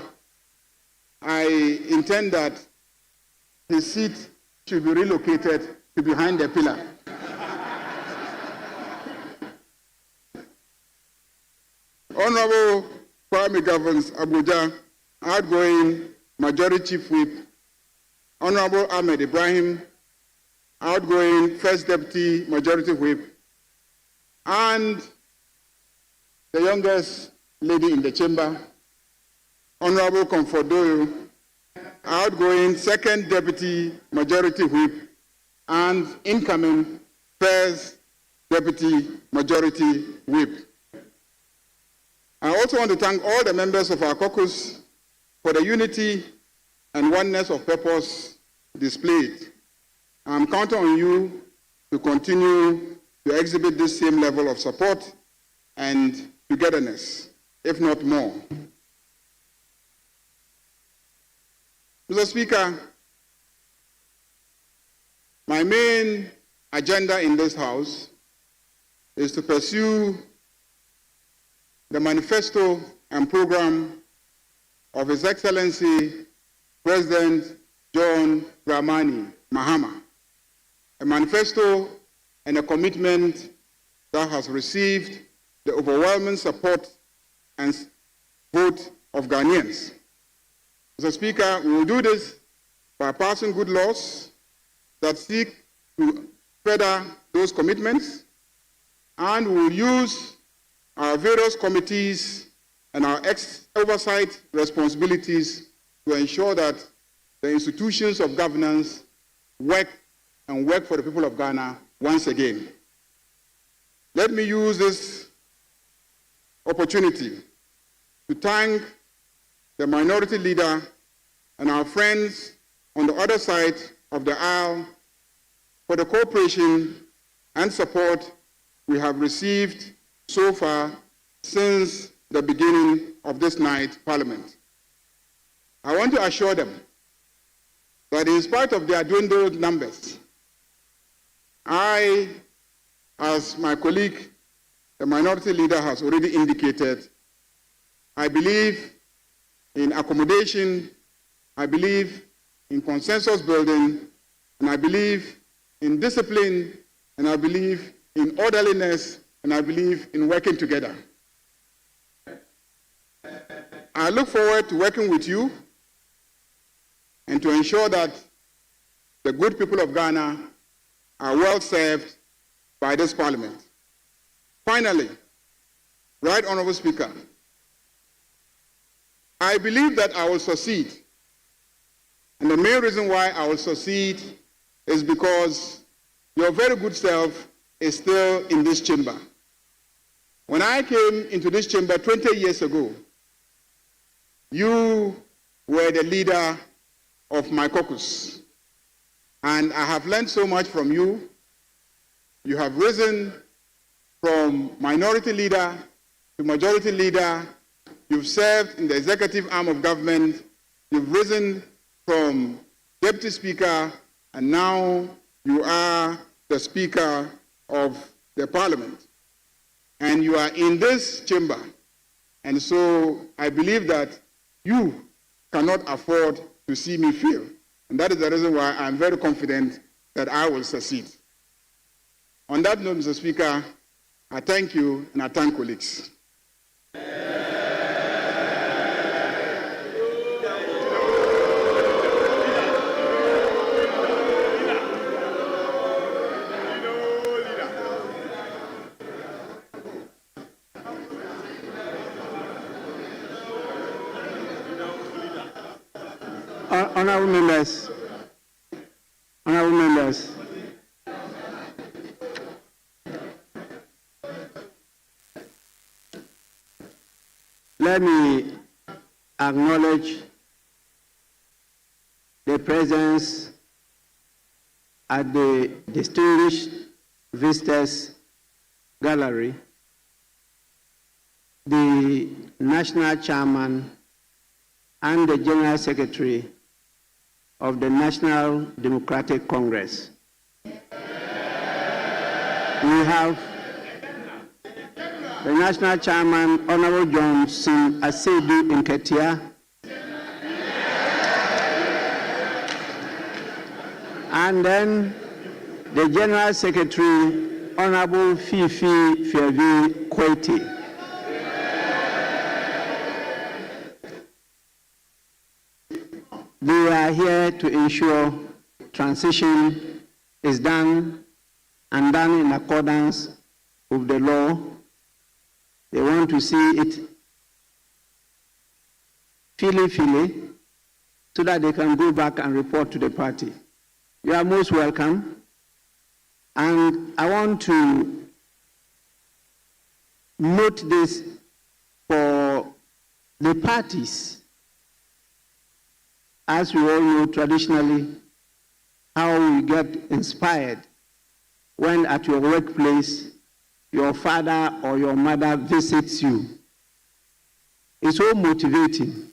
I intend that his seat should be relocated to behind the pillar. Honorable Kwame Governs Abuja, outgoing Majority Chief Whip, Honorable Ahmed Ibrahim, outgoing First Deputy Majority Whip, and the youngest lady in the chamber, Honorable Comfort Doyle, outgoing Second Deputy Majority Whip, and incoming First Deputy Majority Whip. I also want to thank all the members of our caucus for the unity and oneness of purpose displayed. I'm counting on you to continue to exhibit this same level of support and togetherness, if not more. Mr. Speaker, my main agenda in this House is to pursue the manifesto and program of His Excellency President John Dramani Mahama, a manifesto and a commitment that has received the overwhelming support and vote of Ghanaians. Mr. Speaker, we will do this by passing good laws that seek to further those commitments, and we will use our various committees and our oversight responsibilities to ensure that the institutions of governance work for the people of Ghana once again. Let me use this opportunity to thank the minority leader and our friends on the other side of the aisle for the cooperation and support we have received so far since the beginning of this night's Parliament. I want to assure them that in spite of their dwindled numbers, I, as my colleague, the minority leader, has already indicated, I believe in accommodation, I believe in consensus building, and I believe in discipline, and I believe in orderliness, and I believe in working together. I look forward to working with you and to ensure that the good people of Ghana are well served by this Parliament. Finally, Right Honorable Speaker, I believe that I will succeed. And the main reason why I will succeed is because your very good self is still in this chamber. When I came into this chamber 20 years ago, you were the leader of my caucus. And I have learned so much from you. You have risen from minority leader to majority leader. You've served in the executive arm of government. You've risen from deputy speaker, and now you are the speaker of the parliament. And you are in this chamber. And so I believe that you cannot afford to see me fail. And that is the reason why I'm very confident that I will succeed. On that note, Mr. Speaker, I thank you and I thank colleagues. Honorable members, let me acknowledge the presence at the Distinguished Visitors Gallery, the National Chairman and the General Secretary of the National Democratic Congress. We have the National Chairman, Honorable Johnson Asedu Nketia, and then the General Secretary, Honorable Fifi Fiavi Kweti. They are here to ensure transition is done and done in accordance with the law. They want to see it fili, so that they can go back and report to the party. You are most welcome. And I want to note this for the parties. As we all know traditionally, how we get inspired when at your workplace, your father or your mother visits you. It's so motivating.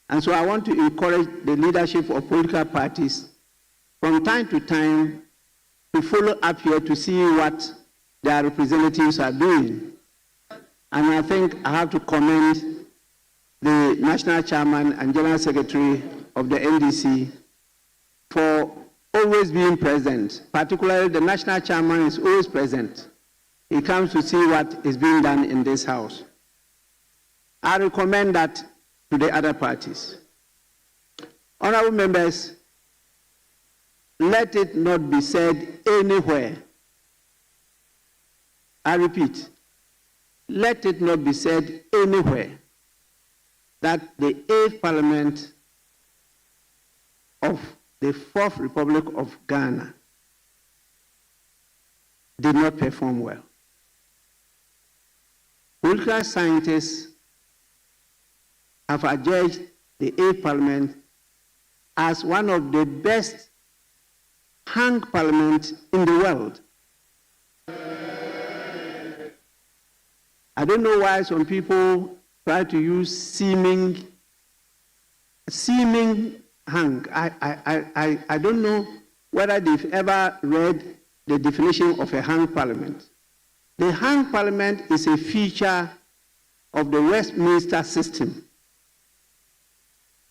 And so I want to encourage the leadership of political parties from time to time to follow up here to see what their representatives are doing. And I think I have to commend the National Chairman and General Secretary of the NDC for always being present. Particularly the National Chairman is always present. He comes to see what is being done in this house. I recommend that to the other parties. Honorable members, let it not be said anywhere. I repeat, let it not be said anywhere that the 8th Parliament of the 4th Republic of Ghana did not perform well. Political scientists have adjudged the 8th Parliament as one of the best hung parliaments in the world. I don't know why some people try to use seeming hung. I don't know whether they've ever read the definition of a hung parliament. The hung parliament is a feature of the Westminster system.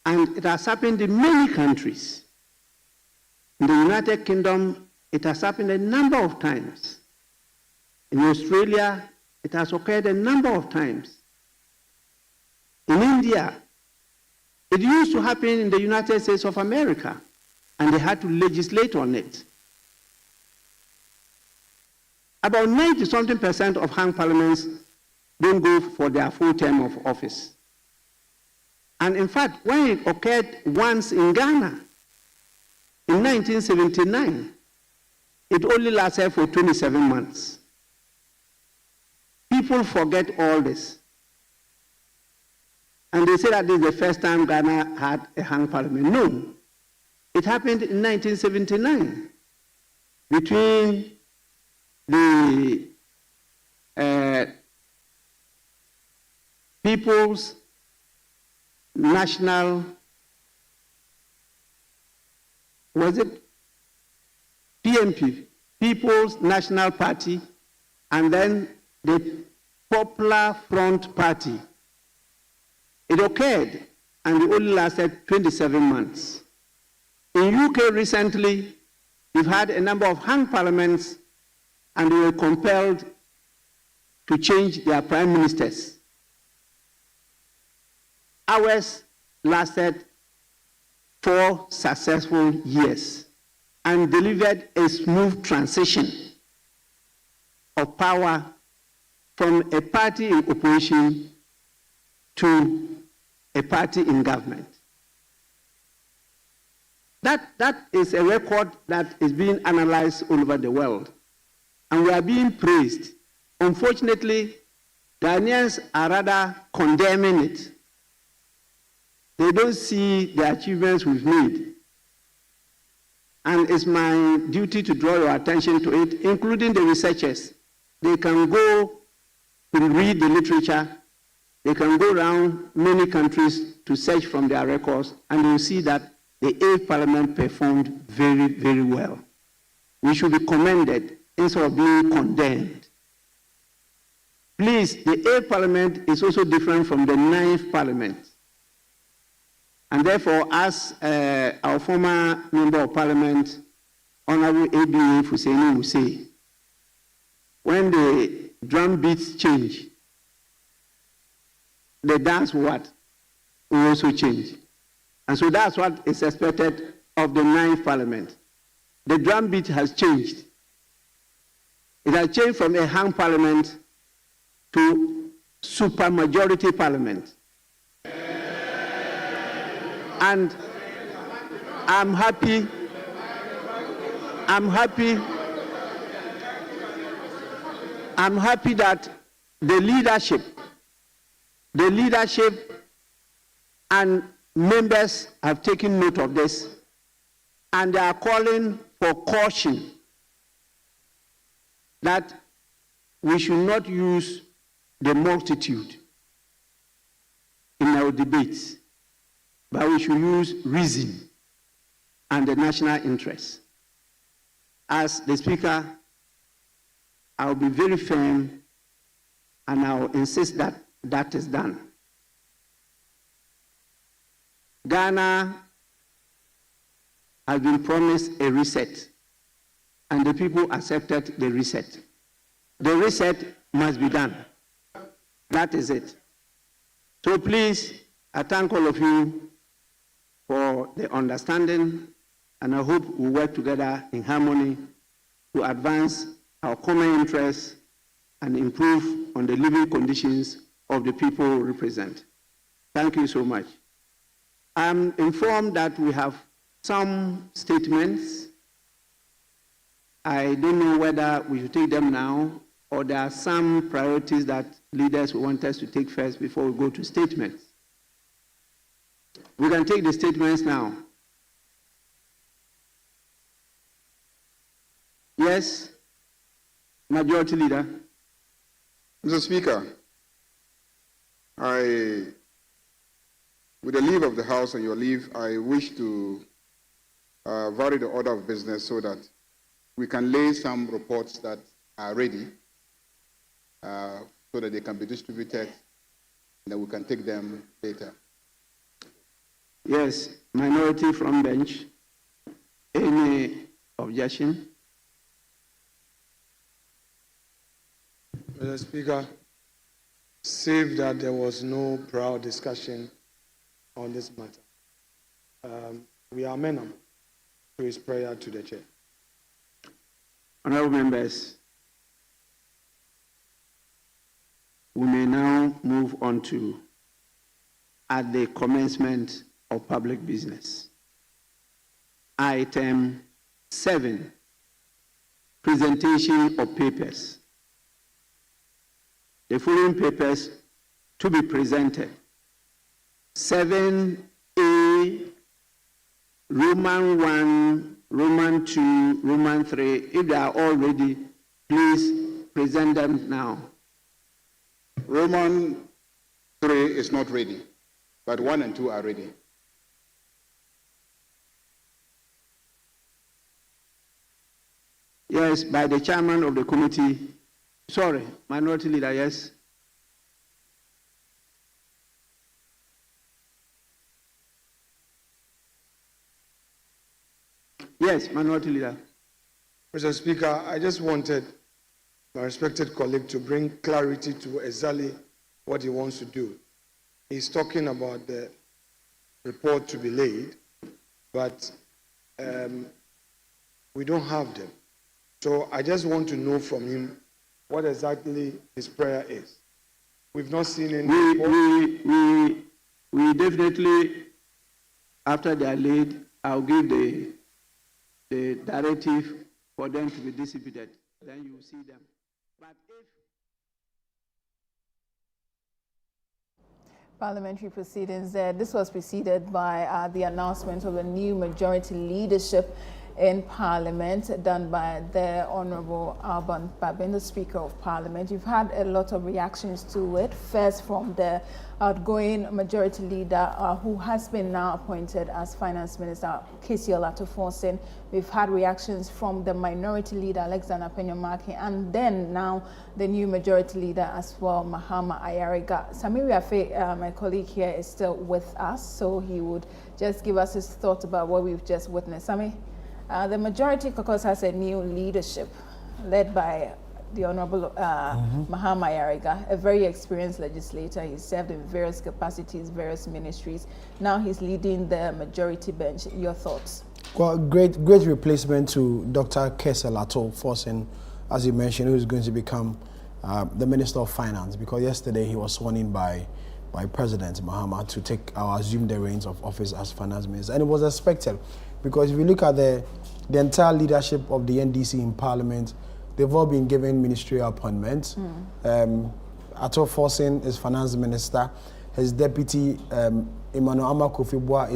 And it has happened in many countries. In the United Kingdom, it has happened a number of times. In Australia, it has occurred a number of times. In India, it used to happen in the United States of America, and they had to legislate on it. About 90-something% of hung parliaments don't go for their full term of office. And in fact, when it occurred once in Ghana, in 1979, it only lasted for 27 months. People forget all this. And they say that this is the first time Ghana had a hung parliament. No. It happened in 1979 between the People's National, was it PNP, People's National Party, and then the Popular Front Party. It occurred, and it only lasted 27 months. In UK recently, we've had a number of hung parliaments, and they were compelled to change their prime ministers. Ours lasted 4 successful years and delivered a smooth transition of power from a party in opposition to a party in government. That is a record that is being analyzed all over the world, and we are being praised. Unfortunately, Ghanaians are rather condemning it. They don't see the achievements we've made. And it's my duty to draw your attention to it, including the researchers. They can go and read the literature. They can go around many countries to search from their records, and you'll see that the 8th Parliament performed very, very well. We should be commended instead of being condemned. Please, the 8th Parliament is also different from the 9th Parliament. And therefore, as our former Member of Parliament, Honorable ABA Husseini will say, when the drum beats change, the dance will also change. And so that's what is expected of the 9th Parliament. The drum beat has changed. It has changed from a hung parliament to supermajority parliament. And I'm happy that the leadership and members have taken note of this, and they are calling for caution that we should not use the multitude in our debates, but we should use reason and the national interest. As the Speaker, I'll be very firm and I'll insist that that is done. Ghana has been promised a reset, and the people accepted the reset. The reset must be done. That is it. So please, I thank all of you for the understanding, and I hope we work together in harmony to advance our common interests and improve on the living conditions of the people we represent. Thank you so much. I'm informed that we have some statements. I don't know whether we should take them now, or there are some priorities that leaders want us to take first before we go to statements. We can take the statements now. Yes, Majority Leader. Mr. Speaker, with the leave of the House and your leave, I wish to vary the order of business so that we can lay some reports that are ready so that they can be distributed and that we can take them later. Yes, minority from bench. Any objection? Mr. Speaker, save that there was no prior discussion on this matter. We are amenable to his prayer to the chair. Honorable members, we may now move on to at the commencement of public business. Item 7, presentation of papers. The following papers to be presented: 7A, Roman 1, Roman 2, Roman 3. If they are all ready, please present them now. Roman 3 is not ready, but 1 and 2 are ready. Yes, by the chairman of the committee. Sorry, minority leader, yes. Yes, minority leader. Mr. Speaker, I just wanted my respected colleague to bring clarity to exactly what he wants to do. He's talking about the report to be laid, but we don't have them. So I just want to know from him what exactly his prayer is. We've not seen any. We definitely, after they are laid, I'll give the directive for them to be distributed. Then you will see them. But if Parliamentary proceedings there. This was preceded by the announcement of a new majority leadership in Parliament done by the Honourable Alban Babin, the Speaker of Parliament. You've had a lot of reactions to it. First from the outgoing majority leader who has been now appointed as Finance Minister, Kesi Olatunfosin. We've had reactions from the minority leader, Alexander Penyomaki, and then now the new majority leader as well, Mahama Ayariga. Samiri Afe, my colleague here, is still with us, so he would just give us his thoughts about what we've just witnessed. Sami, the majority caucus has a new leadership led by the Honorable Mahama Ayariga, a very experienced legislator. He served in various capacities, various ministries. Now he's leading the majority bench. Your thoughts? Well, great replacement to Dr. Kesi Olatunfosin, as you mentioned, who is going to become the Minister of Finance, because yesterday he was sworn in by President Mahama to assume the reins of office as Finance Minister. And it was expected, because if you look at the entire leadership of the NDC in Parliament, they've all been given ministerial appointments. Olatunfosin is Finance Minister. His deputy, Emmanuel Amakufibua,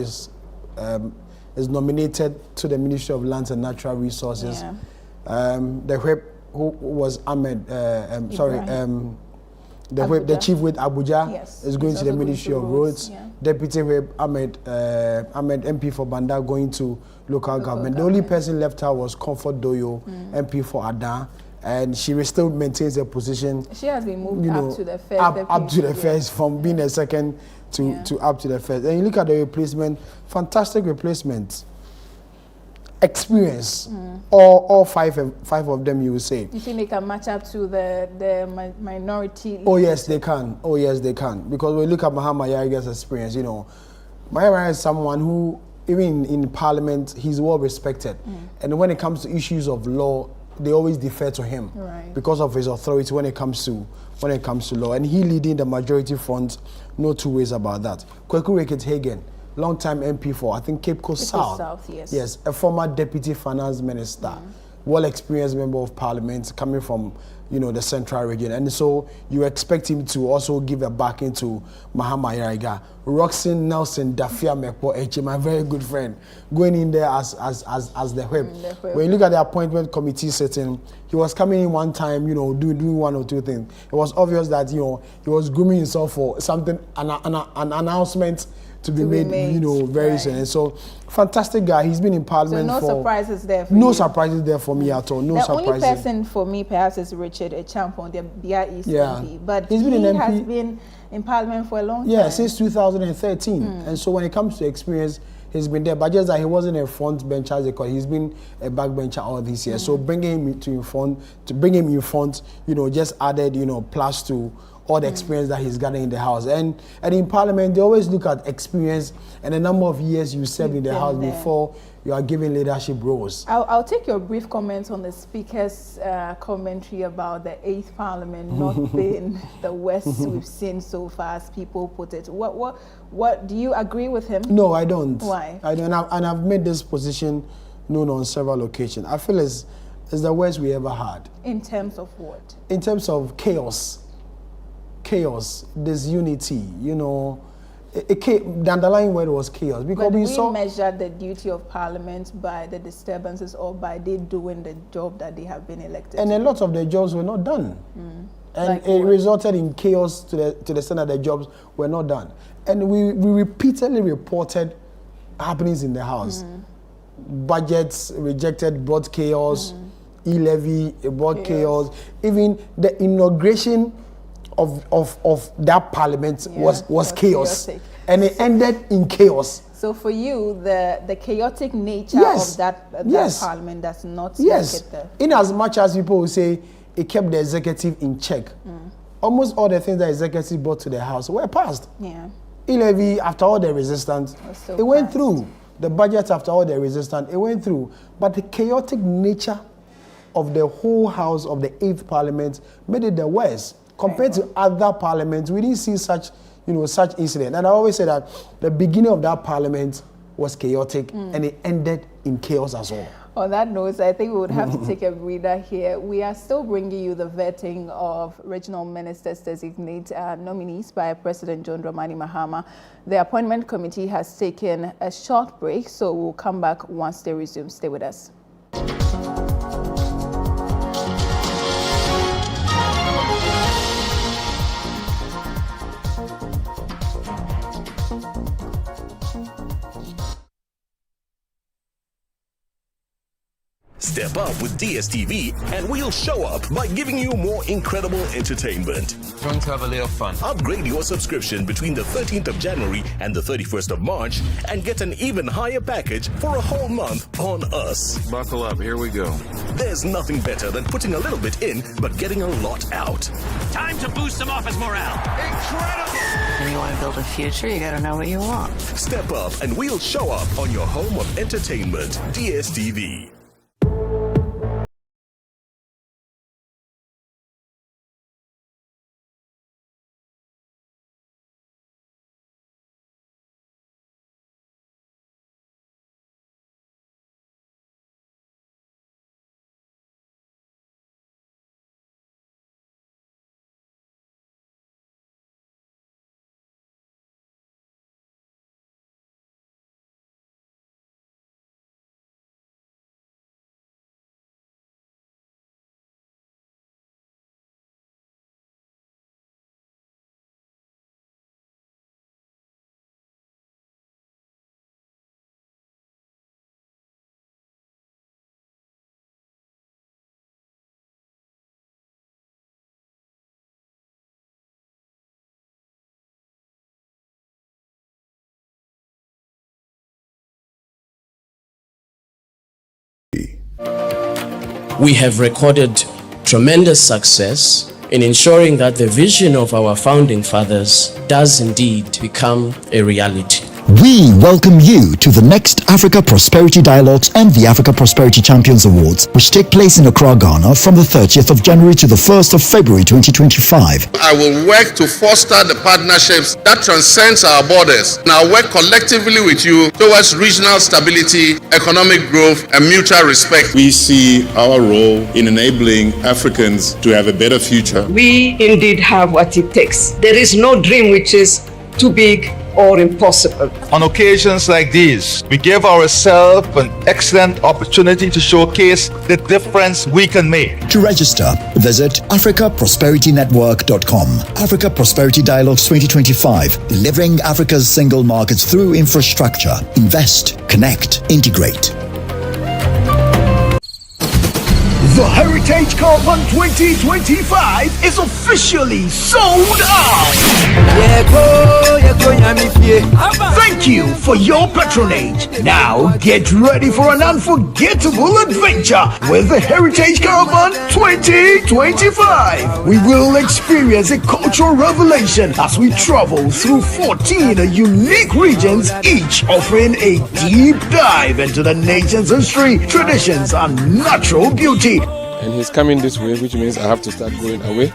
is nominated to the Ministry of Lands and Natural Resources. Yeah. The whip, who was Ahmed, the chief with Abuja, is going to the Ministry of Roads. Yeah. Deputy Whip Ahmed MP for Banda going to local government. The only person left out was Comfort Doyo, MP for Adan, and she still maintains her position. She has been moved up to the first. Up to the first, from being a second to up to the first. And you look at the replacement, fantastic replacement. Experience, all five of them, you will say. You think they can match up to the minority? Oh yes, they can. Oh yes, they can. Because when you look at Mahama Ayariga's experience, Mahama is someone who, even in Parliament, he's well respected. And when it comes to issues of law, they always defer to him because of his authority when it comes to law. And he leading the majority front, no two ways about that. Kweku Rekit-Hagen, long-time MP for, I think, Cape Coast South. Yes, a former deputy finance minister, well-experienced member of Parliament, coming from, the central region. And so you expect him to also give a backing to Mahama Ayariga. Roxanne Nelson Dafia Mekpo, my very good friend, going in there as the whip. When you look at the appointment committee setting, he was coming in one time, doing one or two things. It was obvious that, he was grooming himself for something, an announcement to be made, very soon. And so, fantastic guy. He's been in Parliament so no surprises there for no you. Surprises there for me at all. No surprises. The only person for me, perhaps, is Richard Echampon, the BIE MP. But he has been in Parliament for a long time. Yeah, since 2013. And so when it comes to experience, he's been there. But just that he wasn't a front bencher, because he's been a backbencher all these years. So bringing him in front, just added, plus to all the experience that he's gathering in the House. And in Parliament, they always look at experience and the number of years you served in the House before you are given leadership roles. I'll take your brief comments on the Speaker's commentary about the 8th Parliament not being the worst we've seen so far, as people put it. What do you agree with him? No, I don't. Why? I don't. And I've made this position known on several occasions. I feel it's the worst we ever had. In terms of what? In terms of chaos, disunity, the underlying word was chaos. Because we measured the duty of Parliament by the disturbances or by they doing the job that they have been elected and to. A lot of their jobs were not done. And Like it what? resulted in chaos to the extent that the jobs were not done. And we repeatedly reported happenings in the House. Budgets rejected brought chaos. E-levy brought chaos. Even the inauguration of that parliament was chaos. Chaotic. And it ended in chaos. So for you, the chaotic nature of that parliament does not make it there. In as much as people will say it kept the executive in check, almost all the things that executive brought to the House were passed. Yeah. E-levy, after all the resistance, it went through. The budget, after all the resistance, it went through. But the chaotic nature of the whole House of the 8th Parliament made it the worst. Compared to other parliaments, we didn't see such incident. And I always say that the beginning of that parliament was chaotic and it ended in chaos as well. On that note, I think we would have to take a breather here. We are still bringing you the vetting of regional ministers designate nominees by President John Dramani Mahama. The appointment committee has taken a short break, so we'll come back once they resume. Stay with us. Step up with DSTV and we'll show up by giving you more incredible entertainment. Going to have a little fun. Upgrade your subscription between the 13th of January and the 31st of March and get an even higher package for a whole month on us. Buckle up, here we go. There's nothing better than putting a little bit in but getting a lot out. Time to boost some office morale. Incredible! When you want to build a future, you gotta know what you want. Step up and we'll show up on your home of entertainment, DSTV. We have recorded tremendous success in ensuring that the vision of our founding fathers does indeed become a reality. We welcome you to the next Africa Prosperity Dialogues and the Africa Prosperity Champions Awards, which take place in Accra, Ghana from the 30th of January to the 1st of February 2025. I will work to foster the partnerships that transcends our borders, and I'll work collectively with you towards regional stability, economic growth, and mutual respect. We see our role in enabling Africans to have a better future. We indeed have what it takes. There is no dream which is too big or impossible. On occasions like these, we give ourselves an excellent opportunity to showcase the difference we can make. To register, visit africaprosperitynetwork.com. Africa Prosperity Dialogues 2025, delivering Africa's single markets through infrastructure. Invest, connect, integrate. The Heritage Caravan 2025 is officially sold out! Thank you for your patronage. Now get ready for an unforgettable adventure with the Heritage Caravan 2025. We will experience a cultural revelation as we travel through 14 unique regions, each offering a deep dive into the nation's history, traditions, and natural beauty. And he's coming this way, which means I have to start going away.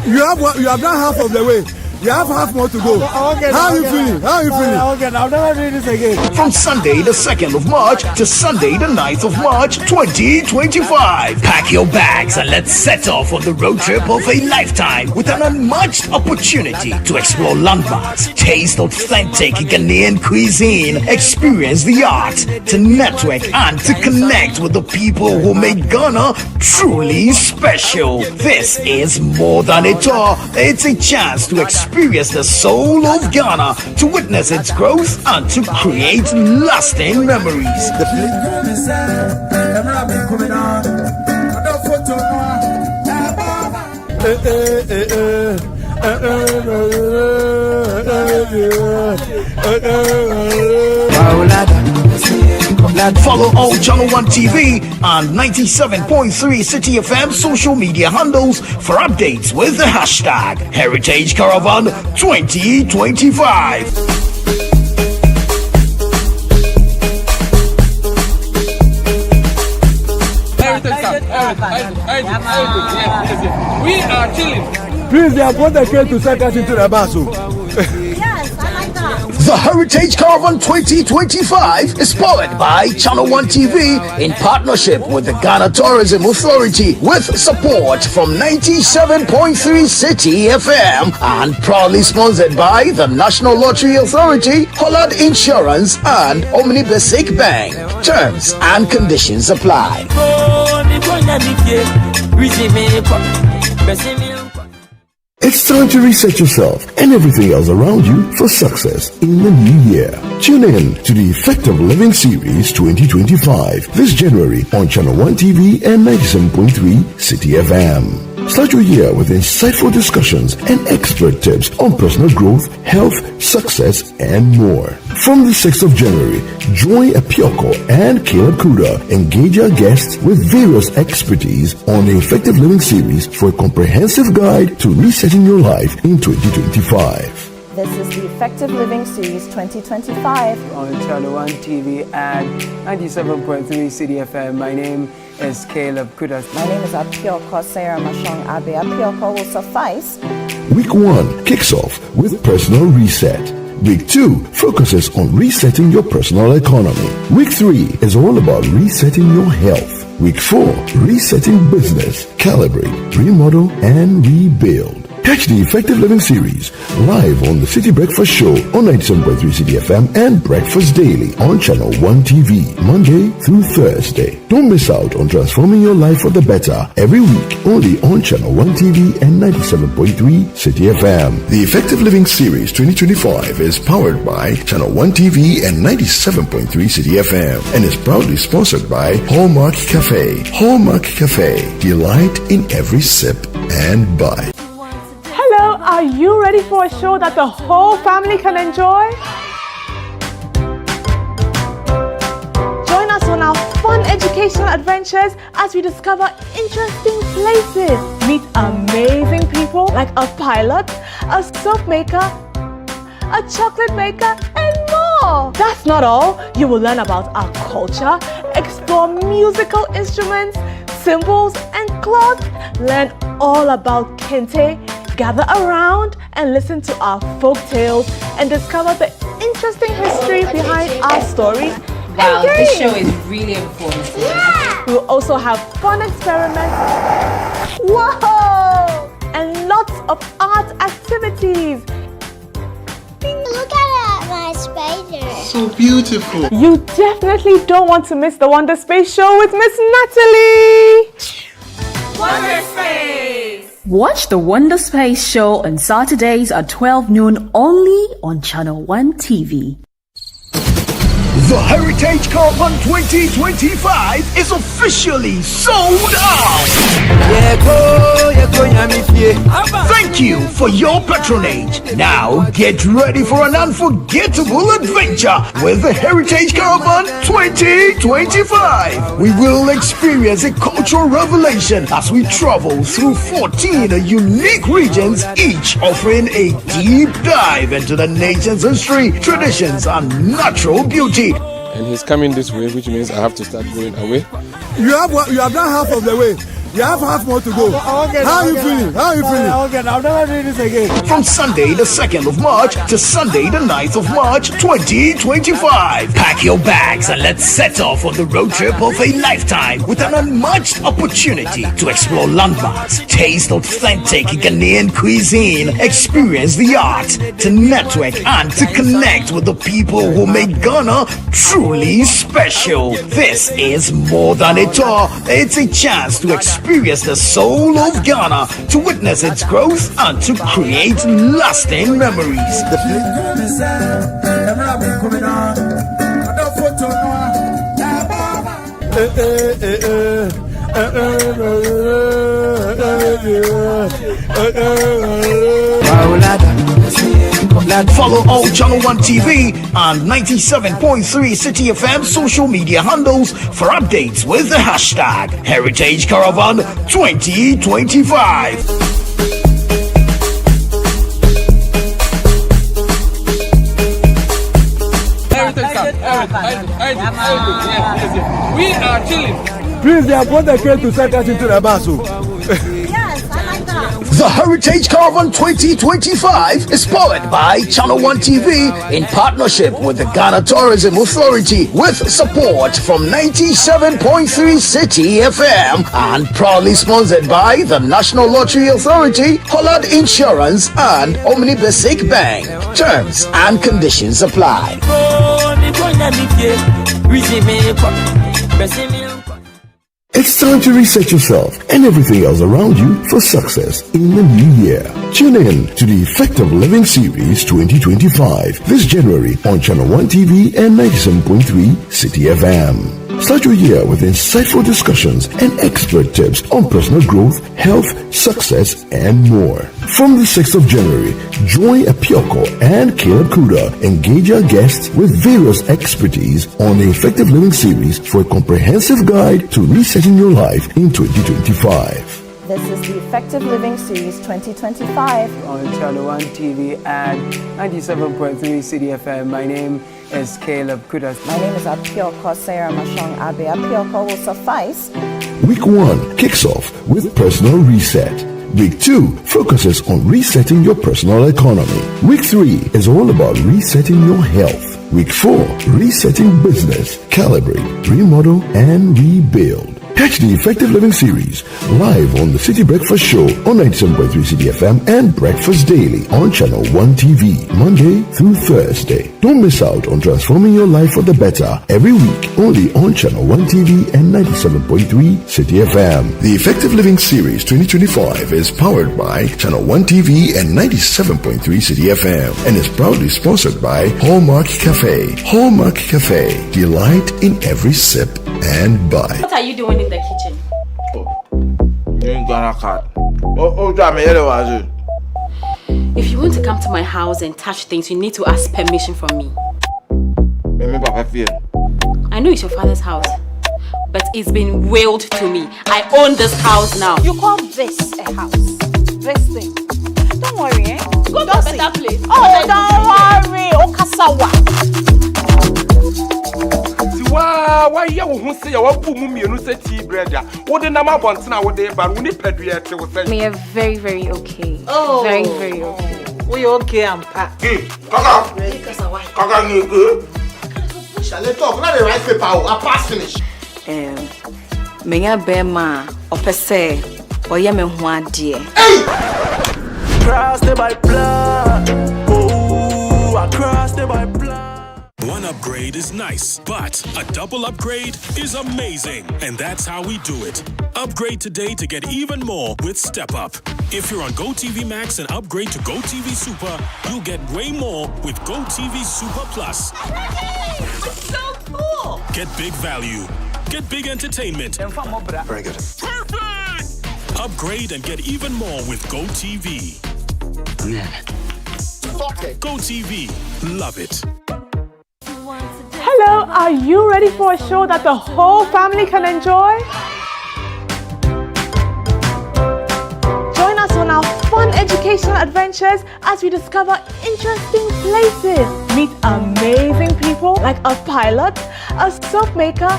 You have done half of the way. You have half more to go. How are you feeling? Okay, I'll never do this again. From Sunday the 2nd of March to Sunday the 9th of March 2025. Pack your bags and let's set off on the road trip of a lifetime with an unmatched opportunity to explore landmarks, taste authentic Ghanaian cuisine, experience the art, to network and to connect with the people who make Ghana truly special. This is more than a tour. It's a chance to experience the soul of Ghana, to witness its growth and to create lasting memories. Follow all Channel 1 TV and 97.3 City FM social media handles for updates with the hashtag Heritage Caravan 2025. We are chilling. Please, they have brought the cake to take us into the bathroom. The Heritage Caravan 2025 is powered by Channel 1 TV in partnership with the Ghana Tourism Authority with support from 97.3 City FM and proudly sponsored by the National Lottery Authority, Hollard Insurance and Omni Basic Bank. Terms and conditions apply. It's time to reset yourself and everything else around you for success in the new year. Tune in to the Effective Living Series 2025 this January on Channel 1 TV and 97.3 City FM. Start your year with insightful discussions and expert tips on personal growth, health, success, and more. From the 6th of January, join Apioko and Caleb Kuda engage our guests with various expertise on the Effective Living Series for a comprehensive guide to resetting your life in 2025. This is the Effective Living Series 2025 on Channel 1 TV and 97.3 City FM. My name is Caleb Kudas. My name is Apioko Sarah Mashong Abe. Apioko will suffice. Week 1 kicks off with Personal Reset. Week 2 focuses on resetting your personal economy. Week 3 is all about resetting your health. Week 4, resetting business, calibrate, remodel, and rebuild. Catch the Effective Living Series live on the City Breakfast Show on 97.3 City FM and Breakfast Daily on Channel 1 TV, Monday through Thursday. Don't miss out on transforming your life for the better every week only on Channel 1 TV and 97.3 City FM. The Effective Living Series 2025 is powered by Channel 1 TV and 97.3 City FM and is proudly sponsored by Hallmark Cafe. Hallmark Cafe, delight in every sip and bite. Hello, are you ready for a show that the whole family can enjoy? Join us on our fun educational adventures as we discover interesting places, meet amazing people like a pilot, a soap maker, a chocolate maker, and more. That's not all. You will learn about our culture, explore musical instruments, symbols, and cloth, learn all about kente, gather around and listen to our folk tales and discover the interesting history behind our story. Wow, this show is really informative. Yeah! We'll also have fun experiments. Whoa! And lots of art activities. Look at my spider. So beautiful. You definitely don't want to miss the Wonder Space Show with Miss Natalie. Wonder Space! Watch the Wonder Space Show on Saturdays at 12 noon only on Channel 1 TV. The Heritage Caravan 2025 is officially sold out! Thank you for your patronage. Now get ready for an unforgettable adventure with the Heritage Caravan 2025. We will experience a cultural revelation as we travel through 14 unique regions, each offering a deep dive into the nation's history, traditions, and natural beauty. And he's coming this way, which means I have to start going away. You have done half of the way. You have half more to go. How are you feeling? How are you feeling? Okay, I'll never do this again. From Sunday the 2nd of March to Sunday the 9th of March 2025. Pack your bags and let's set off on the road trip of a lifetime with an unmatched opportunity to explore landmarks, taste authentic Ghanaian cuisine, experience the art, to network and to connect with the people who make Ghana truly special. This is more than a tour. It's a chance to experience the soul of Ghana, to witness its growth and to create lasting memories. Follow all Channel 1 TV and 97.3 City FM social media handles for updates with the hashtag Heritage Caravan 2025. We are chilling. Please, they have brought the crane to set us into the bus. The Heritage Caravan 2025 is powered by Channel 1 TV in partnership with the Ghana Tourism Authority, with support from 97.3 City FM, and proudly sponsored by the National Lottery Authority, Hollard Insurance, and Omni Basic Bank. Terms and conditions apply. It's time to reset yourself and everything else around you for success in the new year. Tune in to the Effective Living Series 2025 this January on Channel 1 TV and 97.3 City FM. Start your year with insightful discussions and expert tips on personal growth, health, success, and more. From the 6th of January, join Apioko and Caleb Kuda engage our guests with various expertise on the Effective Living Series for a comprehensive guide to resetting your life in 2025. This is the Effective Living Series 2025 on Channel 1 TV and 97.3 City FM. My name is Caleb Kudas. My name is Apioko Sarah Mashong Abe. Apioko will suffice. Week 1 kicks off with Personal Reset. Week 2 focuses on resetting your personal economy. Week 3 is all about resetting your health. Week 4, resetting business, calibrate, remodel, and rebuild. Catch the Effective Living Series live on the City Breakfast Show on 97.3 City FM and Breakfast Daily on Channel 1 TV, Monday through Thursday. Don't miss out on transforming your life for the better every week, only on Channel 1 TV and 97.3 City FM. The Effective Living Series 2025 is powered by Channel 1 TV and 97.3 City FM and is proudly sponsored by Hallmark Cafe. Hallmark Cafe, delight in every sip and bite. What are you doing in the kitchen? If you want to come to my house and touch things, you need to ask permission from me. I know it's your father's house, but it's been willed to me. I own this house now. You call this a house? This thing? Don't worry, eh? Go to a better place. Oh, don't worry. Okasawa. Why you won't say what boom you say tea bread? What the number one now? What they but we need to we are very, very okay. Oh, very, very okay. We okay, I'm packed. Kaka, you good? Shall I talk? Not the right paper. I pass finish. Menya bema opese oye me ho ade. Crossed by blood. Oh, I crossed by blood. One upgrade is nice, but a double upgrade is amazing. And that's how we do it. Upgrade today to get even more with Step Up. If you're on GoTV Max and upgrade to GoTV Super, you'll get way more with GoTV Super Plus. That's so cool. Get big value. Get big entertainment. Very good. Perfect! Upgrade and get even more with GoTV. GoTV. Love it. Hello, are you ready for a show that the whole family can enjoy? Join us on our fun educational adventures as we discover interesting places, meet amazing people like a pilot, a soap maker,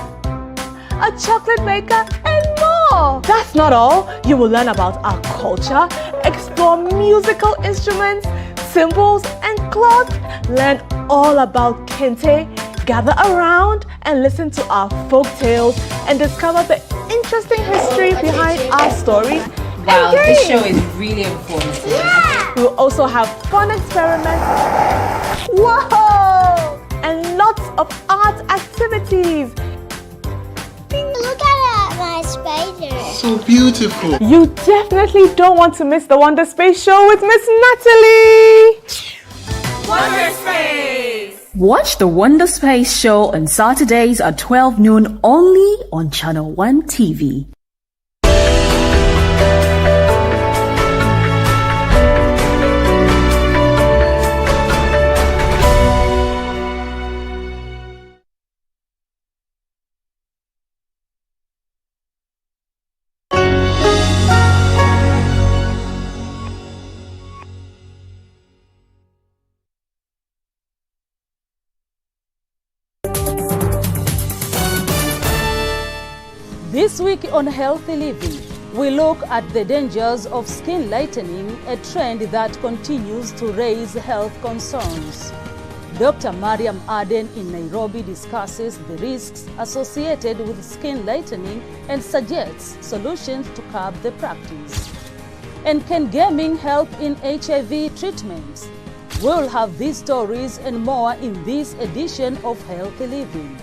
a chocolate maker, and more. more! That's not all. You will learn about our culture, explore musical instruments, symbols, and cloth, learn all about kente, gather around and listen to our folk tales, and discover the interesting history behind our stories. Wow, this show is really informative. Yeah! We'll also have fun experiments. Whoa! And lots of art activities. Look at my spider. So beautiful. You definitely don't want to miss the Wonder Space Show with Miss Natalie. Wonder Space! Watch the Wonder Space Show on Saturdays at 12 noon only on Channel 1 TV. This week on Healthy Living, we look at the dangers of skin lightening, a trend that continues to raise health concerns. Dr. Mariam Aden in Nairobi discusses the risks associated with skin lightening and suggests solutions to curb the practice. And can gaming help in HIV treatments? We'll have these stories and more in this edition of Healthy Living.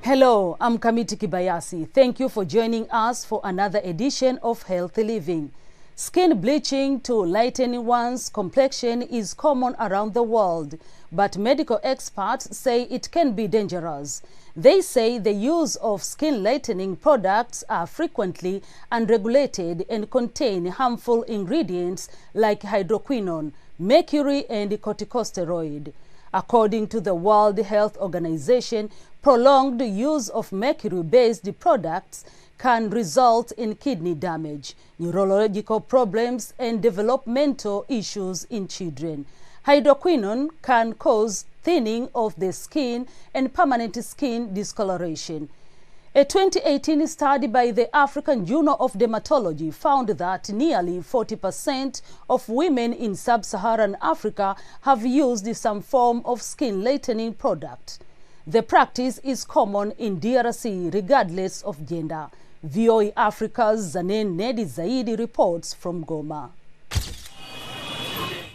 Hello, I'm Kamiti Kibayasi. Thank you for joining us for another edition of Healthy Living. Skin bleaching to lighten one's complexion is common around the world, but medical experts say it can be dangerous. They say the use of skin lightening products are frequently unregulated and contain harmful ingredients like hydroquinone, mercury, and corticosteroid. According to the World Health Organization, prolonged use of mercury-based products can result in kidney damage, neurological problems, and developmental issues in children. Hydroquinone can cause thinning of the skin and permanent skin discoloration. A 2018 study by the African Journal of Dermatology found that nearly 40% of women in sub-Saharan Africa have used some form of skin lightening product. The practice is common in DRC regardless of gender. VOA Africa's Zanen Nedi Zaidi reports from Goma.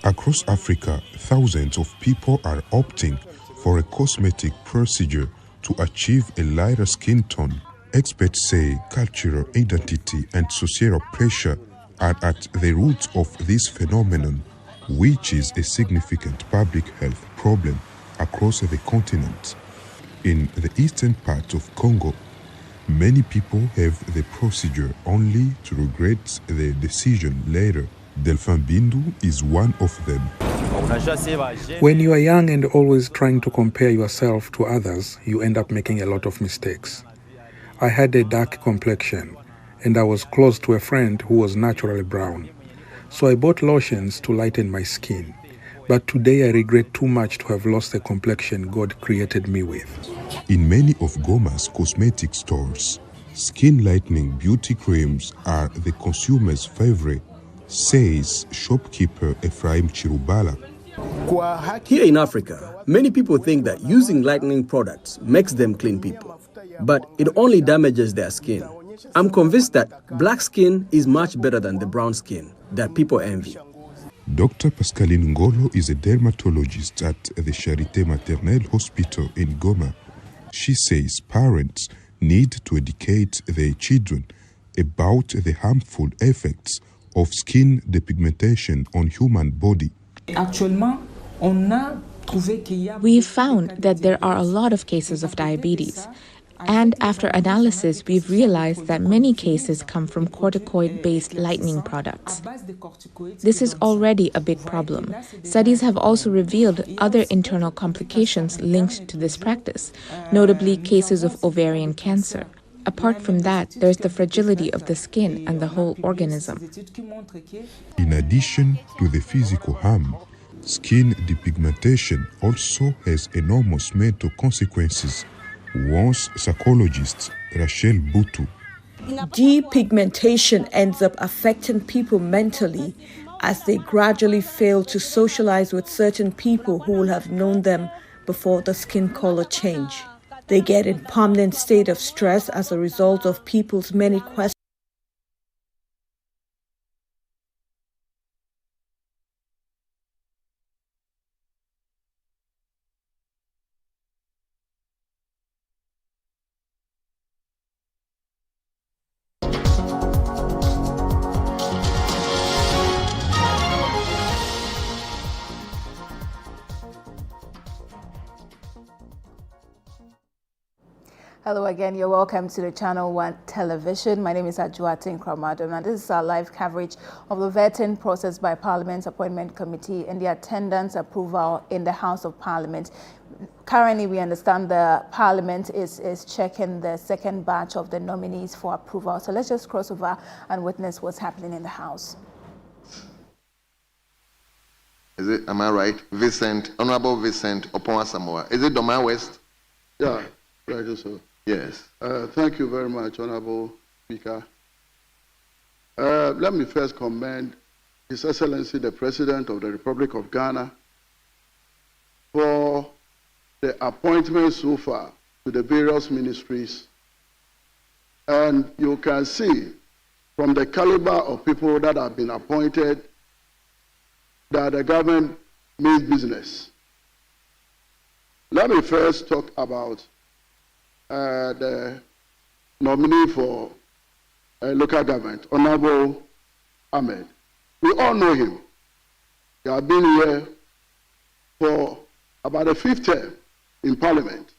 Across Africa, thousands of people are opting for a cosmetic procedure to achieve a lighter skin tone. Experts say cultural identity and societal pressure are at the roots of this phenomenon, which is a significant public health problem across the continent. In the eastern part of Congo, many people have the procedure only to regret the decision later. Delphin Bindu is one of them. When you are young and always trying to compare yourself to others, you end up making a lot of mistakes. I had a dark complexion, and I was close to a friend who was naturally brown. So I bought lotions to lighten my skin. But today I regret too much to have lost the complexion God created me with. In many of Goma's cosmetic stores, skin lightening beauty creams are the consumer's favorite, says shopkeeper Ephraim Chirubala. Here in Africa, many people think that using lightening products makes them clean people, but it only damages their skin. I'm convinced that black skin is much better than the brown skin that people envy. Dr. Pascaline Ngolo is a dermatologist at the Charité Maternelle Hospital in Goma. She says parents need to educate their children about the harmful effects of skin depigmentation on human body. We've found that there are a lot of cases of diabetes. And after analysis, we've realized that many cases come from corticoid-based lightening products. This is already a big problem. Studies have also revealed other internal complications linked to this practice, notably cases of ovarian cancer. Apart from that, there's the fragility of the skin and the whole organism. In addition to the physical harm, skin depigmentation also has enormous mental consequences, warns psychologist Rachel Butu. Depigmentation ends up affecting people mentally as they gradually fail to socialize with certain people who will have known them before the skin color change. They get in permanent state of stress as a result of people's many questions. Hello again, you're welcome to the Channel 1 television. My name is Adjournment, and this is our live coverage of the vetting process by Parliament's Appointment Committee and the attendance approval in the House of Parliament. Currently, we understand the Parliament is checking the second batch of the nominees for approval. So let's just cross over and witness what's happening in the House. Is it, am I right? Honorable Vincent Oponwa Samoa. Is it Domain West? Yeah, right, so. Yes. Thank you very much, Honorable Speaker. Let me first commend His Excellency, the President of the Republic of Ghana, for the appointments so far to the various ministries. And you can see from the caliber of people that have been appointed that the government means business. Let me first talk about the nominee for local government, Honorable Ahmed. We all know him. He has been here for about the 5th term in Parliament,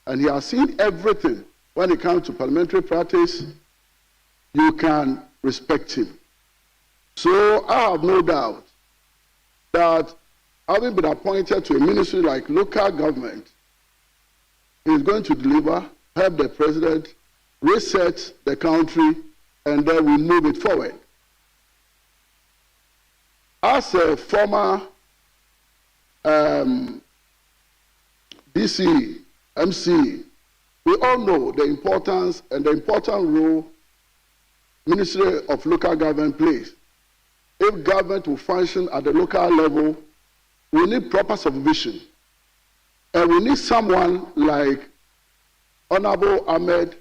and he has seen everything. When it comes to parliamentary practice, you can respect him. So I have no doubt that having been appointed to a ministry like local government, is going to deliver, help the president, reset the country, and then we move it forward. As a former DC, MC, we all know the importance and the important role Ministry of Local Government plays. If government will function at the local level, we need proper supervision. And we need someone like Honorable Ahmed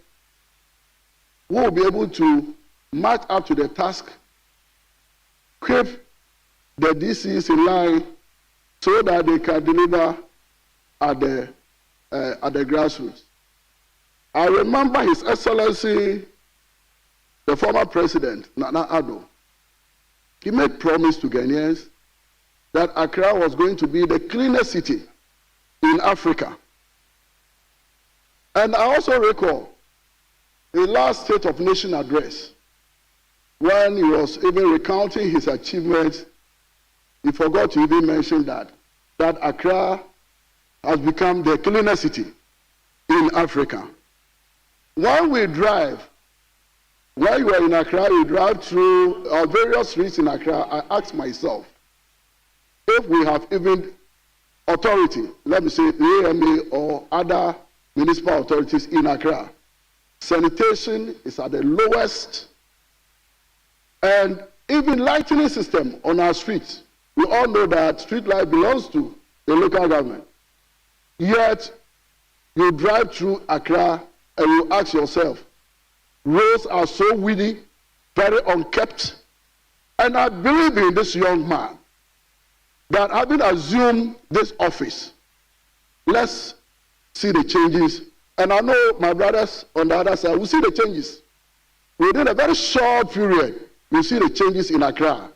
who will be able to match up to the task, keep the DCs in line so that they can deliver at the grassroots. I remember His Excellency, the former President, Nana Addo. He made promise to Ghanaians that Accra was going to be the cleanest city in Africa. And I also recall the last State of Nation address, when he was even recounting his achievements, he forgot to even mention that Accra has become the cleanest city in Africa. When we drive, while you are in Accra, you drive through our various streets in Accra, I ask myself, if we have even authority, let me say the AMA or other municipal authorities in Accra, sanitation is at the lowest, and even lighting system on our streets. We all know that street light belongs to the local government. Yet, you drive through Accra and you ask yourself, roads are so weedy, very unkept, and I believe in this young man that having assumed this office, let's see the changes. And I know my brothers on the other side will see the changes. Within a very short period, you'll see the changes in Accra.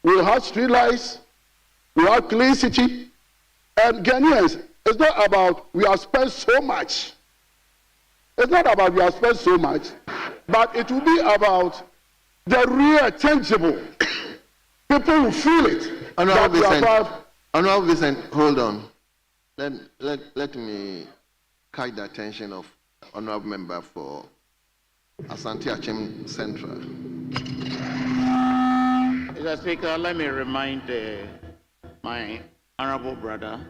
We'll have street lights, we'll have clean city, and Ghanaians, it's not about we have spent so much. It's not about we have spent so much, but it will be about the real tangible. People will feel it. Honorable Vincent, hold on. Let me catch the attention of honorable member for Asante Achem Central. Mr. Speaker, let me remind my honorable brother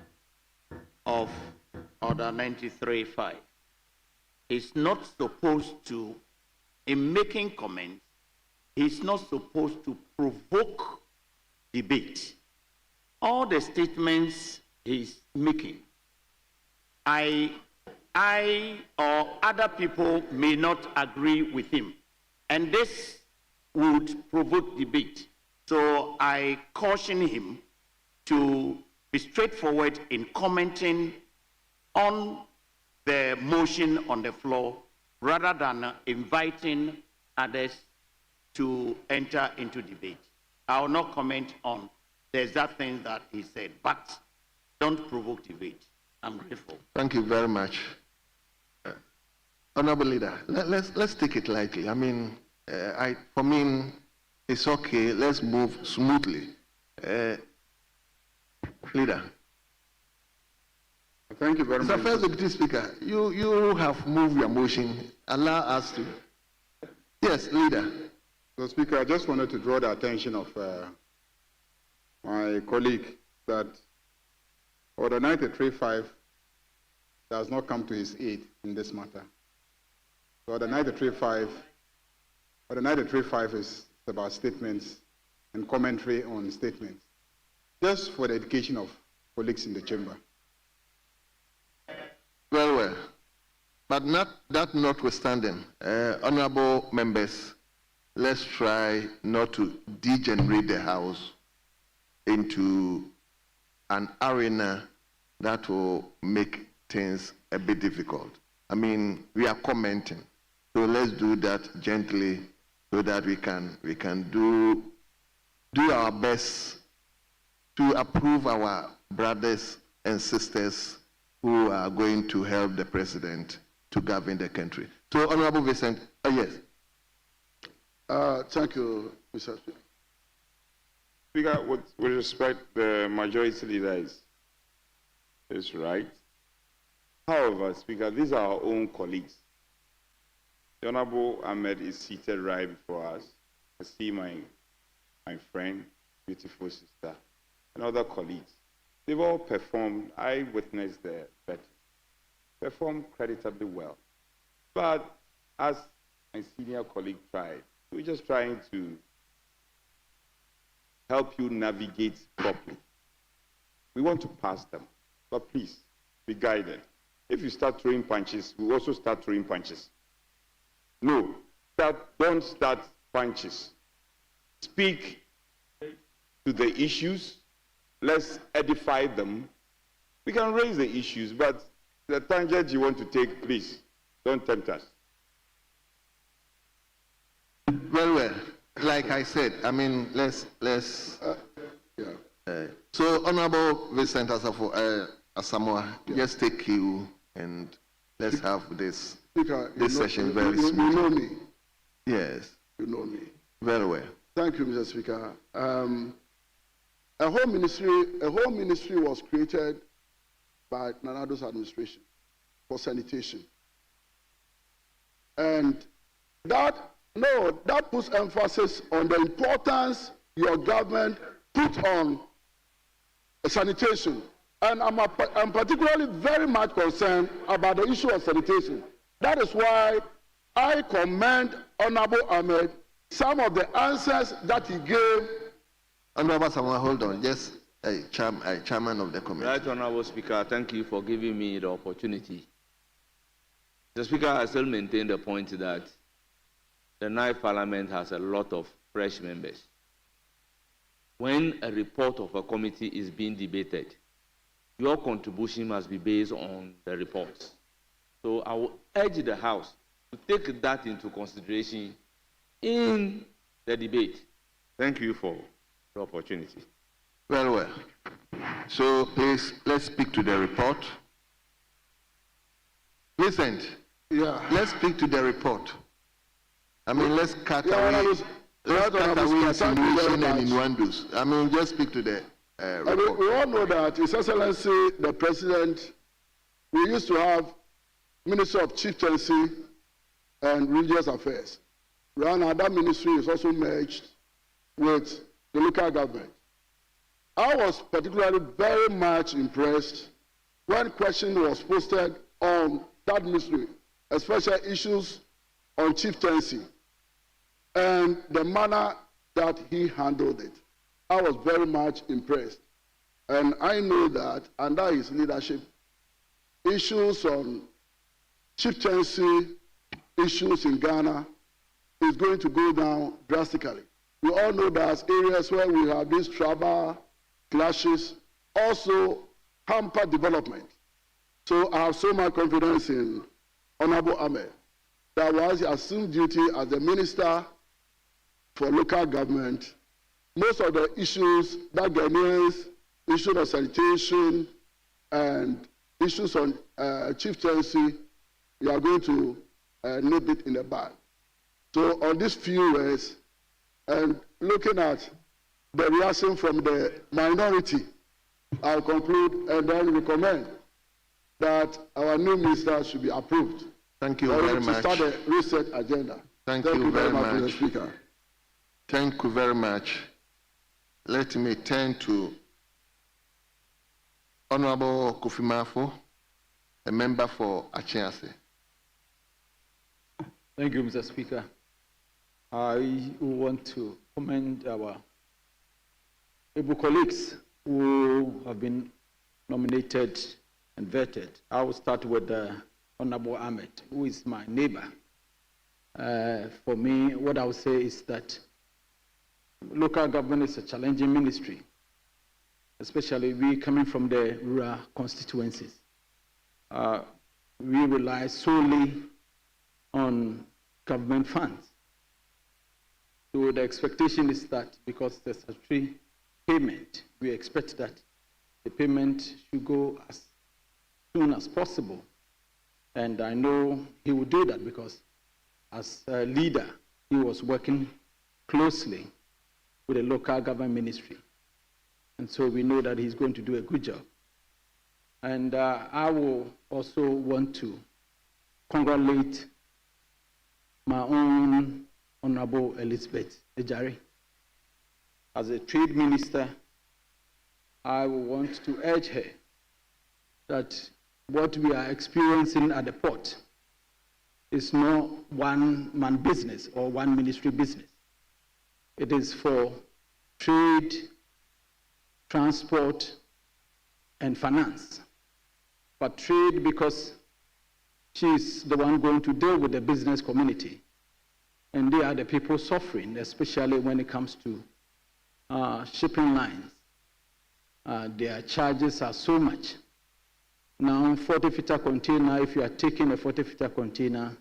of Order 93.5. He's not supposed to, in making comments, he's not supposed to provoke debate. All the statements he's making, I or other people may not agree with him, and this would provoke debate. So I caution him to be straightforward in commenting on the motion on the floor rather than inviting others to enter into debate. I will not comment on the exact things that he said, but don't provoke debate. I'm grateful. Thank you very much. Honorable Leader, let's take it lightly. I mean, for me, it's okay. Let's move smoothly. Leader. Thank you very much. Mr. First Deputy Speaker, you have moved your motion. Allow us to. Yes, Leader. So, Speaker, I just wanted to draw the attention of my colleague that Order 93.5 does not come to his aid in this matter. So Order 93.5 is about statements and commentary on statements, just for the education of colleagues in the chamber. Well. But that notwithstanding, honorable members, let's try not to degenerate the House into an arena that will make things a bit difficult. I mean, we are commenting, so let's do that gently so that we can do our best to approve our brothers and sisters who are going to help the president to govern the country. So, Honorable Vincent, yes. Thank you, Mr. Speaker. Speaker, with respect, the majority leader is right. However, Speaker, these are our own colleagues. The Honorable Ahmed is seated right before us. I see my friend, beautiful sister, and other colleagues. They've all performed, I witnessed the vetting, performed creditably well. But as my senior colleague tried, we're just trying to help you navigate properly. We want to pass them, but please be guided. If you start throwing punches, we also start throwing punches. No, don't start punches. Speak to the issues. Let's edify them. We can raise the issues, but the tangent you want to take, please, don't tempt us. Well, like I said, I mean, let's so Honorable Vincent Asamoah, just take you and let's have this session very smooth. You know me. Yes. You know me. Very well. Thank you, Mr. Speaker. A whole ministry was created by Nanado's administration for sanitation. And that puts emphasis on the importance your government put on sanitation. And I'm particularly very much concerned about the issue of sanitation. That is why I commend Honorable Ahmed some of the answers that he gave. Honorable Samuel, hold on. Yes, chairman of the committee. Right, Honorable Speaker, thank you for giving me the opportunity. The Speaker, I still maintain the point that the Ninth Parliament has a lot of fresh members. When a report of a committee is being debated, your contribution must be based on the reports. So I will urge the House to take that into consideration in the debate. Thank you for the opportunity. Well. So please, let's speak to the report. Listen, let's speak to the report. I mean, let's cut away insinuation and innuendos. I mean, just speak to the report. We all know that His Excellency, the President, we used to have Minister of Chieftaincy and Religious Affairs. Right now, that ministry is also merged with the local government. I was particularly very much impressed when question was posted on that ministry, especially issues on chieftaincy and the manner that he handled it. I was very much impressed. And I know that under his leadership, issues on chieftaincy, issues in Ghana is going to go down drastically. We all know that areas where we have these tribal clashes also hamper development. So I have so much confidence in Honorable Ahmed that once he assumed duty as the Minister for Local Government, most of the issues that Ghanaians, issues of sanitation and issues on chieftaincy, we are going to nip it in the bud. So on these few words, and looking at the reaction from the minority, I'll conclude and then recommend that our new minister should be approved. Thank you very much. To start a reset agenda. Thank you very much, Mr. Speaker. Thank you very much. Let me turn to Honorable Kofi Mafo, a member for Chieftaincy. Thank you, Mr. Speaker. I want to commend our able colleagues who have been nominated and vetted. I will start with Honorable Ahmed, who is my neighbor. For me, what I would say is that local government is a challenging ministry, especially we coming from the rural constituencies. We rely solely on government funds. So the expectation is that because there's a free payment, we expect that the payment should go as soon as possible. And I know he will do that because as a leader, he was working closely with the local government ministry. And so we know that he's going to do a good job. And I will also want to congratulate my own Honorable Elizabeth Ejari. As a trade minister, I will want to urge her that what we are experiencing at the port is not one-man business or one ministry business. It is for trade, transport, and finance. But trade, because she's the one going to deal with the business community, and they are the people suffering, especially when it comes to shipping lines. Their charges are so much. Now, 40-footer container, if you are taking a 40-footer container,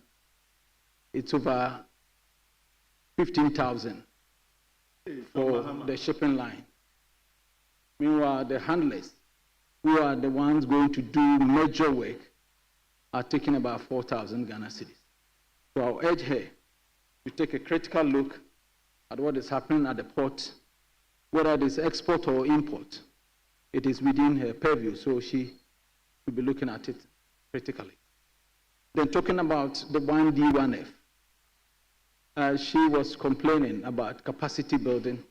it's over 15,000 for the shipping line. Meanwhile, the handlers, who are the ones going to do major work, are taking about 4,000 Ghana cedis. So I'll urge her to take a critical look at what is happening at the port, whether it is export or import. It is within her purview, so she will be looking at it critically. Then talking about the 1D1F, she was complaining about capacity building,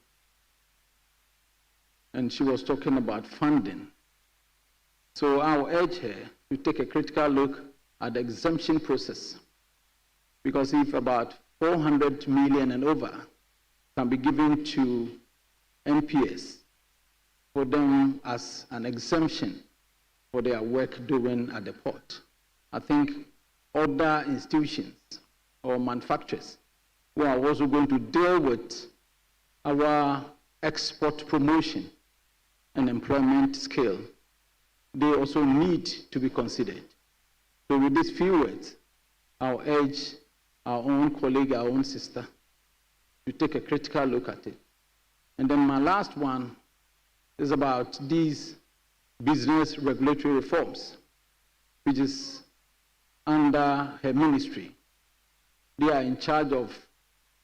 and she was talking about funding. So I'll urge her to take a critical look at the exemption process, because if about 400 million and over can be given to NPS for them as an exemption for their work doing at the port, I think other institutions or manufacturers who are also going to deal with our export promotion and employment scale, they also need to be considered. So with these few words, I'll urge our own colleague, our own sister, to take a critical look at it. And then my last one is about these business regulatory reforms, which is under her ministry. They are in charge of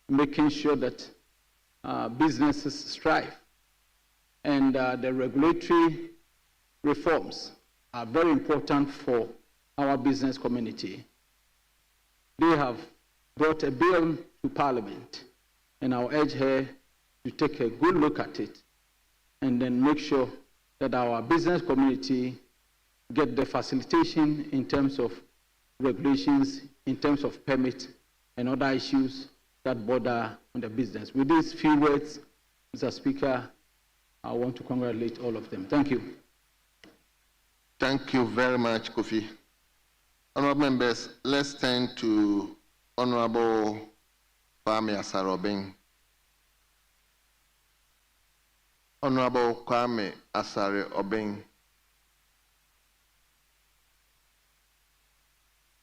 making sure that businesses thrive. And the regulatory reforms are very important for our business community. They have brought a bill to Parliament, and I'll urge her to take a good look at it and then make sure that our business community get the facilitation in terms of regulations, in terms of permit and other issues that border on the business. With these few words, Mr. Speaker, I want to congratulate all of them. Thank you. Thank you very much, Kofi. Honorable members, let's turn to Honorable Kwame Asare-Obeng. Honorable Kwame Asare-Obeng.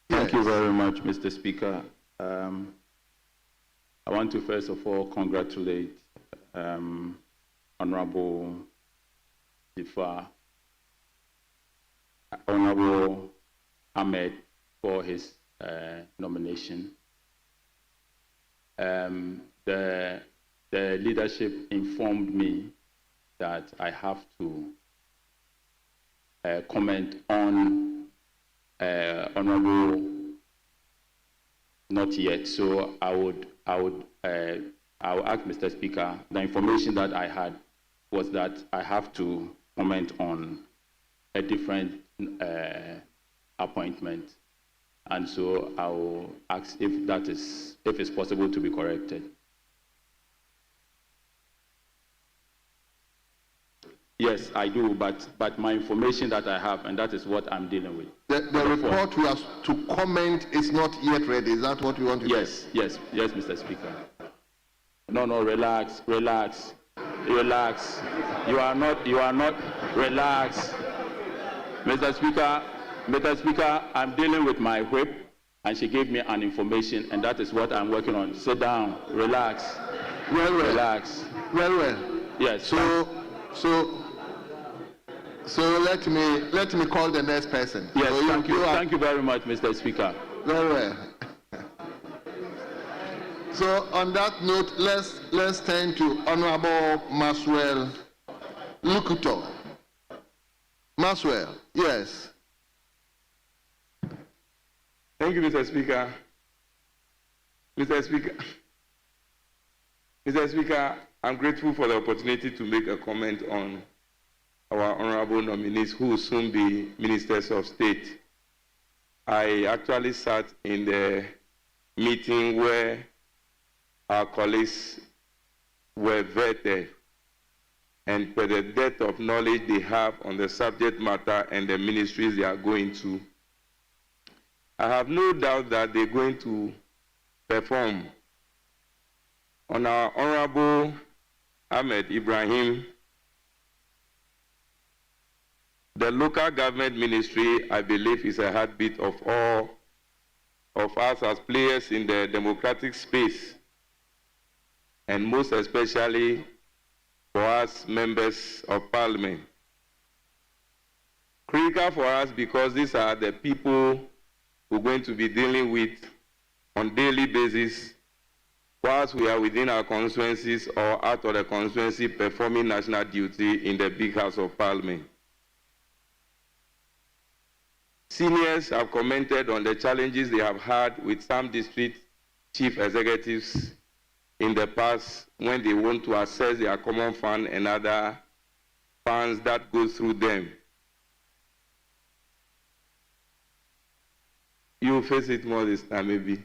Thank you very much, Mr. Speaker. I want to first of all congratulate Honorable Jifa, Honorable Ahmed for his nomination. The leadership informed me that I have to comment on Honorable not yet. So I will ask Mr. Speaker. The information that I had was that I have to comment on a different appointment, and so I will ask if it's possible to be corrected. Yes, I do, but my information that I have, and that is what I'm dealing with. The report we have to comment is not yet ready. Is that what you want to say? Yes, Mr. Speaker. No, relax. You are not, relax. Mr. Speaker, I'm dealing with my whip, and she gave me an information, and that is what I'm working on. Sit down, relax. Relax. Well. Yes. So let me call the next person. Yes, so thank you very much, Mr. Speaker. Very well. So on that note, let's turn to Honorable Maswell Lukuto. Maswell, yes. Thank you, Mr. Speaker. Mr. Speaker, I'm grateful for the opportunity to make a comment on our honorable nominees who will soon be ministers of state. I actually sat in the meeting where our colleagues were vetted, and for the depth of knowledge they have on the subject matter and the ministries they are going to, I have no doubt that they're going to perform. On our honorable Ahmed Ibrahim, the local government ministry, I believe, is a heartbeat of all of us as players in the democratic space, and most especially for us members of parliament. Critical for us because these are the people we're going to be dealing with on daily basis whilst we are within our constituencies or out of the constituency performing national duty in the big house of parliament. Seniors have commented on the challenges they have had with some district chief executives in the past when they want to access their common fund and other funds that go through them. You will face it more this time, maybe.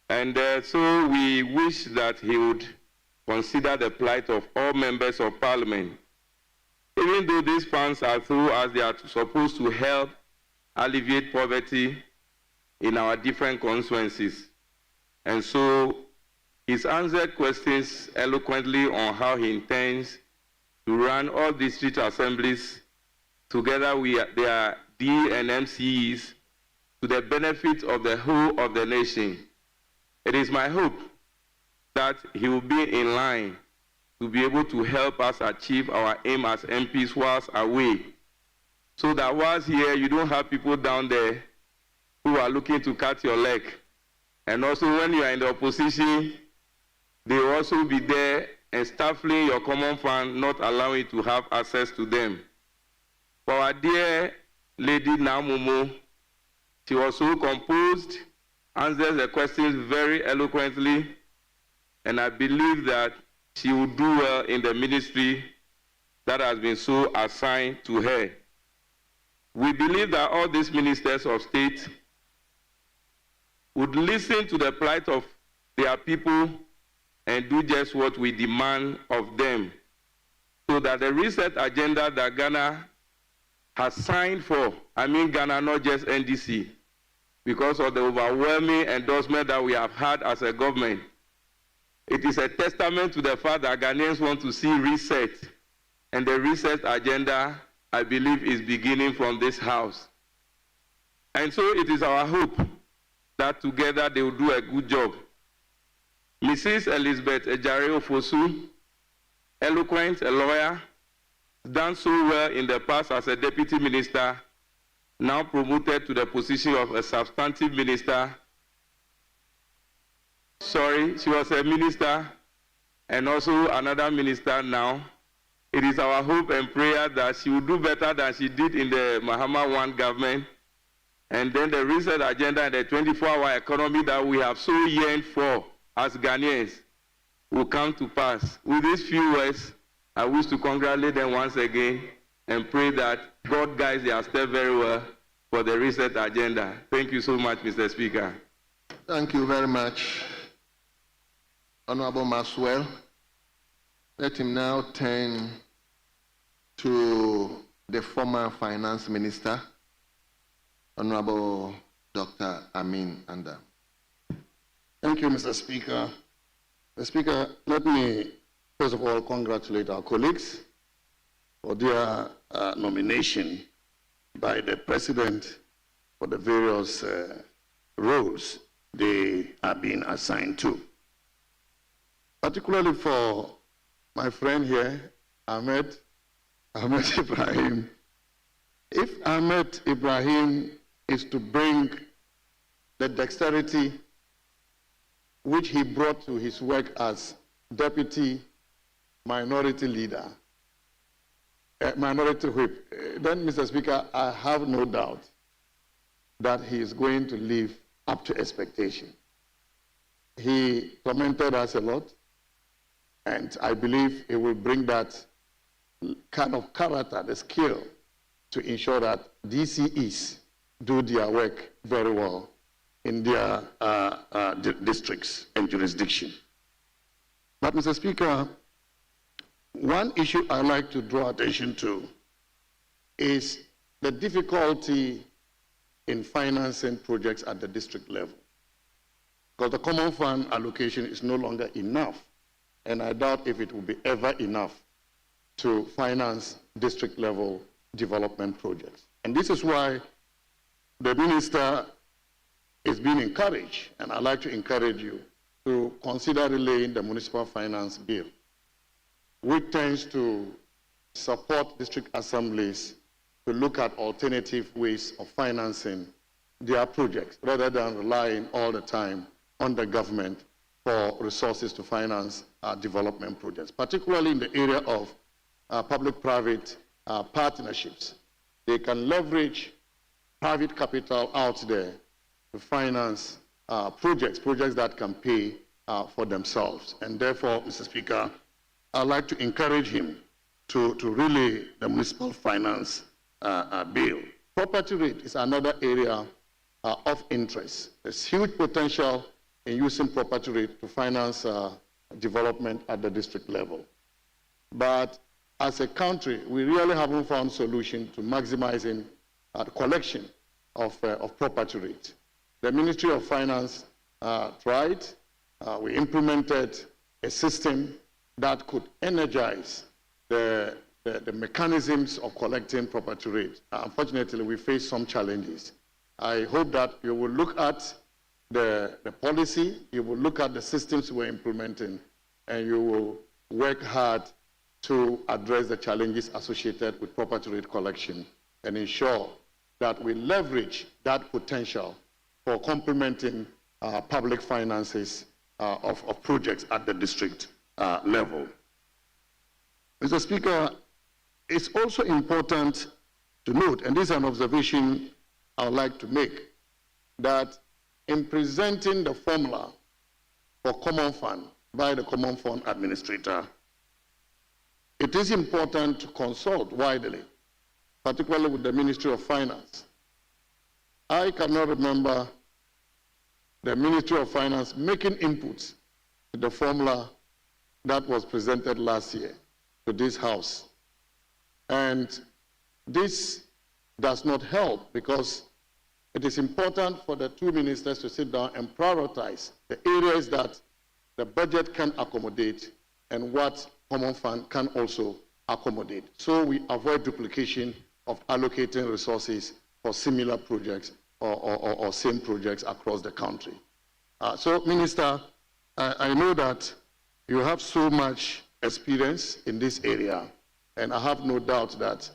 And so we wish that he would consider the plight of all members of parliament. Even though these funds are through as they are supposed to help alleviate poverty in our different constituencies. And so he's answered questions eloquently on how he intends to run all district assemblies together with their D and MCEs to the benefit of the whole of the nation. It is my hope that he will be in line to be able to help us achieve our aim as MPs whilst away, so that whilst here you don't have people down there who are looking to cut your leg. And also when you are in the opposition, they will also be there and stifling your common fund, not allowing you to have access to them. For our dear lady Namumo, she was so composed answers the questions very eloquently, and I believe that she will do well in the ministry that has been so assigned to her. We believe that all these ministers of state would listen to the plight of their people and do just what we demand of them, so that the reset agenda that Ghana has signed for, I mean Ghana, not just NDC, because of the overwhelming endorsement that we have had as a government, it is a testament to the fact that Ghanaians want to see reset. And the reset agenda, I believe, is beginning from this house. And so it is our hope that together they will do a good job. Mrs. Elizabeth Ejare Ofosu, eloquent, a lawyer, done so well in the past as a deputy minister, now promoted to the position of a substantive minister. Sorry, she was a minister and also another minister now. It is our hope and prayer that she will do better than she did in the Mahama I government. And then the reset agenda and the 24-hour economy that we have so yearned for as Ghanaians will come to pass. With these few words, I wish to congratulate them once again and pray that God guides their step very well for the reset agenda. Thank you so much, Mr. Speaker. Thank you very much, Honorable Maswell. Let him now turn to the former Finance Minister, Honorable Dr. Amin Anda. Thank you, Mr. Speaker. Mr. Speaker, let me first of all congratulate our colleagues for their nomination by the President for the various roles they are being assigned to. Particularly for my friend here, Ahmed Ibrahim. If Ahmed Ibrahim is to bring the dexterity which he brought to his work as Deputy Minority Leader, Minority Whip, then, Mr. Speaker, I have no doubt that he is going to live up to expectation. He tormented us a lot, and I believe he will bring that kind of character, the skill, to ensure that DCEs do their work very well in their districts and jurisdiction. But, Mr. Speaker, one issue I'd like to draw attention to is the difficulty in financing projects at the district level. Because the common fund allocation is no longer enough, and I doubt if it will be ever enough to finance district level development projects. And this is why the minister is being encouraged, and I'd like to encourage you to consider relaying the municipal finance bill, which tends to support district assemblies to look at alternative ways of financing their projects rather than relying all the time on the government for resources to finance development projects, particularly in the area of public-private partnerships. They can leverage private capital out there to finance projects that can pay for themselves. And therefore, Mr. Speaker, I'd like to encourage him to relay the municipal finance bill. Property rate is another area of interest. There's huge potential in using property rate to finance development at the district level. But as a country, we really haven't found solution to maximizing the collection of property rate. The Ministry of Finance tried. We implemented a system that could energize the mechanisms of collecting property rate. Unfortunately, we face some challenges. I hope that you will look at the policy, you will look at the systems we're implementing, and you will work hard to address the challenges associated with property rate collection and ensure that we leverage that potential for complementing public finances of projects at the district level. Mr. Speaker, it's also important to note, and this is an observation I would like to make, that in presenting the formula for Common Fund by the Common Fund Administrator, it is important to consult widely, particularly with the Ministry of Finance. I cannot remember the Ministry of Finance making inputs to the formula that was presented last year to this House. And this does not help, because it is important for the two ministers to sit down and prioritize the areas that the budget can accommodate and what Common Fund can also accommodate, so we avoid duplication of allocating resources for similar projects or same projects across the country. So, Minister, I know that you have so much experience in this area, and I have no doubt that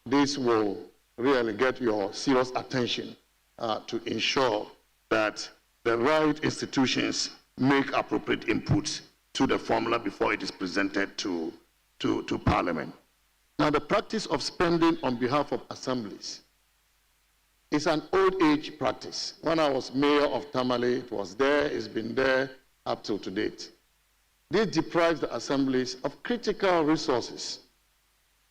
this will really get your serious attention to ensure that the right institutions make appropriate inputs to the formula before it is presented to Parliament. Now, the practice of spending on behalf of assemblies is an old age practice. When I was mayor of Tamale, it was there, it's been there up till to date. This deprives the assemblies of critical resources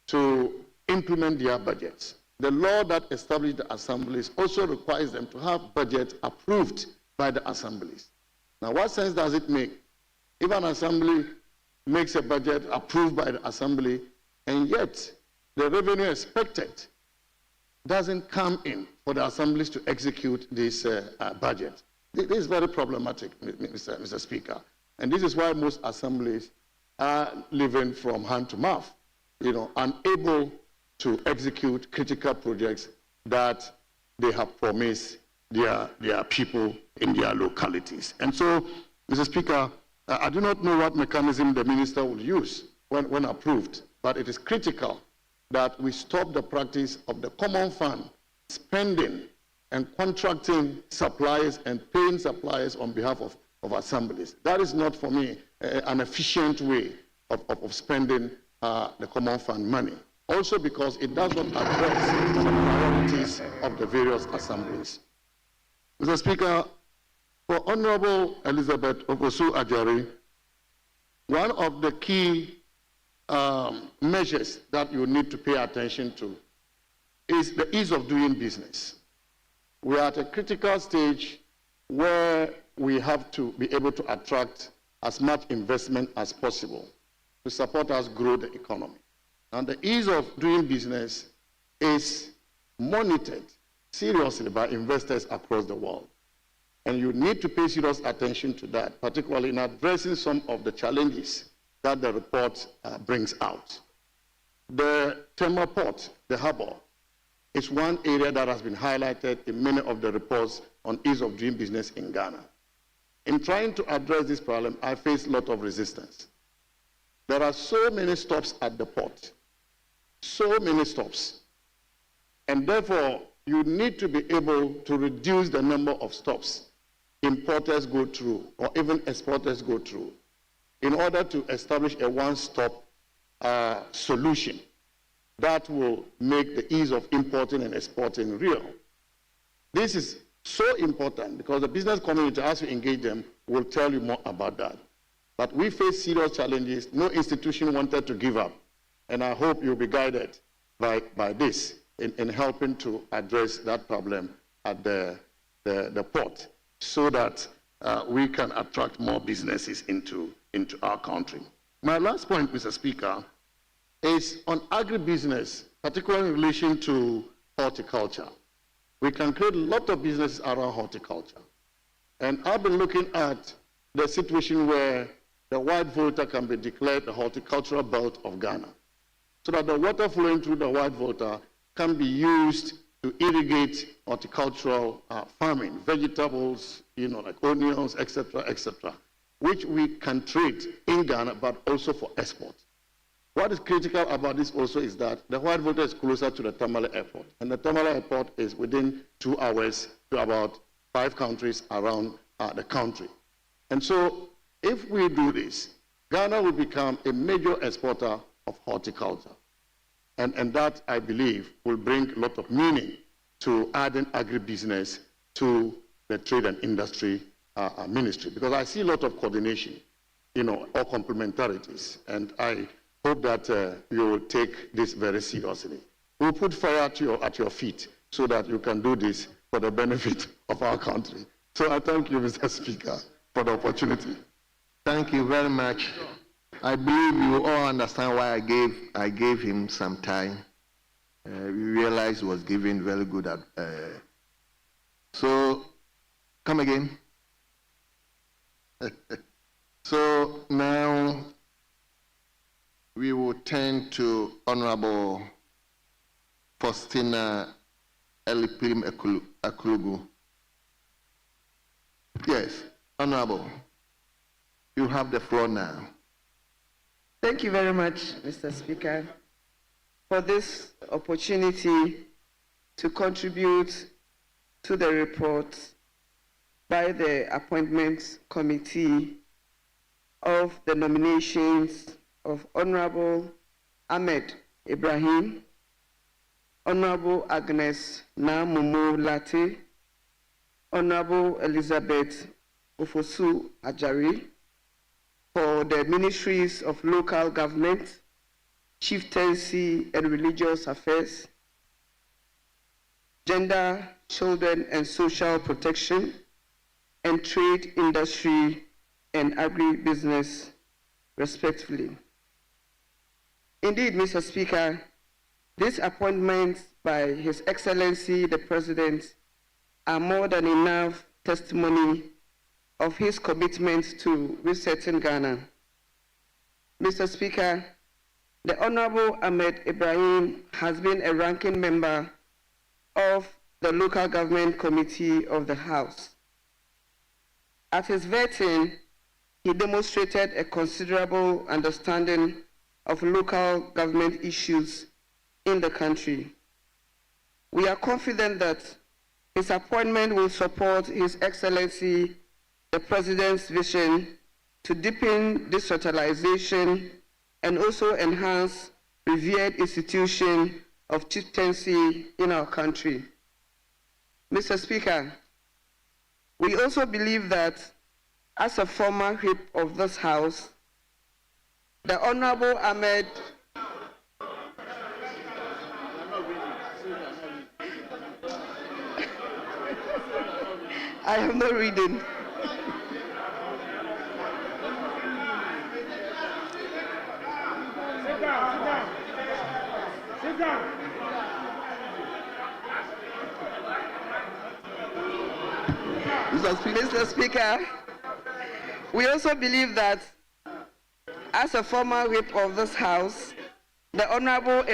to implement their budgets. The law that established the assemblies also requires them to have budgets approved by the assemblies. Now, what sense does it make if an assembly makes a budget approved by the assembly, and yet the revenue expected doesn't come in for the assemblies to execute this budget? This is very problematic, Mr. Speaker. And this is why most assemblies are living from hand to mouth, unable to execute critical projects that they have promised their people in their localities. And so, Mr. Speaker, I do not know what mechanism the minister will use when approved, but it is critical that we stop the practice of the Common Fund spending and contracting suppliers and paying suppliers on behalf of assemblies. That is not, for me, an efficient way of spending the Common Fund money. Also because it does not address the priorities of the various assemblies. Mr. Speaker, for Honorable Elizabeth Ogosu-Ajari, one of the key measures that you need to pay attention to is the ease of doing business. We are at a critical stage where we have to be able to attract as much investment as possible to support us grow the economy. And the ease of doing business is monitored seriously by investors across the world. And you need to pay serious attention to that, particularly in addressing some of the challenges that the report brings out. The Tema Port, the harbor, is one area that has been highlighted in many of the reports on ease of doing business in Ghana. In trying to address this problem, I face a lot of resistance. There are so many stops at the port, so many stops. And therefore, you need to be able to reduce the number of stops importers go through, or even exporters go through, in order to establish a one-stop solution that will make the ease of importing and exporting real. This is so important because the business community, as you engage them, will tell you more about that. But we face serious challenges. No institution wanted to give up. And I hope you'll be guided by this in helping to address that problem at the port so that we can attract more businesses into our country. My last point, Mr. Speaker, is on agribusiness, particularly in relation to horticulture. We can create a lot of businesses around horticulture. And I've been looking at the situation where the White Volta can be declared the horticultural belt of Ghana, so that the water flowing through the White Volta can be used to irrigate horticultural farming, vegetables, like onions, etc., which we can trade in Ghana, but also for export. What is critical about this also is that the White Volta is closer to the Tamale Airport, and the Tamale Airport is within 2 hours to about 5 countries around the country. And so, if we do this, Ghana will become a major exporter of horticulture. And that, I believe, will bring a lot of meaning to adding agribusiness to the Trade and Industry Ministry, because I see a lot of coordination, or complementarities, and I hope that you will take this very seriously. We'll put fire at your feet so that you can do this for the benefit of our country. So I thank you, Mr. Speaker, for the opportunity. Thank you very much. I believe you all understand why I gave him some time. We realized he was giving very good. So, come again. So now we will turn to Honorable Faustina Eliprim Akulugu. Yes, Honorable, you have the floor now. Thank you very much, Mr. Speaker, for this opportunity to contribute to the report by the Appointments Committee of the nominations of Honorable Ahmed Ibrahim, Honorable Agnes Namumu Late, Honorable Elizabeth Ofosu Ajari, for the Ministries of Local Government, Chieftaincy and Religious Affairs, Gender, Children and Social Protection, and Trade, Industry and Agribusiness, respectively. Indeed, Mr. Speaker, these appointments by His Excellency the President are more than enough testimony of his commitment to resetting Ghana. Mr. Speaker, the Honorable Ahmed Ibrahim has been a ranking member of the Local Government Committee of the House. At his vetting, he demonstrated a considerable understanding of local government issues in the country. We are confident that his appointment will support His Excellency the President's vision to deepen decentralization and also enhance revered institution of chieftaincy in our country. Mr. Speaker, we also believe that as a former whip of this House, the Honorable Ahmed I am not reading. Sit down. Sit down. Mr. Speaker, we also believe that as a former whip of this House, the Honorable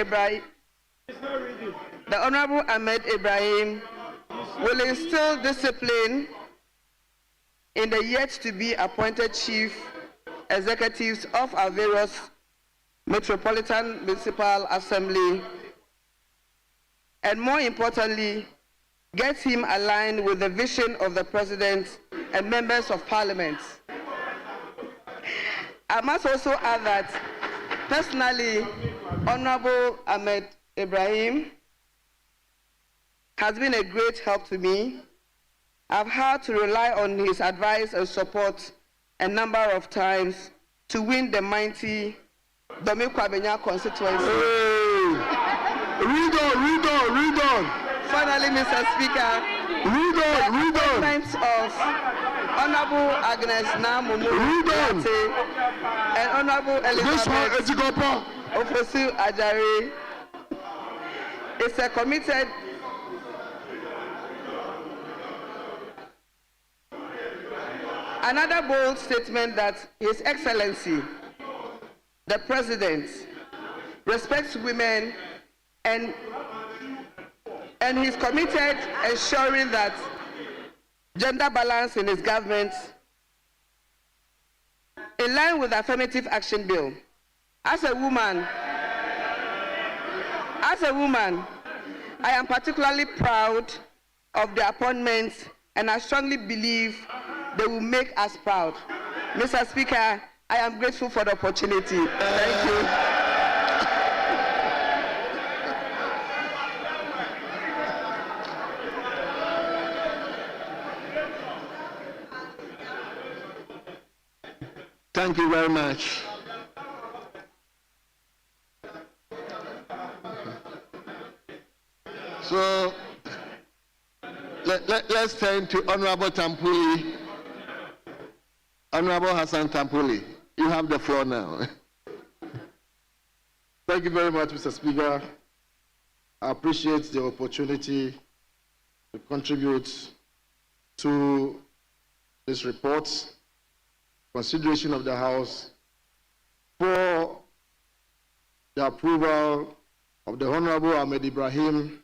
Ahmed Ibrahim will instill discipline in the yet-to-be appointed chief executives of our various Metropolitan Municipal Assembly, and more importantly, get him aligned with the vision of the President and members of Parliament. I must also add that, personally, Honorable Ahmed Ibrahim has been a great help to me. I've had to rely on his advice and support a number of times to win the mighty Domi-Kwabenya constituency. Hey. Read on. Finally, Mr. Speaker, the appointments of Honorable Agnes Namumu and Honorable Elizabeth Ofosu Ajari is a committed another bold statement that His Excellency, the President, respects women and he's committed ensuring that gender balance in his government in line with the Affirmative Action Bill. As a woman, I am particularly proud of the appointments, and I strongly believe they will make us proud. Mr. Speaker, I am grateful for the opportunity. Thank you. Thank you very much. So let's turn to Honorable Tampuli. Honorable Hassan Tampuli, you have the floor now. Thank you very much, Mr. Speaker. I appreciate the opportunity to contribute to this report, consideration of the House for the approval of the Honorable Ahmed Ibrahim,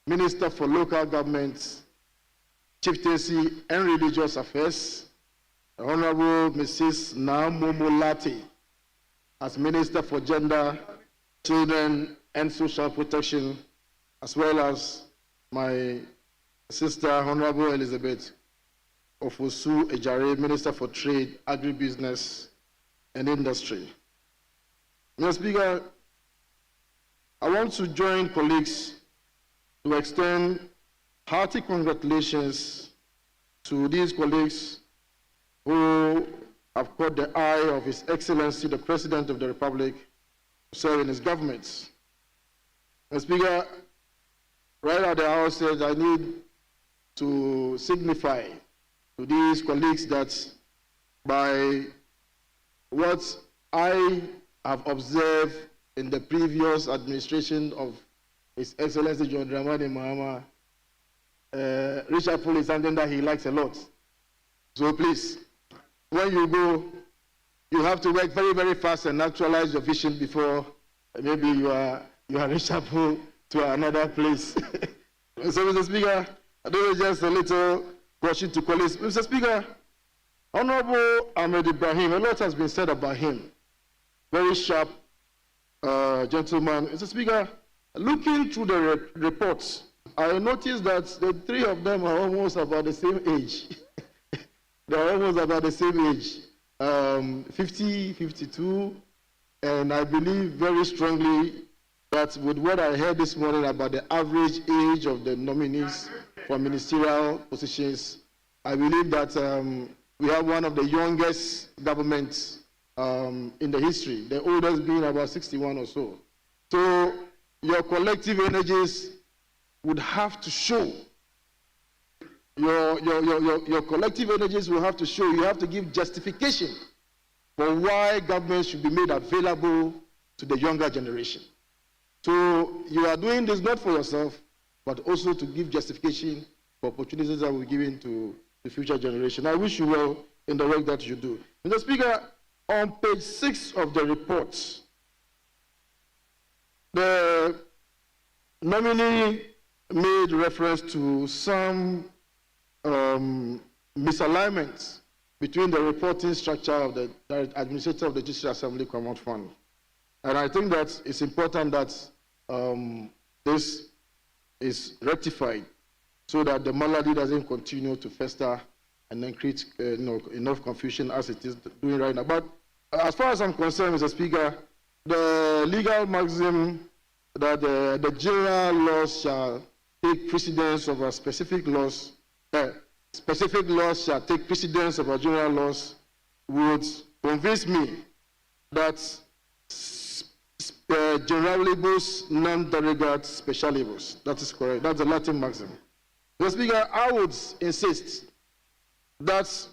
Minister for Local Government, Chieftaincy and Religious Affairs, the Honorable Mrs. Naamomolati as Minister for Gender, Children and Social Protection, as well as my sister, Honorable Elizabeth Ofosu Ejare, Minister for Trade, Agribusiness and Industry. Mr. Speaker, I want to join colleagues to extend hearty congratulations to these colleagues who have caught the eye of His Excellency, the President of the Republic, serving his government. Mr. Speaker, right at the outset, I need to signify to these colleagues that by what I have observed in the previous administration of His Excellency John Dramani Mahama, Richard Poole is something that he likes a lot. So please, when you go, you have to work very, very fast and actualize your vision before maybe you are Richard Poole to another place. So, Mr. Speaker, this is just a little question to colleagues. Mr. Speaker, Honorable Ahmed Ibrahim, a lot has been said about him. Very sharp gentleman. Mr. Speaker, looking through the reports, I noticed that the three of them are almost about the same age. They are almost about the same age, 50, 52, and I believe very strongly that with what I heard this morning about the average age of the nominees for ministerial positions, I believe that we have one of the youngest governments in the history, the oldest being about 61 or so. So your collective energies would have to show. Your collective energies will have to show. You have to give justification for why government should be made available to the younger generation. So you are doing this not for yourself, but also to give justification for opportunities that will be given to the future generation. I wish you well in the work that you do. Mr. Speaker, on page 6 of the report, the nominee made reference to some misalignments between the reporting structure of the administrator of the Judicial Assembly Common Fund. And I think that it's important that this is rectified so that the malady doesn't continue to fester and then create enough confusion as it is doing right now. But as far as I'm concerned, Mr. Speaker, the legal maxim that the general laws shall take precedence over specific laws, specific laws shall take precedence over general laws, would convince me that generalibus non derogat specialibus. That is correct. That's the Latin maxim. Mr. Speaker, I would insist that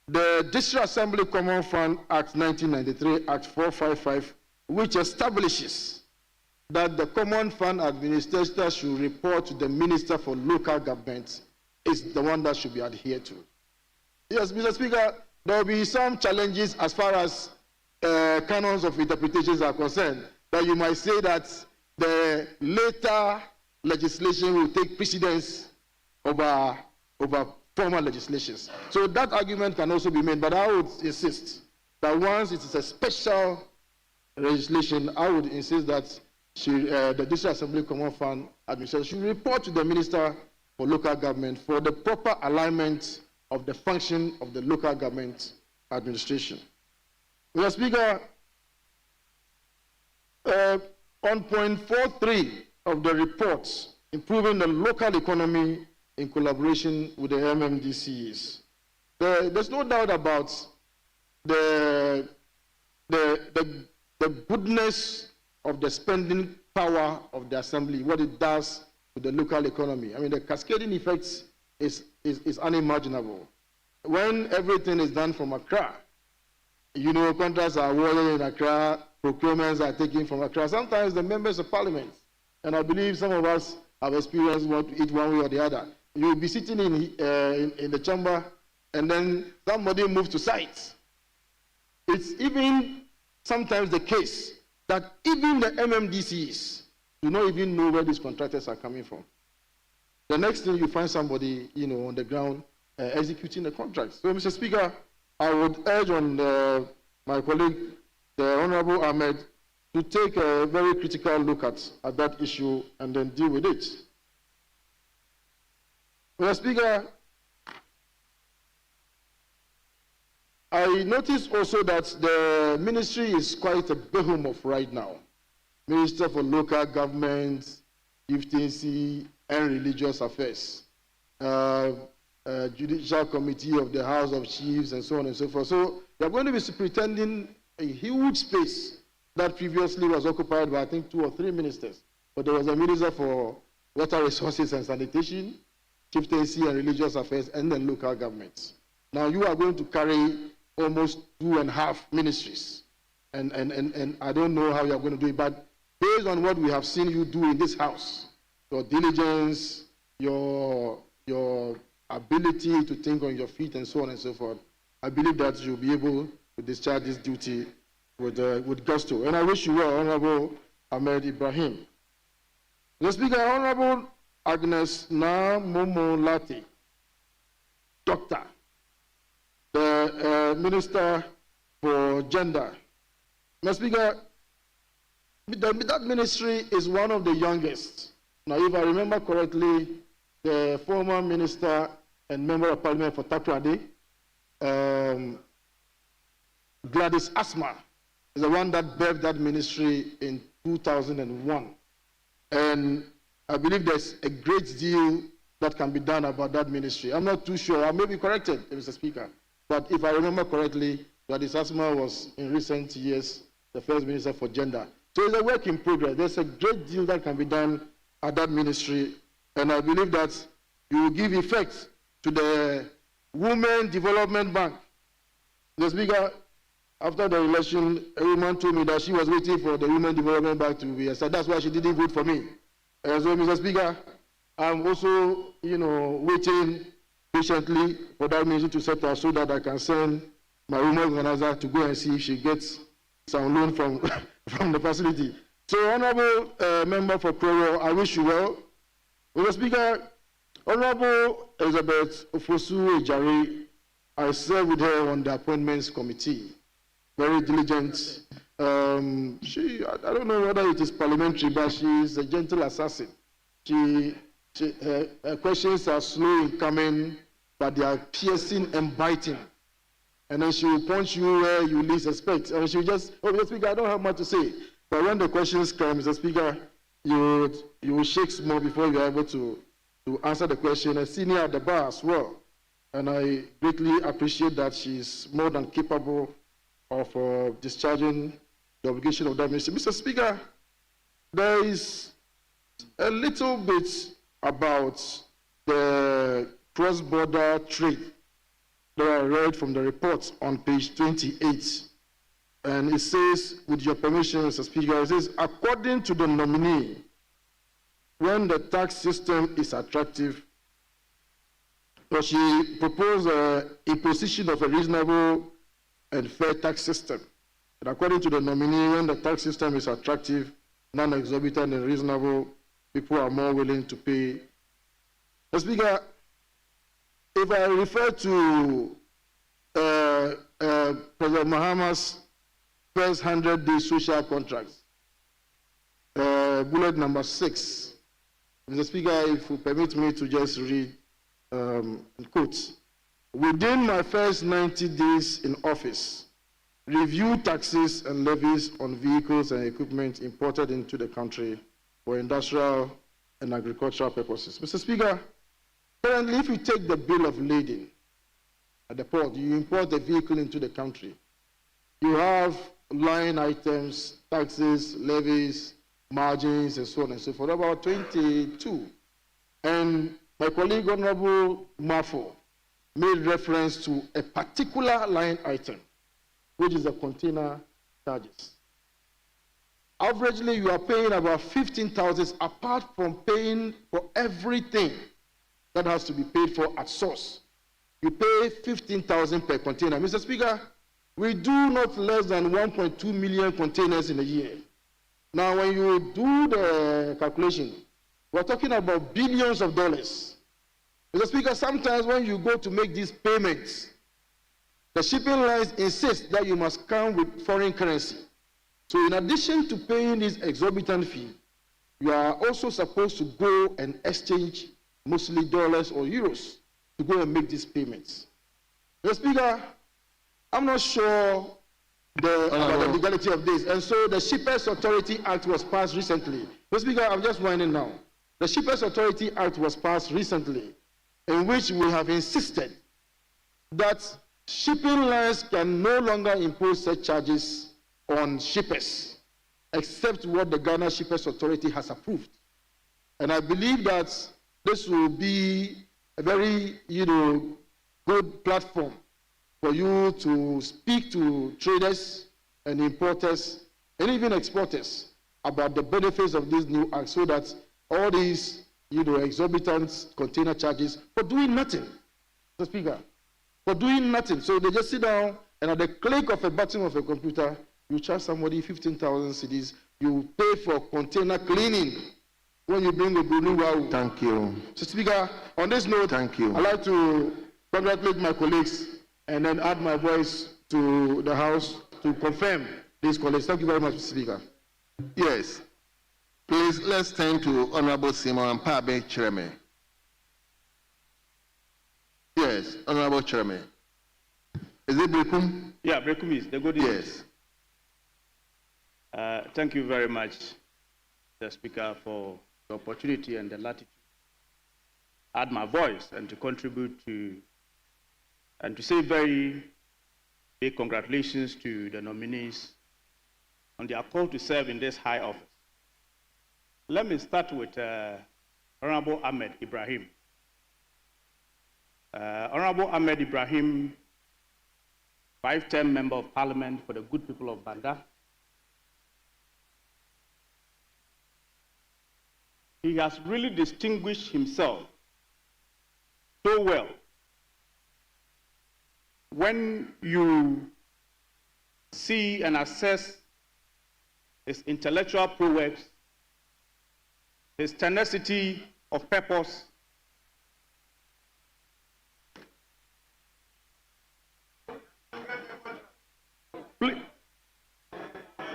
the District Assembly Common Fund Act 1993, Act 455, which establishes that the Common Fund Administrator should report to the Minister for Local Government, is the one that should be adhered to. Yes, Mr. Speaker, there will be some challenges as far as canons of interpretations are concerned, that you might say that the later legislation will take precedence over former legislations. So that argument can also be made, but I would insist that once it is a special legislation, I would insist that the District Assembly Common Fund Administration should report to the Minister for Local Government for the proper alignment of the function of the local government administration. Mr. Speaker, on point 4.3 of the report, improving the local economy in collaboration with the MMDCs, there's no doubt about the goodness of the spending power of the assembly, what it does to the local economy. I mean, the cascading effects is unimaginable. When everything is done from Accra, you know, contracts are awarded in Accra, procurements are taken from Accra. Sometimes the members of parliament, and I believe some of us have experienced it one way or the other. You'll be sitting in the chamber, and then somebody moves to site. It's even sometimes the case that even the MMDCs do not even know where these contractors are coming from. The next thing you find somebody, you know, on the ground executing the contracts. So, Mr. Speaker, I would urge on my colleague, the Honorable Ahmed, to take a very critical look at that issue and then deal with it. Mr. Speaker, I noticed also that the ministry is quite a behemoth right now. Minister for Local Government, Chieftaincy, and Religious Affairs, Judicial Committee of the House of Chiefs, and so on and so forth. So they are going to be superintending a huge space that previously was occupied by, I think, 2 or 3 ministers. But there was a minister for Water Resources and Sanitation, Chieftaincy and Religious Affairs, and then local governments. Now you are going to carry almost 2.5 ministries. And I don't know how you are going to do it, but based on what we have seen you do in this house, your diligence, your ability to think on your feet, and so on and so forth, I believe that you'll be able to discharge this duty with gusto. And I wish you well, Honorable Ahmed Ibrahim. Mr. Speaker, Honorable Agnes Na Momo Lati, Doctor, the Minister for Gender. Mr. Speaker, that ministry is one of the youngest. Now, if I remember correctly, the former minister and member of parliament for Takrade, Gladys Asma, is the one that birthed that ministry in 2001. And I believe there's a great deal that can be done about that ministry. I'm not too sure. I may be corrected, Mr. Speaker. But if I remember correctly, Gladys Asma was, in recent years, the first minister for gender. So it's a work in progress. There's a great deal that can be done at that ministry. And I believe that you will give effect to the Women Development Bank. Mr. Speaker, after the election, a woman told me that she was waiting for the Women Development Bank to be said. That's why she didn't vote for me. So, Mr. Speaker, I'm also, waiting patiently for that ministry to settle so that I can send my woman organizer to go and see if she gets some loan from the facility. So, Honorable Member for Quorum, I wish you well. Mr. Speaker, Honorable Elizabeth Ofosu Ejari, I served with her on the Appointments Committee. Very diligent. I don't know whether it is parliamentary, but she is a gentle assassin. Her questions are slow in coming, but they are piercing and biting. And then she will punch you where you least expect. And she will just, Mr. Speaker, I don't have much to say. But when the questions come, Mr. Speaker, you will shake small before you are able to answer the question. And senior at the bar as well. And I greatly appreciate that she is more than capable of discharging the obligation of that ministry. Mr. Speaker, there is a little bit about the cross-border trade that I read from the report on page 28. And it says, with your permission, Mr. Speaker, it says, according to the nominee, when the tax system is attractive, so she proposed a imposition of a reasonable and fair tax system. And according to the nominee, when the tax system is attractive, non-exorbitant and reasonable, people are more willing to pay. Mr. Speaker, if I refer to President Mahama's first 100-day social contracts, bullet number 6, Mr. Speaker, if you permit me to just read quotes. Within my first 90 days in office, review taxes and levies on vehicles and equipment imported into the country for industrial and agricultural purposes. Mr. Speaker, currently, if you take the bill of lading at the port, you import the vehicle into the country, you have line items, taxes, levies, margins, and so on and so forth, about 22. And my colleague, Honorable Mafo, made reference to a particular line item, which is the container charges. Averagely, you are paying about 15,000 apart from paying for everything that has to be paid for at source. You pay 15,000 per container. Mr. Speaker, we do not less than 1.2 million containers in a year. Now, when you do the calculation, we're talking about billions of dollars. Mr. Speaker, sometimes when you go to make these payments, the shipping lines insist that you must come with foreign currency. So in addition to paying this exorbitant fee, you are also supposed to go and exchange mostly dollars or euros to go and make these payments. Mr. Speaker, I'm not sure about the legality of this. And so the Shippers Authority Act was passed recently. Mr. Speaker, I'm just winding now. The Shippers Authority Act was passed recently, in which we have insisted that shipping lines can no longer impose such charges on shippers, except what the Ghana Shippers Authority has approved. And I believe that this will be a very, good platform for you to speak to traders and importers and even exporters about the benefits of this new act, so that all these, exorbitant container charges for doing nothing, Mr. Speaker, for doing nothing. So they just sit down and at the click of a button of a computer, you charge somebody 15,000 cedis, you pay for container cleaning when you bring a blue. Thank you. So, Speaker, on this note, thank you. I'd like to congratulate my colleagues and then add my voice to the House to confirm these colleagues. Thank you very much, Mr. Speaker. Yes. Please, let's turn to Honorable Simon Pabe Chereme. Yes, Honorable Chereme. Is it Brekum? Yeah, Brekum is the good. Yes. Thank you very much, the Speaker, for the opportunity and the latitude to add my voice and to contribute to, and to say very big congratulations to the nominees on their call to serve in this high office. Let me start with Honorable Ahmed Ibrahim. Honorable Ahmed Ibrahim, 5-term Member of Parliament for the good people of Banda. He has really distinguished himself so well. When you see and assess his intellectual prowess, his tenacity of purpose,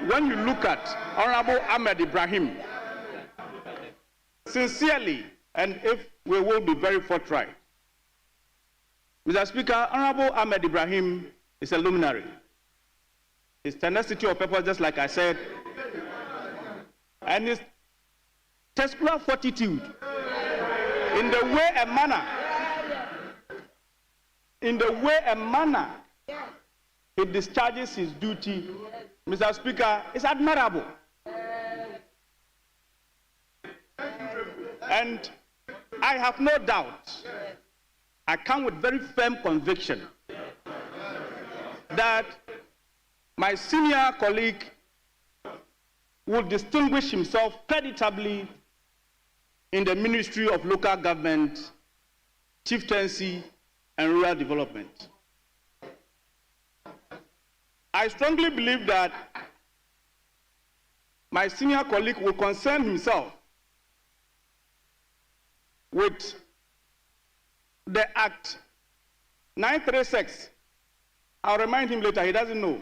when you look at Honorable Ahmed Ibrahim, sincerely, and if we will be very forthright, Mr. Speaker, Honorable Ahmed Ibrahim is a luminary. His tenacity of purpose, just like I said, and his testicular fortitude in the way a manner he discharges his duty, Mr. Speaker, is admirable. And I have no doubt, I come with very firm conviction that my senior colleague will distinguish himself creditably in the Ministry of Local Government, Chieftaincy, and Rural Development. I strongly believe that my senior colleague will concern himself with the Act 936. I'll remind him later, he doesn't know.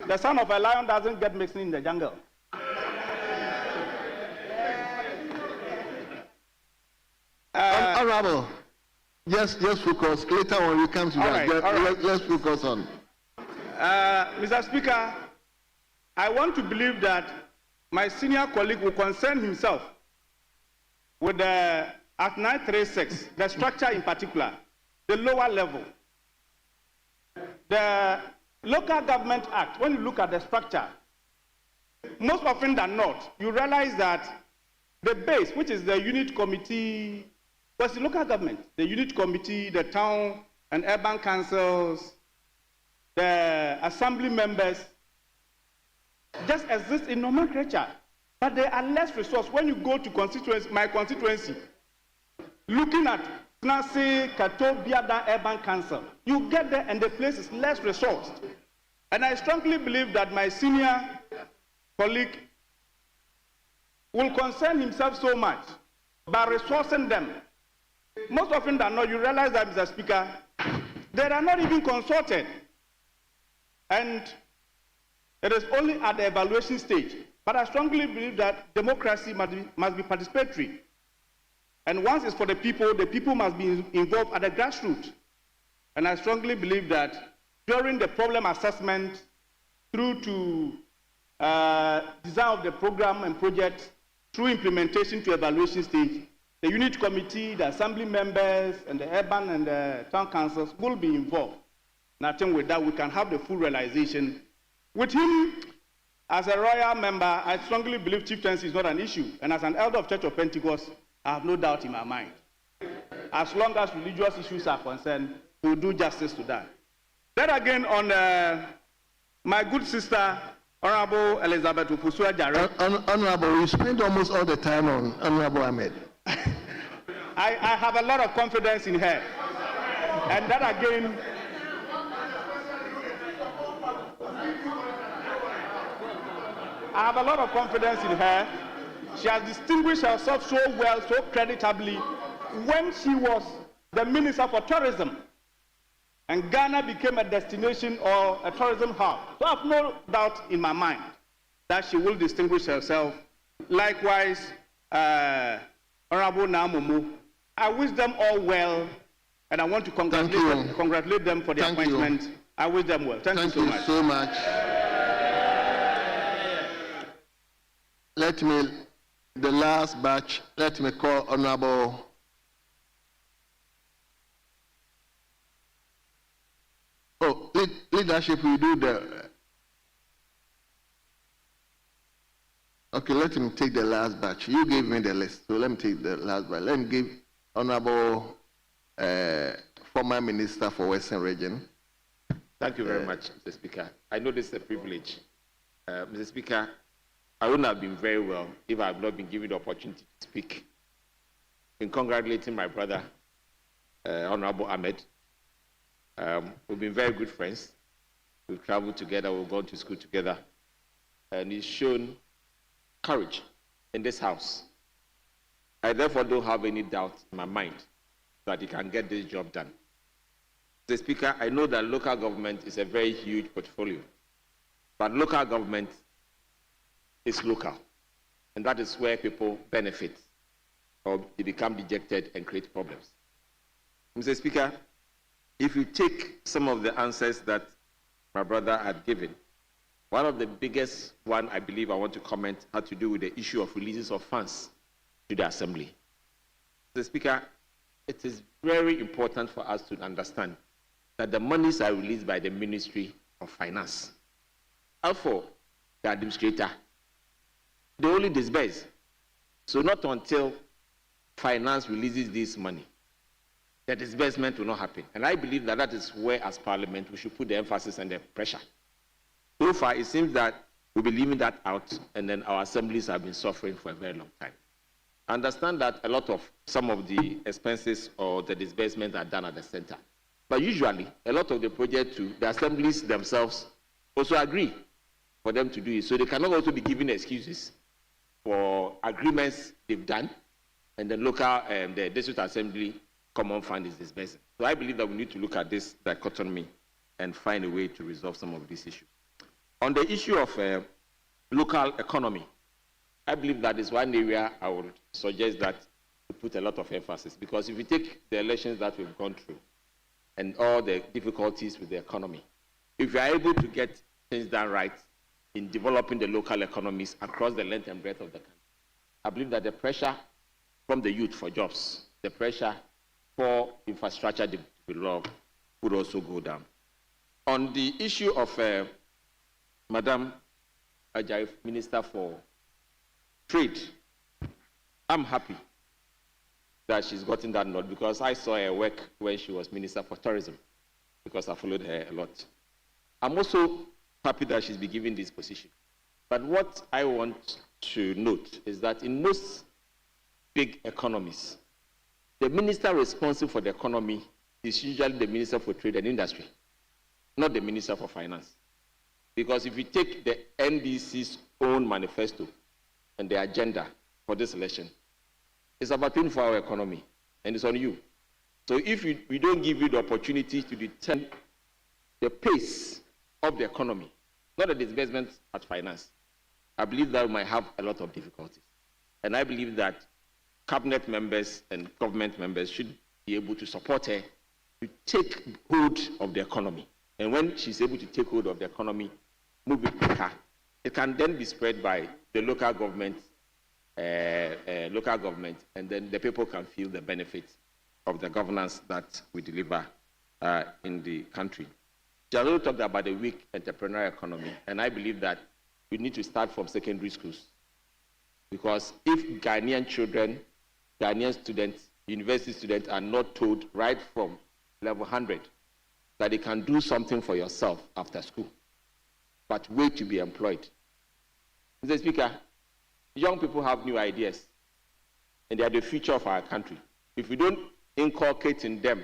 The son of a lion doesn't get mixed in the jungle. Honorable, just focus. Later on, we come to that. Let's focus on. Mr. Speaker, I want to believe that my senior colleague will concern himself with the Act 936, the structure in particular, the lower level, the Local Government Act, when you look at the structure, most often than not, you realize that the base, which is the unit committee, was the local government, the unit committee, the town and urban councils, the assembly members, just exist in nomenclature, but they are less resourced. When you go to my constituency, looking at Nasi, Kato, Biada Urban Council, you get there and the place is less resourced. And I strongly believe that my senior colleague will concern himself so much by resourcing them. Most often than not, you realize that, Mr. Speaker, they are not even consulted. And it is only at the evaluation stage. But I strongly believe that democracy must be participatory. And once it's for the people must be involved at the grassroots. And I strongly believe that during the problem assessment, through to design of the program and project, through implementation to evaluation stage, the unit committee, the assembly members, and the urban and the town councils will be involved. And I think with that, we can have the full realization. With him, as a royal member, I strongly believe chieftaincy is not an issue. And as an elder of Church of Pentecost, I have no doubt in my mind. As long as religious issues are concerned, we will do justice to that. Then again, on my good sister, Honorable Elizabeth Upusua Jare. Honorable, you spend almost all the time on Honorable Ahmed. I have a lot of confidence in her. And that again, I have a lot of confidence in her. She has distinguished herself so well, so creditably, when she was the Minister for Tourism. And Ghana became a destination or a tourism hub. So I have no doubt in my mind that she will distinguish herself. Likewise, Honorable Namumu, I wish them all well, and I want to congratulate them for the appointment. I wish them well. Thank you so much. Let me, the last batch, let me call Honorable leadership. We do the. Okay, let him take the last batch. You gave me the list, so let me take the last batch. Let me give Honorable former Minister for Western Region. Thank you very much, Mr. Speaker. I know this is a privilege. Mr. Speaker, I wouldn't have been very well if I had not been given the opportunity to speak. In congratulating my brother, Honorable Ahmed. We've been very good friends. We've traveled together, we've gone to school together. And he's shown courage in this house. I therefore don't have any doubt in my mind that he can get this job done. Mr. Speaker, I know that local government is a very huge portfolio, but local government is local, and that is where people benefit or they become dejected and create problems. Mr. Speaker, if you take some of the answers that my brother had given, one of the biggest one I believe I want to comment had to do with the issue of releases of funds to the Assembly. Mr. Speaker, it is very important for us to understand that the monies are released by the Ministry of Finance. Therefore, the administrator, they only disburse. So not until finance releases this money, the disbursement will not happen. And I believe that that is where, as Parliament, we should put the emphasis and the pressure. So far, it seems that we'll be leaving that out, and then our assemblies have been suffering for a very long time. I understand that a lot of some of the expenses or the disbursements are done at the center. But usually, a lot of the project too, the assemblies themselves also agree for them to do it. So they cannot also be given excuses for agreements they've done, and the local, the district assembly common fund is disbursed. So I believe that we need to look at this dichotomy and find a way to resolve some of these issues. On the issue of local economy, I believe that is one area I would suggest that we put a lot of emphasis, because if you take the elections that we've gone through and all the difficulties with the economy, if you are able to get things done right in developing the local economies across the length and breadth of the country, I believe that the pressure from the youth for jobs, the pressure for infrastructure development would also go down. On the issue of Madam Ajayi, Minister for Trade, I'm happy that she's gotten that nod because I saw her work when she was Minister for Tourism because I followed her a lot. I'm also happy that she's been given this position. But what I want to note is that in most big economies, the minister responsible for the economy is usually the Minister for Trade and Industry, not the Minister for Finance. Because if you take the NDC's own manifesto and the agenda for this election, it's about 24-hour economy, and it's on you. So if we don't give you the opportunity to determine the pace of the economy, not the disbursement at finance, I believe that we might have a lot of difficulties. And I believe that cabinet members and government members should be able to support her to take hold of the economy. And when she's able to take hold of the economy, move it quicker, it can then be spread by the local government, and then the people can feel the benefits of the governance that we deliver in the country. Jalo talked about the weak entrepreneurial economy, and I believe that we need to start from secondary schools. Because if Ghanaian children, Ghanaian students, university students are not told right from level 100 that they can do something for yourself after school, but wait to be employed. Mr. Speaker, young people have new ideas, and they are the future of our country. If we don't inculcate in them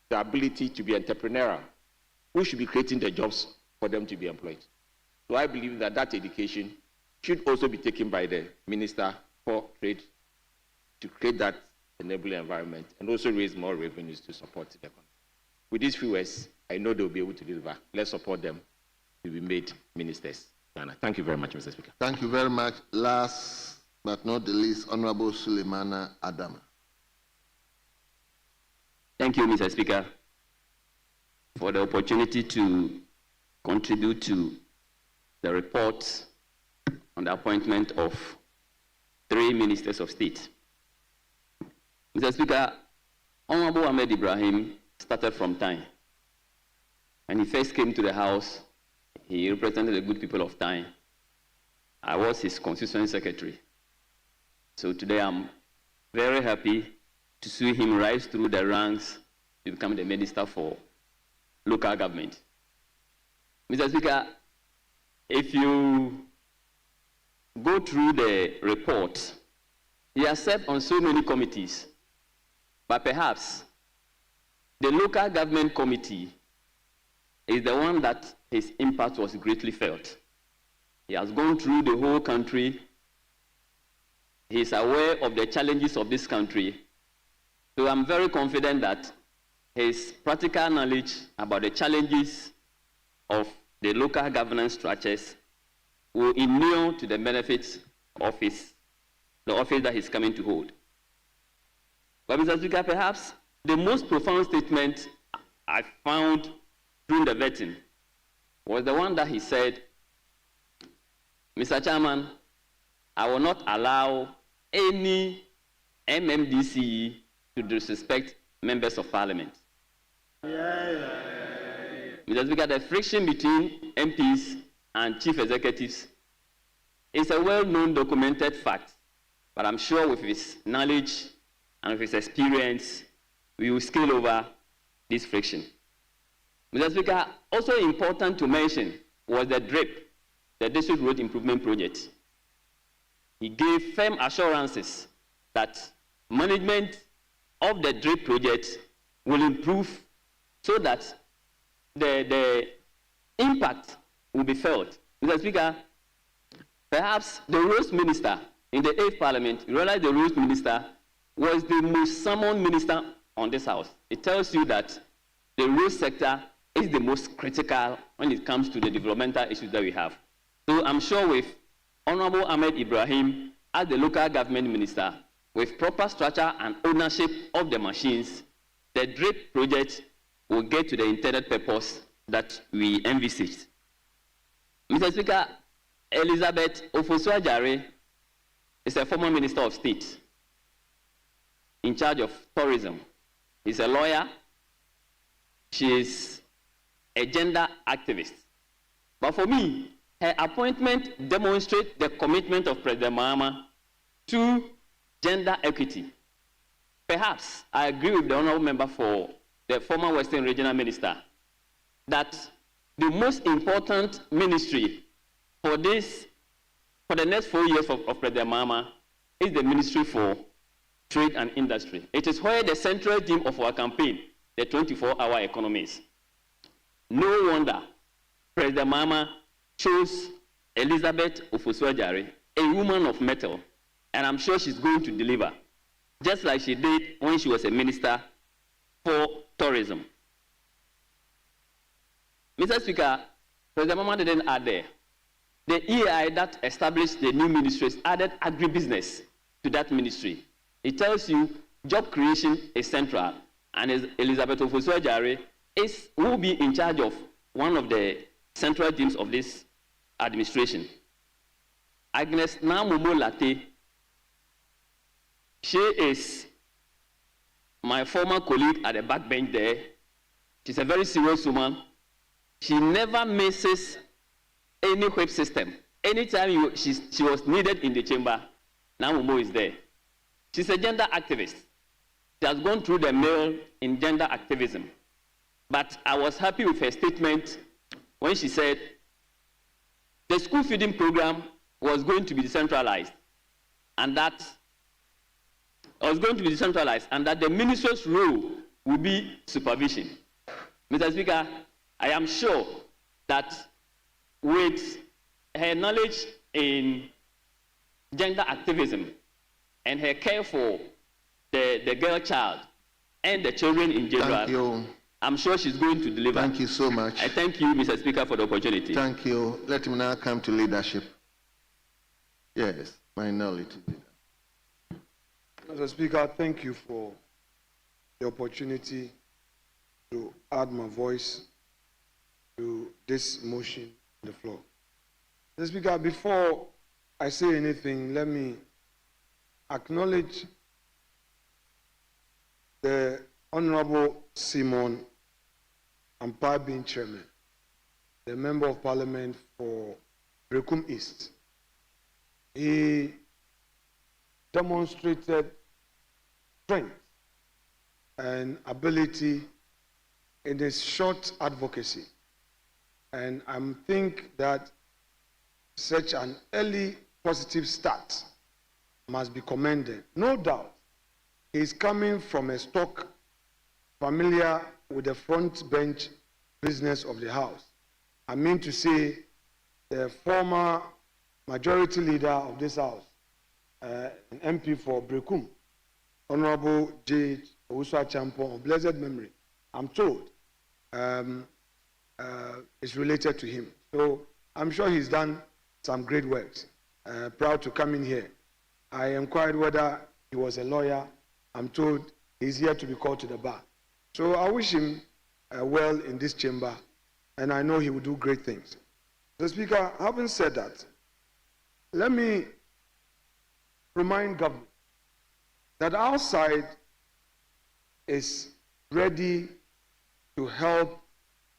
the ability to be entrepreneurial, we should be creating the jobs for them to be employed. So I believe that that education should also be taken by the Minister for Trade to create that enabling environment and also raise more revenues to support the economy. With these few words, I know they'll be able to deliver. Let's support them to be made ministers. Thank you very much, Mr. Speaker. Thank you very much. Last but not the least, Honorable Suleimana Adama. Thank you, Mr. Speaker, for the opportunity to contribute to the report on the appointment of 3 ministers of state. Mr. Speaker, Honorable Ahmed Ibrahim started from time. When he first came to the House, he represented the good people of time. I was his constituent secretary. So today I'm very happy to see him rise through the ranks to become the Minister for Local Government. Mr. Speaker, if you go through the report, he has served on so many committees, but perhaps the Local Government Committee is the one that his impact was greatly felt. He has gone through the whole country. He is aware of the challenges of this country. So I'm very confident that his practical knowledge about the challenges of the local governance structures will inure to the benefits of the office that he's coming to hold. But Mr. Speaker, perhaps the most profound statement I found during the vetting was the one that he said, Mr. Chairman, I will not allow any MMDCE to disrespect members of parliament. Mr. Speaker, the friction between MPs and chief executives is a well-known documented fact, but I'm sure with his knowledge and with his experience, we will scale over this friction. Mr. Speaker, also important to mention was the DRIP, the District Road Improvement Project. He gave firm assurances that management of the DRIP project will improve so that the impact will be felt. Mr. Speaker, perhaps the Roads Minister in the 8th Parliament, you realize the Roads Minister was the most summoned minister on this House. It tells you that the road sector is the most critical when it comes to the developmental issues that we have. So I'm sure with Honorable Ahmed Ibrahim as the local government minister, with proper structure and ownership of the machines, the DRIP project will get to the intended purpose that we envisaged. Mr. Speaker, Elizabeth Ofosu-Adjare is a former Minister of State in charge of tourism. She's a lawyer. She is a gender activist. But for me, her appointment demonstrates the commitment of President Mahama to gender equity. Perhaps I agree with the honorable member for the former Western Regional Minister that the most important ministry for the next 4 years of President Mahama is the Ministry for Trade and Industry. It is where the central theme of our campaign, the 24-hour economies. No wonder President Mahama chose Elizabeth Ofosu-Adjare, a woman of metal, and I'm sure she's going to deliver, just like she did when she was a minister for tourism. Mr. Speaker, President Mahama didn't add there. The EAI that established the new ministries added agribusiness to that ministry. It tells you job creation is central, and Elizabeth Ofosu-Adjare will be in charge of one of the central themes of this administration. Agnes Namumo Latte, she is my former colleague at the backbench there. She's a very serious woman. She never misses any whip system. Anytime she was needed in the chamber, Namumo is there. She's a gender activist. She has gone through the mill in gender activism. But I was happy with her statement when she said the school feeding program was going to be decentralized, and that the minister's role will be supervision. Mr. Speaker, I am sure that with her knowledge in gender activism and her care for the girl child and the children in general, thank you. I'm sure she's going to deliver. Thank you so much. I thank you, Mr. Speaker, for the opportunity. Thank you. Let me now come to leadership. Yes, minority leader. Mr. Speaker, thank you for the opportunity to add my voice to this motion on the floor. Mr. Speaker, before I say anything, let me acknowledge the Honorable Simon Ampa being chairman, the Member of Parliament for Brekum East. He demonstrated strength and ability in his short advocacy. And I think that such an early positive start must be commended. No doubt, he's coming from a stock familiar with the front bench business of the House. I mean to say, the former majority leader of this House, an MP for Brekum, Honorable J. Owusu-Achampong of blessed memory, I'm told, is related to him. So I'm sure he's done some great works. Proud to come in here. I inquired whether he was a lawyer. I'm told he's here to be called to the bar. So I wish him well in this chamber, and I know he will do great things. The Speaker, having said that, let me remind government that our side is ready to help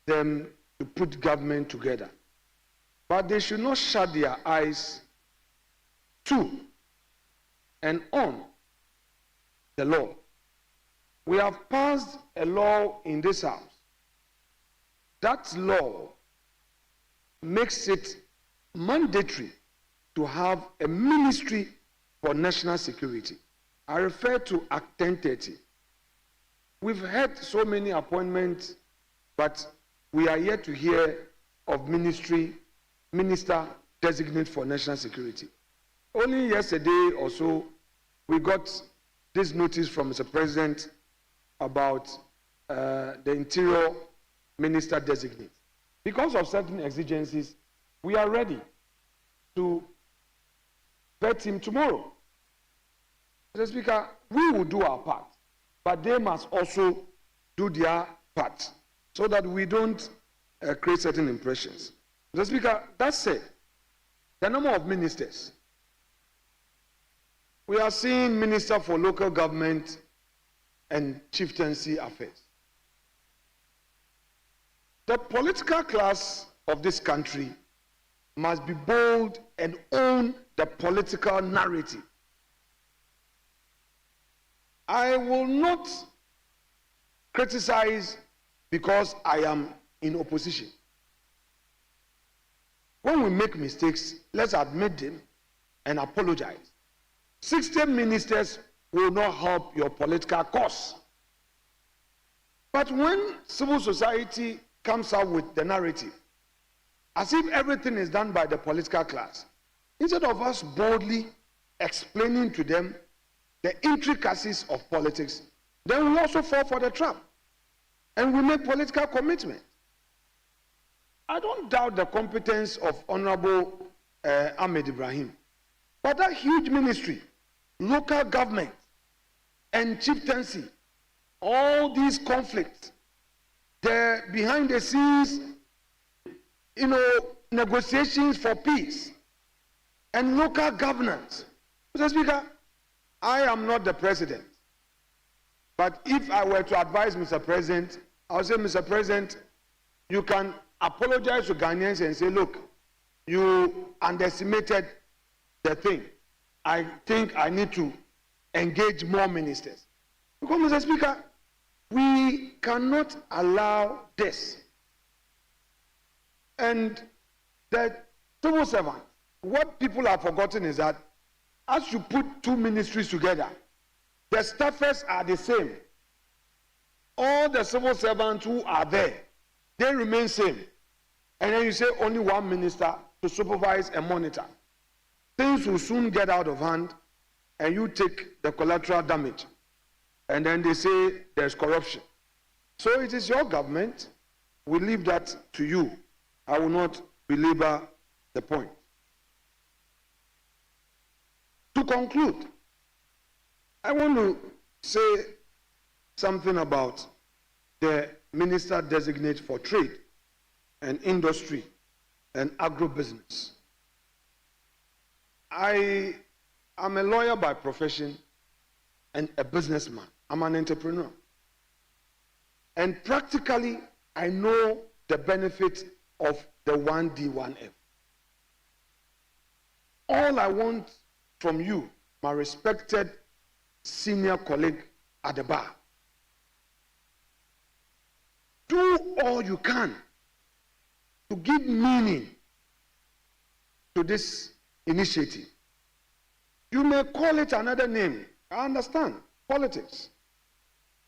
them to put government together. But they should not shut their eyes to and on the law. We have passed a law in this House. That law makes it mandatory to have a ministry for national security. I refer to Act 1030. We've had so many appointments, but we are yet to hear of minister designate for national security. Only yesterday or so, we got this notice from Mr. President about the Interior Minister designate. Because of certain exigencies, we are ready to vet him tomorrow. Mr. Speaker, we will do our part, but they must also do their part so that we don't create certain impressions. Mr. Speaker, that said, the number of ministers. We are seeing Minister for Local Government and Chieftaincy Affairs. The political class of this country must be bold and own the political narrative. I will not criticize because I am in opposition. When we make mistakes, let's admit them and apologize. 60 ministers will not help your political cause. But when civil society comes out with the narrative, as if everything is done by the political class, instead of us boldly explaining to them the intricacies of politics, then we also fall for the trap and we make political commitment. I don't doubt the competence of Honorable Ahmed Ibrahim, but that huge ministry, local government, and chieftaincy, all these conflicts, the behind the scenes, negotiations for peace, and local governance. Mr. Speaker, I am not the president, but if I were to advise Mr. President, I would say, Mr. President, you can apologize to Ghanaians and say, look, you underestimated the thing. I think I need to engage more ministers. Because, Mr. Speaker, we cannot allow this. And the civil servant, what people have forgotten is that as you put two ministries together, the staffers are the same. All the civil servants who are there, they remain same. And then you say only one minister to supervise and monitor. Things will soon get out of hand and you take the collateral damage. And then they say there's corruption. So it is your government. We leave that to you. I will not belabor the point. To conclude, I want to say something about the Minister Designate for Trade and Industry and Agribusiness. I am a lawyer by profession and a businessman. I'm an entrepreneur. And practically, I know the benefit of the 1D, 1F. All I want from you, my respected senior colleague at the bar, do all you can to give meaning to this initiative. You may call it another name. I understand, politics.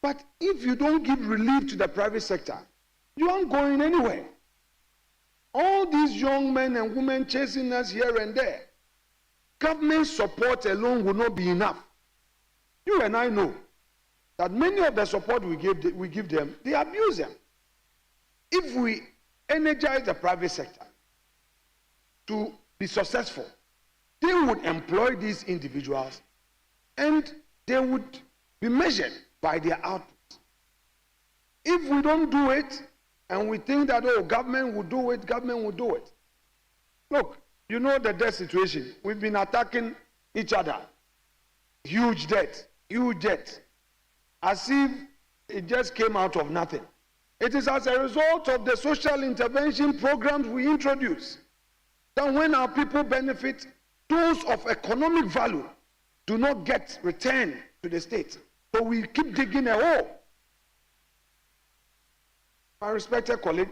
But if you don't give relief to the private sector, you aren't going anywhere. All these young men and women chasing us here and there, government support alone will not be enough. You and I know that many of the support we give them, they abuse them. If we energize the private sector to be successful, they would employ these individuals and they would be measured by their output. If we don't do it and we think that, oh, government will do it, government will do it. Look, you know the debt situation. We've been attacking each other. Huge debt, as if it just came out of nothing. It is as a result of the social intervention programs we introduce that when our people benefit, those of economic value do not get returned to the state. So we keep digging a hole. My respected colleague,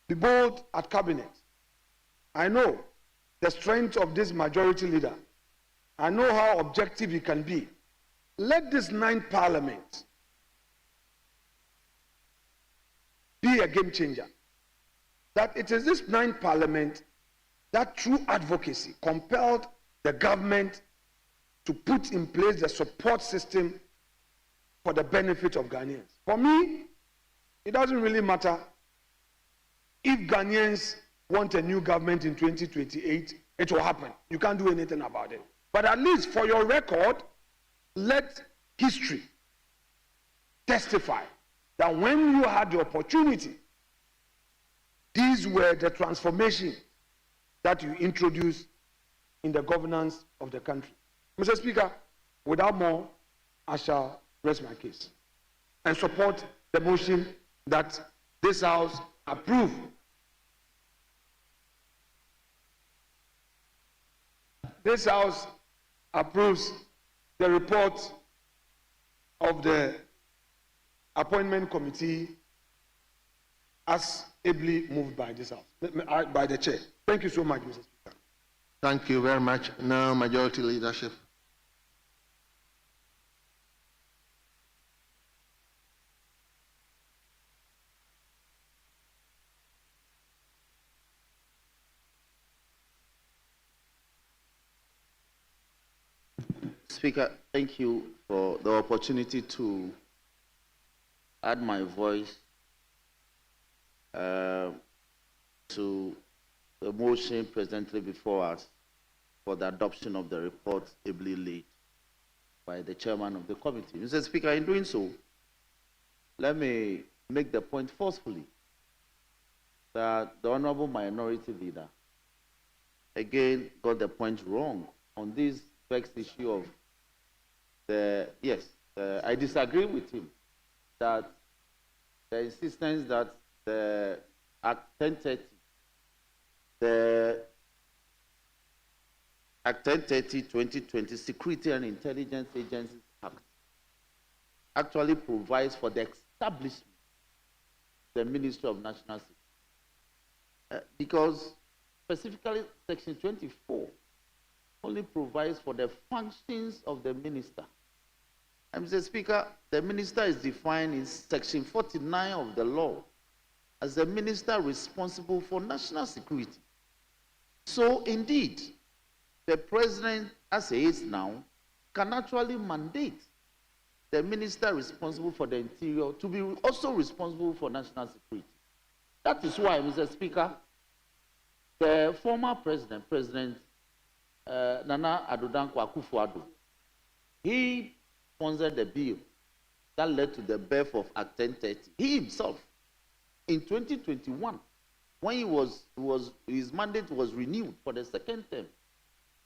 be bold at cabinet. I know the strength of this majority leader. I know how objective he can be. Let this 9th parliament be a game changer. That it is this 9th parliament that through advocacy compelled the government to put in place the support system for the benefit of Ghanaians. For me, it doesn't really matter if Ghanaians want a new government in 2028, it will happen. You can't do anything about it. But at least for your record, let history testify that when you had the opportunity, these were the transformations that you introduced in the governance of the country. Mr. Speaker, without more, I shall rest my case and support the motion that this House approve this House approves the report of the appointment committee as ably moved by this House, by the chair. Thank you so much, Mr. Speaker. Thank you very much. Now, majority leadership. Speaker, thank you for the opportunity to add my voice to the motion presently before us for the adoption of the report ably laid by the chairman of the committee. Mr. Speaker, in doing so, let me make the point forcefully that the Honorable Minority Leader again got the point wrong on this vexed issue of the, yes, I disagree with him that the insistence that the Act 1030, the Act 1030-2020 Security and Intelligence Agencies Act actually provides for the establishment of the Ministry of National Security. Because specifically Section 24 only provides for the functions of the minister. And Mr. Speaker, the minister is defined in Section 49 of the law as the minister responsible for national security. So indeed, the president, as he is now, can actually mandate the minister responsible for the interior to be also responsible for national security. That is why, Mr. Speaker, the former president, President Nana Addo Dankwa Akufo-Addo, he sponsored the bill that led to the birth of Act 1030. He himself, in 2021, when his mandate was renewed for the second term,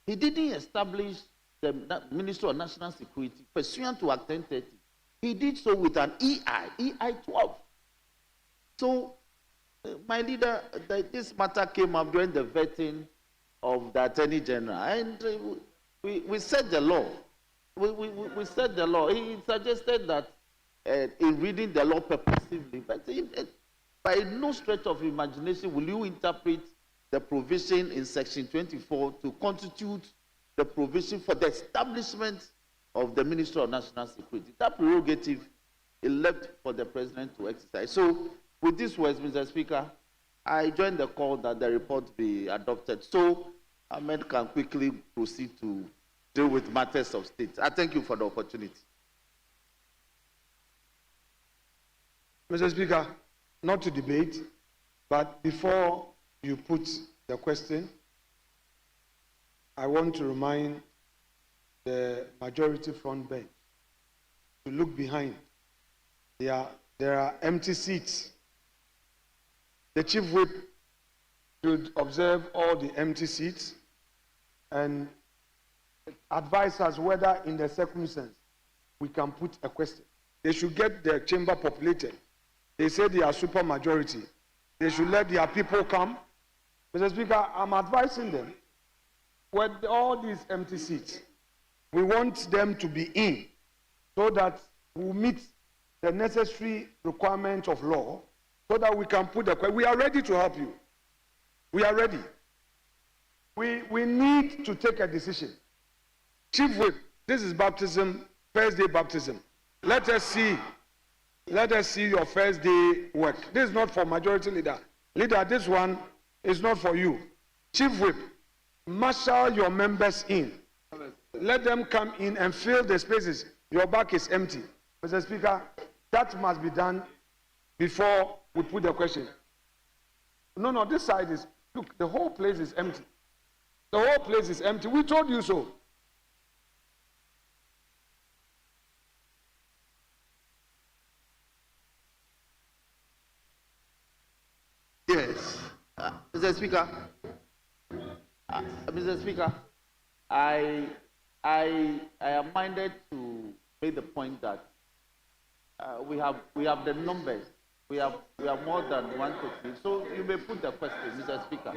he didn't establish the Ministry of National Security pursuant to Act 1030. He did so with an EI 12. So, my leader, this matter came up during the vetting of the Attorney General, and we set the law. We set the law. He suggested that in reading the law purposively, but by no stretch of imagination will you interpret the provision in Section 24 to constitute the provision for the establishment of the Ministry of National Security. That prerogative is left for the President to exercise. So, with these words, Mr. Speaker, I join the call that the report be adopted so Ahmed can quickly proceed to deal with matters of state. I thank you for the opportunity. Mr. Speaker, not to debate, but before you put the question, I want to remind the majority front bench to look behind. There are empty seats. The Chief Whip should observe all the empty seats and advise us whether in the circumstance we can put a question. They should get the chamber populated. They say they are super majority. They should let their people come. Mr. Speaker, I'm advising them with all these empty seats, we want them to be in so that we meet the necessary requirements of law so that we can put the question. We are ready to help you. We are ready. We need to take a decision. Chief Whip, this is baptism, first day baptism. Let us see your first day work. This is not for majority leader. Leader, this one is not for you. Chief Whip, marshal your members in. Let them come in and fill the spaces. Your back is empty. Mr. Speaker, that must be done before we put the question. No, this side is, look, the whole place is empty. The whole place is empty. We told you so. Yes. Mr. Speaker, I am minded to make the point that we have the numbers We have more than one question. So you may put the question, Mr. Speaker.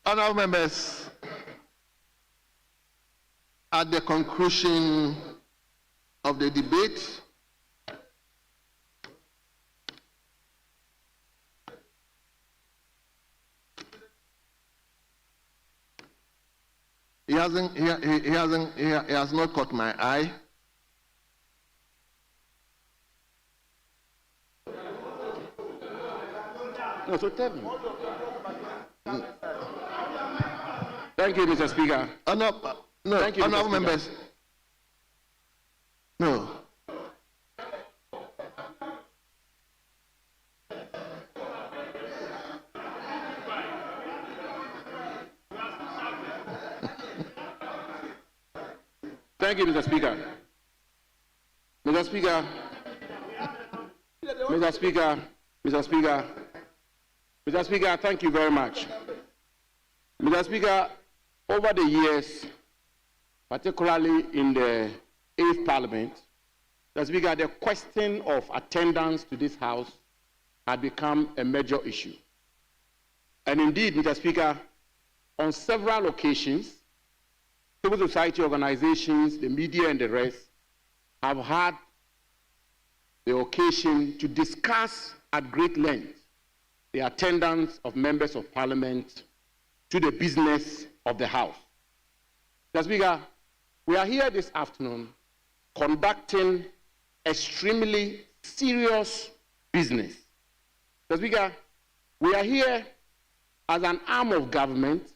Honourable members, at the conclusion of the debate, he has not caught my eye. No, so tell me. Thank you, Mr. Speaker. No, Thank you, honourable members. No. Thank you, Mr. Speaker. Mr. Speaker. Mr. Speaker. Mr. Speaker. Mr. Speaker, thank you very much. Mr. Speaker, over the years, particularly in the 8th Parliament, Mr. Speaker, the question of attendance to this House had become a major issue. And indeed, Mr. Speaker, on several occasions, civil society organizations, the media and the rest have had the occasion to discuss at great length the attendance of members of Parliament to the business of the House. Mr. Speaker, we are here this afternoon conducting extremely serious business. Mr. Speaker, we are here as an arm of government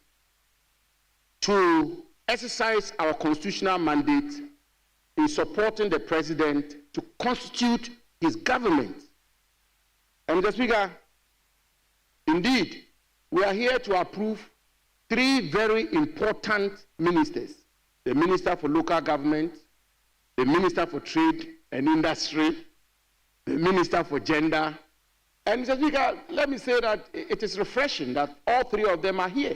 to exercise our constitutional mandate in supporting the President to constitute his government. And Mr. Speaker, indeed, we are here to approve 3 very important ministers: the Minister for Local Government, the Minister for Trade and Industry, the Minister for Gender. And Mr. Speaker, let me say that it is refreshing that all 3 of them are here.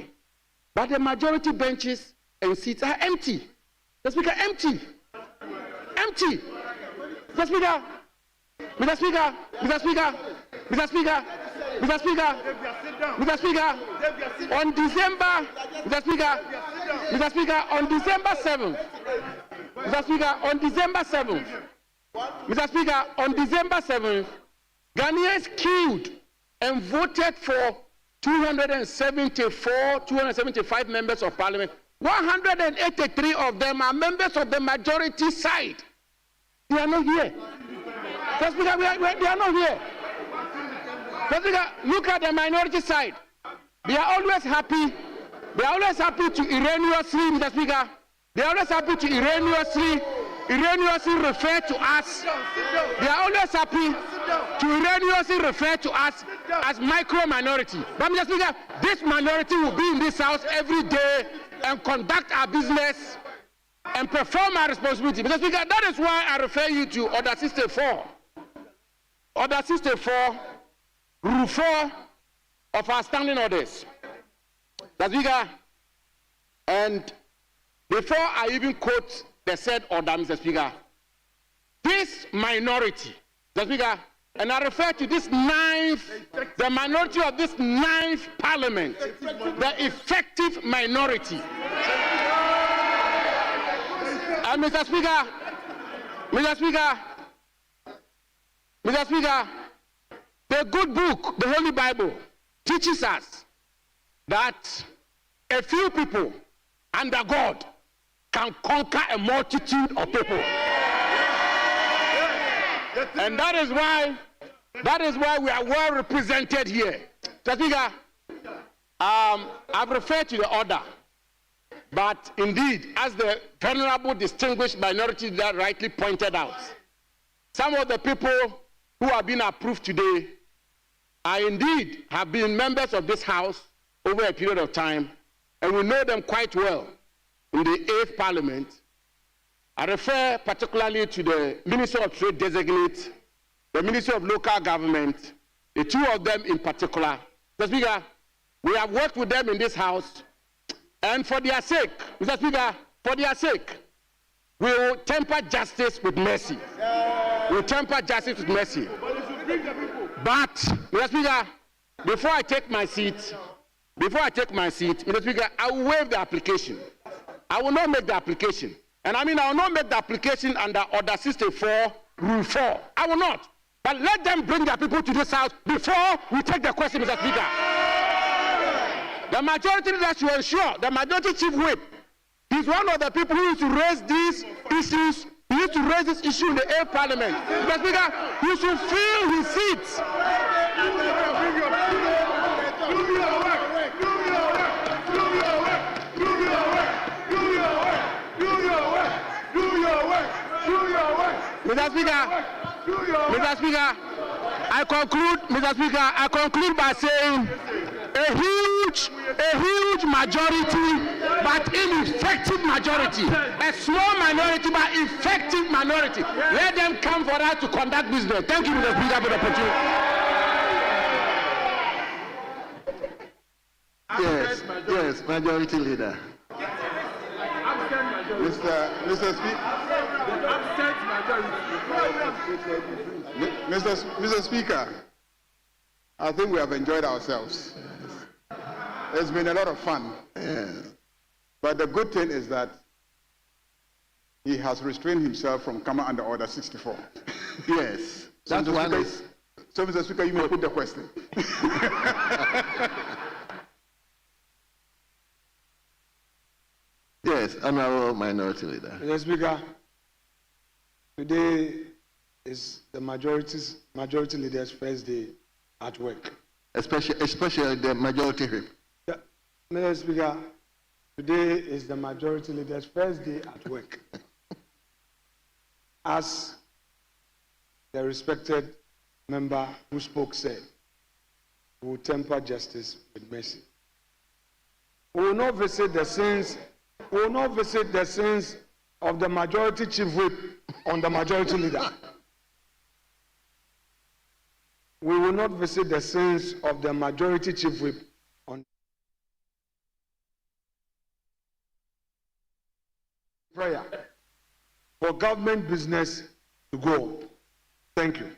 But the majority benches and seats are empty. Mr. Speaker, empty. Empty. Mr. Speaker, Mr. Speaker, Mr. Speaker, Mr. Speaker, Mr. Speaker, Mr. Speaker, on December, Mr. Speaker, Mr. Speaker, on December 7th, Mr. Speaker, on December 7th, Mr. Speaker, on December 7th, Ghanaians queued and voted for 275 members of Parliament. 183 of them are members of the majority side. They are not here. Mr. Speaker, they are not here. Mr. Speaker, look at the minority side. They are always happy. They are always happy to erroneously, Mr. Speaker, they are always happy to erroneously refer to us. They are always happy to erroneously refer to us as micro minority. But Mr. Speaker, this minority will be in this House every day and conduct our business and perform our responsibility. Mr. Speaker, that is why I refer you to Order 64. Order 64, Rule 4 of our standing orders. Mr. Speaker, and before I even quote the said order, Mr. Speaker, this minority, Mr. Speaker, and I refer to this the minority of this 9th Parliament, the effective minority. And Mr. Speaker, the good book, the Holy Bible, teaches us that a few people under God can conquer a multitude of people. And that is why we are well represented here. Mr. Speaker, I've referred to the order, but indeed, as the venerable distinguished minority that rightly pointed out, some of the people who have been approved today are indeed have been members of this House over a period of time, and we know them quite well in the 8th Parliament. I refer particularly to the Minister of Trade Designate, the Minister of Local Government, the two of them in particular. Mr. Speaker, we have worked with them in this House, and for their sake, Mr. Speaker, for their sake, we will temper justice with mercy. We will temper justice with mercy. But, Mr. Speaker, before I take my seat, Mr. Speaker, I will waive the application. I will not make the application. And I mean, I will not make the application under Order 64, Rule 4. I will not. But let them bring their people to this House before we take the question, Mr. Speaker. The majority leader should ensure, the majority chief whip, he's one of the people who used to raise these issues. He used to raise this issue in the 8th Parliament. Mr. Speaker, he should fill his seats. Mr. Speaker, I conclude by saying a huge majority, but ineffective majority. A small minority, but effective minority. Let them come for us to conduct business. Thank you, Mr. Speaker, for the opportunity. Yes, Majority Leader. Mr. Speaker, I think we have enjoyed ourselves. It's been a lot of fun. Yeah. But the good thing is that he has restrained himself from coming under Order 64. Yes. That's one is. So, Mr. Speaker, you may put the question. Yes, Honorable Minority Leader. Mr. Speaker, today is the majority leader's first day at work. Especially the majority whip. Yeah. Mr. Speaker, today is the majority leader's first day at work. As the respected member who spoke said, we will temper justice with mercy. We will not visit the sins of the majority chief whip on the majority leader. We will not visit the sins of the majority chief whip on prayer for government business to go. Thank you.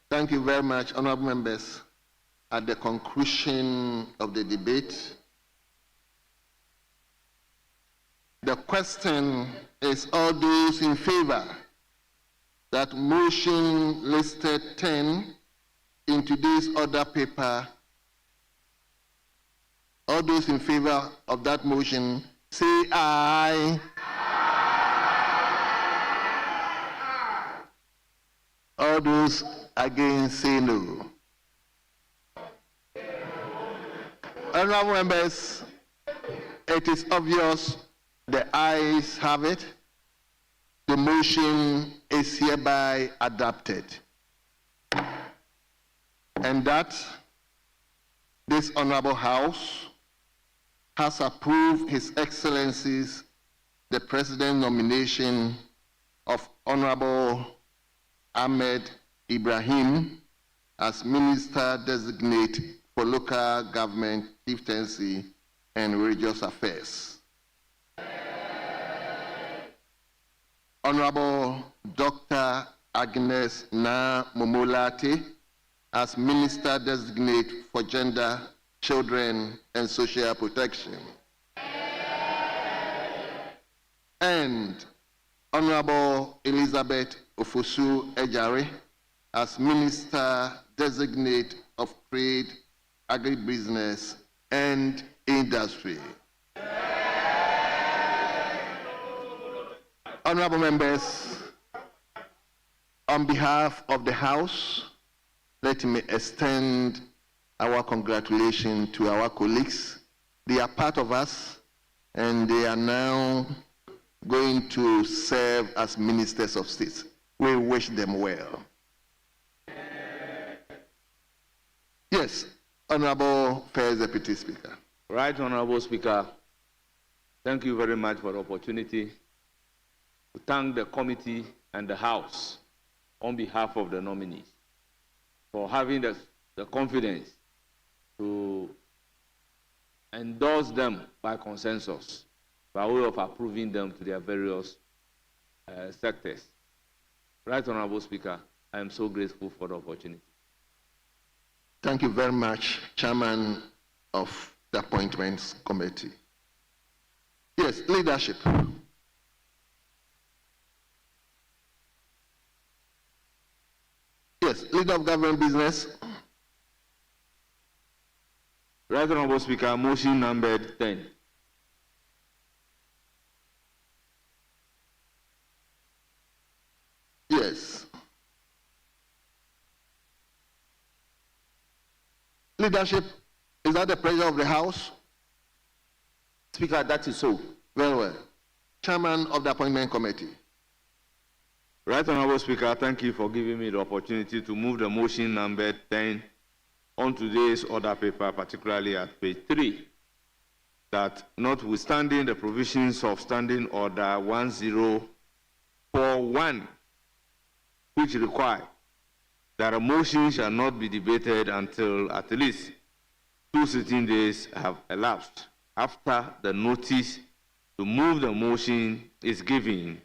Thank you very much, honorable members. At the conclusion of the debate, the question is all those in favor that motion listed 10 in today's order paper. All those in favor of that motion, say aye. All those against, say no. Honorable members, it is obvious the ayes have it. The motion is hereby adopted. And that this Honorable House has approved His Excellency's the President nomination of Honorable Ahmed Ibrahim as Minister Designate for Local Government, Chieftaincy, and Religious Affairs. Honorable Dr. Agnes Na Momolate as Minister Designate for Gender, Children, and Social Protection. And Honorable Elizabeth Ofosu Ejare as Minister Designate of Trade, Agribusiness, and Industry. Honorable members, on behalf of the House, let me extend our congratulations to our colleagues. They are part of us, and they are now going to serve as ministers of state. We wish them well. Yes, Honorable First Deputy Speaker. Right, Honorable Speaker, thank you very much for the opportunity to thank the committee and the House on behalf of the nominees for having the confidence to endorse them by consensus by way of approving them to their various sectors. Right, Honorable Speaker, I am so grateful for the opportunity. Thank you very much, Chairman of the Appointments Committee. Yes, leadership. Yes, leader of government business. Right, Honorable Speaker, motion number 10. Yes. Leadership, is that the pleasure of the House? Speaker, that is so. Very well. Chairman of the Appointment Committee. Right, Honorable Speaker, thank you for giving me the opportunity to move the motion number 10 on today's order paper, particularly at page 3, that notwithstanding the provisions of Standing Order 1041, which require that a motion shall not be debated until at least 2 sitting days have elapsed after the notice to move the motion is given.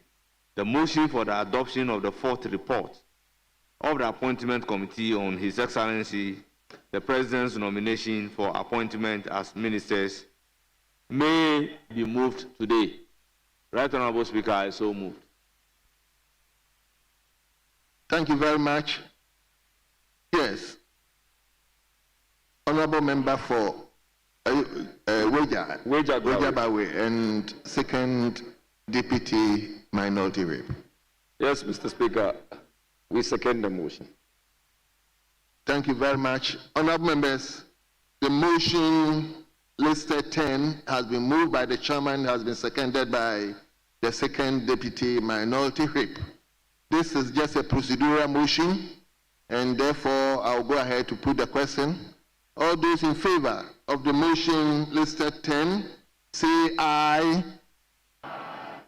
The motion for the adoption of the 4th report of the Appointment Committee on His Excellency, the President's nomination for appointment as ministers may be moved today. Right, Honorable Speaker, I so moved. Thank you very much. Yes. Honorable Member for Wejabawe and second Deputy Minority Whip. Yes, Mr. Speaker, we second the motion. Thank you very much. Honorable members, the motion listed 10 has been moved by the chairman, has been seconded by the second Deputy Minority Whip. This is just a procedural motion, and therefore I'll go ahead to put the question. All those in favor of the motion listed 10, say aye.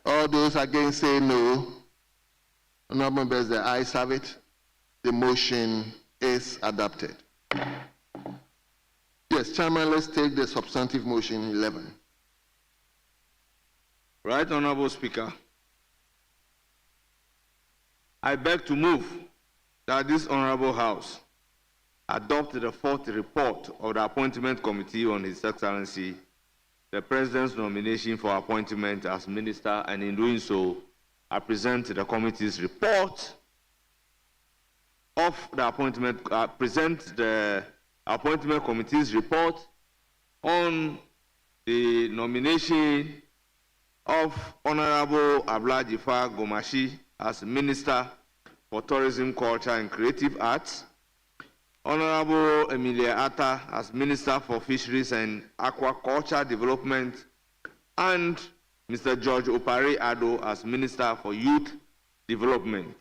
All those against say no. Honorable members, the ayes have it. The motion is adopted. Yes, Chairman, let's take the substantive motion 11. Right, Honorable Speaker. I beg to move that this Honorable House adopt the 4th report of the Appointment Committee on His Excellency, the President's nomination for appointment as minister, and in doing so, I present the committee's report of the appointment, present the Appointment Committee's report on the nomination of Honorable Ablajifa Gomashi as Minister for Tourism, Culture and Creative Arts, Honorable Emilia Atta as Minister for Fisheries and Aquaculture Development, and Mr. George Opare Ado as Minister for Youth Development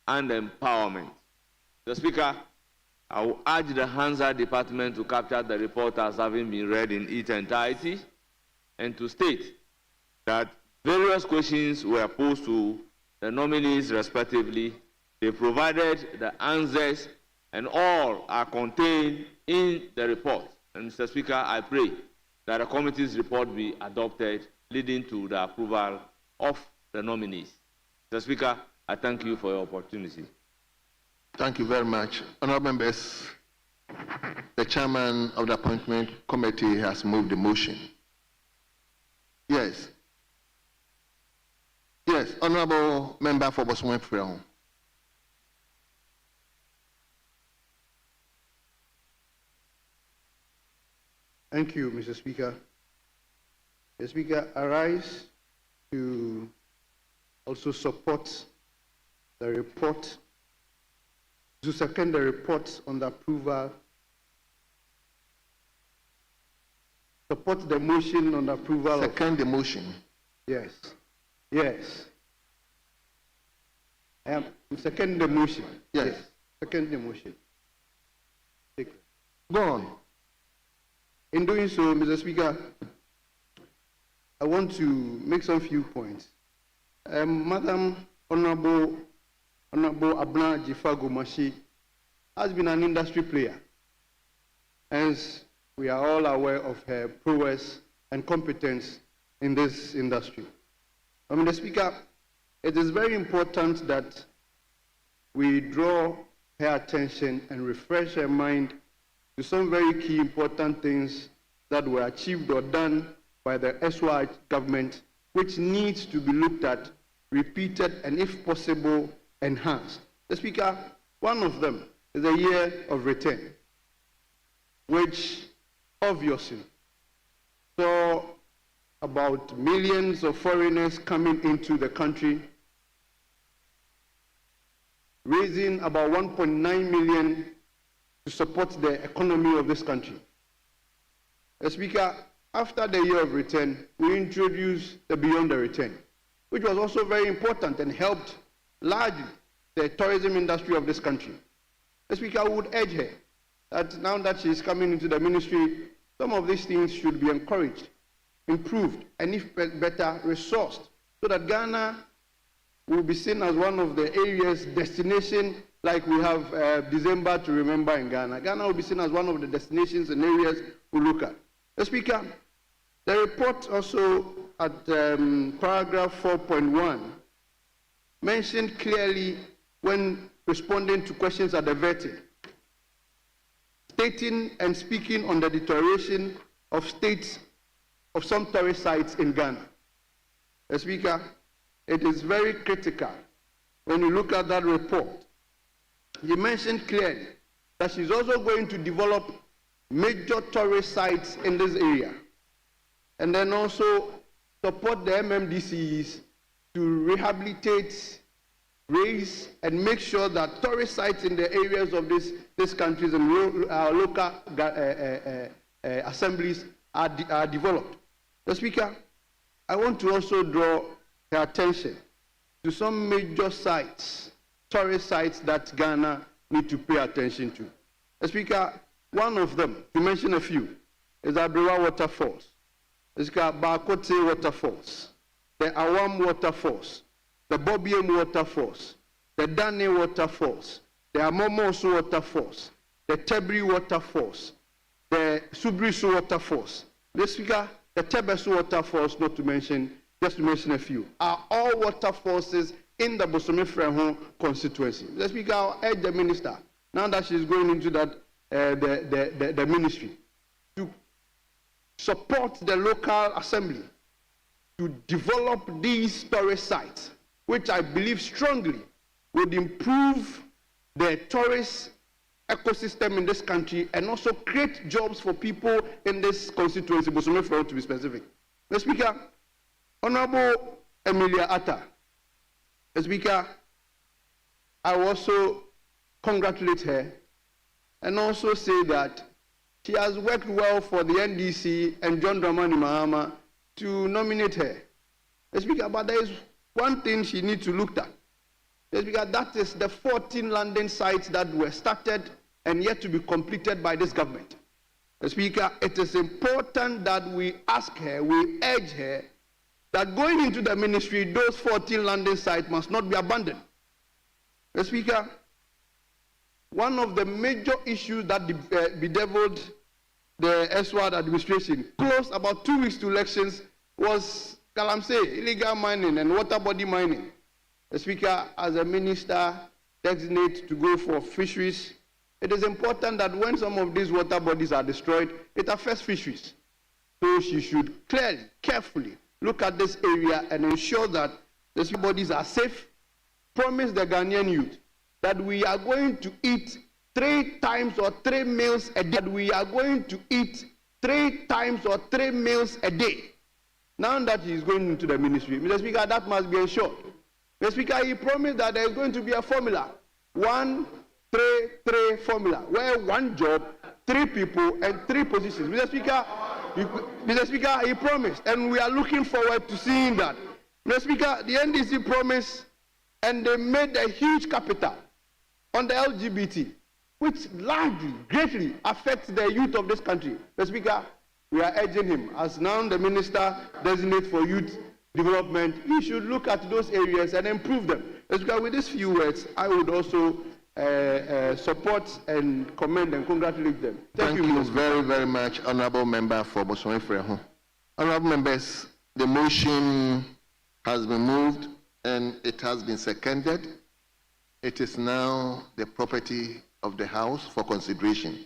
and Empowerment. The Speaker, I will urge the Hansa Department to capture the report as having been read in its entirety and to state that various questions were posed to the nominees respectively. They provided the answers and all are contained in the report. And Mr. Speaker, I pray that the committee's report be adopted, leading to the approval of the nominees. Mr. Speaker, I thank you for your opportunity. Thank you very much. Honorable members, the chairman of the Appointment Committee has moved the motion. Yes. Yes, Honorable Member for Bosman Freon. Thank you, Mr. Speaker. The Speaker, I rise to also support the report, to second the report on the approval support the motion on approval. Second the motion. Yes. Yes. I am second the motion. Yes. Second the motion. Go on. In doing so, Mr. Speaker, I want to make some few points. Madam Honorable Abna Jifago Mashi has been an industry player. Hence, we are all aware of her prowess and competence in this industry. Mr. Speaker, it is very important that we draw her attention and refresh her mind to some very key important things that were achieved or done by the SY government, which needs to be looked at, repeated, and if possible, enhanced. Mr. Speaker, one of them is a year of return, which obviously saw about millions of foreigners coming into the country, raising about 1.9 million to support the economy of this country. Mr. Speaker, after the year of return, we introduced the Beyond the Return, which was also very important and helped largely the tourism industry of this country. Mr. Speaker, I would urge her that now that she is coming into the ministry, some of these things should be encouraged, improved, and if better, resourced, so that Ghana will be seen as one of the areas, destination, like we have December to remember in Ghana. Ghana will be seen as one of the destinations and areas we look at. Mr. Speaker, the report also at paragraph 4.1 mentioned clearly when responding to questions at the vetting, stating and speaking on the deterioration of states of some tourist sites in Ghana. Mr. Speaker, it is very critical when you look at that report. He mentioned clearly that she's also going to develop major tourist sites in this area, and then also support the MMDCs to rehabilitate, raise, and make sure that tourist sites in the areas of these countries and local assemblies are developed. Mr. Speaker, I want to also draw her attention to some major sites, tourist sites that Ghana need to pay attention to. Mr. Speaker, one of them, to mention a few, is Abrewa Waterfalls. Mr. Speaker, Bakote Waterfalls, the Awam Waterfalls, the Bobiem Waterfalls, the Dane Waterfalls, the Amomoso Waterfalls, the Tebri Waterfalls, the Subrisu Waterfalls. Mr. Speaker, the Tebesu Waterfalls, not to mention, just to mention a few, are all waterfalls in the Bosome-Frehon constituency. Mr. Speaker, I urge the minister, now that she's going into that the ministry, to support the local assembly to develop these tourist sites, which I believe strongly would improve the tourist ecosystem in this country and also create jobs for people in this constituency, Bosome-Frehon to be specific. Mr. Speaker, Honorable Emilia Atta, Mr. Speaker, I also congratulate her and also say that she has worked well for the NDC and John Dramani Mahama to nominate her. Mr. Speaker, but there is one thing she needs to look at. Mr. Speaker, that is the 14 landing sites that were started and yet to be completed by this government. Mr. Speaker, it is important that we ask her, we urge her, that going into the ministry, those 14 landing sites must not be abandoned. Mr. Speaker, one of the major issues that bedeviled the SWAT administration close about 2 weeks to elections was Galamsey, illegal mining and water body mining. The Speaker, as a minister designate to go for fisheries, it is important that when some of these water bodies are destroyed, it affects fisheries. So she should clearly, carefully look at this area and ensure that these bodies are safe. Promise the Ghanaian youth that we are going to eat 3 times or 3 meals a day. That we are going to eat 3 times or 3 meals a day. Now that he is going into the ministry, Mr. Speaker, that must be ensured. Mr. Speaker, he promised that there is going to be a formula, 1-3-3 formula, where 1 job, 3 people, and 3 positions. Mr. Speaker, Mr. Speaker, he promised, and we are looking forward to seeing that. Mr. Speaker, the NDC promised, and they made a huge capital on the LGBT, which largely, greatly affects the youth of this country. Mr. Speaker, we are urging him, as now the Minister designate for youth development, he should look at those areas and improve them. Mr. Speaker, with these few words, I would also support and commend and congratulate them. Thank you very, very much, Honorable Member for Bosome Freho. Honorable members, the motion has been moved and it has been seconded. It is now the property of the House for consideration.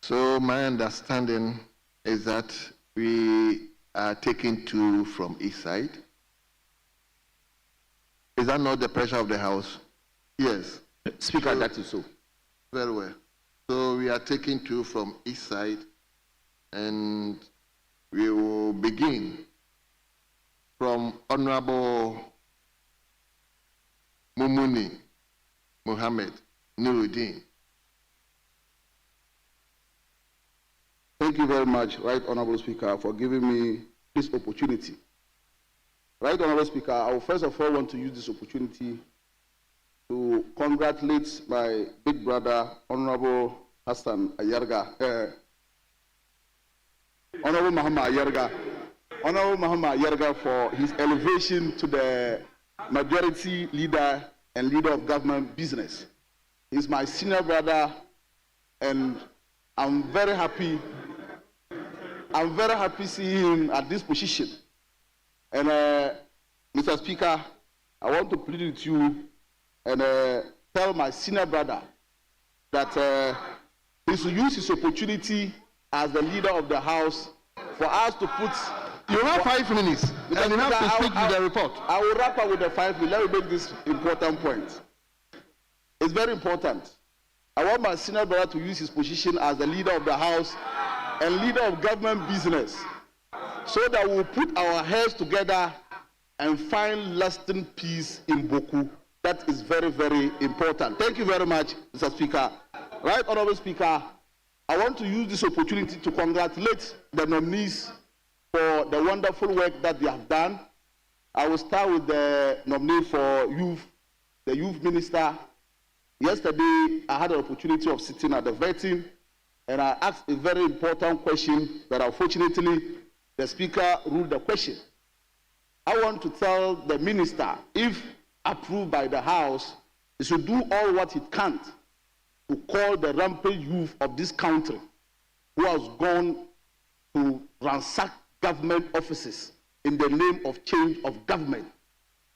So my understanding is that we are taking 2 from each side. Is that not the pressure of the House? Yes. Speaker, that is so. Very well. So we are taking 2 from each side, and we will begin from Honorable Mumuni Mohammed Nuruddin. Thank you very much, Right Honorable Speaker, for giving me this opportunity. Right Honorable Speaker, I will first of all want to use this opportunity to congratulate my big brother, Honorable Hassan Ayarga, Honorable Muhammad Ayarga, for his elevation to the majority leader and leader of government business. He's my senior brother, and I'm very happy seeing him at this position. And Mr. Speaker, I want to plead with you and tell my senior brother that he should use his opportunity as the leader of the House for us to put... You have 5 minutes, and you have to speak with the report. I will wrap up with the 5 minutes. Let me make this important point. It's very important. I want my senior brother to use his position as the leader of the House and leader of government business so that we'll put our heads together and find lasting peace in Boku. That is very, very important. Thank you very much, Mr. Speaker. Right Honorable Speaker, I want to use this opportunity to congratulate the nominees for the wonderful work that they have done. I will start with the nominee for youth, the youth minister. Yesterday, I had an opportunity of sitting at the vetting, and I asked a very important question, but unfortunately, the speaker ruled the question. I want to tell the minister, if approved by the House, he should do all what he can to call the rampant youth of this country who has gone to ransack government offices in the name of change of government.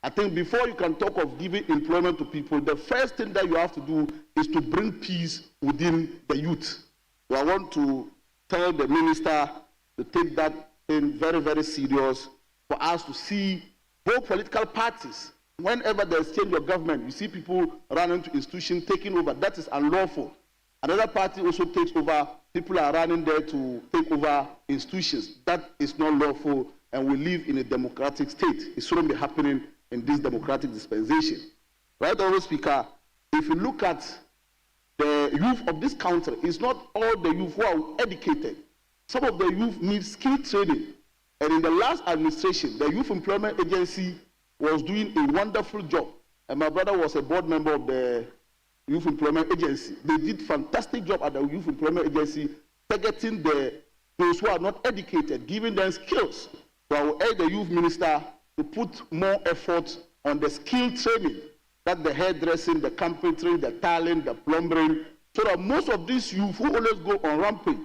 I think before you can talk of giving employment to people, the first thing that you have to do is to bring peace within the youth. So I want to tell the minister to take that thing very, very serious for us to see both political parties. Whenever there's change of government, you see people running to institutions, taking over. That is unlawful. Another party also takes over. People are running there to take over institutions. That is not lawful, and we live in a democratic state. It shouldn't be happening in this democratic dispensation. Right, Honorable Speaker, if you look at the youth of this country, it's not all the youth who are educated. Some of the youth need skill training. And in the last administration, the Youth Employment Agency was doing a wonderful job. And my brother was a board member of the Youth Employment Agency. They did a fantastic job at the Youth Employment Agency, targeting those who are not educated, giving them skills. So I will urge the youth minister to put more effort on the skill training, that the hairdressing, the carpentry, the tiling, the plumbing, so that most of these youth who always go on rampage,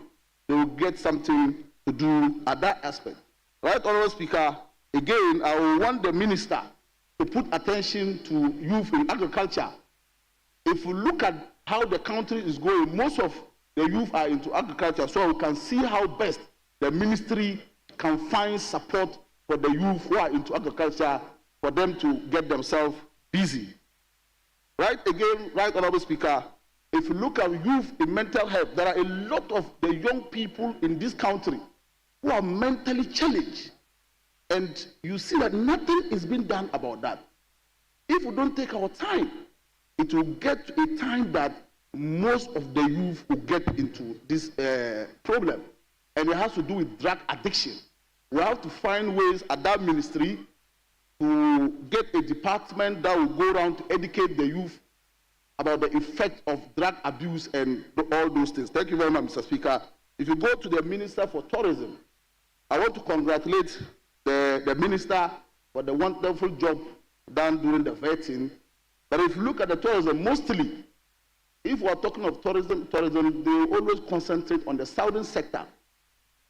they will get something to do at that aspect. Right, Honorable Speaker, again, I will want the minister to put attention to youth in agriculture. If we look at how the country is going, most of the youth are into agriculture, so we can see how best the ministry can find support for the youth who are into agriculture, for them to get themselves busy. Right, again, right, Honorable Speaker, if you look at youth in mental health, there are a lot of the young people in this country who are mentally challenged. And you see that nothing is being done about that. If we don't take our time, it will get to a time that most of the youth will get into this problem. and it has to do with drug addiction. We have to find ways at that ministry to get a department that will go around to educate the youth about the effect of drug abuse and all those things. Thank you very much, Mr. Speaker. If you go to the Minister for Tourism, I want to congratulate the Minister for the wonderful job done during the vetting. But if you look at the tourism, mostly, if we are talking of tourism, they always concentrate on the southern sector.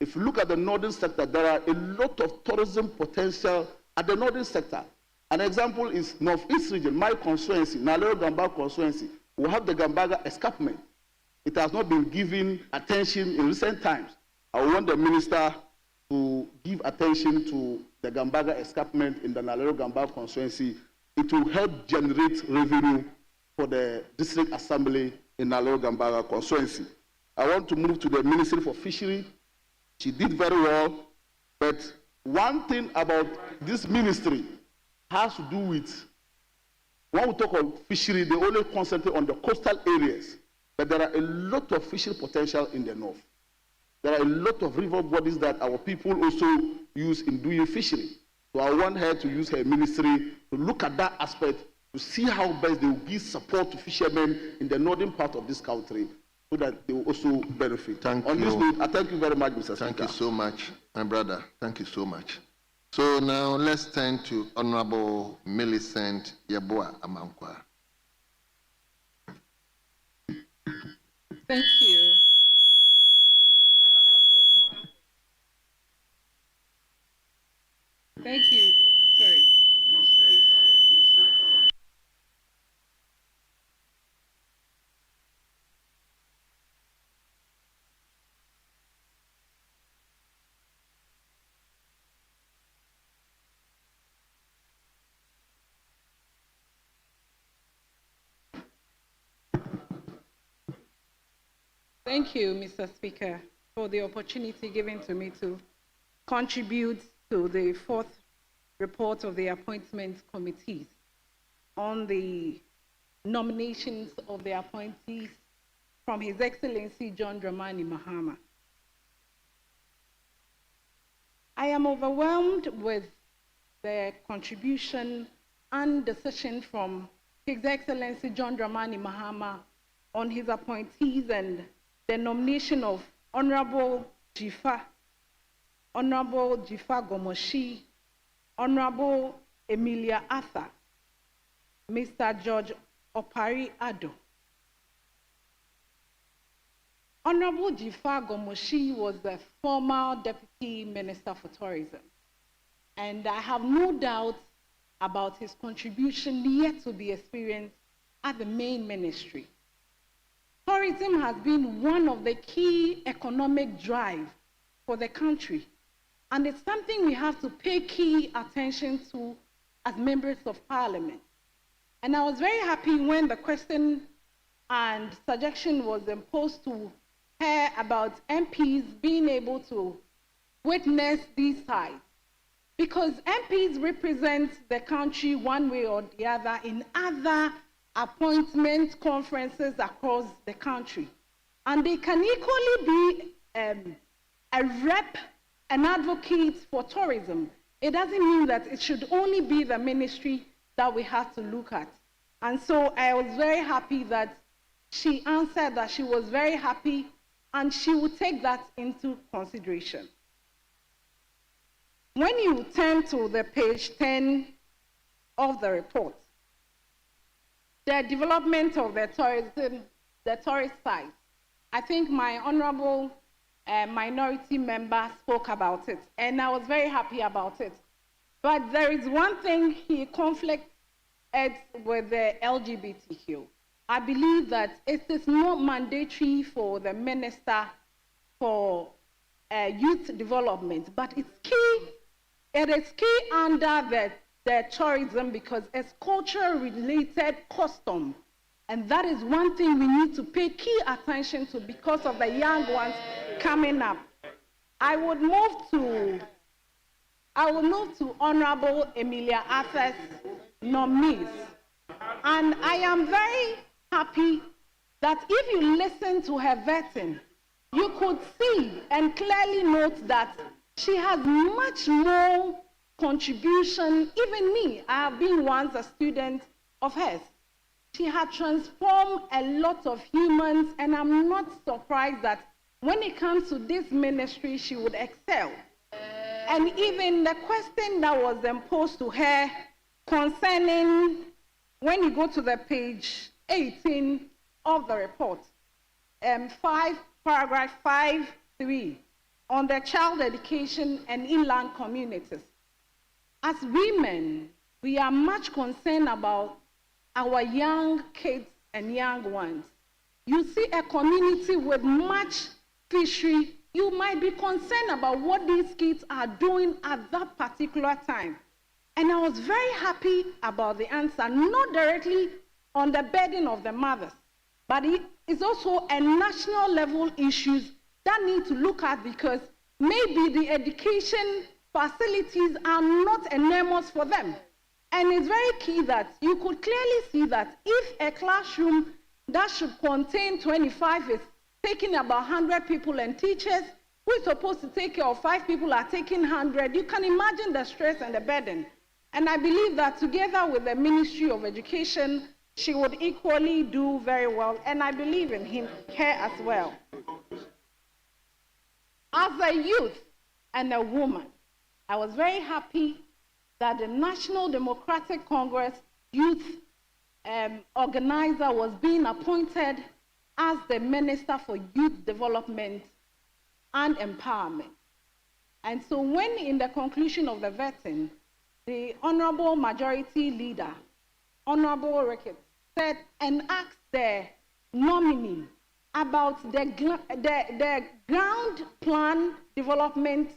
If you look at the northern sector, there are a lot of tourism potential at the northern sector. An example is Northeast region, my constituency, Nalero Gamba constituency. We have the Gambaga escarpment. It has not been given attention in recent times. I want the minister to give attention to the Gambaga escarpment in the Nalero Gamba constituency. It will help generate revenue for the district assembly in Nalero Gambaga constituency. I want to move to the Ministry for Fishery. She did very well, but one thing about this ministry has to do with, when we talk of fishery, they only concentrate on the coastal areas, but there are a lot of fishery potential in the north. There are a lot of river bodies that our people also use in doing fishery. So I want her to use her ministry to look at that aspect, to see how best they will give support to fishermen in the northern part of this country, so that they will also benefit. Thank On you. this note, I thank you very much, Mr. Speaker. Thank you so much, my brother. Thank you so much. So now let's turn to Honorable Millicent Yeboah Amankwa. Thank you. Thank you. Sorry. Thank you, Mr. Speaker, for the opportunity given to me to contribute to the fourth report of the appointment committees on the nominations of the appointees from His Excellency John Dramani Mahama. I am overwhelmed with the contribution and decision from His Excellency John Dramani Mahama on his appointees and the nomination of Honorable Jifa Gomoshi, Honorable Emilia Arthur, Mr. George Opari Ado. Honorable Jifa Gomoshi was the former Deputy Minister for Tourism, and I have no doubt about his contribution yet to be experienced at the main ministry. Tourism has been one of the key economic drives for the country, and it's something we have to pay key attention to as members of parliament. And I was very happy when the question and suggestion was imposed to her about MPs being able to witness these sites, because MPs represent the country one way or the other in other appointment conferences across the country. And they can equally be a rep, an advocate for tourism. It doesn't mean that it should only be the ministry that we have to look at. And so I was very happy that she answered that she was very happy and she would take that into consideration. When you turn to the page 10 of the report, the development of the tourism, the tourist sites, I think my honorable minority member spoke about it, and I was very happy about it. But there is one thing he conflicts with the LGBTQ. I believe that it is not mandatory for the Minister for Youth Development, but it's key. It is key under the tourism because it's culture-related custom. And that is one thing we need to pay key attention to because of the young ones coming up. I would move to Honorable Emilia Arthur's nominees. And I am very happy that if you listen to her vetting, you could see and clearly note that she has much more contribution. Even me, I have been once a student of hers. She had transformed a lot of humans, and I'm not surprised that when it comes to this ministry, she would excel. And even the question that was posed to her concerning, when you go to the page 18 of the report, paragraph 5.3, on the child education and inland communities. As women, we are much concerned about our young kids and young ones. You see a community with much fishery, you might be concerned about what these kids are doing at that particular time. And I was very happy about the answer, not directly on the burden of the mothers, but it is also a national level issue that need to look at, because maybe the education facilities are not enormous for them. And it's very key that you could clearly see that if a classroom that should contain 25 is taking about 100 people, and teachers who are supposed to take care of 5 people are taking 100, you can imagine the stress and the burden. And I believe that together with the Ministry of Education, she would equally do very well, and I believe in her as well. As a youth and a woman, I was very happy that the National Democratic Congress youth organizer was being appointed as the Minister for Youth Development and Empowerment. And so when in the conclusion of the vetting, the Honorable Majority Leader, Honorable Ricketts, said and asked the nominee about the ground plan development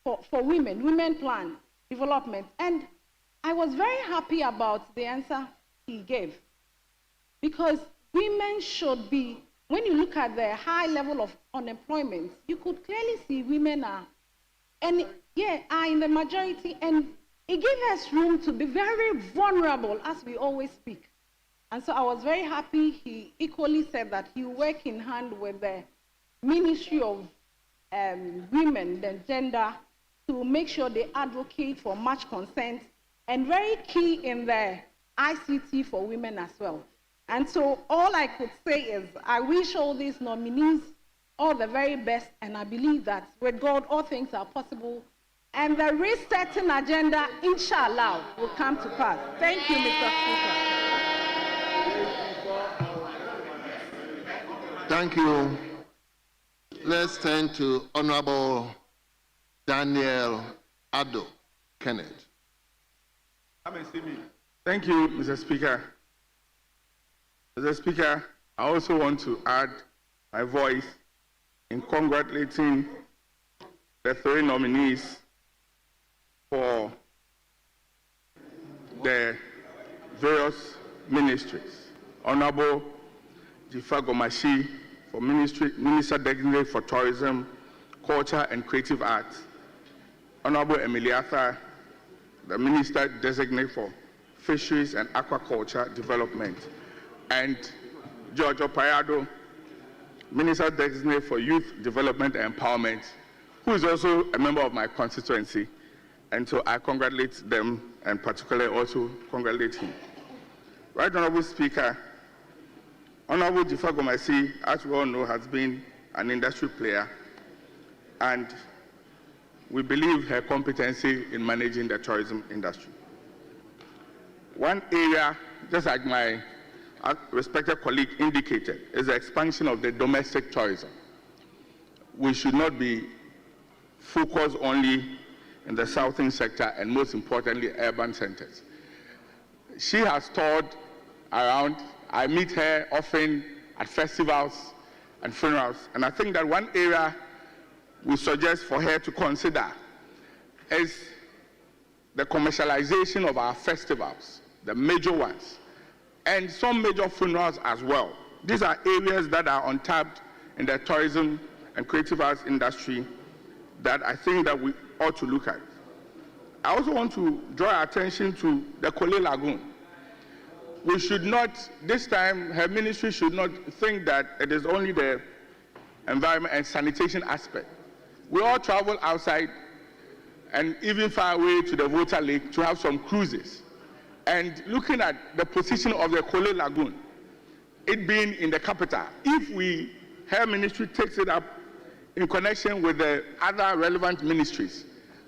for women plan development. And I was very happy about the answer he gave, because women should be, when you look at the high level of unemployment, you could clearly see women are in the majority, and it gave us room to be very vulnerable, as we always speak. And so I was very happy he equally said that he worked in hand with the Ministry of Women and Gender to make sure they advocate for much consent, and very key in the ICT for women as well. And so all I could say is I wish all these nominees all the very best, and I believe that with God all things are possible, and the resetting agenda, inshallah, will come to pass. Thank you, Mr. Speaker. Thank you. Let's turn to Honorable Daniel Addo Kenneth. Come and see me. Thank you, Mr. Speaker. Mr. Speaker, I also want to add my voice in congratulating the 3 nominees for the various ministries. Honorable Jifa Gomashi for Minister Designate for Tourism, Culture and Creative Arts. Honorable Emiliatha, the Minister Designate for Fisheries and Aquaculture Development. And Giorgio Payado, Minister Designate for Youth Development and Empowerment, who is also a member of my constituency. And so I congratulate them, and particularly also congratulate him. Right Honorable Speaker, Honorable Jifa Gomasi, as we all know, has been an industry player, and we believe her competency in managing the tourism industry. One area, just like my respected colleague indicated, is the expansion of the domestic tourism. We should not be focused only in the southern sector, and most importantly, urban centers. She has toured around. I meet her often at festivals and funerals, and I think that one area we suggest for her to consider is the commercialization of our festivals, the major ones, and some major funerals as well. These are areas that are untapped in the tourism and creative arts industry that I think that we ought to look at. I also want to draw attention to the Kole Lagoon. We should not, this time, her ministry should not think that it is only the environment and sanitation aspect. We all travel outside and even far away to the Water Lake to have some cruises. And looking at the position of the Kole Lagoon, it being in the capital, if her ministry takes it up in connection with the other relevant ministries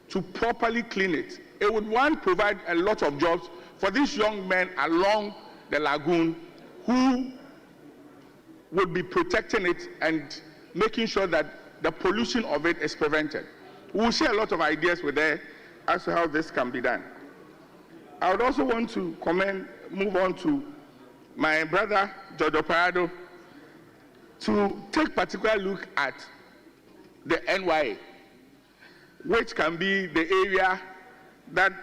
to properly clean it, it would, one, provide a lot of jobs for these young men along the lagoon who would be protecting it and making sure that the pollution of it is prevented. We will share a lot of ideas with her as to how this can be done. I would also want to move on to my brother, Jojo Parado, to take particular look at the NYA, which can be the area that,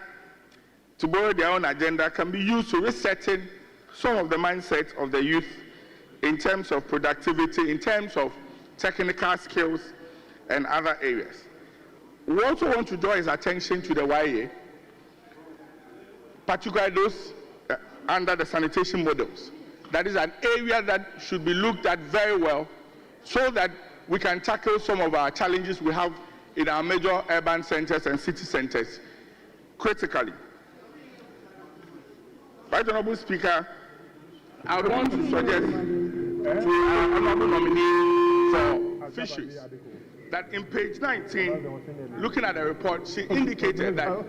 to borrow their own agenda, can be used to resetting some of the mindsets of the youth in terms of productivity, in terms of technical skills, and other areas. We also want to draw his attention to the YA, particularly those under the sanitation models. That is an area that should be looked at very well so that we can tackle some of our challenges we have in our major urban centers and city centers critically. Right Honorable Speaker, I would want to suggest to our Honorable Nominee for Fisheries that in page 19, looking at the report, she indicated that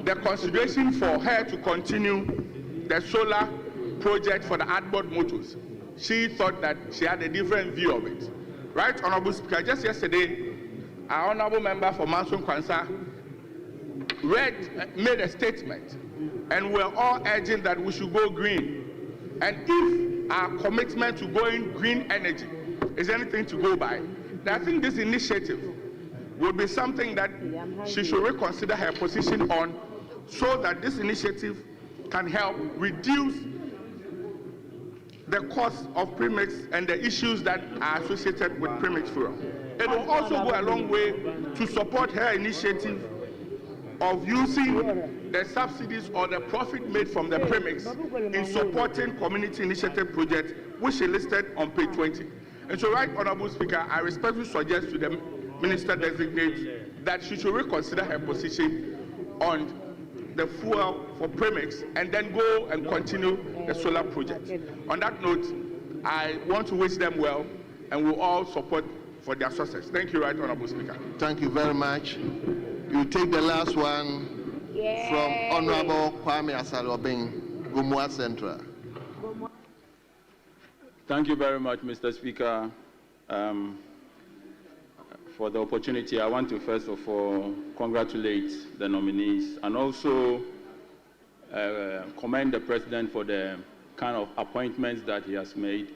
the consideration for her to continue the solar project for the outboard motors, she thought that she had a different view of it. Right, Honorable Speaker, just yesterday, our Honorable Member for Manson Kwanzaa made a statement, and we're all urging that we should go green. And if our commitment to going green energy is anything to go by, then I think this initiative will be something that she should reconsider her position on, so that this initiative can help reduce the cost of premix and the issues that are associated with premix fuel. It will also go a long way to support her initiative of using the subsidies or the profit made from the premix in supporting community initiative projects, which she listed on page 20. And so, Right Honorable Speaker, I respectfully suggest to the Minister-designate that she should reconsider her position on the fuel for premix and then go and continue the solar project. On that note, I want to wish them well, and we'll all support for their success. Thank you, Right Honorable Speaker. Thank you very much. You take the last one from Honorable Kwame Asalobing, Gumua Central. Thank you very much, Mr. Speaker, for the opportunity. I want to first of all congratulate the nominees and also commend the President for the kind of appointments that he has made.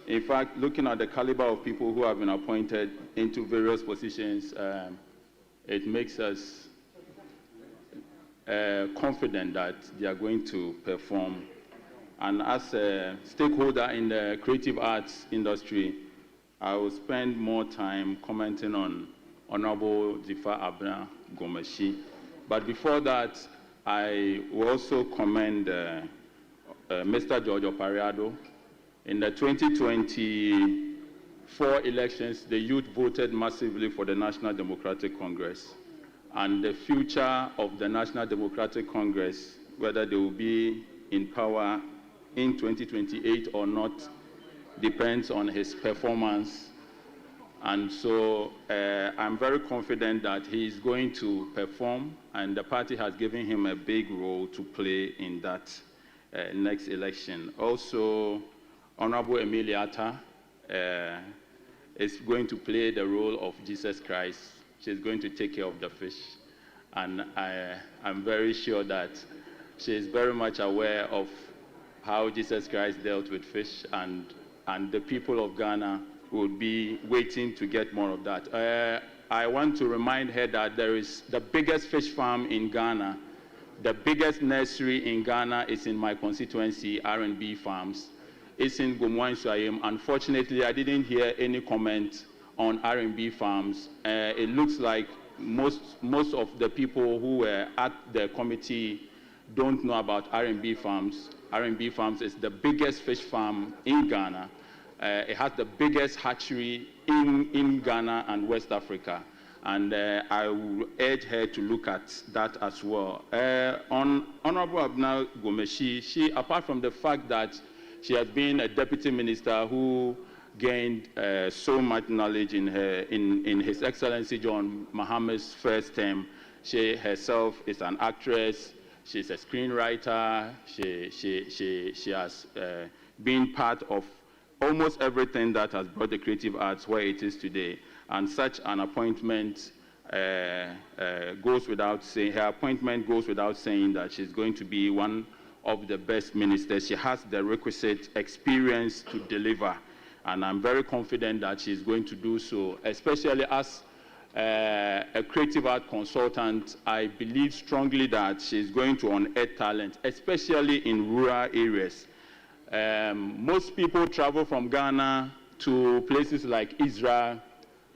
In fact, looking at the caliber of people who have been appointed into various positions, it makes us confident that they are going to perform. And as a stakeholder in the creative arts industry, I will spend more time commenting on Honorable Zifa Abna Gomeshi. But before that, I will also commend Mr. Giorgio Pariado. In the 2024 elections, the youth voted massively for the National Democratic Congress. And the future of the National Democratic Congress, whether they will be in power in 2028 or not, depends on his performance. And so I'm very confident that he is going to perform, and the party has given him a big role to play in that next election. Also, Honorable Emiliata is going to play the role of Jesus Christ. She's going to take care of the fish. And I'm very sure that she is very much aware of how Jesus Christ dealt with fish, and the people of Ghana will be waiting to get more of that. I want to remind her that there is the biggest fish farm in Ghana. The biggest nursery in Ghana is in my constituency, R&B Farms. It's in Gomwa-Nsuyem. Unfortunately, I didn't hear any comment on R&B Farms. It looks like most of the people who were at the committee don't know about R&B Farms. R&B Farms is the biggest fish farm in Ghana, It has the biggest hatchery in Ghana and West Africa. And I will urge her to look at that as well. On Honorable Abna Gomeshi, she, apart from the fact that she has been a deputy minister who gained so much knowledge in His Excellency John Mahama's first term, she herself is an actress, she's a screenwriter, she has been part of almost everything that has brought the creative arts where it is today. And such an appointment goes without saying, her appointment goes without saying that she's going to be one of the best ministers. She has the requisite experience to deliver, and I'm very confident that she's going to do so, especially as a creative art consultant. I believe strongly that she's going to unearth talent, especially in rural areas. Most people travel from Ghana to places like Israel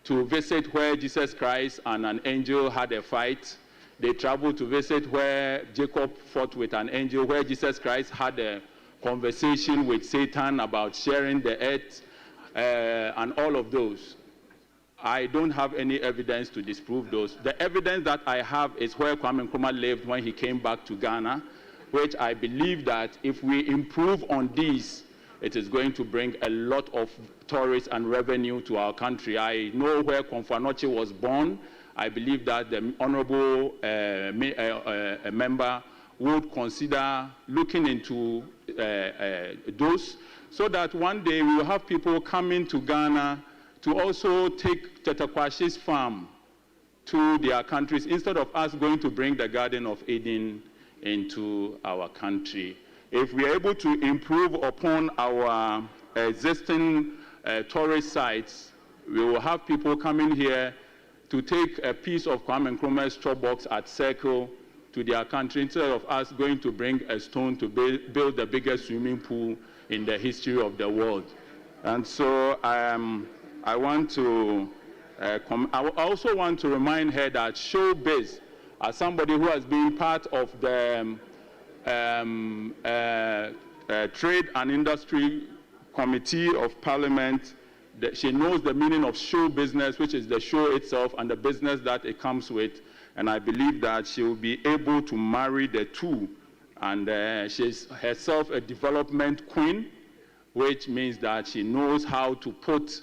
to visit where Jesus Christ and an angel had a fight. They travel to visit where Jacob fought with an angel, where Jesus Christ had a conversation with Satan about sharing the earth, and all of those. I don't have any evidence to disprove those. The evidence that I have is where Kwame Nkrumah lived when he came back to Ghana, which I believe that if we improve on these, it is going to bring a lot of tourists and revenue to our country. I know where Konfanoche was born. I believe that the honorable member would consider looking into those, so that one day we will have people coming to Ghana to also take Tetakwashi's farm to their countries, instead of us going to bring the Garden of Eden into our country. If we are able to improve upon our existing tourist sites, we will have people coming here to take a piece of Kwame Nkrumah's chop box at Circle to their country, instead of us going to bring a stone to build the biggest swimming pool in the history of the world. And so I want to, I also want to remind her that showbiz, as somebody who has been part of the Trade and Industry Committee of Parliament, that she knows the meaning of show business, which is the show itself and the business that it comes with. And I believe that she will be able to marry the two. And she's herself a development queen, which means that she knows how to put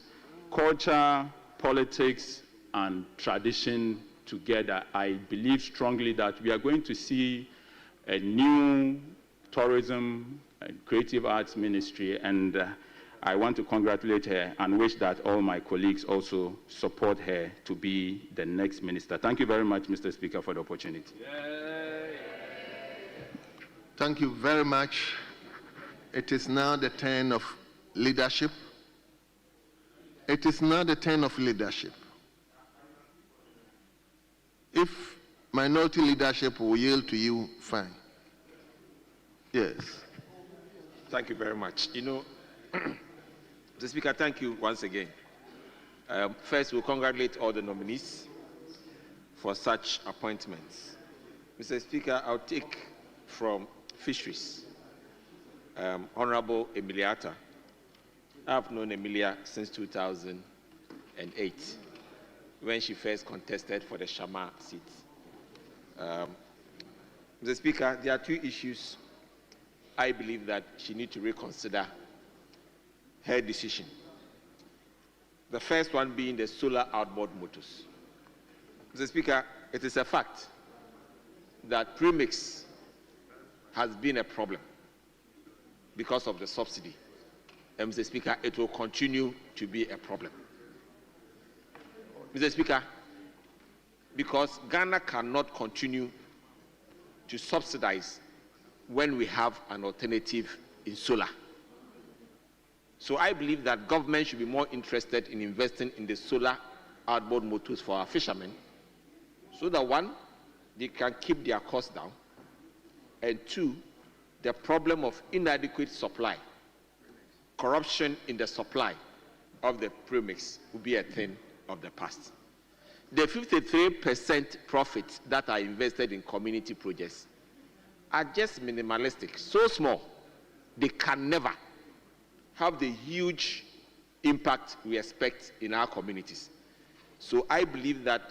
culture, politics, and tradition together. I believe strongly that we are going to see a new tourism and creative arts ministry, and I want to congratulate her and wish that all my colleagues also support her to be the next minister. Thank you very much, Mr. Speaker, for the opportunity. Thank you very much. It is now the turn of leadership. It is now the turn of leadership. If minority leadership will yield to you, fine. Yes. Thank you very much. You know, Mr. Speaker, thank you once again. First, we'll congratulate all the nominees for such appointments. Mr. Speaker, I'll take from fisheries. Honorable Emiliata. I've known Emilia since 2008, when she first contested for the Shama seat. Mr. Speaker, there are two issues I believe that she needs to reconsider her decision. The first one being the solar outboard motors. Mr. Speaker, it is a fact that premix has been a problem because of the subsidy. And Mr. Speaker, it will continue to be a problem. Mr. Speaker, because Ghana cannot continue to subsidize when we have an alternative in solar. So I believe that government should be more interested in investing in the solar outboard motors for our fishermen, so that one, they can keep their costs down, and two, the problem of inadequate supply, corruption in the supply of the premix will be a thing of the past. The 53% profits that are invested in community projects are just minimalistic, so small, they can never have the huge impact we expect in our communities. So I believe that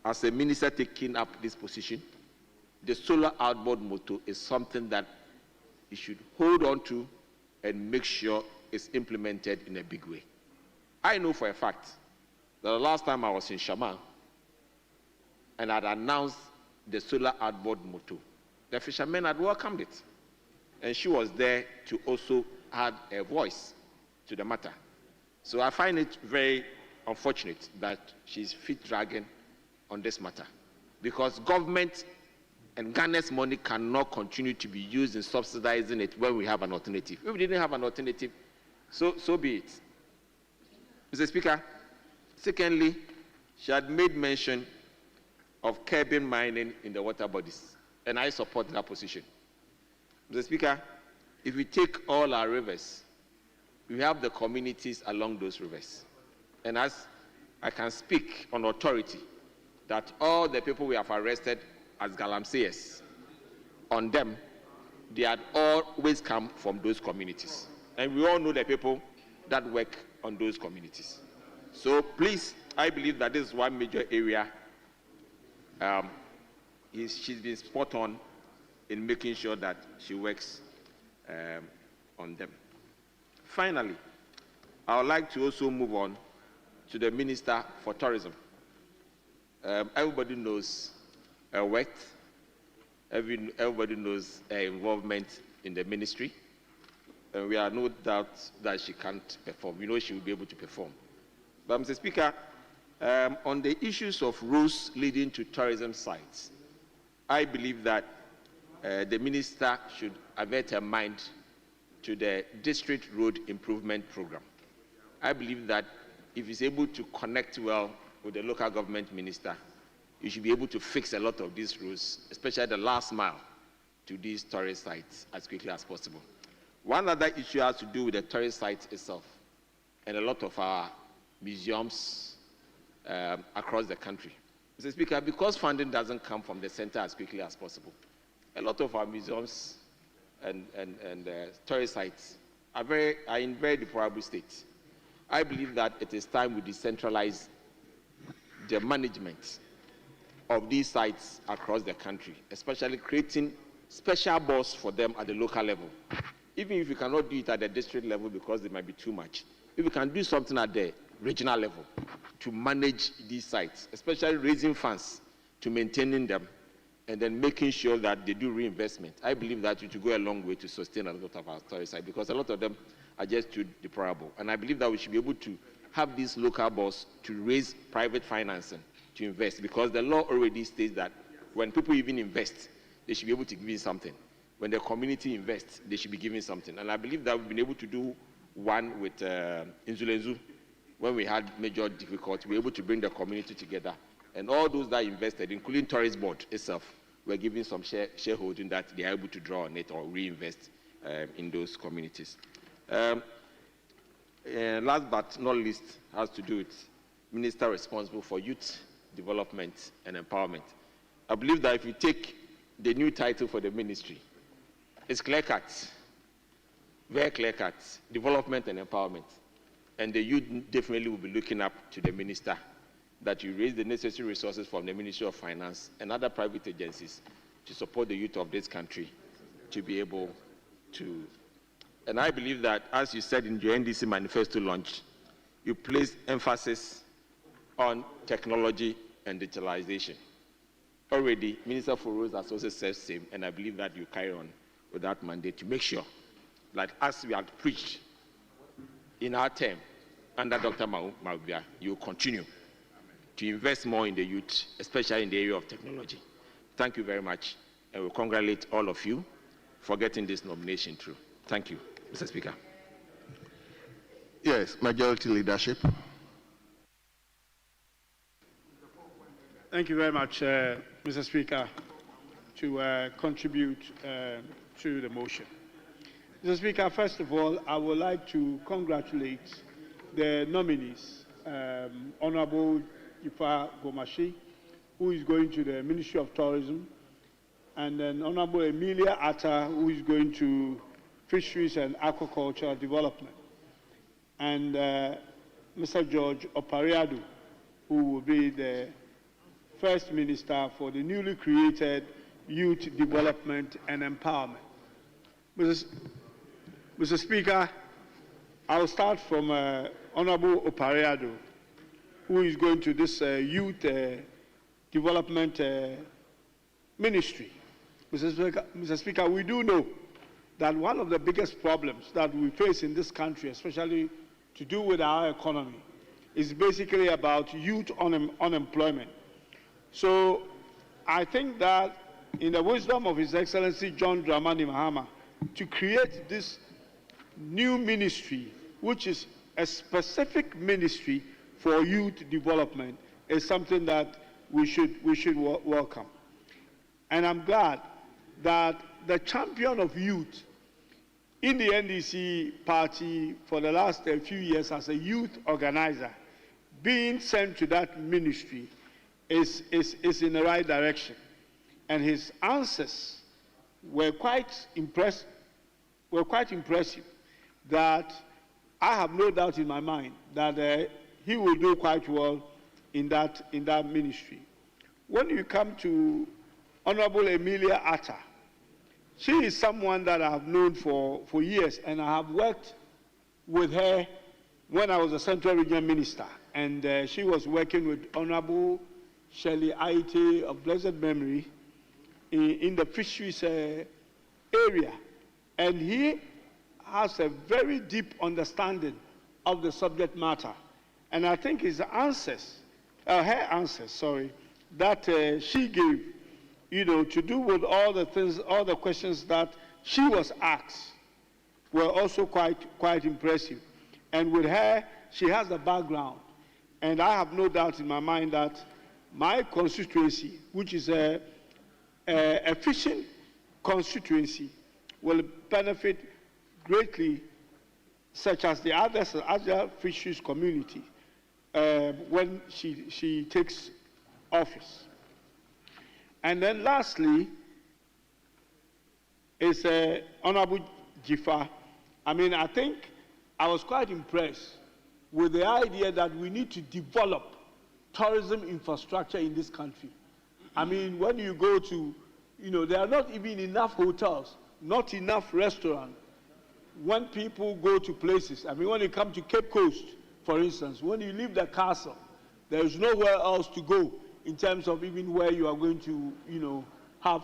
as a minister taking up this position, the solar outboard motto is something that you should hold on to and make sure it's implemented in a big way. I know for a fact that the last time I was in Shama and I'd announced the solar outboard motto, the fishermen had welcomed it. And she was there to also add a voice to the matter. So I find it very unfortunate that she's feet dragging on this matter, because government and Ghana's money cannot continue to be used in subsidizing it when we have an alternative. If we didn't have an alternative, so be it. Mr. Speaker, secondly, she had made mention of curbing mining in the water bodies, and I support that position. Mr. Speaker, if we take all our rivers, we have the communities along those rivers. And as I can speak on authority, that all the people we have arrested as galamseyers, on them, they had always come from those communities. And we all know the people that work on those communities. So please, I believe that this is one major area she's been spot on in making sure that she works on them. Finally, I would like to also move on to the Minister for Tourism. Everybody knows her work. Everybody knows her involvement in the ministry. And we are no doubt that she can't perform. We know she will be able to perform. But Mr. Speaker, on the issues of roads leading to tourism sites, I believe that the minister should avert her mind to the district road improvement program. I believe that if he's able to connect well with the local government minister, you should be able to fix a lot of these roads, especially the last mile to these tourist sites as quickly as possible. One other issue has to do with the tourist site itself and a lot of our museums across the country. Mr. Speaker, because funding doesn't come from the center as quickly as possible, a lot of our museums and tourist sites are in very deplorable states. I believe that it is time we decentralize the management of these sites across the country, especially creating special boards for them at the local level. Even if you cannot do it at the district level because it might be too much, if we can do something at the regional level to manage these sites, especially raising funds to maintaining them and then making sure that they do reinvestment, I believe that it will go a long way to sustain a lot of our tourist sites, because a lot of them are just too deplorable. And I believe that we should be able to have these local boards to raise private financing to invest, because the law already states that when people even invest, they should be able to give you something. When the community invests, they should be giving something. And I believe that we've been able to do one with Inzulenzu. When we had major difficulty, we were able to bring the community together. And all those that invested, including Tourist Board itself, were given some shareholding that they are able to draw on it or reinvest in those communities. Last but not least, has to do with Minister responsible for youth development and empowerment. I believe that if you take the new title for the ministry, it's clear-cut, very clear-cut, development and empowerment. And the youth definitely will be looking up to the minister that you raise the necessary resources from the Ministry of Finance and other private agencies to support the youth of this country to be able to. And I believe that, as you said in your NDC manifesto launch, you place emphasis on technology and digitalization. Already, Minister for Roads has also said the same, and I believe that you carry on with that mandate to make sure that, as we had preached in our term under Dr. Maubia, you continue to invest more in the youth, especially in the area of technology. Thank you very much, and we congratulate all of you for getting this nomination through. Thank you, Mr. Speaker. Yes, majority leadership. Thank you very much, Mr. Speaker, to contribute to the motion. Mr. Speaker, first of all, I would like to congratulate the nominees, Honorable Ifa Gomashi, who is going to the Ministry of Tourism, and then Honorable Emilia Atta, who is going to Fisheries and Aquaculture Development. and Mr. George Opariado, who will be the first minister for the newly created Youth Development and Empowerment. Mr. Speaker, I'll start from Honorable Opariado, who is going to this Youth Development Ministry. Mr. Speaker, we do know that one of the biggest problems that we face in this country, especially to do with our economy, is basically about youth unemployment. So I think that in the wisdom of His Excellency John Dramani Mahama, to create this new ministry, which is a specific ministry for youth development, is something that we should welcome. And I'm glad that the champion of youth in the NDC party for the last few years as a youth organizer being sent to that ministry is in the right direction. And his answers were quite impressive, that I have no doubt in my mind that he will do quite well in that ministry. When you come to Honorable Emilia Atta, she is someone that I have known for years, and I have worked with her when I was a Central Region Minister, and she was working with Honorable Shirley Aite of blessed memory in the fisheries area, and he has a very deep understanding of the subject matter. And I think her answers, that she gave, to do with all the questions that she was asked, were also quite impressive. And with her, she has a background. And I have no doubt in my mind that my constituency, which is a fishing constituency, will benefit greatly, such as the other fisheries community, when she takes office. And then lastly is Honorable Jifa. I think I was quite impressed with the idea that we need to develop tourism infrastructure in this country. When you go to, there are not even enough hotels, not enough restaurants. When people go to places, when you come to Cape Coast, for instance, when you leave the castle, there is nowhere else to go in terms of even where you are going to, have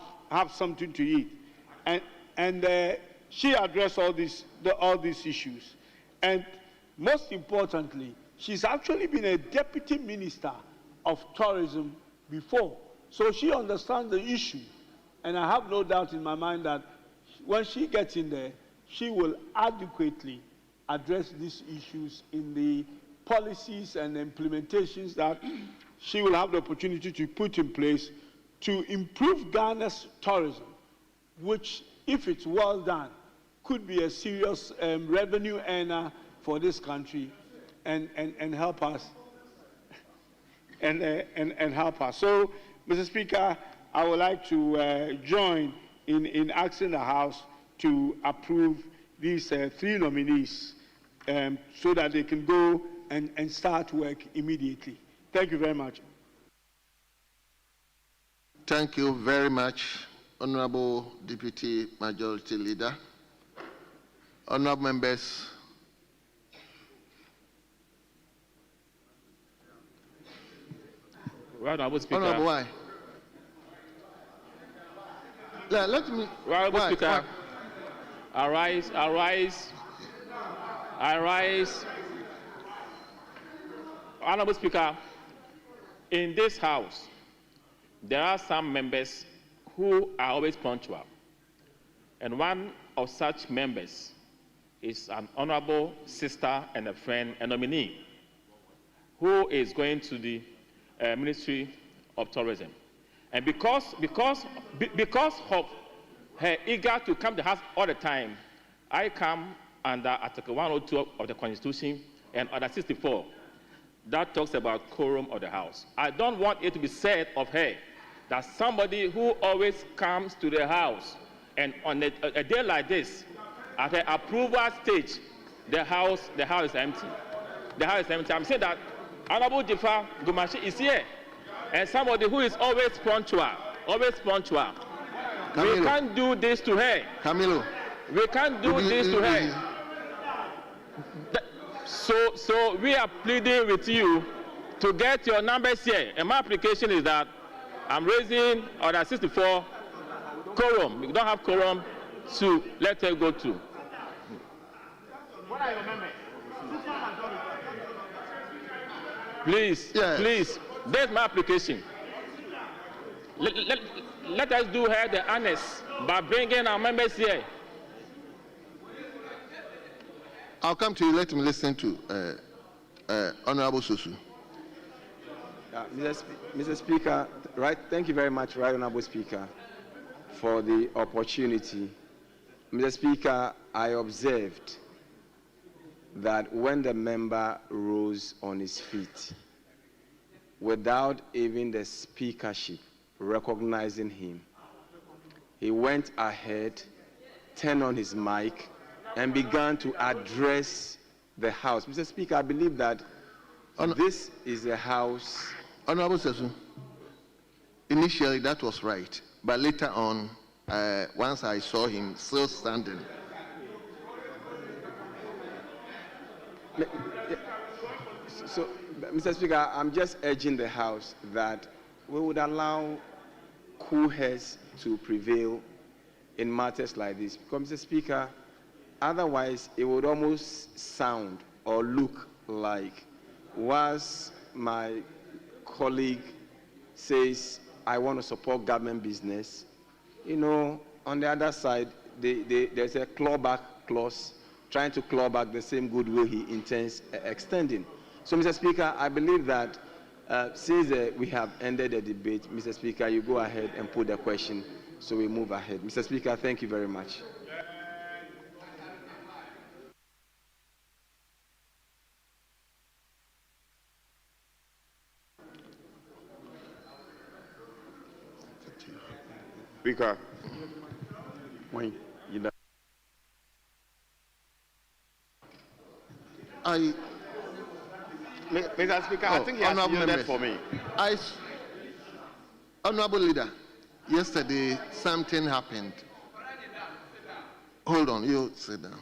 something to eat. And she addressed all these issues. And most importantly, she's actually been a deputy minister of tourism before. So she understands the issue. And I have no doubt in my mind that when she gets in there, she will adequately address these issues in the policies and implementations that she will have the opportunity to put in place to improve Ghana's tourism, which, if it's well done, could be a serious revenue earner for this country and help us. And help us. So, Mr. Speaker, I would like to join in asking the House to approve these 3 nominees so that they can go and start work immediately. Thank you very much. Thank you very much, Honorable Deputy Majority Leader. Honorable members, Honorable Speaker. Honorable, why? Let me. Honorable why? Speaker, Why? I rise. Honorable Speaker, in this House, there are some members who are always punctual. And one of such members is an honorable sister and a friend, a nominee, who is going to the Ministry of Tourism. And because of her eager to come to the House all the time, I come under Article 102 of the Constitution and Order 64 that talks about quorum of the House. I don't want it to be said of her that somebody who always comes to the House and on a day like this, at her approval stage, the house is empty. The house is empty. I'm saying that Honorable Jifa Gumashi is here, and somebody who is always punctual, Camilo. We can't do this to her. Camilo. We can't do this to her. So we are pleading with you to get your numbers here. And my application is that I'm raising order 64 quorum. We don't have quorum to let her go to. What are your members? Please, yes. Please, there's my application. Let us do her the honors by bringing our members here. I'll come to you. Let me listen to Honorable Susu. Mr. Speaker, thank you very much, Right Honorable Speaker, for the opportunity. Mr. Speaker, I observed that when the member rose on his feet, without even the speakership recognizing him, he went ahead, turned on his mic, and began to address the House. Mr. Speaker, I believe that this is a House. Honorable Sesu, initially that was right, but later on, once I saw him still standing. So, Mr. Speaker, I'm just urging the House that we would allow cool heads to prevail in matters like this. Because, Mr. Speaker, otherwise it would almost sound or look like once my colleague says, I want to support government business, you know, on the other side, there's a clawback clause trying to claw back the same goodwill he intends extending. So, Mr. Speaker, I believe that since we have ended the debate, Mr. Speaker, you go ahead and put the question so we move ahead. Mr. Speaker, thank you very much. Speaker, when you know. Mr. Speaker, I think he has yielded for me. Honorable Leader, yesterday something happened. Hold on, you sit down.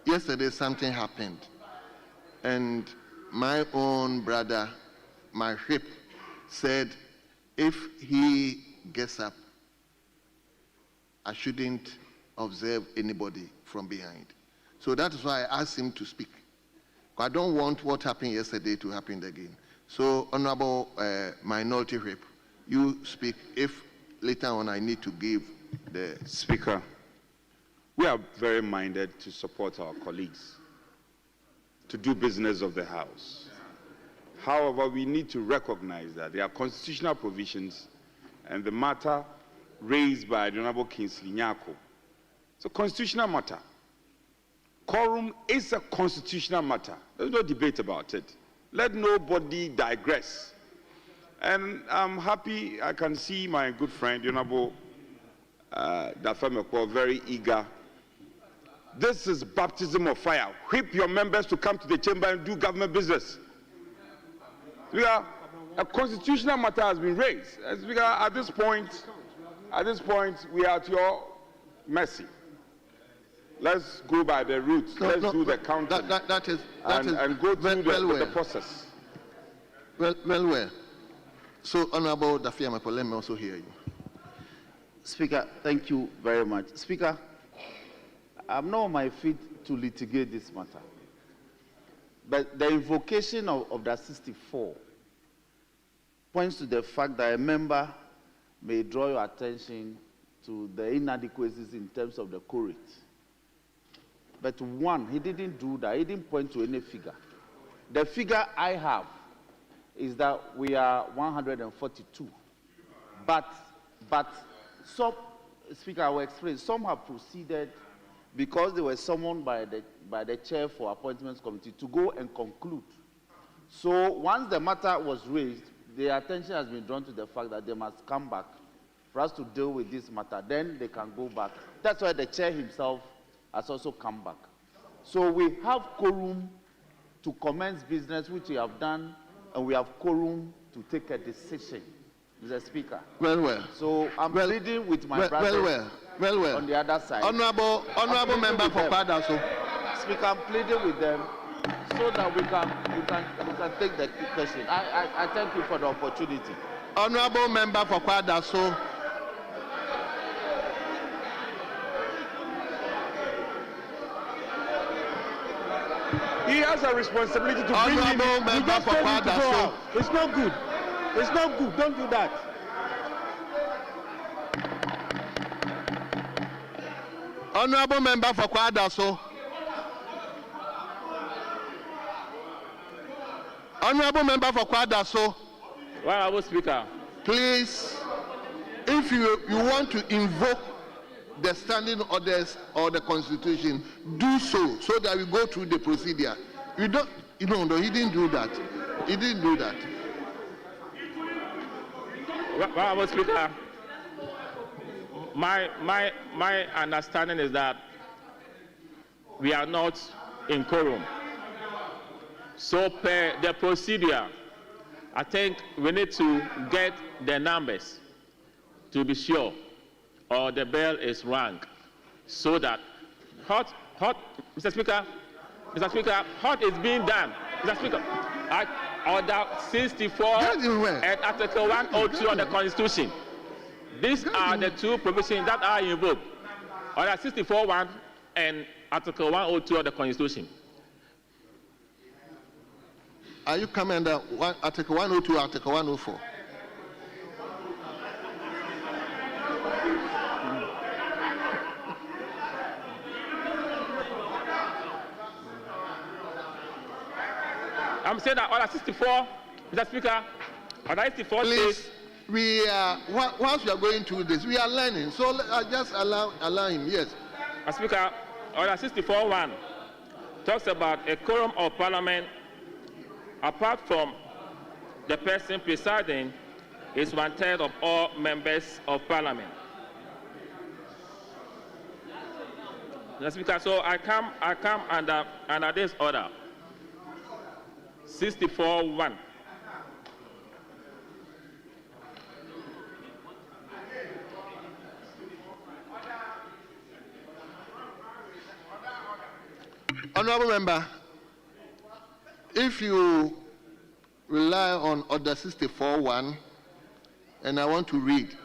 Yesterday something happened, and my own brother, my whip, said if he gets up, I shouldn't observe anybody from behind. So that is why I asked him to speak. I don't want what happened yesterday to happen again. So, Honorable Minority Whip, you speak if later on I need to give the... Speaker, we are very minded to support our colleagues, to do business of the House. However, we need to recognize that there are constitutional provisions and the matter raised by the Honorable Kingsley Nyako. It's a constitutional matter. Quorum is a constitutional matter. There's no debate about it. Let nobody digress. And I'm happy I can see my good friend, Honorable Dafemekwo, very eager. This is baptism of fire. Whip your members to come to the chamber and do government business. A constitutional matter has been raised. At this point, we are at your mercy. Let's go by the route. Let's do the counting. And go through the process. Well. So, Honorable Dafiamapo, let me also hear you. Speaker, thank you very much. Speaker, I'm not on my feet to litigate this matter. But the invocation of the 64 points to the fact that a member may draw your attention to the inadequacies in terms of the quorum. But one, he didn't do that. He didn't point to any figure. The figure I have is that we are 142. But some, Speaker, I will explain. Some have proceeded because they were summoned by the chair for appointments committee to go and conclude. So once the matter was raised, the attention has been drawn to the fact that they must come back for us to deal with this matter. Then they can go back. That's why the chair himself has also come back. So we have quorum to commence business, which we have done, and we have quorum to take a decision, Mr. Speaker. Well. So I'm pleading with my brothers on the other side. Honorable member for Kwadaso. Speaker, I'm pleading with them so that we can take the question. I thank you for the opportunity. Honorable member for Kwadaso. He has a responsibility to bring him. Member for Kwadaso. It's not good. It's not good. Don't do that. Honorable member for Kwadaso. Honorable member for Kwadaso. Honorable Speaker. Please, if you want to invoke the standing orders or the Constitution, do so that we go through the procedure. No, he didn't do that. He didn't do that. Honorable Speaker, my understanding is that we are not in quorum. So per the procedure, I think we need to get the numbers to be sure, or the bell is rung, so that Mr. Speaker, what is being done, Mr. Speaker, at Order 64 and Article 102 of the Constitution. These are the two provisions that are invoked. Order 64.1 and Article 102 of the Constitution. Are you coming under Article 102 or Article 104? I'm saying that Order 64, Mr. Speaker, Order 64 says... We once we are going through this, we are learning. So just allow him, yes. Mr. Speaker, Order 64.1 talks about a quorum of Parliament apart from the person presiding is 1/3 of all members of Parliament. Mr. Speaker, so I come under this order. 64.1. Honorable member, if you rely on Order 64.1, and I want to read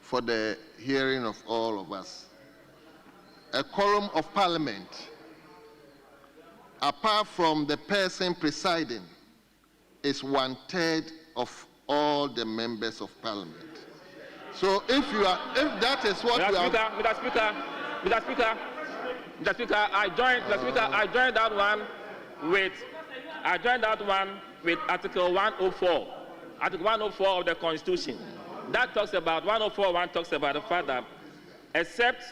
for the hearing of all of us, a quorum of Parliament, apart from the person presiding, is 1/3 of all the members of Parliament. So if that is what you are... Mr. Speaker, I joined that one with Article 104. Article 104 of the Constitution. That talks about 104.1 talks about the fact that, except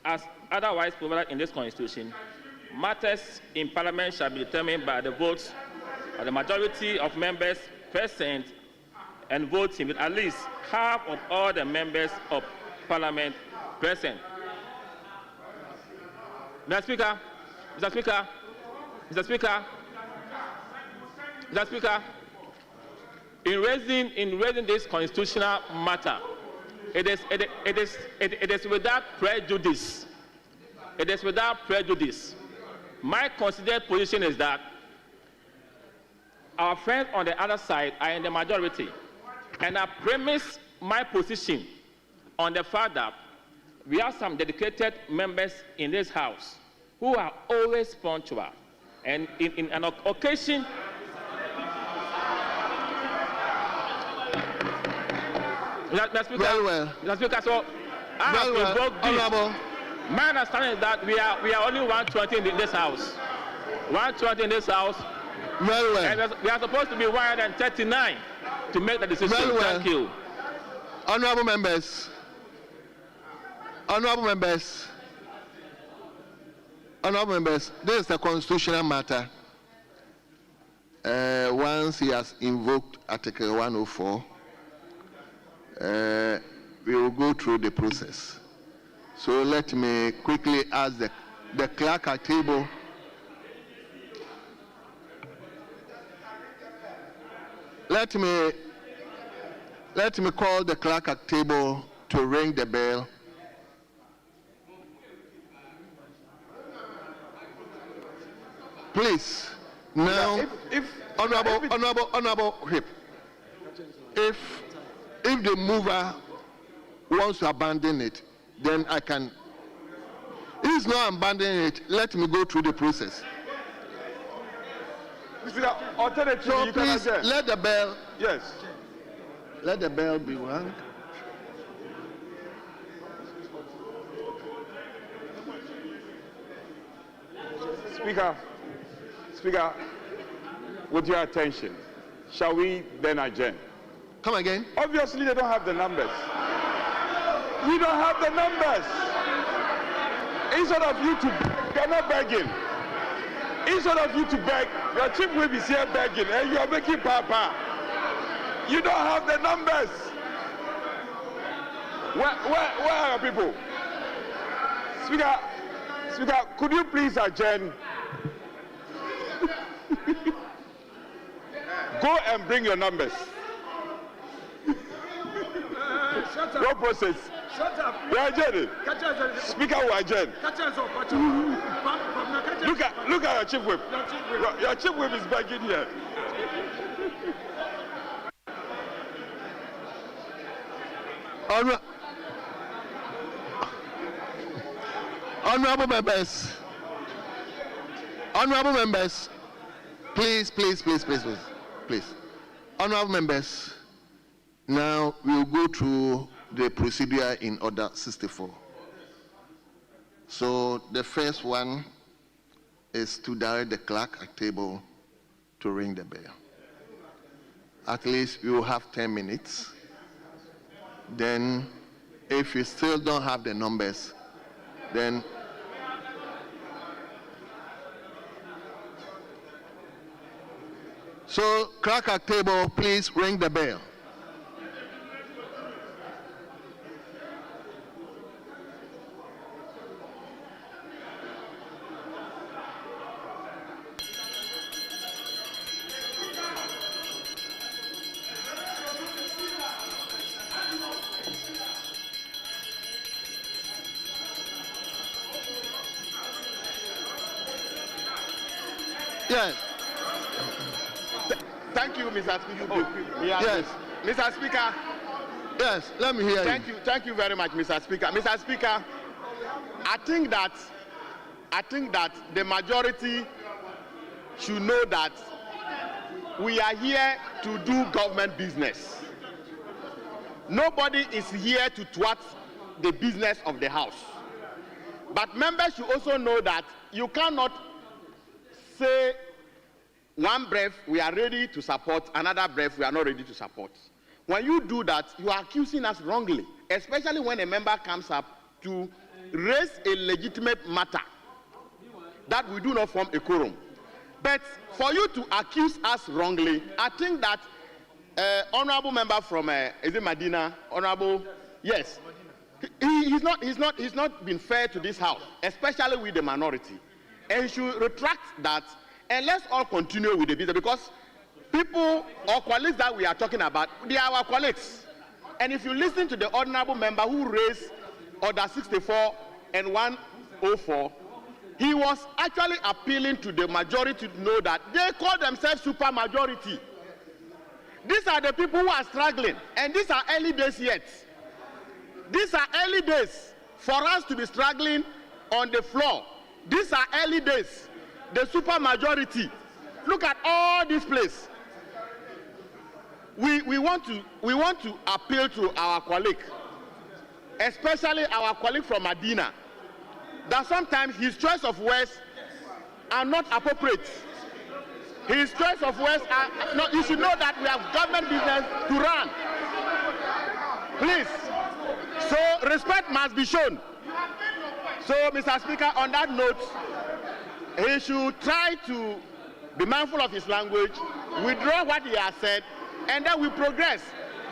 as otherwise provided in this Constitution, matters in Parliament shall be determined by the votes of the majority of members present and voting with at least half of all the members of Parliament present. Mr. Speaker, in raising this constitutional matter, it is without prejudice. It is without prejudice. My considered position is that our friends on the other side are in the majority, and I premise my position on the fact that we have some dedicated members in this house who are always punctual. And in an occasion, Mr. Speaker, so I have invoked this. My understanding is that we are only 120 in this house. 120 in this house. And we are supposed to be 139 to make the decision. Thank you. Honorable members, this is a constitutional matter. Once he has invoked Article 104, we will go through the process. So let me quickly ask the clerk at table Let me call the clerk at table to ring the bell. Please, now, Honorable Whip, if the mover wants to abandon it, then I can. If he's not abandoning it, let me go through the process. So please, let the bell. Yes. Let the bell be rung. Speaker, with your attention, shall we then adjourn? Come again? Obviously, they don't have the numbers. We don't have the numbers. Instead of you to beg, they're not begging. Instead of you to beg, your chief will be here begging, and you are making papa. You don't have the numbers. Where are your people? Speaker, could you please adjourn? Go and bring your numbers. No process. Shut up. We are adjourning. Speaker will adjourn. Look at your chief whip. Your chief whip is begging here. Honorable members, please. Honorable members, now we'll go through the procedure in order 64. So the first one is to direct the clerk at table to ring the bell. At least you will have 10 minutes. Then if you still don't have the numbers, then so clerk at table, please ring the bell. Yes. Thank you, Mr. Speaker. Yes. Mr. Speaker. Yes, let me hear you. Thank you very much, Mr. Speaker. Mr. Speaker, I think that the majority should know that we are here to do government business. Nobody is here to thwart the business of the House. But members should also know that you cannot say one breath we are ready to support, another breath we are not ready to support. When you do that, you are accusing us wrongly, especially when a member comes up to raise a legitimate matter that we do not form a quorum. But for you to accuse us wrongly, I think that honorable member from is it Medina, honorable, yes, he's not been fair to this House, especially with the minority. And he should retract that, and let's all continue with the business, because people or colleagues that we are talking about, they are our colleagues. And if you listen to the honorable member who raised Order 64 and 104, he was actually appealing to the majority to know that they call themselves super majority. These are the people who are struggling, and these are early days yet. These are early days for us to be struggling on the floor. These are early days. The super majority. Look at all this place. We want to appeal to our colleague, especially our colleague from Medina, that sometimes his choice of words are not appropriate. His choice of words are not. You should know that we have government business to run. Please. So respect must be shown. So, Mr. Speaker, on that note, he should try to be mindful of his language, withdraw what he has said, and then we progress.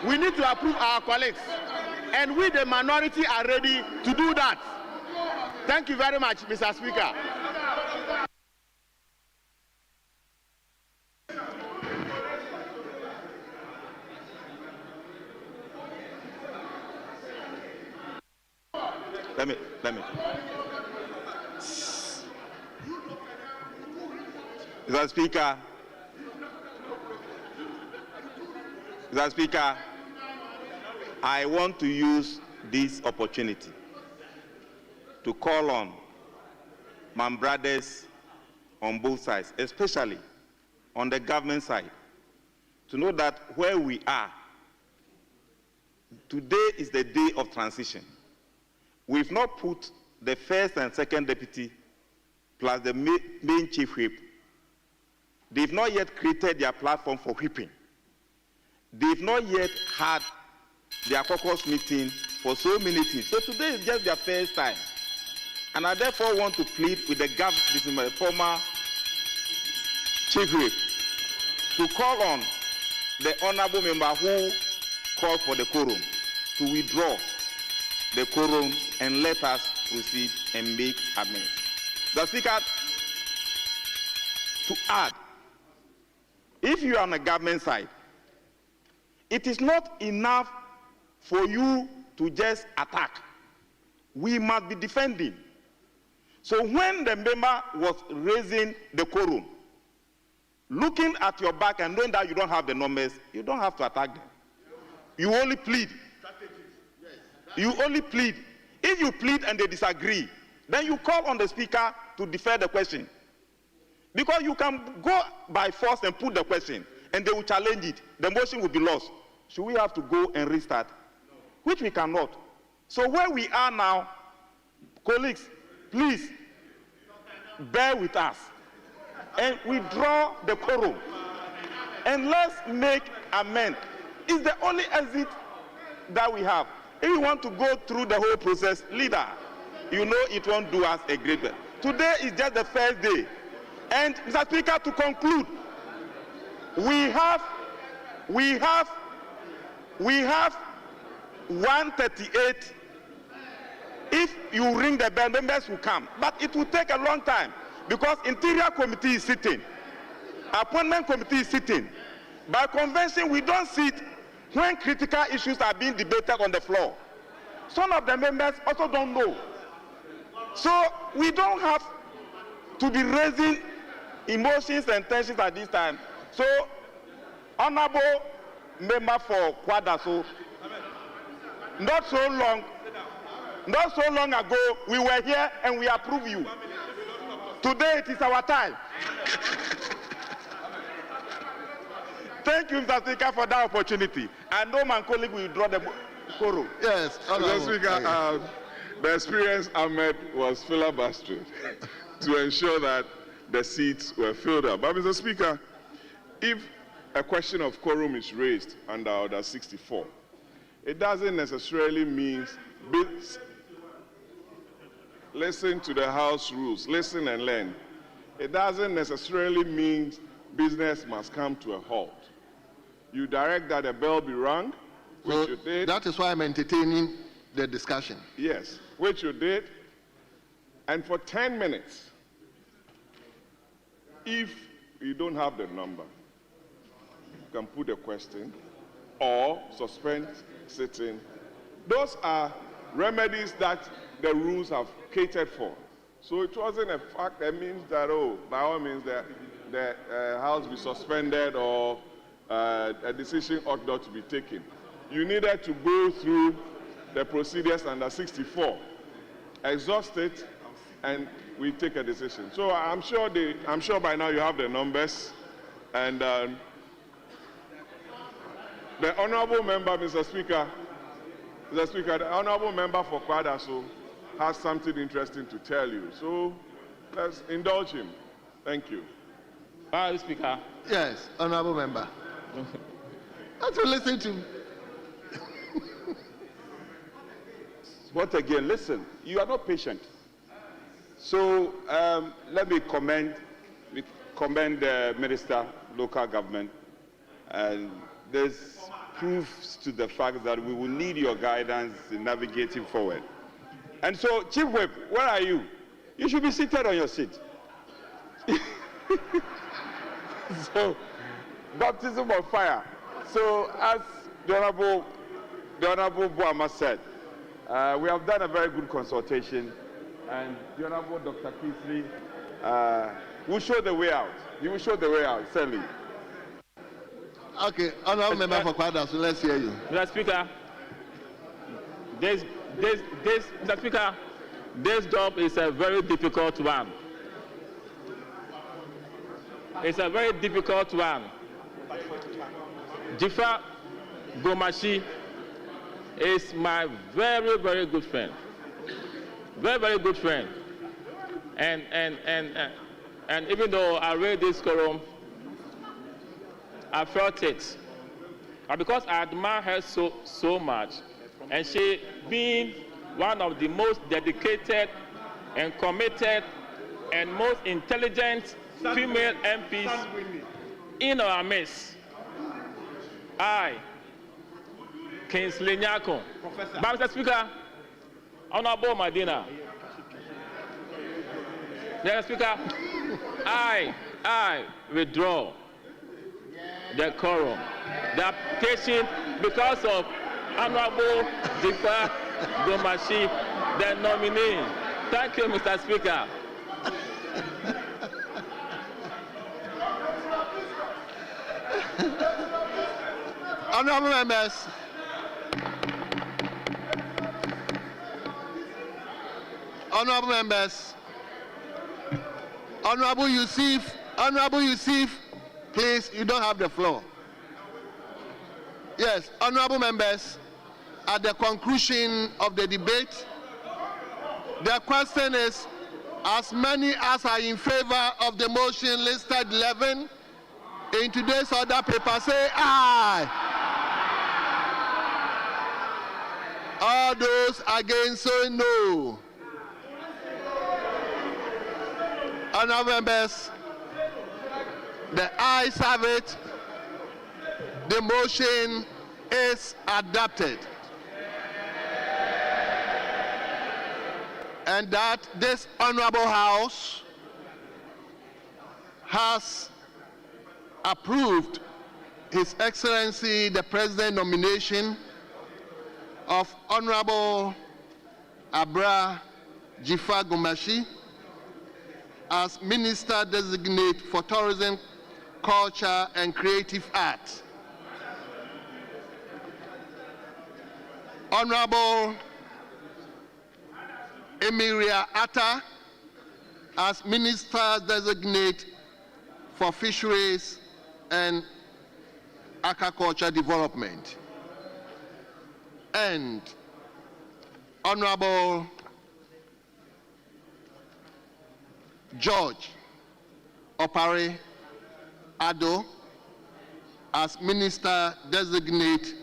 We need to approve our colleagues, and we, the minority, are ready to do that. Thank you very much, Mr. Speaker. Mr. Speaker, I want to use this opportunity to call on my brothers on both sides, especially on the government side, to know that where we are, today is the day of transition. We've not put the first and second deputy plus the main chief whip. They've not yet created their platform for whipping. They've not yet had their caucus meeting for so many things. So today is just their first time. And I therefore want to plead with the government, former chief whip, to call on the honorable member who called for the quorum to withdraw the quorum and let us proceed and make amends. The Speaker, to add, if you are on the government side, it is not enough for you to just attack. We must be defending. So when the member was raising the quorum, looking at your back and knowing that you don't have the numbers, you don't have to attack them. You only plead. You only plead. If you plead and they disagree, then you call on the speaker to defer the question. Because you can go by force and put the question, and they will challenge it. The motion will be lost. Should we have to go and restart? Which we cannot. So where we are now, colleagues, please bear with us and withdraw the quorum. And let's make amend. It's the only exit that we have. If you want to go through the whole process, leader, you know it won't do us a great deal. Today is just the first day. And Mr. Speaker, to conclude, we have 138. If you ring the bell, members will come. But it will take a long time because Interior Committee is sitting. Appointment Committee is sitting. By convention, we don't sit when critical issues are being debated on the floor. Some of the members also don't know. So we don't have to be raising emotions and tensions at this time. So, honorable member for Kwadaso, not so long ago, we were here and we approve you. Today it is our time. Thank you, Mr. Speaker, for that opportunity. I know my colleague will draw the quorum. Yes, Mr. Speaker, the experience Ahmed was filibustering to ensure that the seats were filled up. But, Mr. Speaker, if a question of quorum is raised under Order 64, it doesn't necessarily mean listen to the House rules, listen and learn. It doesn't necessarily mean business must come to a halt. You direct that a bell be rung, which you did. That is why I'm entertaining the discussion. Yes, which you did. And for 10 minutes, if you don't have the number, you can put a question or suspend sitting. Those are remedies that the rules have catered for. So it wasn't a fact that means that, oh, by all means, the House be suspended or a decision ought not to be taken. You needed to go through the procedures under 64, exhaust it, and we take a decision. So I'm sure by now you have the numbers, and the honourable member, Mr. Speaker, the honourable member for Kwadaso has something interesting to tell you. So let's indulge him. Thank you. Mr. Speaker. Yes, honourable member. That's to listen to. But again, listen, you are not patient. So let me commend the Minister, Local Government, and this proves to the fact that we will need your guidance in navigating forward. And so, Chief Whip, where are you? You should be seated on your seat. So, baptism of fire. So, as the Honorable Boama said, We have done a very good consultation, and the Honorable Dr. Kingsley will show the way out. He will show the way out, certainly. Okay, Honorable Member for Kwada, so let's hear you. Mr. Speaker, Mr. Speaker, this job is a very difficult one. It's a very difficult one. Jifa Gomashi is my very, very good friend. Very, very good friend. And even though I read this Quorum, I felt it. But because I admire her so much, and she being one of the most dedicated and committed and most intelligent female MPs in our midst, I, Kingsley Nyako, Mr. Speaker, Honorable Madina, Mr. Speaker, I withdraw the quorum, the application because of Honorable Jifa Gomashi, the nominee. Thank you, Mr. Speaker. Honorable members, honorable members, Honorable Yusuf, please, you don't have the floor. Yes, honorable members, at the conclusion of the debate, the question is, as many as are in favor of the motion listed 11 in today's order paper, say aye. All those against, say no. Honorable members, the ayes have it. The motion is adopted. And that this honorable House has approved His Excellency the President nomination of Honorable Abra Jifa Gomashi as Minister Designate for Tourism, Culture and Creative Arts. Honorable Emiria Atta as Minister Designate for Fisheries and Aquaculture Development. And Honorable George Opare Ado as Minister Designate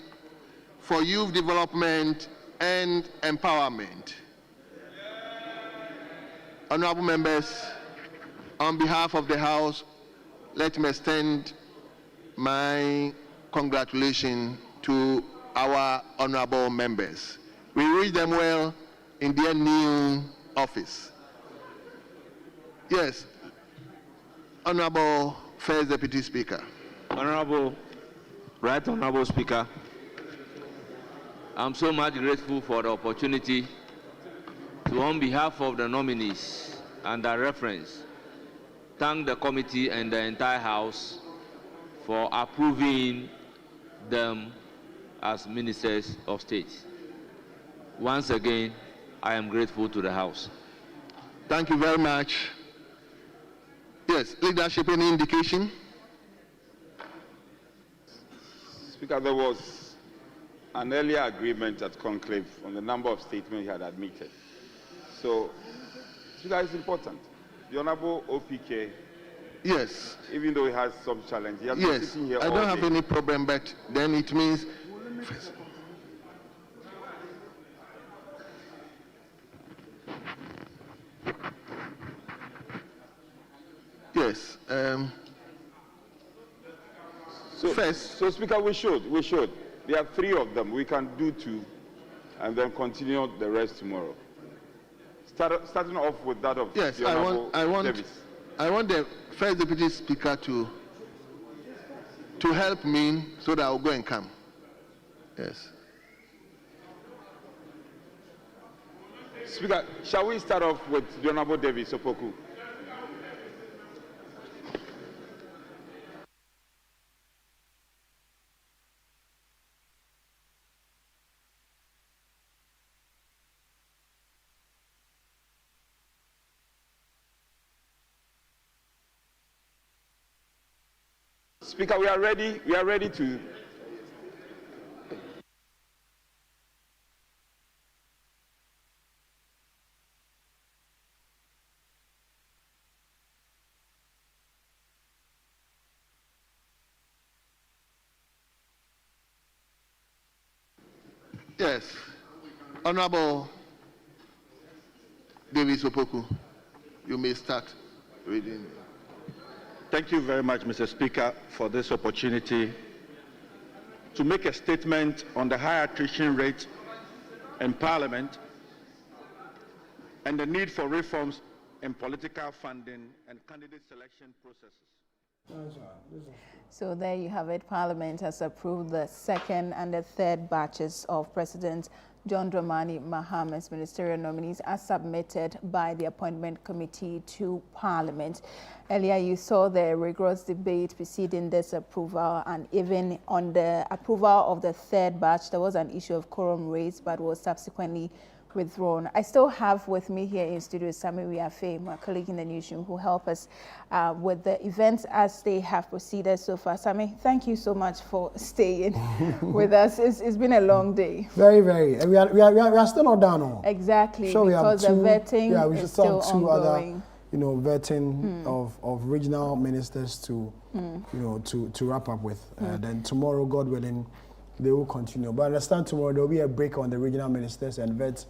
for Youth Development and Empowerment. Honorable members, on behalf of the House, let me extend my congratulations to our honorable members. We wish them well in their new office. Yes, Honorable First Deputy Speaker. Honorable Speaker, I'm so much grateful for the opportunity to, on behalf of the nominees and their reference, thank the committee and the entire House for approving them as ministers of state. Once again, I am grateful to the House. Thank you very much. Yes, leadership, any indication? Speaker, there was an earlier agreement at conclave on the number of statements he had admitted. So, Speaker, it's important. The Honorable OPK, yes, even though he has some challenge, he has been yes, sitting here I all don't have day. any problem, but then it means yes. So, Speaker, we should. There are 3 of them. We can do 2, and then continue the rest tomorrow. Starting off with that of yes, the Honorable Davis. I want the First Deputy Speaker to help me so that I'll go and come. Yes. Speaker, shall we start off with the Honorable David Sopoku? Speaker, we are ready to. Yes. Honorable David Sopoku, you may start reading. Thank you very much, Mr. Speaker, for this opportunity to make a statement on the high attrition rate in Parliament and the need for reforms in political funding and candidate selection processes. So there you have it. Parliament has approved the second and the third batches of President John Dramani Maham's ministerial nominees as submitted by the Appointment Committee to Parliament. Earlier you saw the rigorous debate preceding this approval, and even on the approval of the third batch there was an issue of quorum raised but was subsequently withdrawn. I still have with me here in studio Sami Wiafe, my colleague in the newsroom, who help us with the events as they have proceeded so far. Sami, thank you so much for staying with us. It's been a long day. Very, very. We are still not done. No? Exactly, so because the vetting we is still two ongoing. Other, vetting of regional ministers to, to wrap up with. Then tomorrow, God willing, they will continue. But I understand tomorrow there will be a break on the regional ministers and vet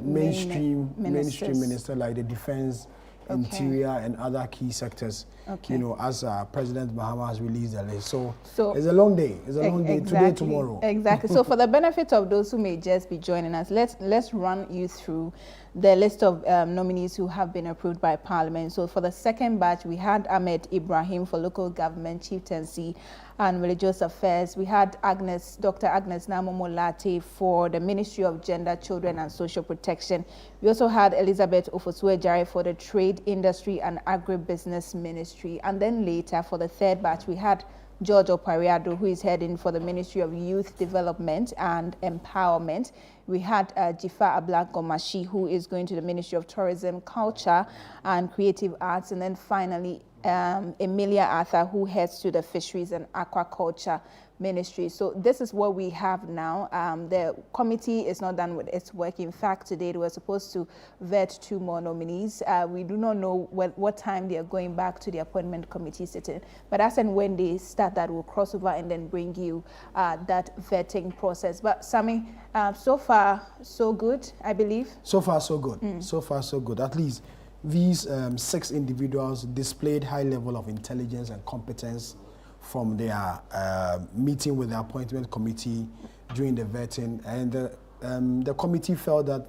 mainstream minister like the defense, interior, and other key sectors. As President Mahama has released the list. So it's a long day. It's a long day today, tomorrow. Exactly. So for the benefit of those who may just be joining us, let's run you through the list of nominees who have been approved by Parliament. So for the second batch, we had Ahmed Ibrahim for local government, chieftaincy, and religious affairs. We had Dr. Agnes Namomolate for the Ministry of Gender, Children and Social Protection. We also had Elizabeth Ofosuejare for the Trade, Industry and Agribusiness Ministry. And then later for the third batch, we had George Opariado, who is heading for the Ministry of Youth Development and Empowerment. We had Jifa Ablak Gomashi, who is going to the Ministry of Tourism, Culture and Creative Arts. And then finally, Emilia Arthur, who heads to the Fisheries and Aquaculture Ministry. So this is what we have now. The committee is not done with its work. In fact, today they were supposed to vet 2 more nominees. We do not know what time they are going back to the appointment committee sitting. But as and when they start that, we'll cross over and then bring you that vetting process. But Sami, so far, so good, I believe? So far, so good. So far, so good. At least these 6 individuals displayed high level of intelligence and competence from their meeting with the appointment committee during the vetting, and the committee felt that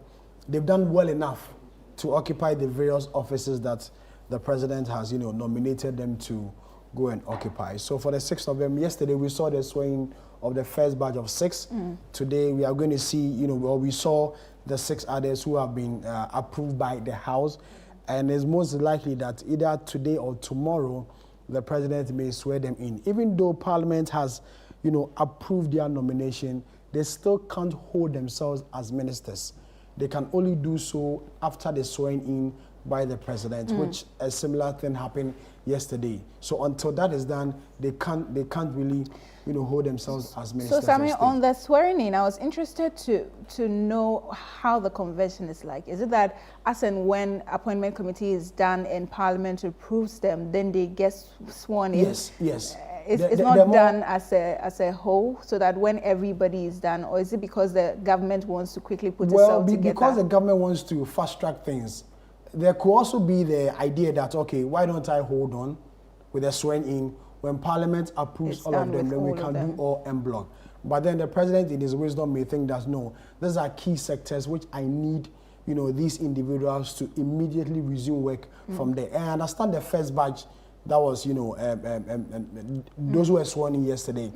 they've done well enough to occupy the various offices that the president has, nominated them to go and occupy. So for the 6 of them, yesterday we saw the swearing of the first batch of 6. Today we are going to see, we saw the 6 others who have been approved by the House, and it's most likely that either today or tomorrow the president may swear them in. Even though Parliament has, approved their nomination, they still can't hold themselves as ministers. They can only do so after the swearing in by the president, which a similar thing happened yesterday. So until that is done, they can't really, hold themselves as ministers. So Sami, on the swearing in, I was interested to know how the convention is like. Is it that as and when appointment committee is done and Parliament approves them, then they get sworn in? Yes. It's not done as a whole, so that when everybody is done, or is it because the government wants to quickly put itself together? Well, because the government wants to fast track things. There could also be the idea that, okay, why don't I hold on with the swearing in? When Parliament approves all of them, then we can do all en bloc. But then the president, in his wisdom, may think that, no, these are key sectors which I need, these individuals to immediately resume work from there. And I understand the first batch, that was, those who were sworn in yesterday.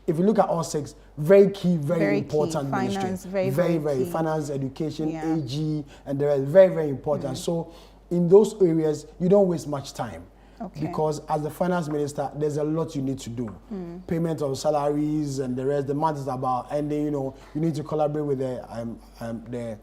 if you look at all 6, very key, very important key. ministry. Finance, very key. Finance, education, AG, and the rest, very, very important. So in those areas, you don't waste much time. Okay. Because as the finance minister, there's a lot you need to do. Payment of salaries and the rest. The month is about ending. You need to collaborate with the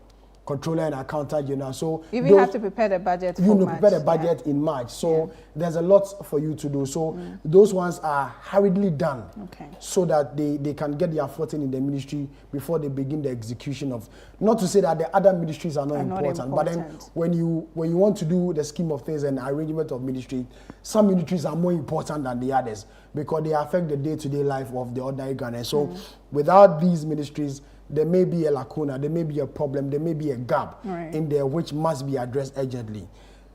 controller and accountant, So you even have to prepare the budget for March. Prepare the budget in March. So there's a lot for you to do. So those ones are hurriedly done. Okay. So that they can get their footing in the ministry before they begin the execution of. Not to say that the other ministries are not important, but then when you want to do the scheme of things and arrangement of ministry, some ministries are more important than the others because they affect the day-to-day life of the ordinary Ghanaian. So without these ministries, there may be a lacuna, there may be a problem, there may be a gap in there which must be addressed urgently.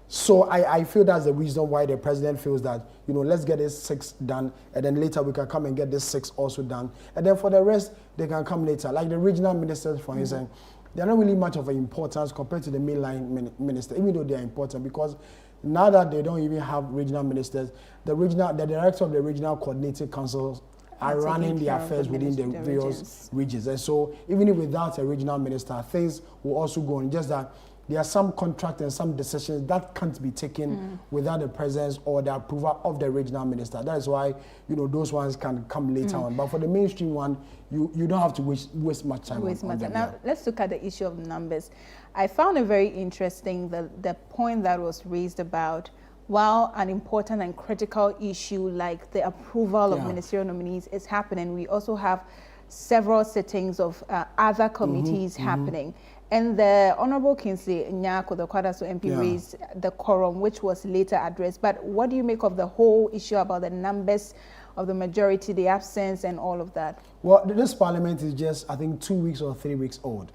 So I feel that's the reason why the president feels that, let's get this 6 done, and then later we can come and get this 6 also done. And then for the rest, they can come later. Like the regional ministers, for instance, they're not really much of an importance compared to the mainline minister, even though they're important, because now that they don't even have regional ministers, the director of the regional coordinating councils are running the affairs within the various regions. And so even without a regional minister, things will also go on. Just that there are some contracts and some decisions that can't be taken without the presence or the approval of the regional minister. That is why, those ones can come later on. But for the mainstream one, you don't have to waste much time on them. Now, let's look at the issue of numbers. I found it very interesting, the point that was raised about while an important and critical issue like the approval of ministerial nominees is happening, we also have several sittings of other committees happening. And the Honorable Kingsley Nyako, the Kwadaso MP, raised the quorum, which was later addressed. But what do you make of the whole issue about the numbers of the majority, the absence, and all of that? Well, this parliament is just, I think, 2 weeks or 3 weeks old.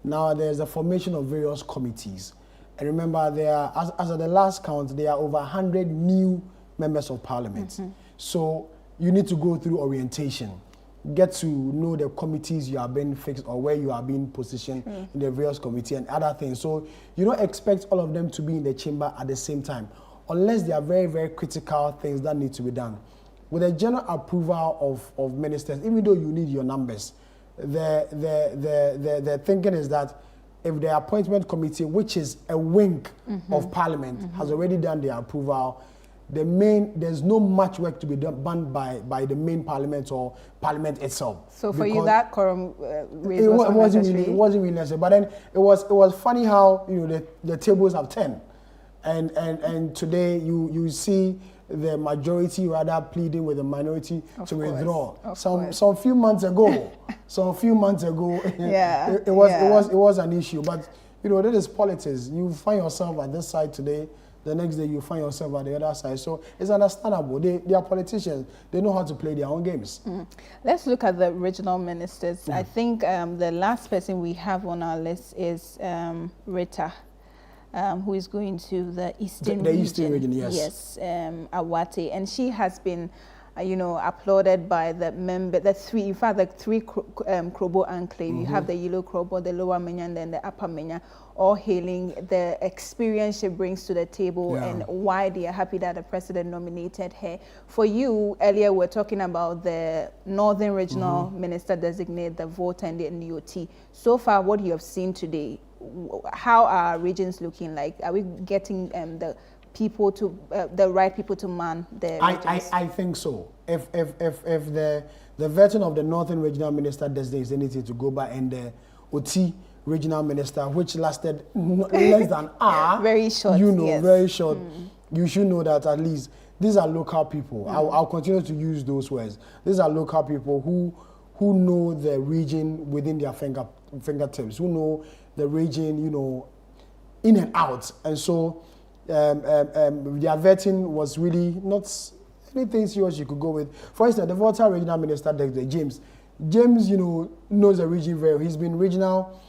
Now, there's a formation of various committees. And remember, there are, as of the last count, there are over 100 new members of parliament. So you need to go through orientation, get to know the committees you are being fixed or where you are being positioned in the various committees and other things. So you don't expect all of them to be in the chamber at the same time, unless there are very, very critical things that need to be done. With the general approval of ministers, even though you need your numbers, the thinking is that if the appointment committee, which is a wing of parliament, has already done the approval, there's no much work to be done by the main parliament or parliament itself. So for you, that quorum it wasn't really necessary. But then it was funny how the tables have turned, and today you see the majority rather pleading with the minority to withdraw. Some few months ago, it was an issue. But that is politics. You find yourself at this side today, the next day you find yourself at the other side. So it's understandable. They are politicians. They know how to play their own games. Let's look at the regional ministers. I think the last person we have on our list is Rita. Who is going to the Eastern region. Eastern region, yes. Yes, Awate. And she has been, applauded by the three Krobo enclave. You have the Yellow Krobo, the Lower Menya, and then the Upper Menya, all hailing the experience she brings to the table and why they are happy that the president nominated her. For you, earlier we were talking about the Northern Regional Minister designate, the vote and the NUT. So far, what you have seen today, how are regions looking like? Are we getting the people to the right people to man the regions? I think so. If the veteran of the Northern Regional Minister designates anything to go by, and the OT Regional Minister, which lasted less than an hour, very short, very short, you should know that at least these are local people. I'll continue to use those words. These are local people who know the region within their fingertips, who know the region, in and out. And so their vetting was really not anything serious you could go with. For instance, the Volta Regional Minister, James, knows the region very well. He's been regional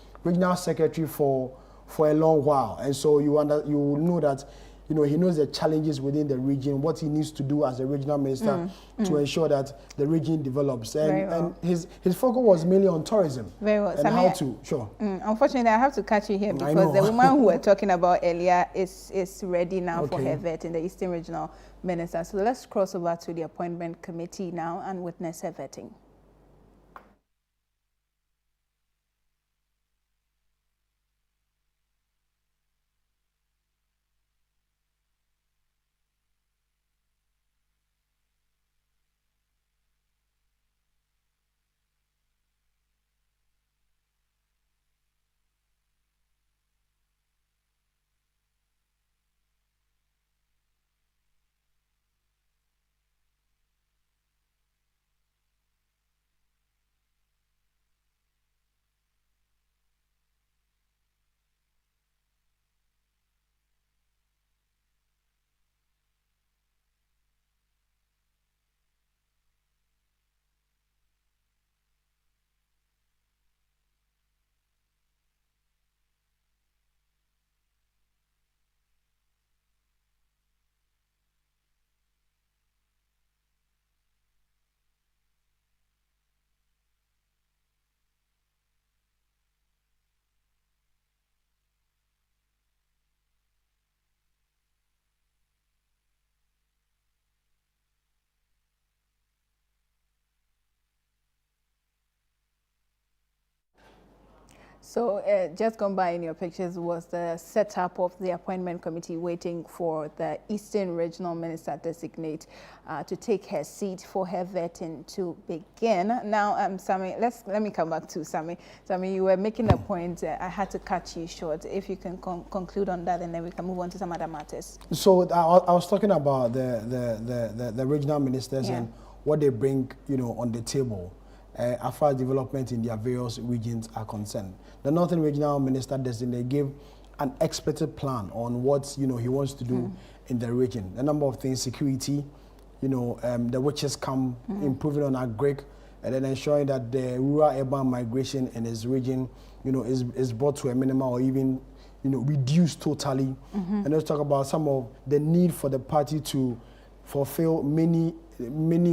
secretary for a long while. And so you know that he knows the challenges within the region, what he needs to do as a regional minister to ensure that the region develops. And his focus was mainly on tourism. Very well. And how to, sure. Unfortunately, I have to catch you here because the woman who we were talking about earlier is ready now for her vet in the Eastern Regional Minister. So let's cross over to the appointment committee now and witness her vetting. So just gone by in your pictures was the setup of the appointment committee waiting for the Eastern Regional Minister designate to take her seat for her vetting to begin. Now, Sammy, let me come back to Sammy. Sammy, you were making a point. I had to cut you short. If you can conclude on that, and then we can move on to some other matters. So I was talking about the regional ministers and what they bring, on the table. As far as development in their various regions are concerned. The Northern Regional Minister designate gave an explicit plan on what he wants to do in the region. A number of things: security, the witches camp, improving on agric, and then ensuring that the rural-urban migration in his region, is brought to a minimum or even, reduced totally. And let's talk about some of the need for the party to fulfill many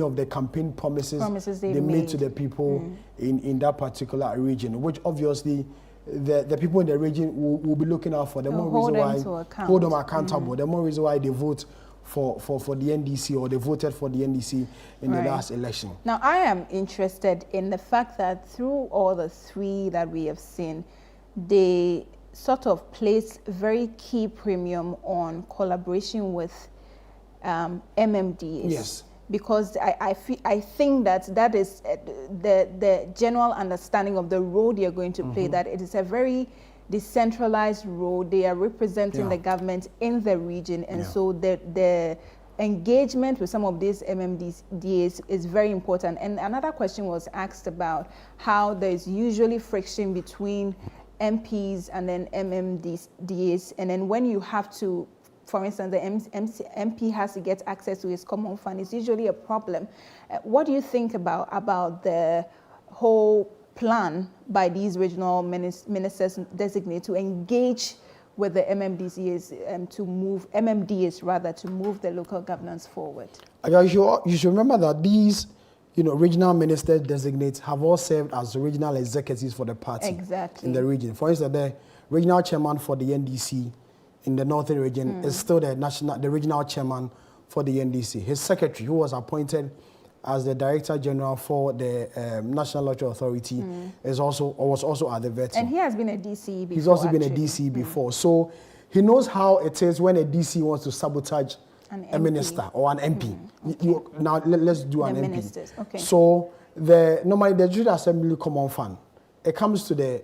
of the campaign promises they made to the people in that particular region, which obviously the people in the region will be looking out for. The more reason why hold them accountable, the more reason why they vote for the NDC, or they voted for the NDC in the last election. Now, I am interested in the fact that through all the three that we have seen, they sort of place very key premium on collaboration with MMDs. Yes. Because I think that is the general understanding of the role you're going to play, that it is a very decentralized role. They are representing the government in the region, and so the engagement with some of these MMDs is very important. And another question was asked about how there's usually friction between MPs and then MMDs, and then when you have to, for instance, the MP has to get access to his common fund, it's usually a problem. What do you think about the whole plan by these regional ministers designate to engage with the MMDs to move the local governance forward? You should remember that these regional minister designates have all served as regional executives for the party in the region. For instance, the regional chairman for the NDC in the northern region is still the regional chairman for the NDC. His secretary, who was appointed as the Director General for the National Lottery Authority, was also at the vetting. And he has been a DC before. He's also been a DC before. So he knows how it is when a DC wants to sabotage a minister or an MP. Now let's do an MP. Ministers. Okay. So normally the District Assembly Common Fund, it comes to the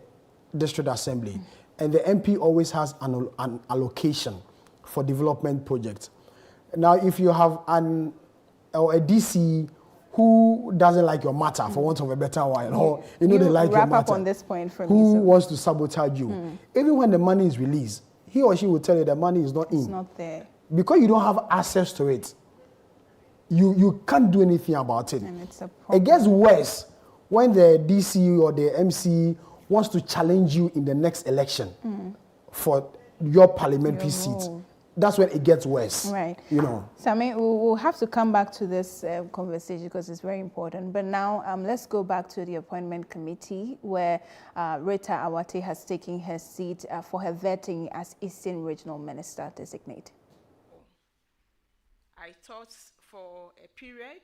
District Assembly. And the MP always has an allocation for development projects. Now, if you have a DC who doesn't like your matter, for want of a better word, or they like your matter, wrap up on this point from who wants to sabotage you, even when the money is released, he or she will tell you the money is not in. It's not there. Because you don't have access to it, you can't do anything about it. And it's a problem. It gets worse when the DC or the MC wants to challenge you in the next election for your parliamentary seat. That's when it gets worse. Right. Sammy, we'll have to come back to this conversation because it's very important. But now let's go back to the appointment committee where Rita Awate has taken her seat for her vetting as Eastern Regional Minister designate. I taught for a period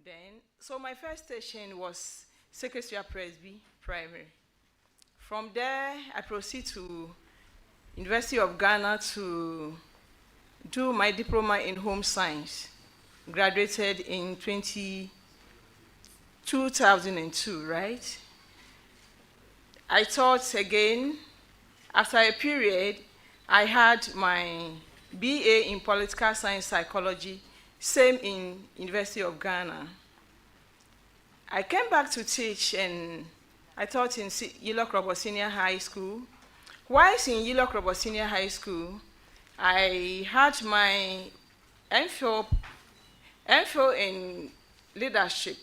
then. So my first station was Secretary Presby Primary. From there, I proceed to University of Ghana to do my diploma in home science. Graduated in 2002, right? I taught again. After a period, I had my BA in political science psychology, same in University of Ghana. I came back to teach, and I taught in Yilok Robo Senior High School. Whilst in Yilok Robo Senior High School, I had my MPhil in leadership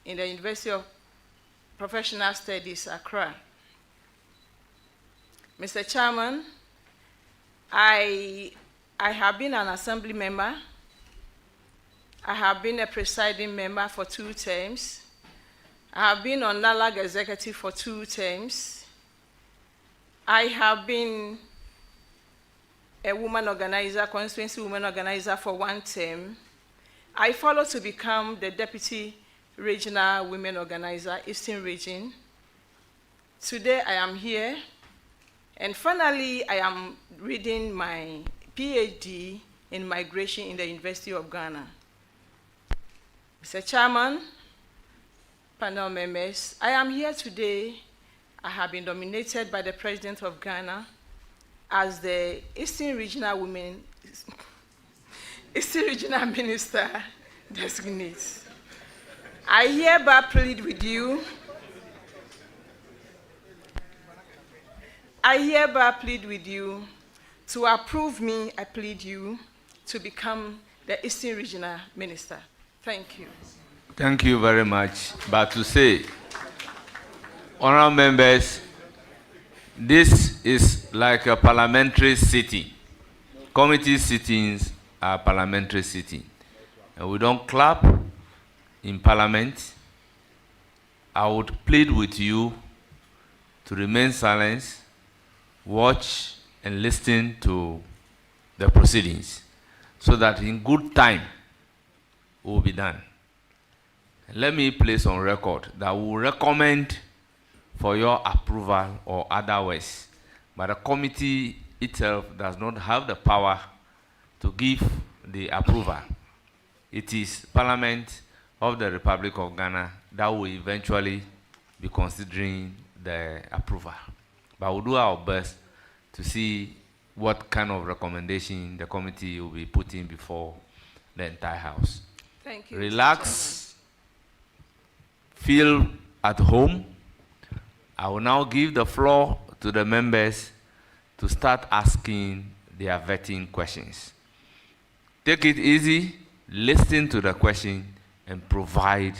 in the University of Professional Studies, Accra. Mr. Chairman, I have been an assembly member. I have been a presiding member for 2 terms. I have been on NALAG executive for 2 terms. I have been a woman organizer, constituency woman organizer for 1 term. I followed to become the deputy regional women organizer, Eastern Region. today I am here, and finally I am reading my PhD in migration in the University of Ghana. Mr. Chairman, panel members, I am here today. I have been nominated by the President of Ghana as the Eastern Regional Minister designate. I hereby plead with you. I hereby plead with you to approve me. I plead you to become the Eastern Regional Minister. Thank you. Thank you very much. But to say, honorable members, this is like a parliamentary sitting. Committee sittings are parliamentary sitting. And we don't clap in parliament. I would plead with you to remain silent, watch and listen to the proceedings so that in good time it will be done. Let me place on record that we will recommend for your approval or otherwise, but the committee itself does not have the power to give the approval. It is Parliament of the Republic of Ghana that will eventually be considering the approval. But we'll do our best to see what kind of recommendation the committee will be putting before the entire House. Thank you. Relax, feel at home. I will now give the floor to the members to start asking their vetting questions. Take it easy, listen to the question, and provide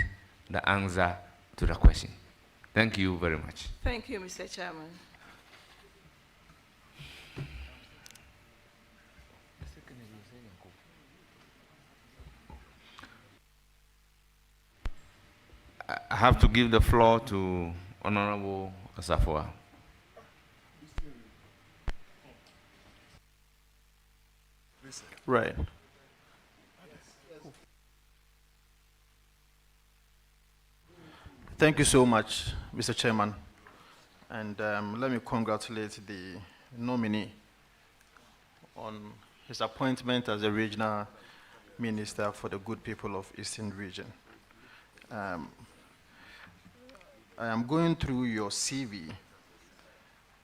the answer to the question. Thank you very much. Thank you, Mr. Chairman. I have to give the floor to Honorable Asafua. Right. Thank you so much, Mr. Chairman. And let me congratulate the nominee on his appointment as the Regional Minister for the good people of Eastern Region. I am going through your CV,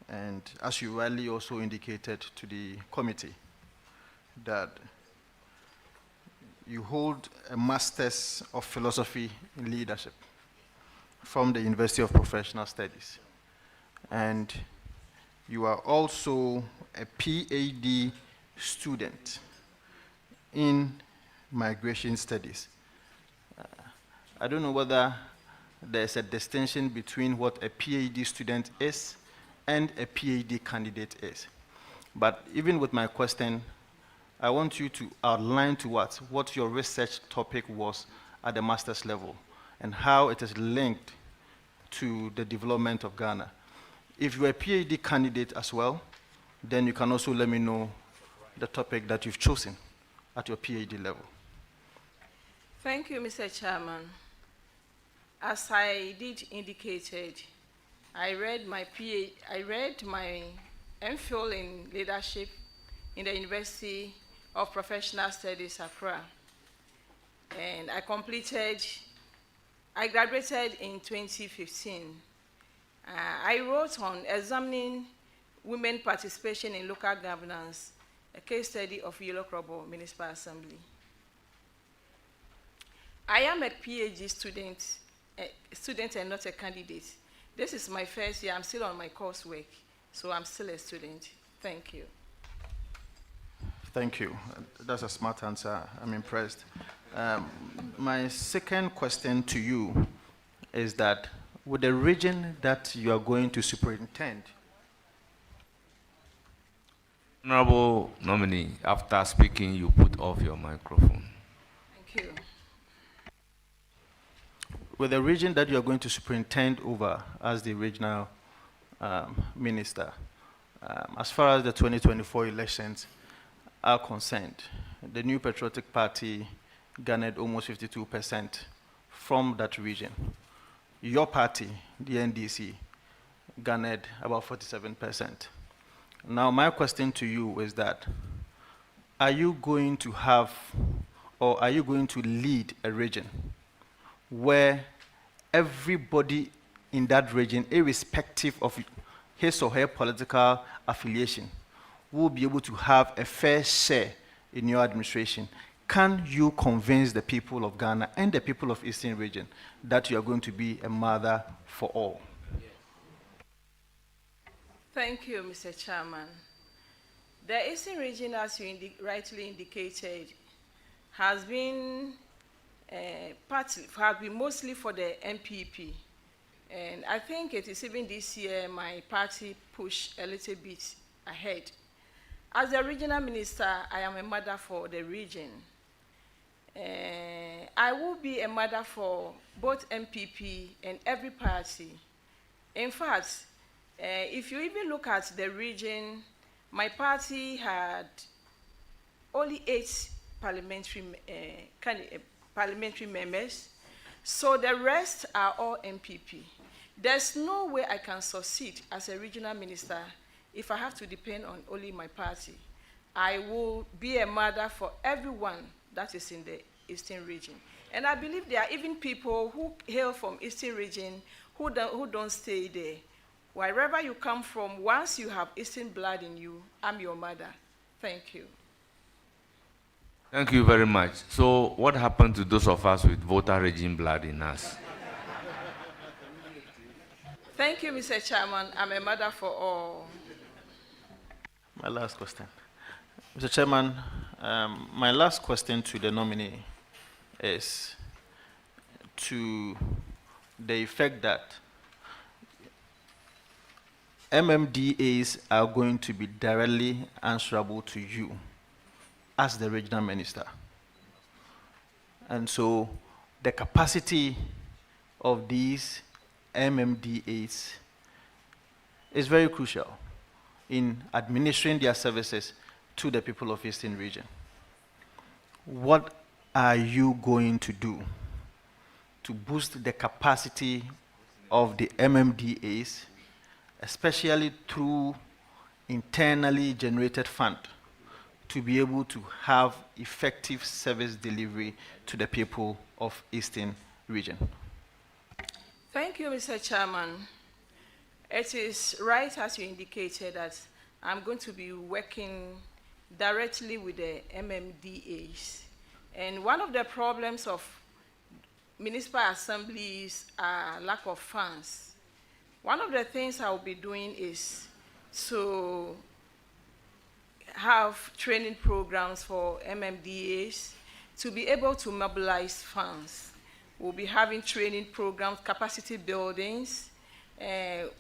and as you rightly also indicated to the committee, that you hold a Master's of Philosophy in Leadership from the University of Professional Studies. And you are also a PhD student in Migration Studies. I don't know whether there's a distinction between what a PhD student is and a PhD candidate is. But even with my question, I want you to outline to us what your research topic was at the master's level and how it is linked to the development of Ghana. If you're a PhD candidate as well, then you can also let me know the topic that you've chosen at your PhD level. Thank you, Mr. Chairman. As I did indicated, I read my MPhil in leadership in the University of Professional Studies, Accra. And I graduated in 2015. I wrote on examining women participation in local governance, a case study of Yellow Krobo Municipal Assembly. I am a PhD student and not a candidate. This is my first year. I'm still on my coursework, so I'm still a student. Thank you. Thank you. That's a smart answer. I'm impressed. My second question to you is that with the region that you are going to superintend. Honorable nominee, after speaking, you put off your microphone. Thank you. With the region that you are going to superintend over as the regional minister, as far as the 2024 elections are concerned, the New Patriotic Party garnered almost 52% from that region. Your party, the NDC, garnered about 47%. Now, my question to you is that, are you going to have, or are you going to lead a region where everybody in that region, irrespective of his or her political affiliation, will be able to have a fair share in your administration? Can you convince the people of Ghana and the people of Eastern region that you are going to be a mother for all? Thank you, Mr. Chairman. The Eastern region, as you rightly indicated, has been mostly for the MPP. And I think it is even this year my party pushed a little bit ahead. As the regional minister, I am a mother for the region. I will be a mother for both MPP and every party. In fact, if you even look at the region, my party had only 8 parliamentary members, so the rest are all MPP. There's no way I can succeed as a regional minister if I have to depend on only my party. I will be a mother for everyone that is in the Eastern region. And I believe there are even people who hail from Eastern region who don't stay there. Wherever you come from, once you have Eastern blood in you, I'm your mother. Thank you. Thank you very much. So what happened to those of us with voter regime blood in us? Thank you, Mr. Chairman. I'm a mother for all. My last question. Mr. Chairman, my last question to the nominee is to the effect that MMDAs are going to be directly answerable to you as the regional minister. And so the capacity of these MMDAs is very crucial in administering their services to the people of Eastern region. What are you going to do to boost the capacity of the MMDAs, especially through internally generated fund, to be able to have effective service delivery to the people of Eastern region? Thank you, Mr. Chairman. It is right, as you indicated, that I'm going to be working directly with the MMDAs. And one of the problems of municipal assemblies are lack of funds. One of the things I will be doing is to have training programs for MMDAs to be able to mobilize funds. We'll be having training programs, capacity buildings.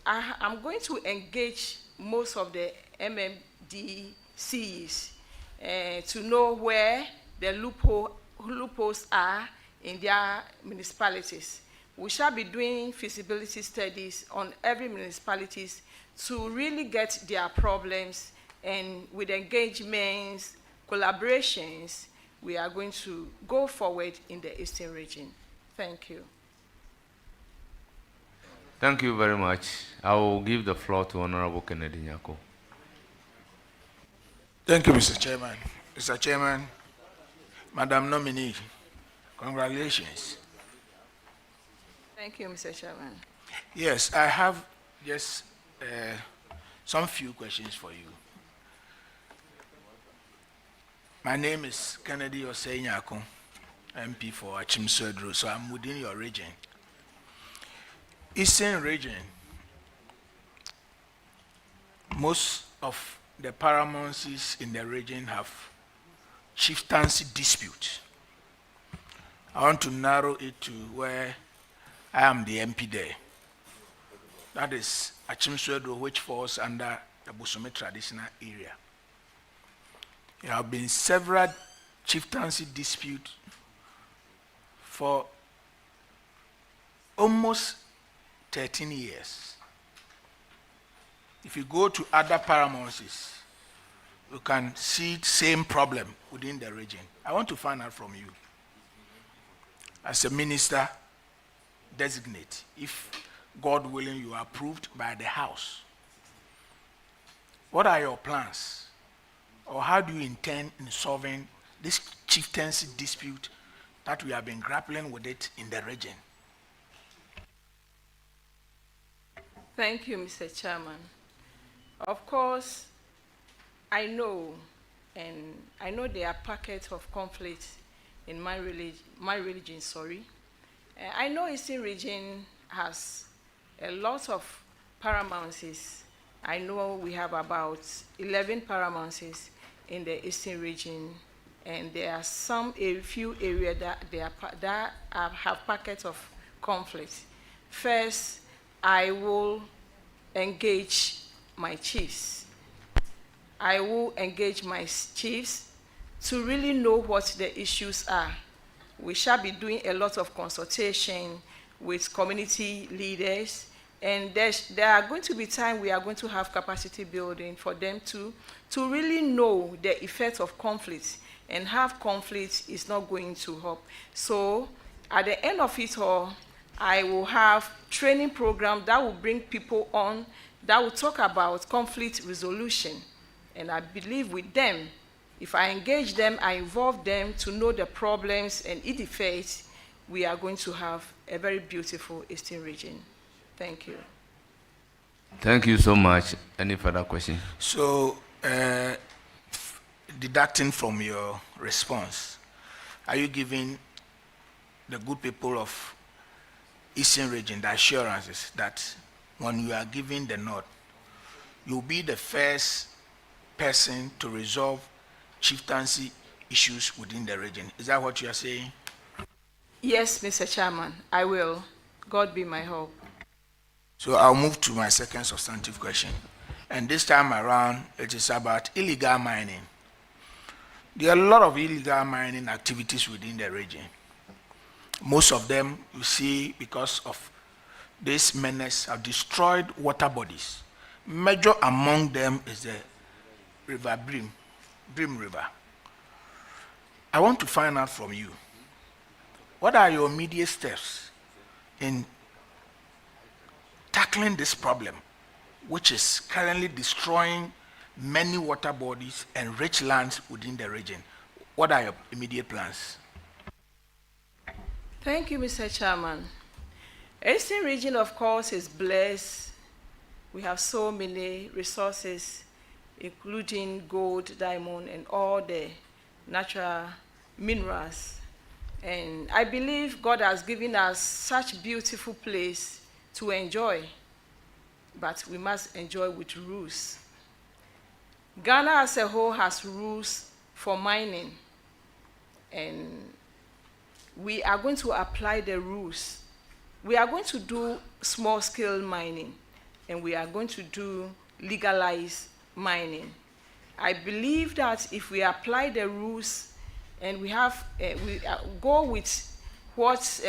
I'm going to engage most of the MMDCs to know where the loopholes are in their municipalities. We shall be doing feasibility studies on every municipalities to really get their problems, and with engagements, collaborations, we are going to go forward in the Eastern region. Thank you. Thank you very much. I will give the floor to Honorable Kennedy Nyako. Thank you, Mr. Chairman. Mr. Chairman, Madam Nominee, congratulations. Thank you, Mr. Chairman. Yes, I have just some few questions for you. My name is Kennedy Osei Nyako, MP for Achimswedro, so I'm within your region. Eastern region, most of the paramountcies in the region have chieftaincy dispute. I want to narrow it to where I am the MP there. That is Achimswedro, which falls under the Bosome traditional area. There have been several chieftaincy disputes for almost 13 years. If you go to other paramountcies, you can see the same problem within the region. I want to find out from you, as a minister designate, if God willing, you are approved by the House. What are your plans? Or how do you intend in solving this chieftaincy dispute that we have been grappling with it in the region? Thank you, Mr. Chairman. Of course, I know there are pockets of conflict in my religion, I know Eastern region has a lot of paramountcies. I know we have about 11 paramountcies in the Eastern region, and there are a few areas that have pockets of conflict. First, I will engage my chiefs. I will engage my chiefs to really know what the issues are. We shall be doing a lot of consultation with community leaders, and there are going to be times we are going to have capacity building for them to really know the effect of conflict and how conflict is not going to help. So at the end of it all, I will have training programs that will bring people on that will talk about conflict resolution. And I believe with them, if I engage them, I involve them to know the problems and its effects, we are going to have a very beautiful Eastern region. Thank you. Thank you so much. Any further questions? So, deducting from your response, are you giving the good people of Eastern region the assurances that when you are giving the nod, you'll be the first person to resolve chieftaincy issues within the region? Is that what you are saying? Yes, Mr. Chairman, I will. God be my help. So I'll move to my second substantive question. And this time around, it is about illegal mining. There are a lot of illegal mining activities within the region. Most of them, you see, because of this menace, have destroyed water bodies. Major among them is the River Brim River. I want to find out from you, what are your immediate steps in tackling this problem, which is currently destroying many water bodies and rich lands within the region? What are your immediate plans? Thank you, Mr. Chairman. Eastern region, of course, is blessed. We have so many resources, including gold, diamond, and all the natural minerals. And I believe God has given us such beautiful place to enjoy, but we must enjoy with rules. Ghana as a whole has rules for mining, and we are going to apply the rules. We are going to do small-scale mining, and we are going to do legalized mining. I believe that if we apply the rules and we go with what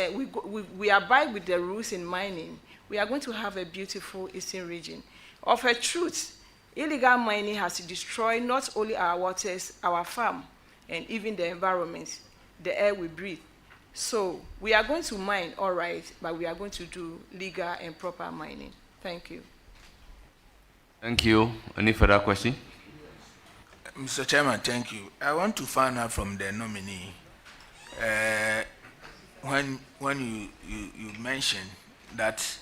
we abide with the rules in mining, we are going to have a beautiful Eastern region. Of a truth, illegal mining has destroyed not only our waters, our farm, and even the environment, the air we breathe. So we are going to mine, all right, but we are going to do legal and proper mining. Thank you. Thank you. Any further question? Mr. Chairman, thank you. I want to find out from the nominee, when you mentioned that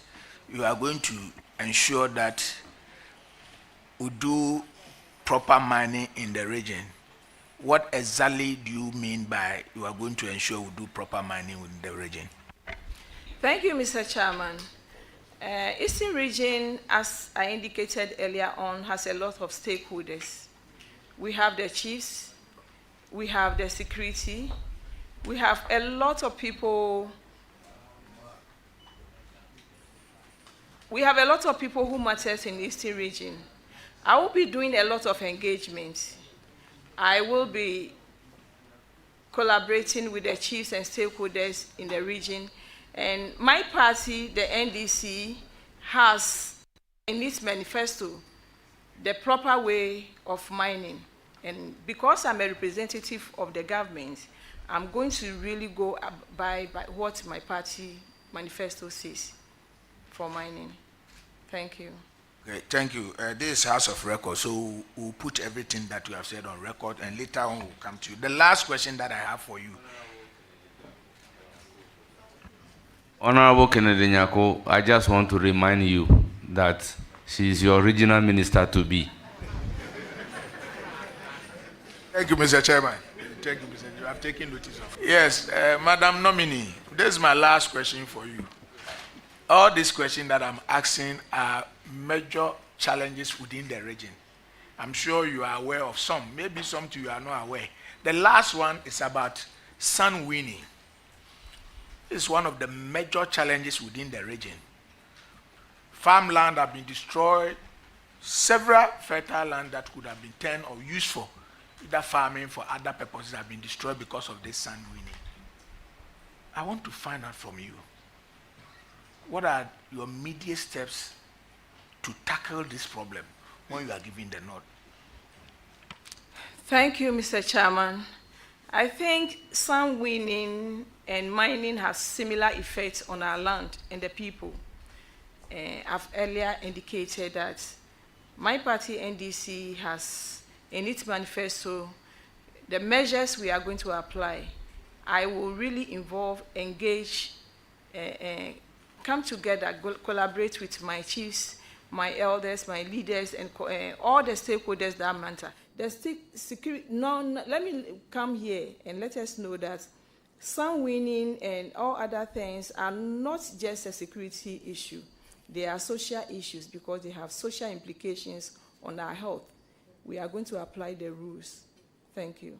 you are going to ensure that we do proper mining in the region, what exactly do you mean by you are going to ensure we do proper mining in the region? Thank you, Mr. Chairman. Eastern region, as I indicated earlier on, has a lot of stakeholders. We have the chiefs, we have the security, we have a lot of people. We have a lot of people who matter in the Eastern region. I will be doing a lot of engagement. I will be collaborating with the chiefs and stakeholders in the region. And my party, the NDC, has in its manifesto the proper way of mining. And because I'm a representative of the government, I'm going to really go by what my party manifesto says. for mining. Thank you. Okay, thank you. This is House of Record, so we'll put everything that you have said on record, and later on we'll come to you. The last question that I have for you. Honorable Kennedy Nyako, I just want to remind you that she is your regional minister to be. Thank you, Mr. Chairman. Thank you, Mr. You have taken notice of it. Yes, Madam Nominee, this is my last question for you. All these questions that I'm asking are major challenges within the region. I'm sure you are aware of some, maybe some you are not aware. The last one is about sun winning. It's one of the major challenges within the region. Farmland have been destroyed, several fertile land that could have been turned or used for either farming for other purposes have been destroyed because of this sun winning. I want to find out from you, what are your immediate steps to tackle this problem when you are giving the nod? Thank you, Mr. Chairman. I think sun winning and mining have similar effects on our land and the people. I've earlier indicated that my party, NDC, has in its manifesto the measures we are going to apply. I will really involve, engage, come together, collaborate with my chiefs, my elders, my leaders, and all the stakeholders that matter. The security. No, let me come here and let us know that sun winning and all other things are not just a security issue. They are social issues because they have social implications on our health. We are going to apply the rules. Thank you.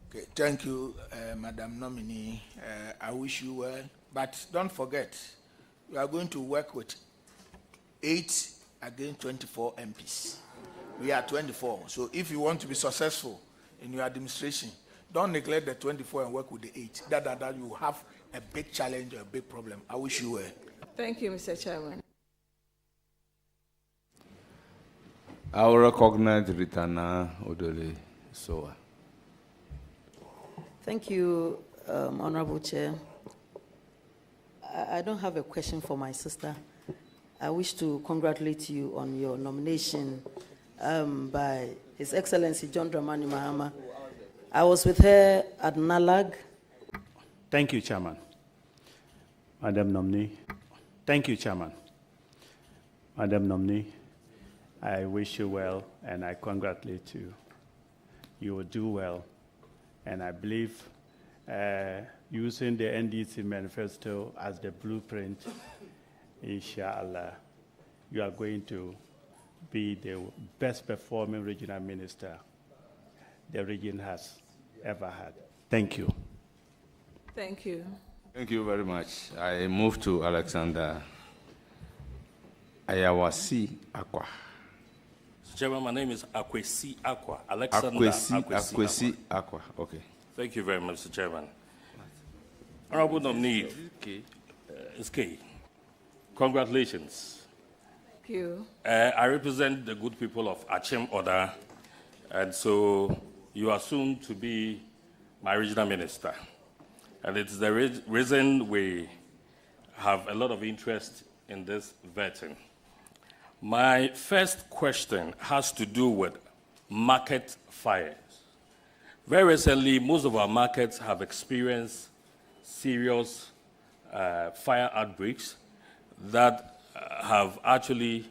Okay, thank you, Madam Nominee. I wish you well. But don't forget, we are going to work with 8 against 24 MPs. We are 24. So if you want to be successful in your administration, don't neglect the 24 and work with the 8. That you have a big challenge or a big problem. I wish you well. Thank you, Mr. Chairman. I will recognize Ritana Odole Soa. Thank you, Honorable Chair. I don't have a question for my sister. I wish to congratulate you on your nomination by His Excellency John Dramani Mahama. I was with her at Nalag. Thank you, Chairman. Madam Nominee. Thank you, Chairman. Madam Nominee, I wish you well and I congratulate you. You will do well. And I believe using the NDC manifesto as the blueprint, inshallah, you are going to be the best performing regional minister the region has ever had. Thank you. Thank you. Thank you very much. I move to Alexander Ayawasi Akwa. Chairman, my name is Akwesi Akwa. Alexander Akwesi Akwa. Okay. Thank you very much, Mr. Chairman. Honorable Nominee, SK, congratulations. Thank you. I represent the good people of Achem Oda, and so you are soon to be my regional minister. And it's the reason we have a lot of interest in this vetting. My first question has to do with market fires. Very recently, most of our markets have experienced serious fire outbreaks that have actually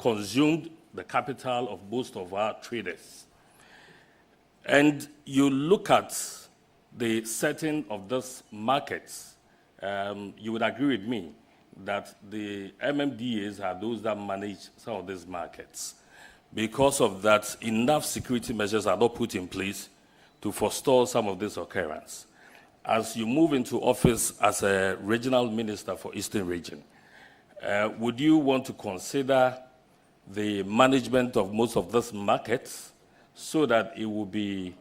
consumed the capital of most of our traders. And you look at the setting of these markets, you would agree with me that the MMDAs are those that manage some of these markets. Because of that, enough security measures are not put in place to forestall some of this occurrence. As you move into office as a regional minister for Eastern Region, would you want to consider the management of most of these markets so that it will be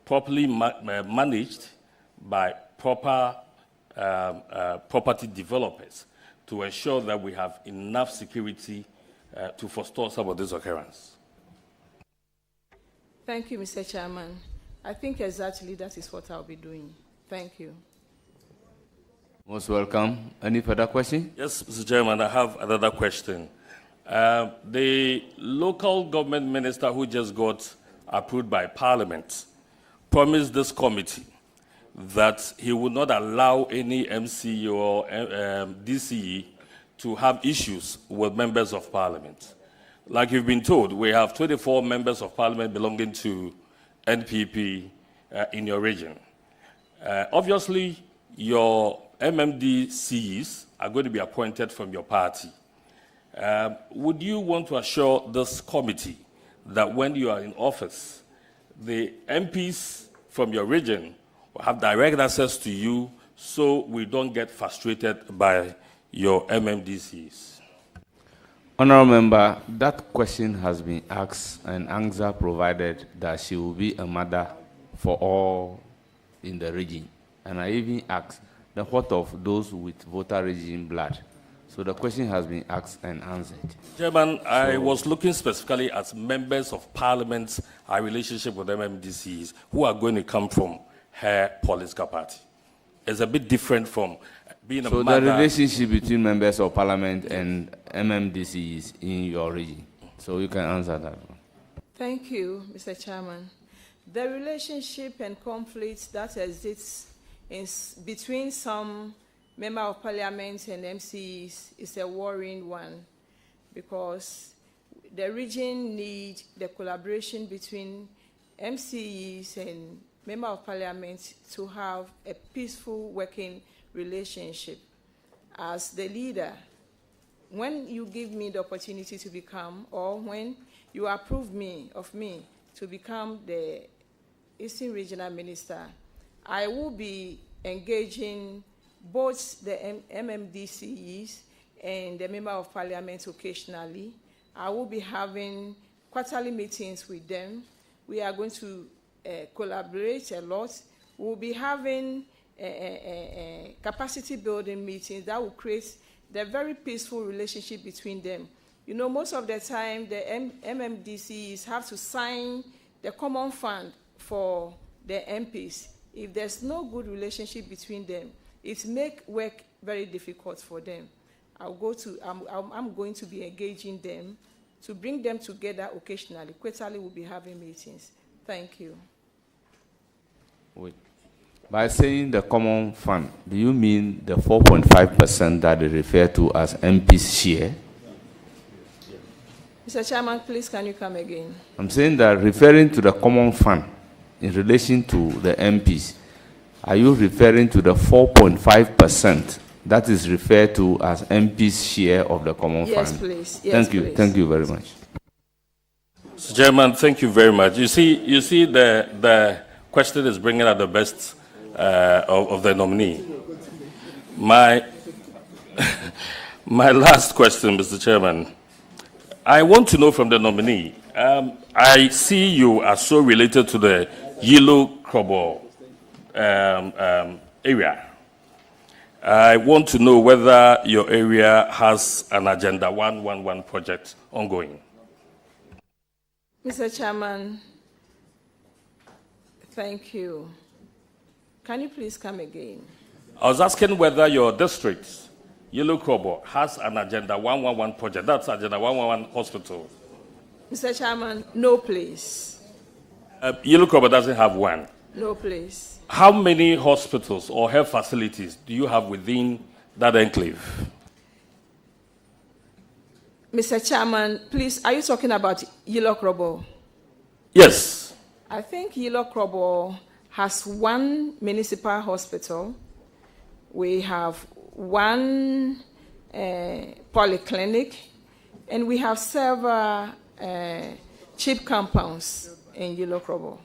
properly managed by proper property developers to ensure that we have enough security to forestall some of this occurrence? Thank you, Mr. Chairman. I think exactly that is what I'll be doing. Thank you. Most welcome. Any further question? Yes, Mr. Chairman, I have another question. The local government minister who just got approved by Parliament promised this committee that he would not allow any MC or DCE to have issues with members of Parliament. Like you've been told, we have 24 members of Parliament belonging to NPP in your region. Obviously, your MMDCs are going to be appointed from your party. Would you want to assure this committee that when you are in office, the MPs from your region will have direct access to you so we don't get frustrated by your MMDCs? Honourable Member, that question has been asked and answer provided that she will be a mother for all in the region. And I even asked, the what of those with voter regime blood? So the question has been asked and answered. Chairman, I was looking specifically at members of Parliament's relationship with MMDCs who are going to come from her political party. It's a bit different from being a mother. So the relationship between members of Parliament and MMDCs in your region. So you can answer that one. Thank you, Mr. Chairman. The relationship and conflicts that exists between some Member of Parliament and MCs is a worrying one because the region needs the collaboration between MCs and Member of Parliament to have a peaceful working relationship. As the leader, when you give me the opportunity to become, or when you approve me to become the Eastern Regional Minister, I will be engaging both the MMDCs and the Member of Parliament occasionally. I will be having quarterly meetings with them. We are going to collaborate a lot. We'll be having capacity building meetings that will create the very peaceful relationship between them. You know, most of the time, the MMDCs have to sign the common fund for the MPs. If there's no good relationship between them, it makes work very difficult for them. I'm going to be engaging them to bring them together occasionally. Quarterly, we'll be having meetings. Thank you. Wait. By saying the common fund, do you mean the 4.5% that they refer to as MP's share? Mr. Chairman, please, can you come again? I'm saying that referring to the common fund in relation to the MPs, are you referring to the 4.5% that is referred to as MP's share of the common fund? Yes, please. Yes, thank you. Please. Thank you very much. Mr. Chairman, thank you very much. You see the question is bringing out the best of the nominee. My last question, Mr. Chairman. I want to know from the nominee. I see you are so related to the Yellow Crobble area. I want to know whether your area has an Agenda 111 project ongoing. Mr. Chairman, thank you. Can you please come again? I was asking whether your district, Yellow Crobble, has an Agenda 111 project. That's Agenda 111 hospital. Mr. Chairman, no, please. Yellow Crobble doesn't have one. No, please. How many hospitals or health facilities do you have within that enclave? Mr. Chairman, please, are you talking about Yellow Crobble? Yes. I think Yellow Crobble has one municipal hospital. We have one polyclinic, and we have several cheap compounds in Yellow Crobble.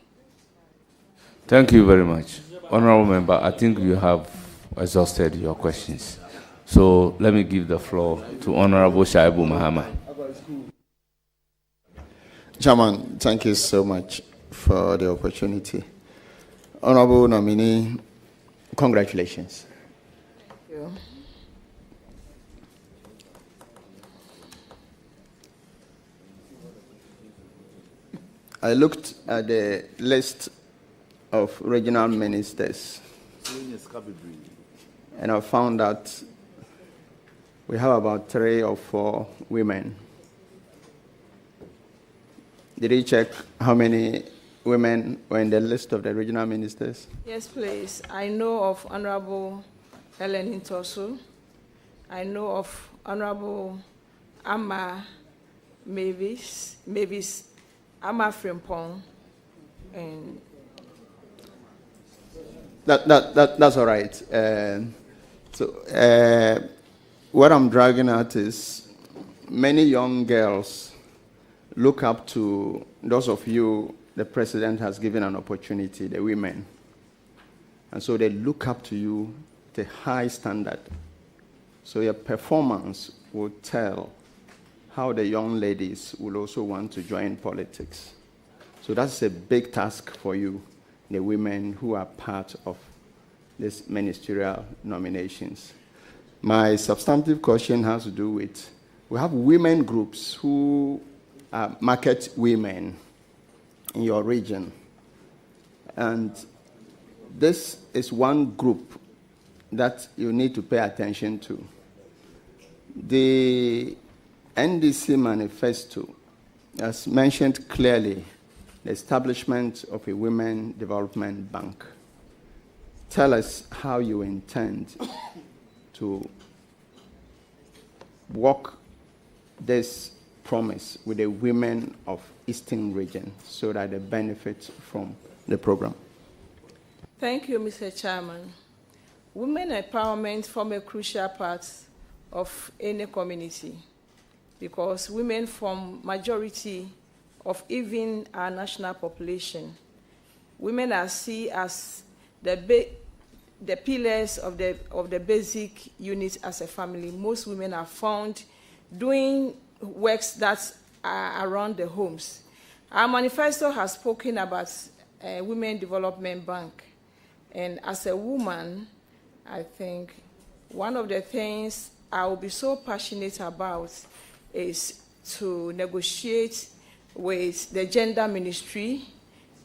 Thank you very much. Honourable Member, I think you have exhausted your questions. So let me give the floor to Honourable Shaibu Mahama. Chairman, thank you so much for the opportunity. Honourable nominee, congratulations. Thank you. I looked at the list of regional ministers. and I found that we have about 3 or 4 women. Did you check how many women were in the list of the regional ministers? Yes, please. I know of Honorable Helen Intosu. I know of Honorable Amma Mavis, Amma Frimpong, and that's all right. What I'm dragging at is many young girls look up to those of you the president has given an opportunity, the women. And so they look up to you to a high standard. So your performance will tell how the young ladies will also want to join politics. So that's a big task for you, the women who are part of these ministerial nominations. My substantive question has to do with, we have women groups who market women in your region. And this is one group that you need to pay attention to. The NDC manifesto has mentioned clearly the establishment of a women development bank. Tell us how you intend to work this promise with the women of Eastern region so that they benefit from the program. Thank you, Mr. Chairman. Women empowerment form a crucial part of any community because women form majority of even our national population. Women are seen as the pillars of the basic unit as a family. Most women are found doing works that are around the homes. Our manifesto has spoken about a women development bank. And as a woman, I think one of the things I will be so passionate about is to negotiate with the gender ministry,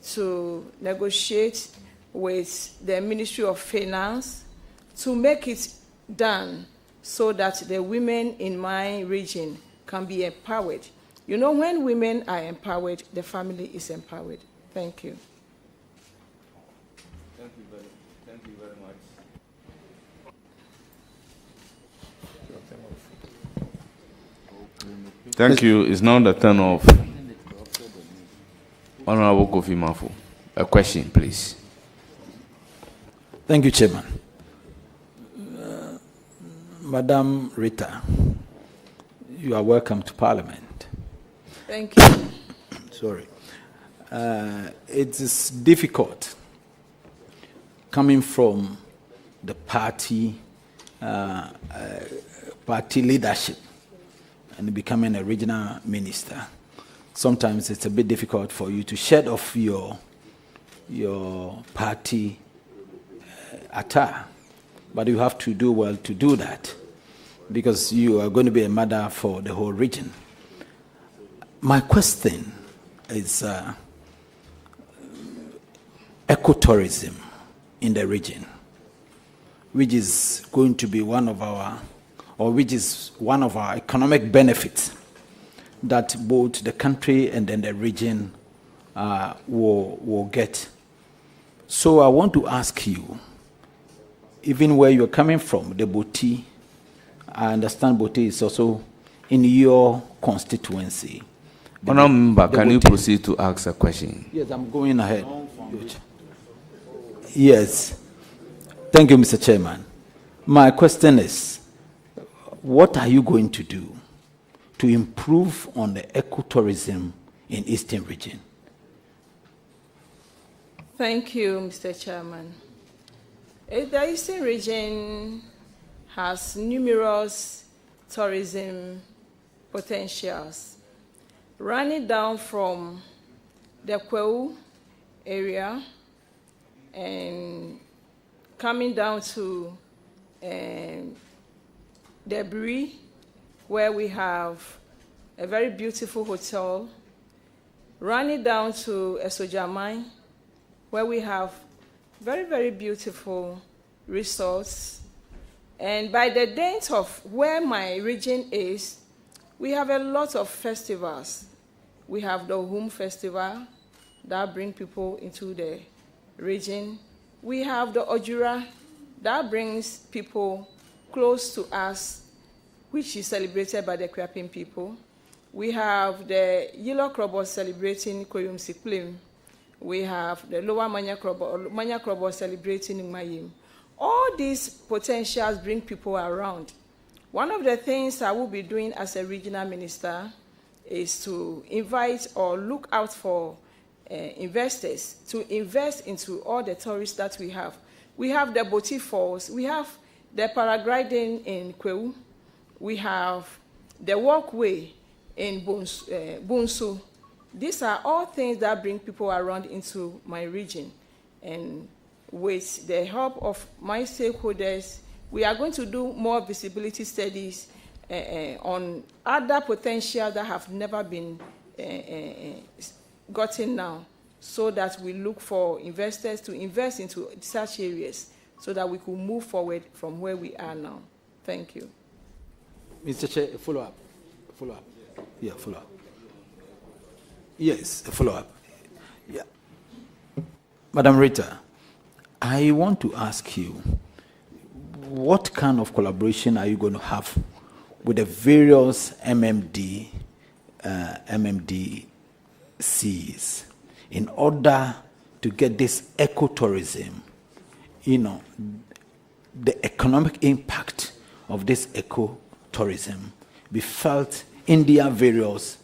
to negotiate with the Ministry of Finance, to make it done so that the women in my region can be empowered. You know, when women are empowered, the family is empowered. Thank you. Thank you very much. Thank you. It's now the turn of Honorable Kofi Mafu. A question, please. Thank you, Chairman. Madam Rita, you are welcome to Parliament. Thank you. Sorry. It is difficult coming from the party leadership and becoming a regional minister. Sometimes it's a bit difficult for you to shed off your party attire, but you have to do well to do that because you are going to be a mother for the whole region. My question is ecotourism in the region, which is going to be one of our economic benefits that both the country and then the region will get. So I want to ask you, even where you're coming from, the Boti, I understand Boti is also in your constituency. Honourable Member, can you proceed to ask a question? Yes, I'm going ahead. Yes. Thank you, Mr. Chairman. My question is, what are you going to do to improve on the ecotourism in Eastern region? Thank you, Mr. Chairman. The Eastern region has numerous tourism potentials, running down from the Quorum area and coming down to Debris, where we have a very beautiful hotel, running down to Esojamai, where we have very, very beautiful resorts, And by the date of where my region is, we have a lot of festivals. We have the Home Festival that brings people into the region. We have the Ojura that brings people close to us, which is celebrated by the Kwapin people. We have the Yellow Krobo celebrating Quorum Siklim. We have the Lower Manya Krobo celebrating Mayim. All these potentials bring people around. One of the things I will be doing as a regional minister is to invite or look out for investors to invest into all the tourists that we have. We have the Boti Falls, we have the paragliding in Kwewu, we have the walkway in Bunsu. These are all things that bring people around into my region. And with the help of my stakeholders, we are going to do more visibility studies on other potential that have never been gotten now, so that we look for investors to invest into such areas so that we could move forward from where we are now. Thank you. Mr. Chair, a follow-up. Follow-up. Yeah, follow-up. Yes, a follow-up. Yeah. Madam Rita, I want to ask you, what kind of collaboration are you going to have with the various MMDCs in order to get this ecotourism, the economic impact of this ecotourism be felt in their various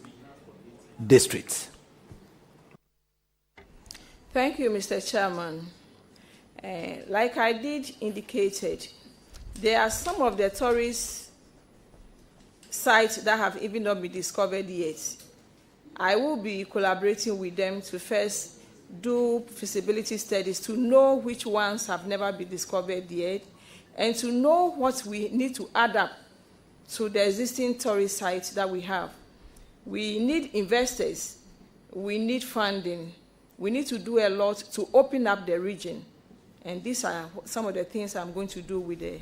districts? Thank you, Mr. Chairman. Like I did indicated, there are some of the tourist sites that have even not been discovered yet. I will be collaborating with them to first do feasibility studies to know which ones have never been discovered yet, and to know what we need to add up to the existing tourist sites that we have. We need investors, we need funding, we need to do a lot to open up the region. And these are some of the things I'm going to do with the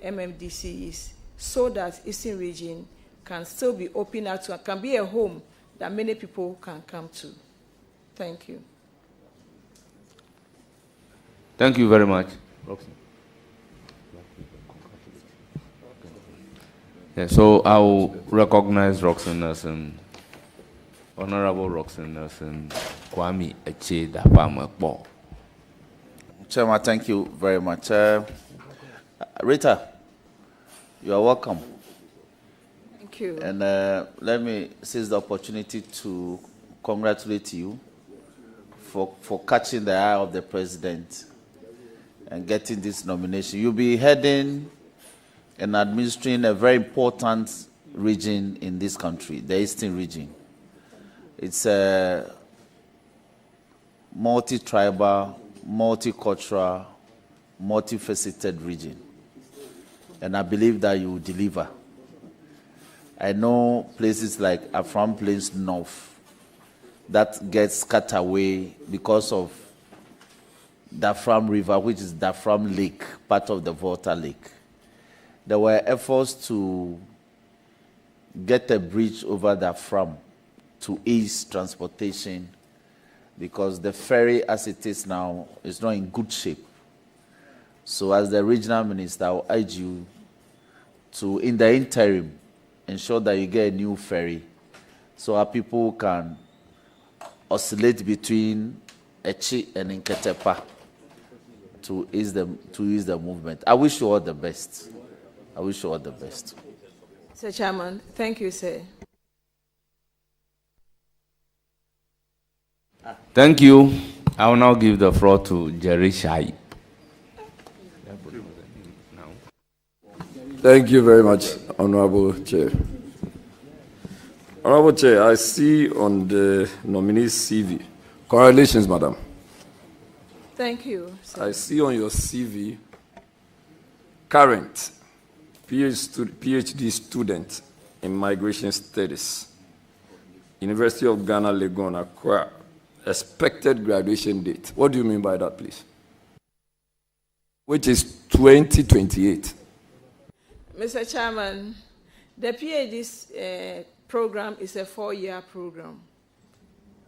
MMDCs, so that Eastern region can still be open up to, can be a home that many people can come to. Thank you. Thank you very much. Roxanne. Yeah, so I will recognize Roxanne Nelson, Honorable Roxanne Nelson, Kwame Eche Dapamekbo. Chairman, thank you very much. Rita, you are welcome. Thank you. And let me seize the opportunity to congratulate you for catching the eye of the president and getting this nomination. You'll be heading and administering a very important region in this country, the Eastern region. It's a multi-tribal, multicultural, multifaceted region. And I believe that you will deliver. I know places like Afram Plains North that gets cut away because of Dafram River, which is Dafram Lake, part of the Volta Lake. There were efforts to get a bridge over Dafram to ease transportation, because the ferry as it is now is not in good shape. So as the regional minister, I will urge you to, in the interim, ensure that you get a new ferry so our people can oscillate between Echi and Nketepa to ease the movement. I wish you all the best. I wish you all the best. Mr. Chairman, thank you, sir. Thank you. I will now give the floor to Jerry Shaib. Thank you very much, Honorable Chair. Honorable Chair, I see on the nominee's CV. Congratulations, madam. Thank you, sir. I see on your CV, current PhD student in migration studies, University of Ghana, Legon, Accra. Expected graduation date. What do you mean by that, please? Which is 2028. Mr. Chairman, the PhD program is a 4-year program.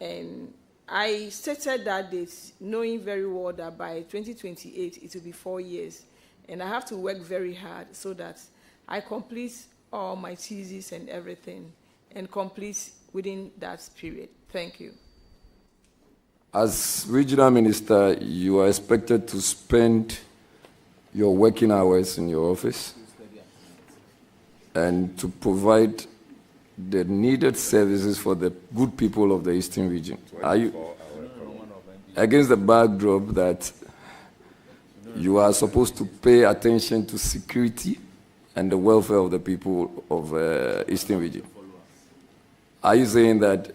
And I stated that date, knowing very well that by 2028 it will be 4 years. And I have to work very hard so that I complete all my thesis and everything and complete within that period. Thank you. As regional minister, you are expected to spend your working hours in your office and to provide the needed services for the good people of the Eastern region. Are you, against the backdrop that you are supposed to pay attention to security and the welfare of the people of Eastern region, are you saying that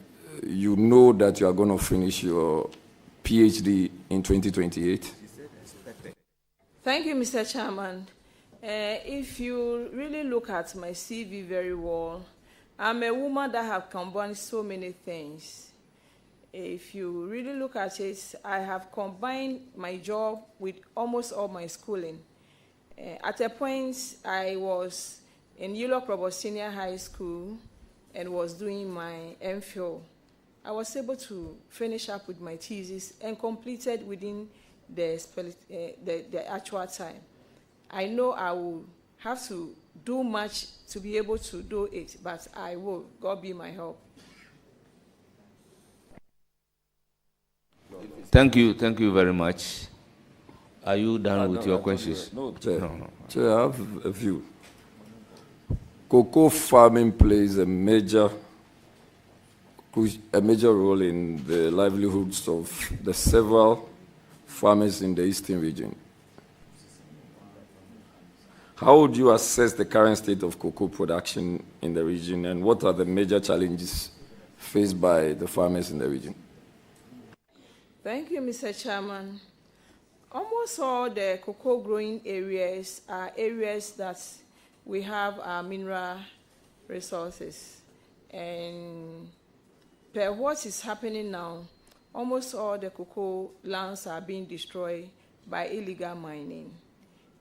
you know that you are going to finish your PhD in 2028? Thank you, Mr. Chairman. If you really look at my CV very well, I'm a woman that have combined so many things. If you really look at it, I have combined my job with almost all my schooling. At a point, I was in Yulok Provost Senior High School and was doing my MPhil. I was able to finish up with my thesis and completed within the actual time. I know I will have to do much to be able to do it, but I will. God be my help. Thank you very much. Are you done with your questions? No, Chair. No. Chair, I have a few. Cocoa farming plays a major role in the livelihoods of the several farmers in the Eastern region. How would you assess the current state of cocoa production in the region, and what are the major challenges faced by the farmers in the region? Thank you, Mr. Chairman. Almost all the cocoa growing areas are areas that we have our mineral resources. And per what is happening now, almost all the cocoa lands are being destroyed by illegal mining.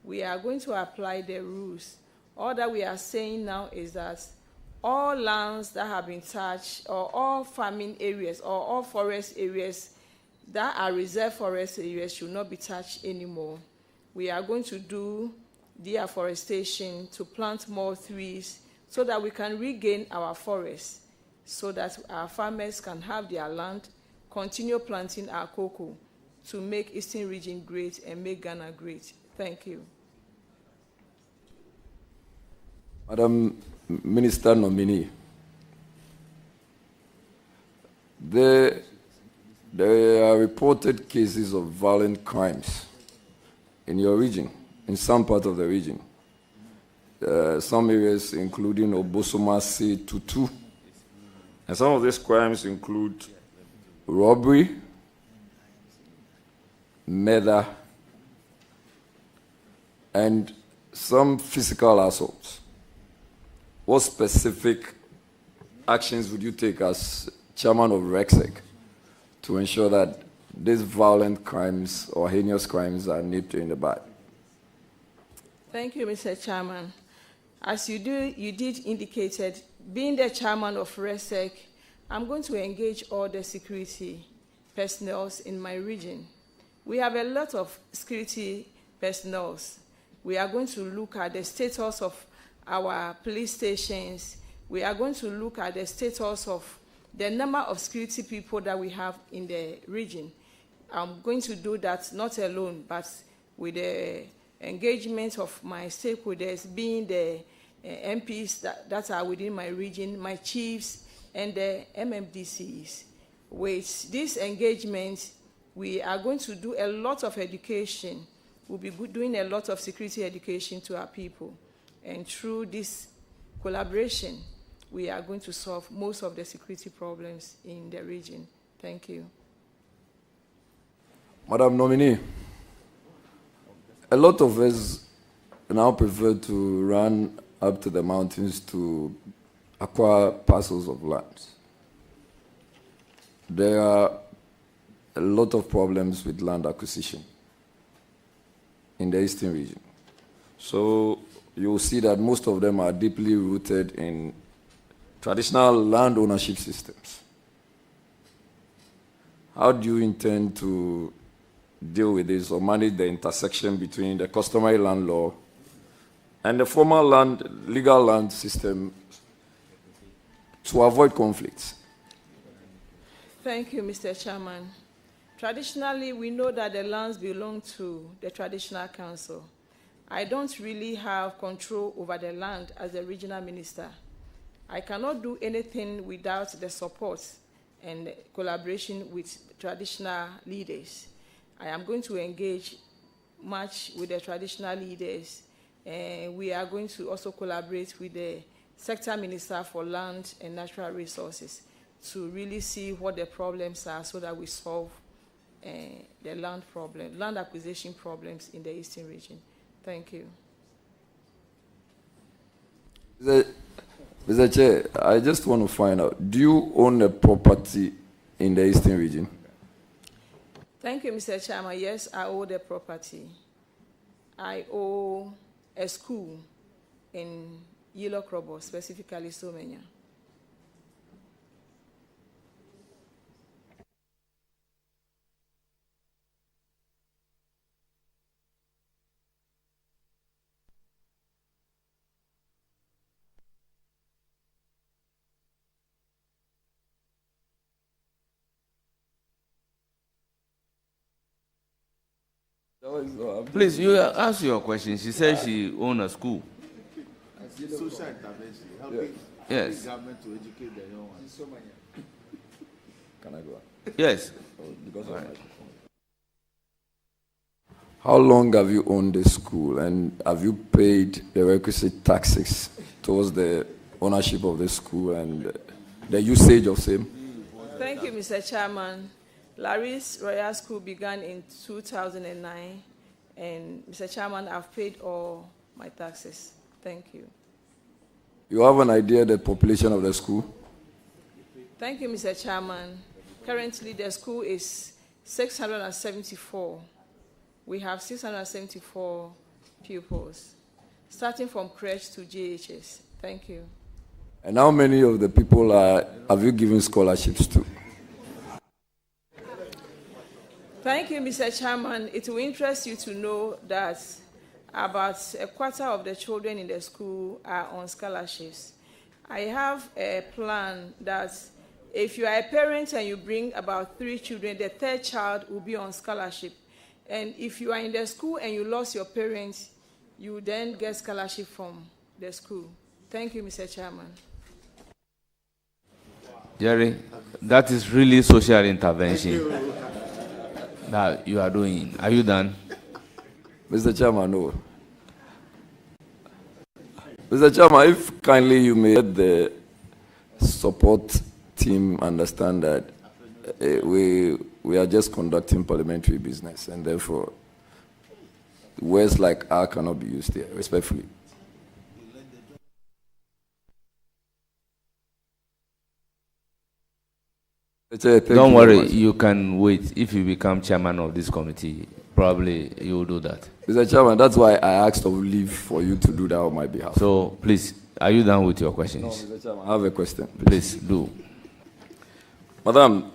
We are going to apply the rules. All that we are saying now is that all lands that have been touched, or all farming areas, or all forest areas that are reserved forest areas should not be touched anymore. We are going to do deforestation to plant more trees so that we can regain our forests, so that our farmers can have their land, continue planting our cocoa to make Eastern region great and make Ghana great. Thank you. Madam Minister Nominee, there are reported cases of violent crimes in your region, in some part of the region. Some areas including Obosomasi, Tutu. And some of these crimes include robbery, murder, and some physical assaults. What specific actions would you take as chairman of RECSEC to ensure that these violent crimes or heinous crimes are nipped in the bud? Thank you, Mr. Chairman. As you did indicated, being the chairman of RECSEC, I'm going to engage all the security personnel in my region. We have a lot of security personnel. We are going to look at the status of our police stations. We are going to look at the status of the number of security people that we have in the region. I'm going to do that not alone, but with the engagement of my stakeholders, being the MPs that are within my region, my chiefs, and the MMDCs. With this engagement, we are going to do a lot of education. We'll be doing a lot of security education to our people. And through this collaboration, we are going to solve most of the security problems in the region. Thank you. Madam Nominee, a lot of us now prefer to run up to the mountains to acquire parcels of land. There are a lot of problems with land acquisition in the Eastern region. So you'll see that most of them are deeply rooted in traditional land ownership systems. How do you intend to deal with this or manage the intersection between the customary land law and the formal legal land system to avoid conflicts? Thank you, Mr. Chairman. Traditionally, we know that the lands belong to the traditional council. I don't really have control over the land as the regional minister. I cannot do anything without the support and collaboration with traditional leaders. I am going to engage much with the traditional leaders, and we are going to also collaborate with the Sector Minister for Land and Natural Resources to really see what the problems are so that we solve the land acquisition problems in the Eastern region. Thank you. Mr. Chair, I just want to find out, do you own a property in the Eastern region? Thank you, Mr. Chairman. Yes, I own the property. I own a school in Yellow Krobo, specifically Somenya. Please, you ask your question. She said she owns a school. Social intervention, helping Yes. the government to educate the young ones. Can I go? Yes. Because of How long have you owned the school, and have you paid the requisite taxes towards the ownership of the school and the usage of same? Thank you, Mr. Chairman. Larry's Royal School began in 2009, and Mr. Chairman, I've paid all my taxes. Thank you. You have an idea of the population of the school? Thank you, Mr. Chairman. Currently, the school is 674. We have 674 pupils, starting from crèche to JHS. Thank you. And how many of the people have you given scholarships to? Thank you, Mr. Chairman. It will interest you to know that about a quarter of the children in the school are on scholarships. I have a plan that if you are a parent and you bring about 3 children, the 3rd child will be on scholarship. And if you are in the school and you lost your parents, you then get scholarship from the school. Thank you, Mr. Chairman. Jerry, that is really social intervention that you are doing. Are you done? Mr. Chairman, no. Mr. Chairman, if kindly you may let the support team understand that we are just conducting parliamentary business, and therefore words like "are" cannot be used here, respectfully. Don't worry, you can wait. If you become chairman of this committee, probably you will do that. Mr. Chairman, that's why I asked of leave for you to do that on my behalf. So, please, are you done with your questions? No, Mr. Chairman, I have a question. Please do. Madam,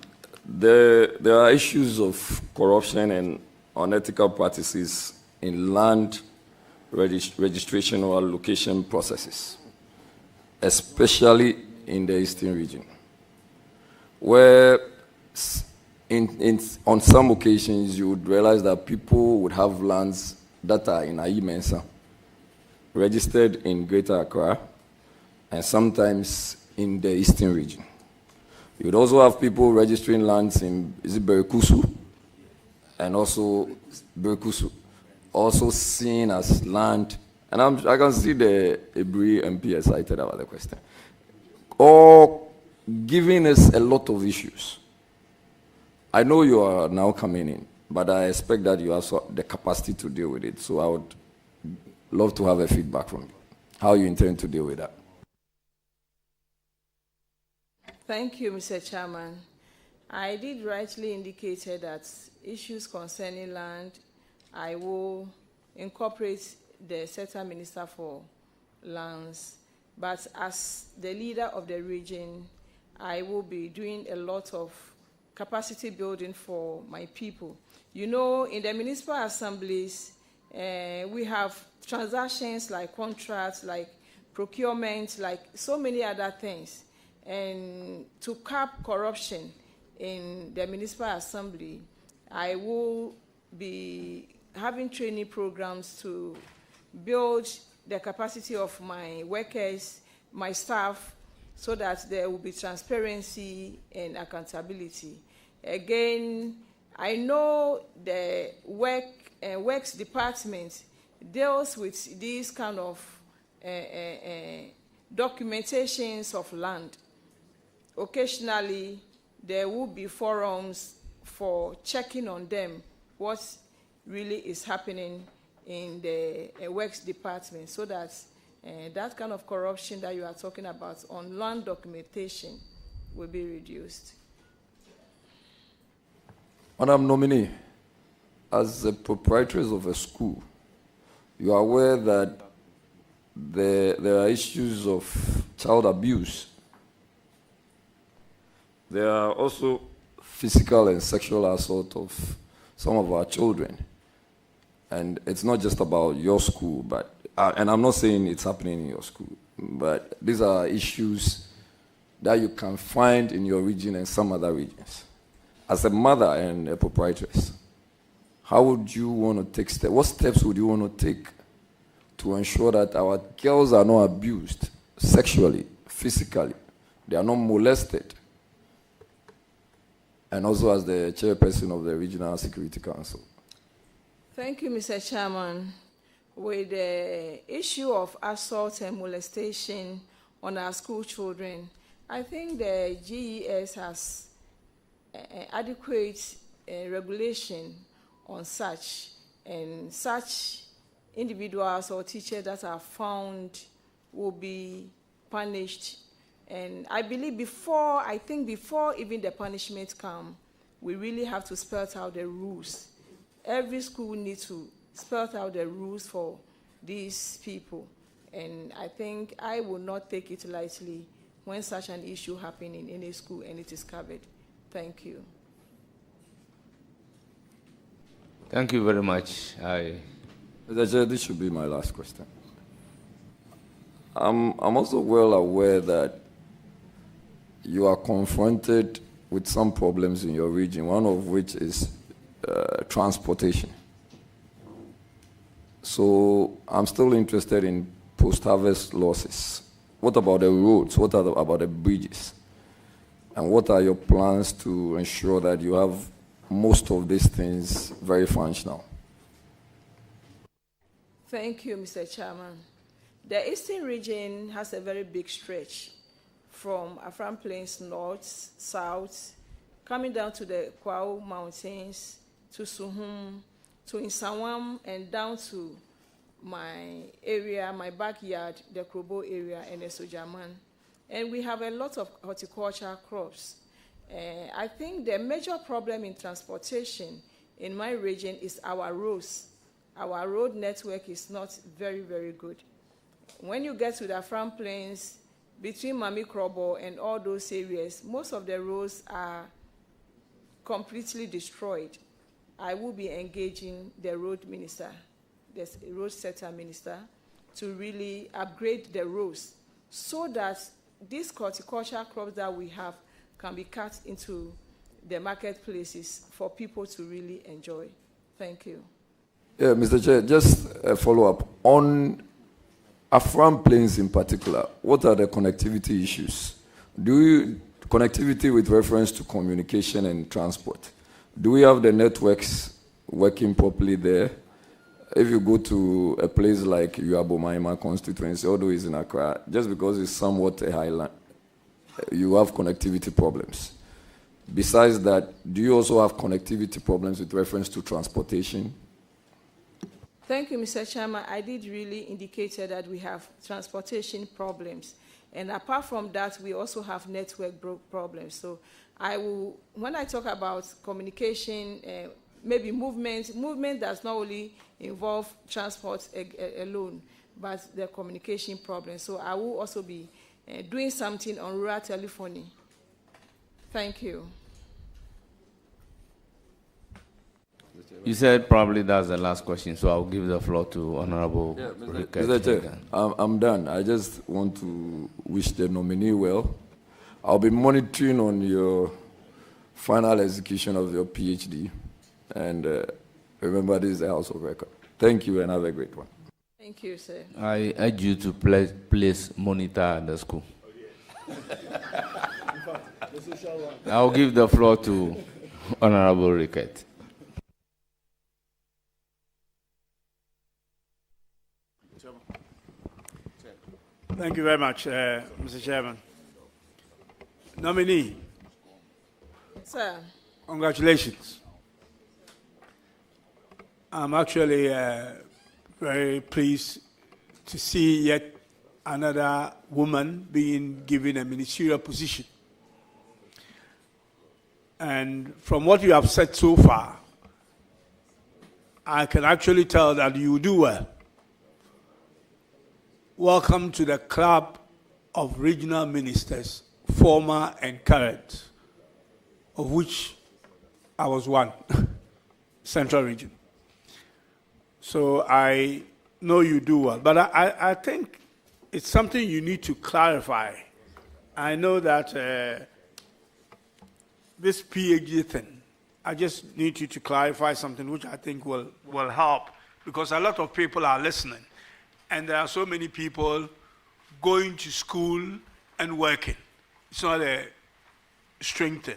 there are issues of corruption and unethical practices in land registration or allocation processes, especially in the Eastern region, where on some occasions you would realize that people would have lands that are in Ayi-Mensa, registered in Greater Accra, and sometimes in the Eastern region. You would also have people registering lands in Berikusu, and also Berikusu, also seen as land. And I can see the Ebri MP excited about the question. Or giving us a lot of issues. I know you are now coming in, but I expect that you have the capacity to deal with it. So I would love to have a feedback from you, how you intend to deal with that. Thank you, Mr. Chairman. I did rightly indicate that issues concerning land, I will incorporate the Sector Minister for Lands, but as the leader of the region, I will be doing a lot of capacity building for my people. You know, in the municipal assemblies, we have transactions like contracts, like procurement, like so many other things. And to curb corruption in the municipal assembly, I will be having training programs to build the capacity of my workers, my staff, so that there will be transparency and accountability. Again, I know the works department deals with these kind of documentations of land. Occasionally, there will be forums for checking on them, what really is happening in the works department, so that that kind of corruption that you are talking about on land documentation will be reduced. Madam Nominee, as a proprietress of a school, you are aware that there are issues of child abuse. There are also physical and sexual assault of some of our children. And it's not just about your school, but and I'm not saying it's happening in your school, but these are issues that you can find in your region and some other regions. As a mother and a proprietress, how would you want to take steps? What steps would you want to take to ensure that our girls are not abused sexually, physically, they are not molested? And also as the chairperson of the Regional Security Council. Thank you, Mr. Chairman. With the issue of assault and molestation on our school children, I think the GES has adequate regulation on such, and such individuals or teachers that are found will be punished. And I believe before even the punishment come, we really have to spell out the rules. Every school needs to spell out the rules for these people. And I think I will not take it lightly when such an issue happens in any school and it is covered. Thank you. Thank you very much. This should be my last question. I'm also well aware that you are confronted with some problems in your region, one of which is transportation. So I'm still interested in post-harvest losses. What about the roads? What about the bridges? And what are your plans to ensure that you have most of these things very functional? Thank you, Mr. Chairman. The Eastern region has a very big stretch from Afram Plains north, south, coming down to the Quorum Mountains, to Suhum, to Insawam, and down to my area, my backyard, the Krobo area, and the Sojaman. And we have a lot of horticultural crops. I think the major problem in transportation in my region is our roads. Our road network is not very, very good. When you get to the Afram Plains, between Mami Krobo and all those areas, most of the roads are completely destroyed. I will be engaging the road minister, the road sector minister, to really upgrade the roads so that these horticultural crops that we have can be cut into the marketplaces for people to really enjoy. Thank you. Yeah, Mr. Chair, just a follow-up. On Afram Plains in particular, what are the connectivity issues? Connectivity with reference to communication and transport, do we have the networks working properly there? If you go to a place like Uabomaima constituency, although it's in Accra, just because it's somewhat a highland, you have connectivity problems. Besides that, do you also have connectivity problems with reference to transportation? Thank you, Mr. Chairman. I did really indicate that we have transportation problems. And apart from that, we also have network problems. So when I talk about communication, maybe movement. Movement does not only involve transport alone, but the communication problem. So I will also be doing something on rural telephony. Thank you. You said probably that's the last question, so I'll give the floor to Honorable Mr. Chair, I'm done. I just want to wish the nominee well. I'll be monitoring on your final execution of your PhD. And remember, this is the House of Record. Thank you and have a great one. Thank you, sir. I urge you to place monitor at the school. I'll give the floor to Honorable Rickett. Thank you very much, Mr. Chairman. Nominee. Sir. Congratulations. I'm actually very pleased to see yet another woman being given a ministerial position. And from what you have said so far, I can actually tell that you do well. Welcome to the club of regional ministers, former and current, of which I was one, Central Region. So I know you do well, but I think it's something you need to clarify. I know that this PhD thing, I just need you to clarify something which I think will help, because a lot of people are listening. And there are so many people going to school and working. It's not a string thing.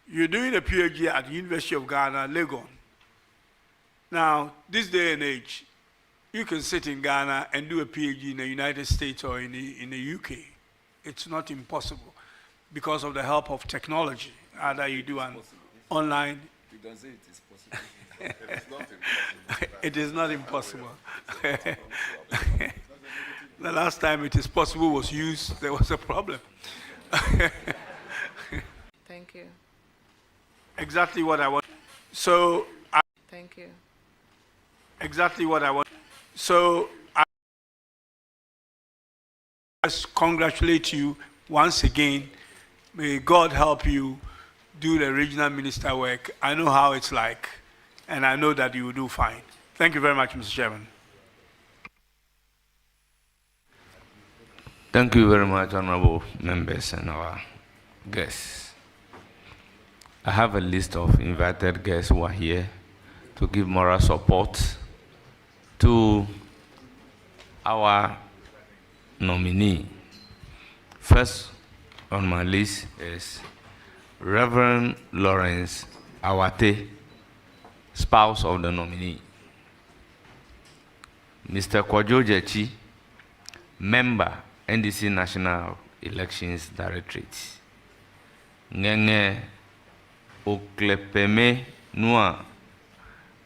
You're doing a PhD at the University of Ghana, Legon. Now, this day and age, you can sit in Ghana and do a PhD in the United States or in the UK. It's not impossible because of the help of technology. Either you do an online. You can say it is possible. It is not impossible. The last time it is possible was used, there was a problem. Thank you. Exactly what I want. So, thank you. Exactly what I want. So, I just congratulate you once again. May God help you do the regional minister work. I know how it's like, and I know that you will do fine. Thank you very much, Mr. Chairman. Thank you very much, honorable members and our guests. I have a list of invited guests who are here to give moral support to our nominee. First on my list is Reverend Lawrence Awate, spouse of the nominee. Mr. Kwajo Jechi, member, NDC National Elections Directorate. Ngenge Oklepeme Nua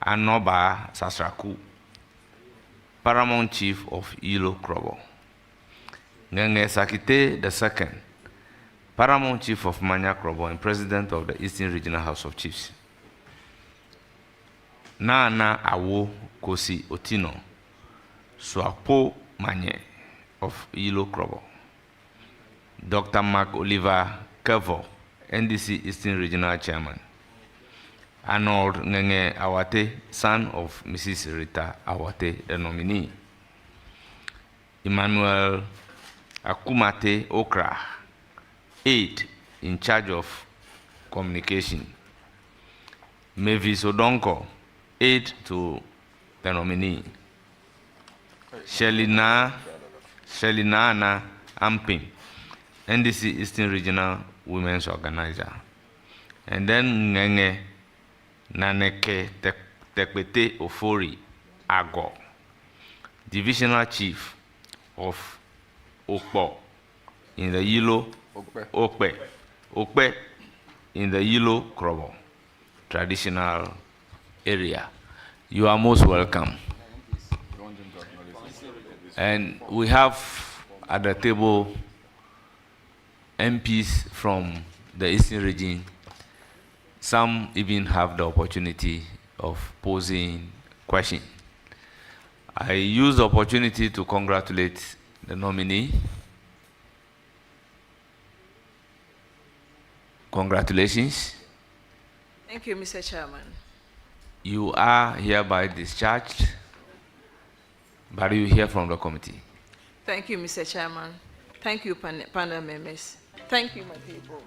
Anoba Sasraku, Paramount Chief of Ilo Krobo. Ngenge Sakite II, Paramount Chief of Manya Krobo and President of the Eastern Regional House of Chiefs. Nana Awo Kosi Otino, Swapo Manye of Ilo Krobo. Dr. Mark Oliver Kevo, NDC Eastern Regional Chairman. Arnold Ngenge Awate, son of Mrs. Rita Awate, the nominee. Emmanuel Akumate Okra, aide in charge of communication. Mavis Odonko, aide to the nominee. Shelina Ana Amping, NDC Eastern Regional Women's Organizer. And then Ngenge Naneke Tekwete Ofori Ago, Divisional Chief of Okpo in the Yilo Okpe in the Yilo Krobo traditional area. You are most welcome. And we have at the table MPs from the Eastern region, Some even have the opportunity of posing questions. I use the opportunity to congratulate the nominee. Congratulations. Thank you, Mr. Chairman. You are hereby discharged, but you hear from the committee. Thank you, Mr. Chairman. Thank you, panel members. Thank you, my people.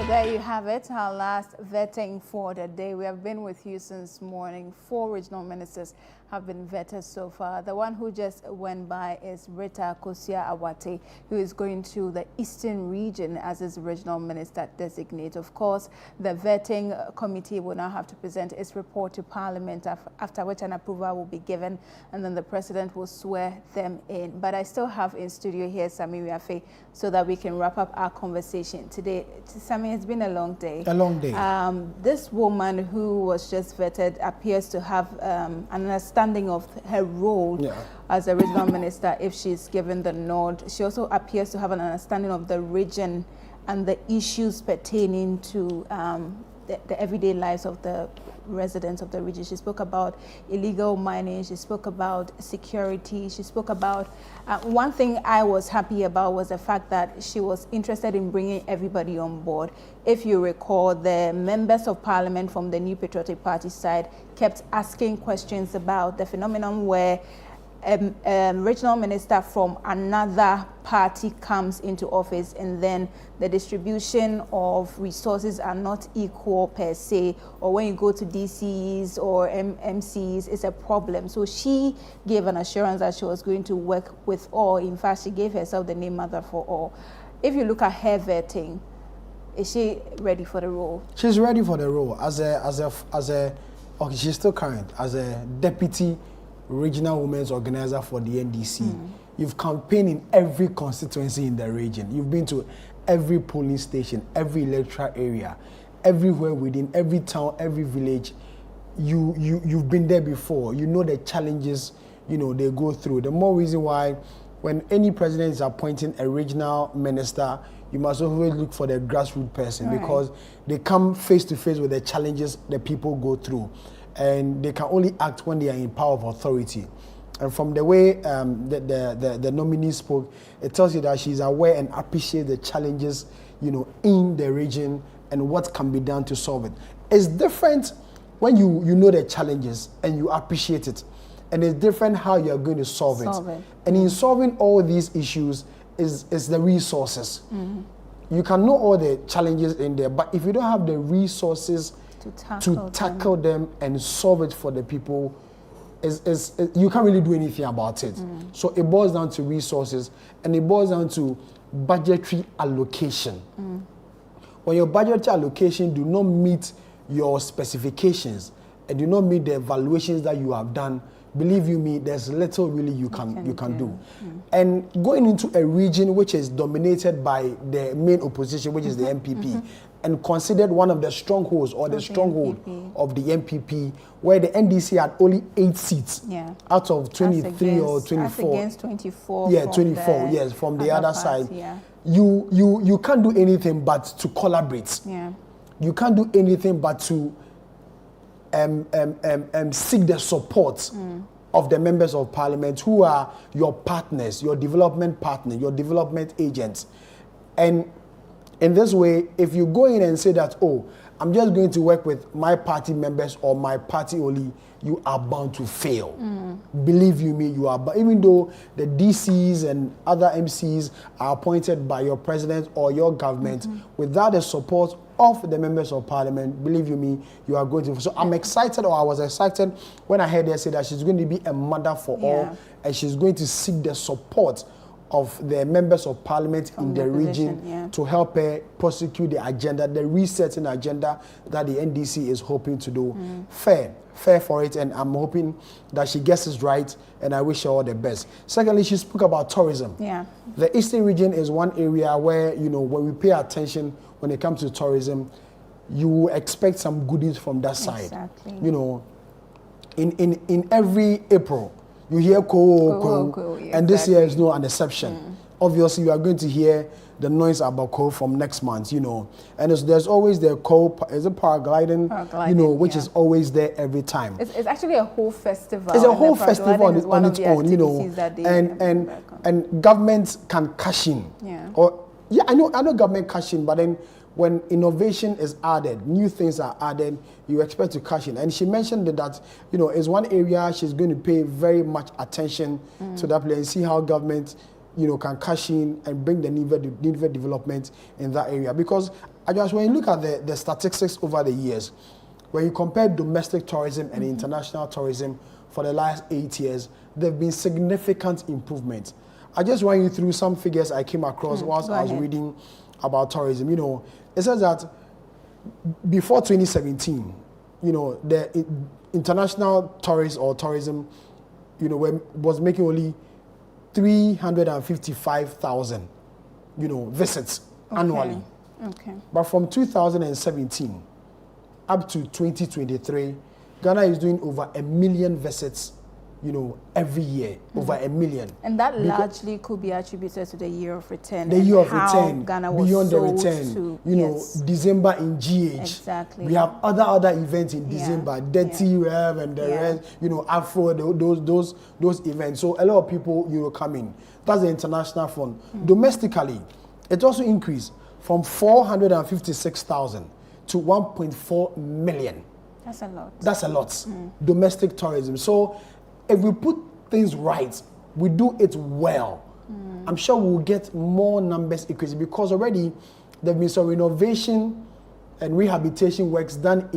There you have it, our last vetting for the day. We have been with you since morning. 4 regional ministers have been vetted so far. The one who just went by is Rita Kosia-Awate, who is going to the Eastern region as his regional minister designate. Of course, the vetting committee will now have to present its report to Parliament, after which an approval will be given, and then the president will swear them in. But I still have in studio here Sami Wiafe, so that we can wrap up our conversation today. Sami, it's been a long day. A long day. This woman who was just vetted appears to have an understanding of her role as a regional minister if she's given the nod. She also appears to have an understanding of the region and the issues pertaining to the everyday lives of the residents of the region. She spoke about illegal mining, she spoke about security, she spoke about one thing I was happy about was the fact that she was interested in bringing everybody on board. If you recall, the members of parliament from the New Patriotic Party side kept asking questions about the phenomenon where a regional minister from another party comes into office and then the distribution of resources are not equal per se, or when you go to DCs or MCs, it's a problem. So she gave an assurance that she was going to work with all. In fact, she gave herself the name Mother for All. If you look at her vetting, is she ready for the role? She's ready for the role okay, she's still current as a deputy regional women's organizer for the NDC. You've campaigned in every constituency in the region. You've been to every polling station, every electoral area, everywhere within every town, every village. You've been there before. You know the challenges, they go through. The more reason why when any president is appointing a regional minister, you must always look for the grassroots person, because they come face to face with the challenges that people go through. And they can only act when they are in power of authority. And from the way the nominee spoke, it tells you that she's aware and appreciates the challenges, in the region and what can be done to solve it. It's different when you know the challenges and you appreciate it. And it's different how you are going to solve it. And in solving all these issues is the resources. You can know all the challenges in there, but if you don't have the resources to tackle them and solve it for the people, you can't really do anything about it. So it boils down to resources, and it boils down to budgetary allocation. When your budgetary allocation do not meet your specifications and do not meet the evaluations that you have done, believe you me, there's little really you can do. And going into a region which is dominated by the main opposition, which is the MPP, and considered one of the strongholds or the stronghold of the MPP, where the NDC had only 8 seats out of 23 or 24. Against 24. Yeah, 24. Yes, from the other side. You can't do anything but to collaborate. You can't do anything but to seek the support of the members of parliament who are your partners, your development partner, your development agents. And in this way, if you go in and say that, oh, I'm just going to work with my party members or my party only, you are bound to fail. Believe you me, you are. But even though the DCs and other MCs are appointed by your president or your government, without the support of the members of parliament, believe you me, you are going to. So I'm excited, or I was excited when I heard her say that she's going to be a mother for all, and she's going to seek the support of the members of parliament in the region yeah. to help her prosecute the agenda, the resetting agenda that the NDC is hoping to do. Fair for it, and I'm hoping that she gets it right, and I wish her all the best. Secondly, she spoke about tourism. Yeah. The Eastern region is one area where, you know, when we pay attention when it comes to tourism, you expect some goodies from that side. Exactly. You know, in every April, you hear Ko, and this year is no an exception. Obviously, you are going to hear the noise about Ko from next month, you know. And there's always the Ko, is it paragliding, you know, which is always there every time. It's actually a whole festival. It's a whole festival on its own, you know. And governments can cash in. Yeah. Or yeah, I know government cash in, but then when innovation is added, new things are added, you expect to cash in. And she mentioned that, you know, is one area she's going to pay very much attention to that place and see how government, you know, can cash in and bring the needed development in that area. Because when you look at the statistics over the years, when you compare domestic tourism and international tourism for the last 8 years, there have been significant improvements. I just run you through some figures I came across whilst I was reading about tourism. You know, it says that before 2017, you know, the international tourists or tourism, you know, was making only 355,000, you know, visits annually. Okay. But from 2017 up to 2023, Ghana is doing over 1 million visits, you know, every year, over 1 million. And that largely could be attributed to the year of return. The year of return, Ghana was beyond the sold return, to, you know, December in GH. Exactly. We have other events in December, Dirty Rev and the rest, you know, Afro, those events. So a lot of people, you know, come in. That's the international fund. Domestically, it also increased from 456,000 to 1.4 million. That's a lot. That's a lot. Domestic tourism. So if we put things right, we do it well, I'm sure we'll get more numbers increasing, because already there have been some renovation and rehabilitation works done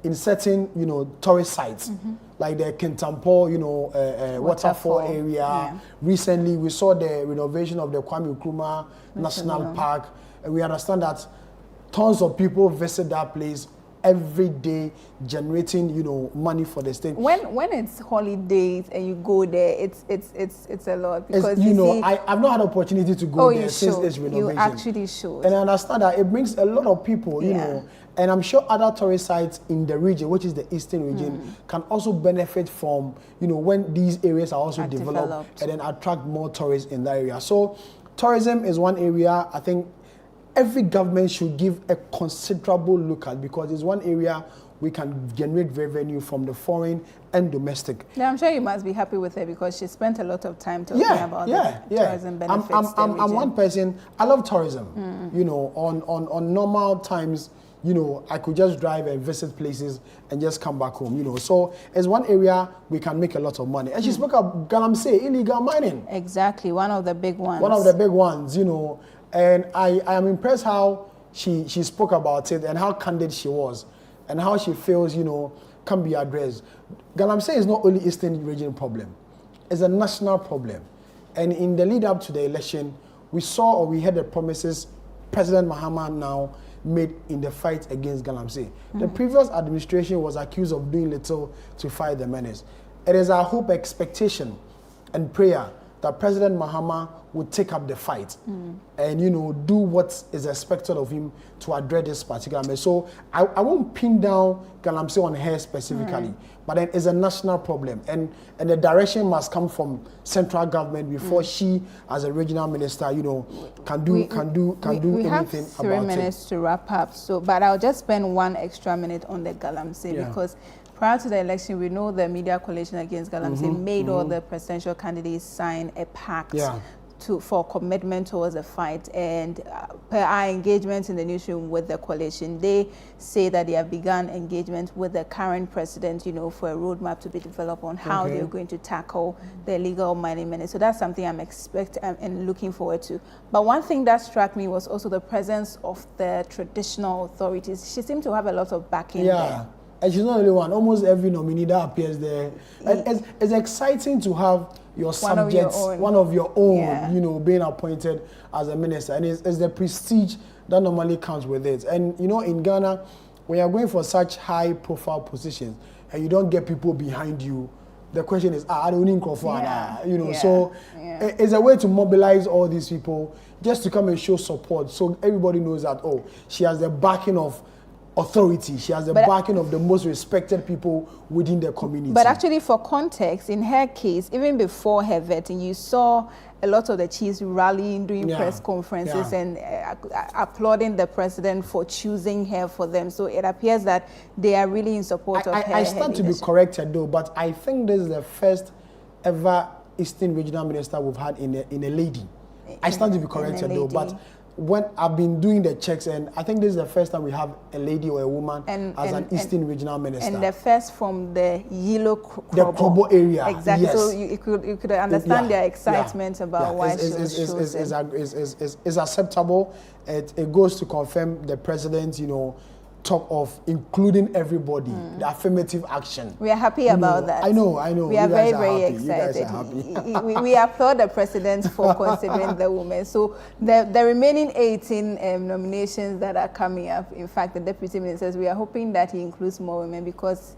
in certain, you know, tourist sites, like the Kintampo, you know, waterfall area. Yeah. Recently, we saw the renovation of the Kwame Nkrumah National Park, and we understand that tons of people visit that place every day, generating, you know, money for the state. When it's holidays and you go there, it's a lot, because you know, I've not had opportunity to go there since this renovation. You actually should. And I understand that it brings a lot of people, you know, and I'm sure other tourist sites in the region, which is the Eastern region, can also benefit from, you know, when these areas are also developed and then attract more tourists in that area. So tourism is one area I think every government should give a considerable look at, because it's one area we can generate revenue from the foreign and domestic. Yeah, I'm sure you must be happy with her, because she spent a lot of time talking about the tourism benefits. I'm one person. I love tourism. You know, on normal times, you know, I could just drive and visit places and just come back home. You know, so it's one area we can make a lot of money. And she spoke about Galamsey, illegal mining. Exactly, one of the big ones. One of the big ones. You know. And I am impressed how she spoke about it and how candid she was and how she feels, you know, can be addressed. Galamsey is not only Eastern region problem, it's a national problem. And in the lead up to the election, we saw or we heard the promises President Mahama now made in the fight against Galamsey. The previous administration was accused of doing little to fight the menace. It is our hope, expectation, and prayer that President Mahama would take up the fight and, you know, do what is expected of him to address this particular mess. So I won't pin down Galamsey on her specifically, but then it's a national problem, and the direction must come from central government before she, as a regional minister, you know, can do we anything have about it. 3 minutes to wrap up. So, but I'll just spend 1 extra minute on the Galamsey because prior to the election, we know the Media Coalition Against Galamsey made all the presidential candidates sign a pact for commitment towards the fight. And per our engagement in the newsroom with the coalition, they say that they have begun engagement with the current president, you know, for a roadmap to be developed on how they're going to tackle the illegal mining menace. So that's something I'm expecting and looking forward to. But one thing that struck me was also the presence of the traditional authorities. She seemed to have a lot of backing there. And she's not the only one. Almost every nominee that appears there. And it's exciting to have your subjects, one of your own, you know, being appointed as a minister. And it's the prestige that normally comes with it. And, you know, in Ghana, when you're going for such high profile positions and you don't get people behind you, the question is, I don't need you know, so it's a way to mobilize all these people just to come and show support. So everybody knows that, oh, she has the backing of authority. She has the backing of the most respected people within the community. But actually, for context, in her case, even before her vetting, you saw a lot of the chiefs rallying, doing press conferences and applauding the president for choosing her for them. So it appears that they are really in support of her. I stand to be corrected though, but I think this is the first ever Eastern Regional Minister we've had in a lady. I stand to be corrected though, but when I've been doing the checks, and I think this is the first time we have a lady or a woman as an Eastern Regional Minister. And the first from the Yellow the Krobo area. Exactly. Yes. So you could understand their excitement about why she was chosen. It's acceptable. It goes to confirm the president, you know, talk of including everybody, the affirmative action. We are happy about that. I know. We are very, very excited. We applaud the president for considering the women. So the remaining 18 nominations that are coming up, in fact, the deputy minister says we are hoping that he includes more women because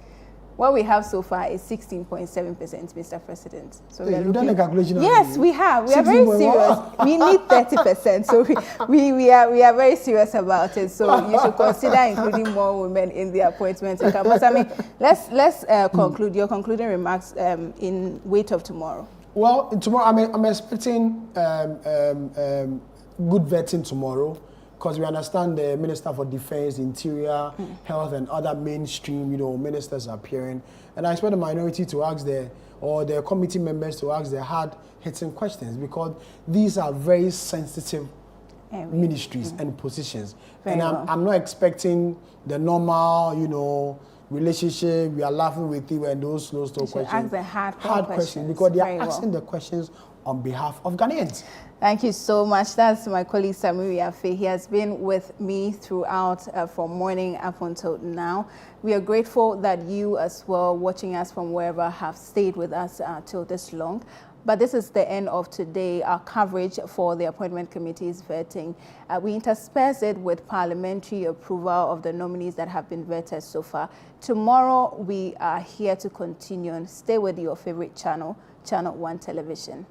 what we have so far is 16.7%, Mr. President. So you've done a calculation. Yes, we have. We are very serious. We need 30%. So we are very serious about it. So you should consider including more women in the appointment. But I mean, let's conclude your concluding remarks in wait of tomorrow. Well, tomorrow I'm expecting good vetting tomorrow, because we understand the Minister for Defense, Interior, Health, and other mainstream, you know, ministers are appearing. And I expect the minority to ask the committee members to ask the hard-hitting questions, because these are very sensitive ministries and positions. I'm not expecting the normal, you know, relationship, we are laughing with you, and those questions. Ask the hard questions, because they are asking the questions on behalf of Ghanaians. Thank you so much. That's my colleague Samiri Afe. He has been with me throughout from morning up until now. We are grateful that you as well, watching us from wherever, have stayed with us till this long. But this is the end of today, our coverage for the appointment committee's vetting. We intersperse it with parliamentary approval of the nominees that have been vetted so far. Tomorrow, we are here to continue and stay with your favorite channel, Channel 1 Television.